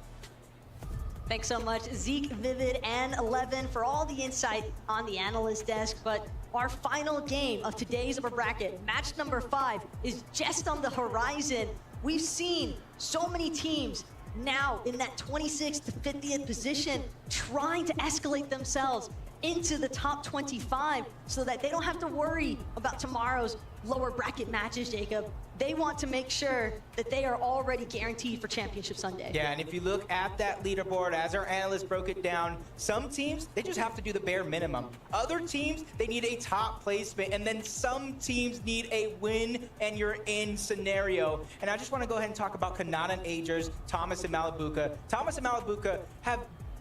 Thanks so much, Zeke, Vivid, and 11 for all the insight on the analyst desk. But our final game of today's upper bracket, match #5, is just on the horizon. We've seen so many teams now in that 26th to 50th position trying to escalate themselves into the top 25 so that they don't have to worry about tomorrow's lower bracket matches, Jacob. They want to make sure that they are already guaranteed for Championship Sunday. Yeah, and if you look at that leaderboard, as our analyst broke it down, some teams, they just have to do the bare minimum. Other teams, they need a top placement, and then some teams need a win and you're in scenario. And I just want to go ahead and talk about Kanata and Agers, Thomas and Malabuka. Thomas and Malabuka have,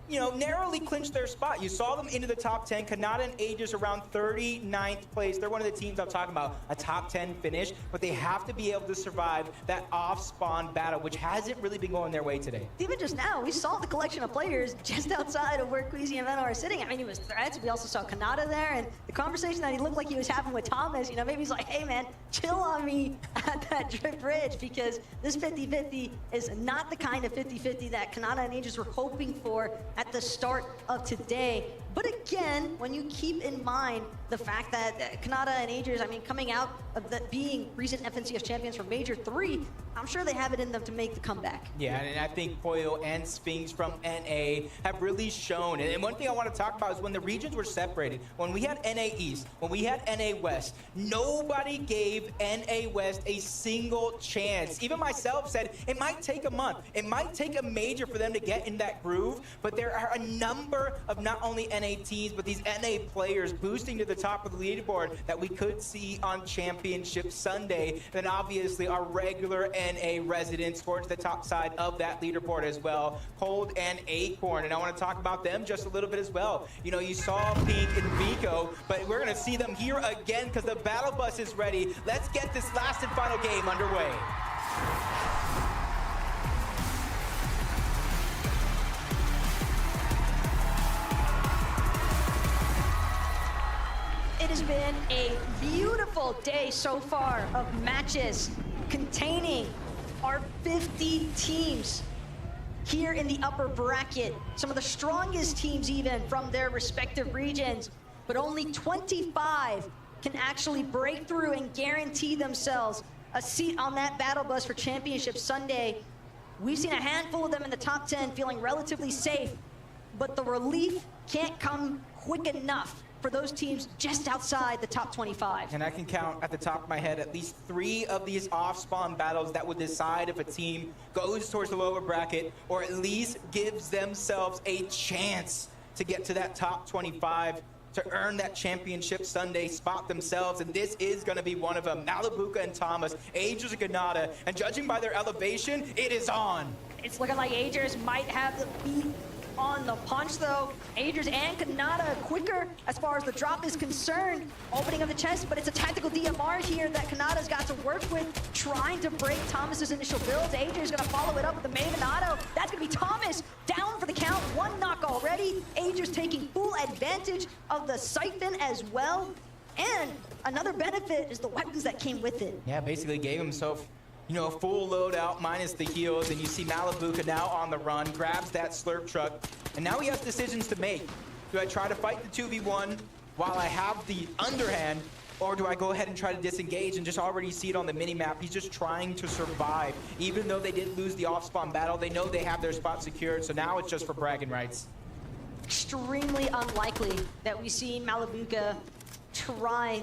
you know, narrowly clinched their spot. You saw them into the top 10. Kanata and Aegis around 39th place. They're one of the teams I'm talking about, a top 10 finish, but they have to be able to survive that off-spawn battle, which hasn't really been going their way today. Even just now, we saw the collection of players just outside of where Queasy and Veno are sitting. I mean, it was Threats. We also saw Kanata there, and the conversation that he looked like he was having with Thomas, you know, maybe he's like, hey, man, chill on me at that drip bridge, because this 50-50 is not the kind of 50-50 that Kanata and Aegis were hoping for at the start of today. But again, when you keep in mind the fact that Kanata and Agers, I mean, coming out of that being recent FNCS champions for Major 3, I'm sure they have it in them to make the comeback. Yeah, and I think Poyo and Sphinx from NA have really shown. And one thing I want to talk about is when the regions were separated, when we had NA East, when we had NA West, nobody gave NA West a single chance. Even myself said it might take a month. It might take a major for them to get in that groove, but there are a number of not only NA teams, but these NA players boosting to the top of the leaderboard that we could see on Championship Sunday. Then obviously our regular NA residents towards the top side of that leaderboard as well, Cold and Acorn. And I want to talk about them just a little bit as well. You know, you saw Pink and Vico, but we're going to see them here again because the battle bus is ready. Let's get this last and final game underway. It has been a beautiful day so far of matches containing our 50 teams here in the upper bracket. Some of the strongest teams even from their respective regions, but only 25 can actually break through and guarantee themselves a seat on that battle bus for Championship Sunday. We've seen a handful of them in the top 10 feeling relatively safe, but the relief can't come quick enough for those teams just outside the top 25. And I can count at the top of my head at least 3 of these off-spawn battles that would decide if a team goes towards the lower bracket or at least gives themselves a chance to get to that top 25 to earn that Championship Sunday spot themselves. And this is going to be one of them. Malabuka and Thomas, Agers and Ganada, and judging by their elevation, it is on. It's looking like Agers might have the beat on the punch though. Agers and Kanata quicker as far as the drop is concerned. Opening of the chest, but it's a tactical DMR here that Kanata's got to work with, trying to break Thomas's initial builds. Agers gonna follow it up with the Maven Auto. That's gonna be Thomas down for the count. 1 knock already. Agers taking full advantage of the siphon as well. And another benefit is the weapons that came with it. Yeah, basically gave himself, you know, a full loadout minus the heals, and you see Malabuka now on the run, grabs that slurp truck, and now he has decisions to make. Do I try to fight the 2v1 while I have the underhand, or do I go ahead and try to disengage and just already see it on the mini-map? He's just trying to survive. Even though they did lose the off-spawn battle, they know they have their spot secured, so now it's just for bragging rights. Extremely unlikely that we see Malabuka try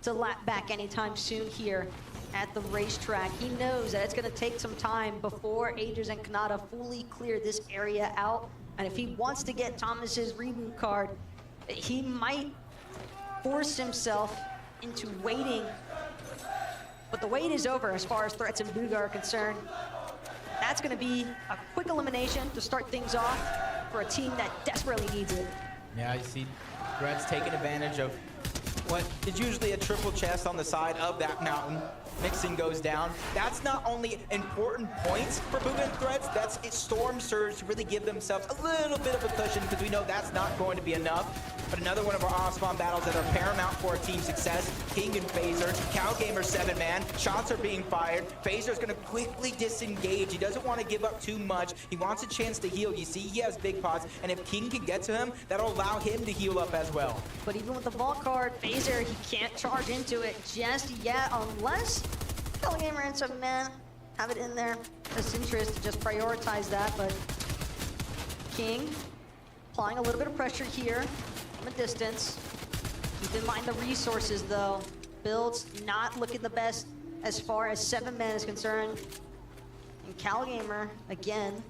to lap back anytime soon here at the racetrack. He knows that it's going to take some time before Agers and Kanata fully clear this area out. And if he wants to get Thomas's reboot card, he might force himself into waiting. But the wait is over as far as threats and Booga are concerned. That's going to be a quick elimination to start things off for a team that desperately needs it. Yeah, you see Threats taking advantage of what is usually a triple chest on the side of that mountain. Mixing goes down. That's not only important points for Booga and Threads, that's a Storm Surge to really give themselves a little bit of a cushion, because we know that's not going to be enough. But another one of our off-spawn battles that are paramount for our team success. King and Phaser, Cowgamer 7-man. Shots are being fired. Phaser's gonna quickly disengage. He doesn't want to give up too much. He wants a chance to heal. You see, he has big pots, and if King can get to him, that'll allow him to heal up as well. But even with the vault card, Phaser, he can't charge into it just yet, unless Cowgamer and 7-man have it in their best interest to just prioritize that. But King applying a little bit of pressure here from a distance. Keep in mind the resources though. Builds not looking the best as far as 7-man is concerned. And Cowgamer, again,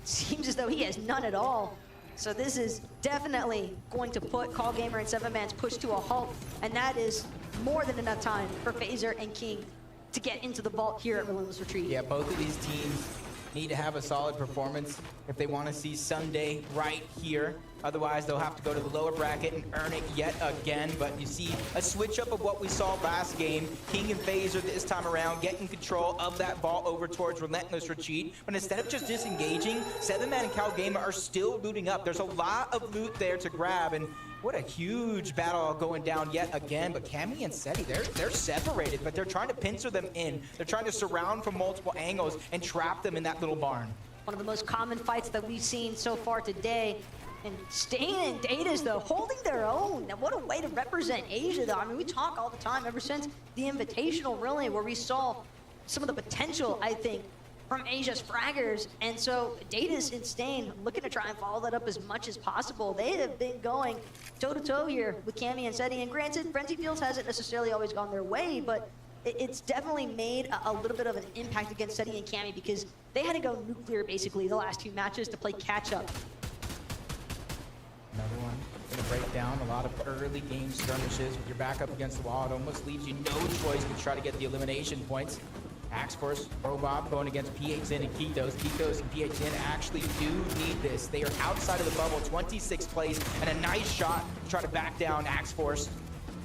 seems as though he has none at all. So this is definitely going to put Cowgamer and 7-man's push to a halt. And that is more than enough time for Phaser and King to get into the vault here at Relentless Retreat. Yeah, both of these teams need to have a solid performance if they want to see Sunday right here. Otherwise, they'll have to go to the lower bracket and earn it yet again. But you see a switch up of what we saw last game. King and Phaser this time around getting control of that vault over towards Relentless Retreat. But instead of just disengaging, 7-man and Cowgamer are still looting up. There's a lot of loot there to grab, and what a huge battle going down yet again. But Cammy and Seti, they're separated, but they're trying to pincer them in. They're trying to surround from multiple angles and trap them in that little barn. One of the most common fights that we've seen so far today. And Stain and Datas, though, holding their own. Now, what a way to represent Asia, though. I mean, we talk all the time ever since the Invitational, really, where we saw some of the potential, I think, from Asia's fraggers. And so Datas and Stain looking to try and follow that up as much as possible. They have been going toe-to-toe here with Cammy and Seti. And granted, Frenzy Fields hasn't necessarily always gone their way, but it's definitely made a little bit of an impact against Seti and Cammy because they had to go nuclear, basically, the last 2 matches to play catch-up. Another one going to break down a lot of early game skirmishes with your back up against the wall. It almost leaves you no choice but try to get the elimination points. Axforce, Robot going against PHN and Kitos. Kitos and PHN actually do need this. They are outside of the bubble, 26th place, and a nice shot to try to back down Axforce.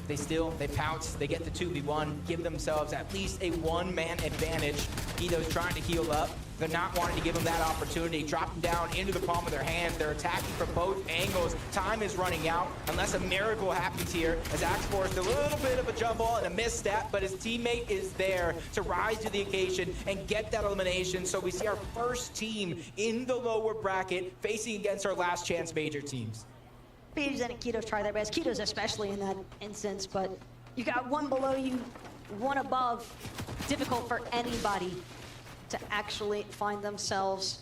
They pounce, they get the 2v1, give themselves at least a 1-man advantage. Kitos trying to heal up. They're not wanting to give them that opportunity. Drop them down into the palm of their hand. They're attacking from both angles. Time is running out unless a miracle happens here as Axforce, a little bit of a jump ball and a misstep, but his teammate is there to rise to the occasion and get that elimination. So we see our first team in the lower bracket facing against our last chance major teams. PHN and Kitos try their best. Kitos especially in that instance, but you got one below you, one above. Difficult for anybody to actually find themselves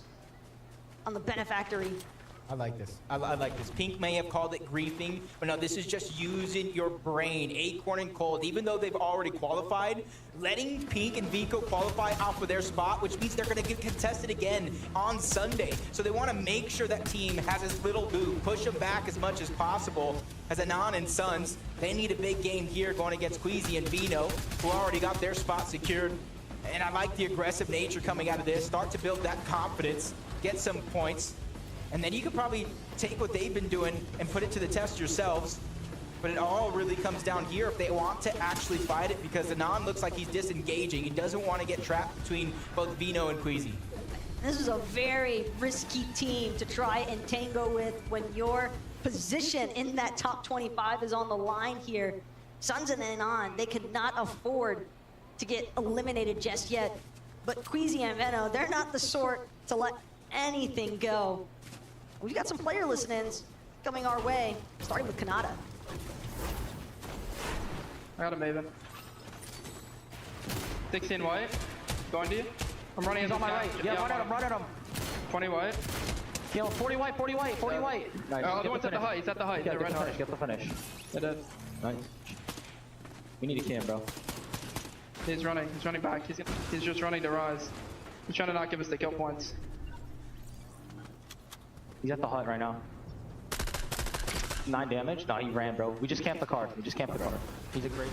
on the benefactory. I like this. I like this. Pink may have called it griefing, but no, this is just using your brain. Acorn and Cold, even though they've already qualified, letting Pink and Vico qualify off of their spot, which means they're going to get contested again on Sunday. So they want to make sure that team has as little loot, push them back as much as possible. As Anon and Suns, they need a big game here going against Queasy and Vino, who already got their spot secured. And I like the aggressive nature coming out of this. Start to build that confidence, get some points, and then you could probably take what they've been doing and put it to the test yourselves. But it all really comes down here if they want to actually fight it, because Anon looks like he's disengaging. He doesn't want to get trapped between both Vino and Queasy. This is a very risky team to try and tango with when your position in that top 25 is on the line here. Suns and Anon, they could not afford to get eliminated just yet. But Queasy and Veno, they're not the sort to let anything go. We've got some player listen-ins coming our way, starting with Kanata. I got a Maven. 16 white. Going to you. I'm running. He's on my right. Yeah, I'm running him. 20 white. Yo, 40 white, 40 white, 40 white. Nice. Oh, the one's at the height. He's at the height. Get the finish, get the finish. It is. Nice. We need a cam, bro. He's running back. He's just running to rise. He's trying to not give us the kill points. He's at the hut right now. 9 damage? No, he ran, bro. We just camped the car. He's a great...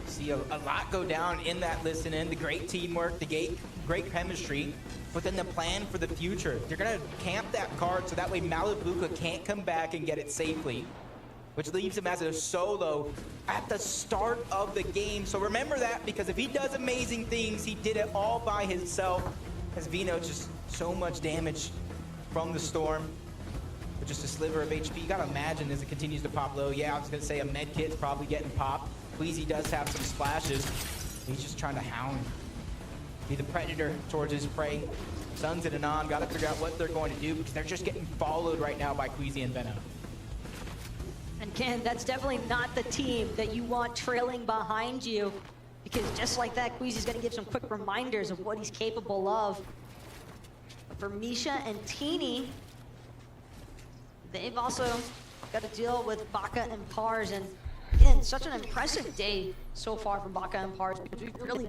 See a lot go down in that listen-in, the great teamwork, the great chemistry, but then the plan for the future. They're going to camp that card so that way Malibuca can't come back and get it safely, which leaves him as a solo at the start of the game. So remember that, because if he does amazing things, he did it all by himself. As Vino, just so much damage from the storm, but just a sliver of HP. You gotta imagine as it continues to pop low. Yeah, I was gonna say a med kit's probably getting popped. Queasy does have some splashes. He's just trying to hound, be the predator towards his prey. Suns and Anon gotta figure out what they're going to do, because they're just getting followed right now by Queasy and Veno. And Ken, that's definitely not the team that you want trailing behind you, because just like that, Queasy's gonna give some quick reminders of what he's capable of. But for Misha and Teeny, they've also got to deal with Baka and Pars, and again, such an impressive day so far from Baka and Pars, because we've really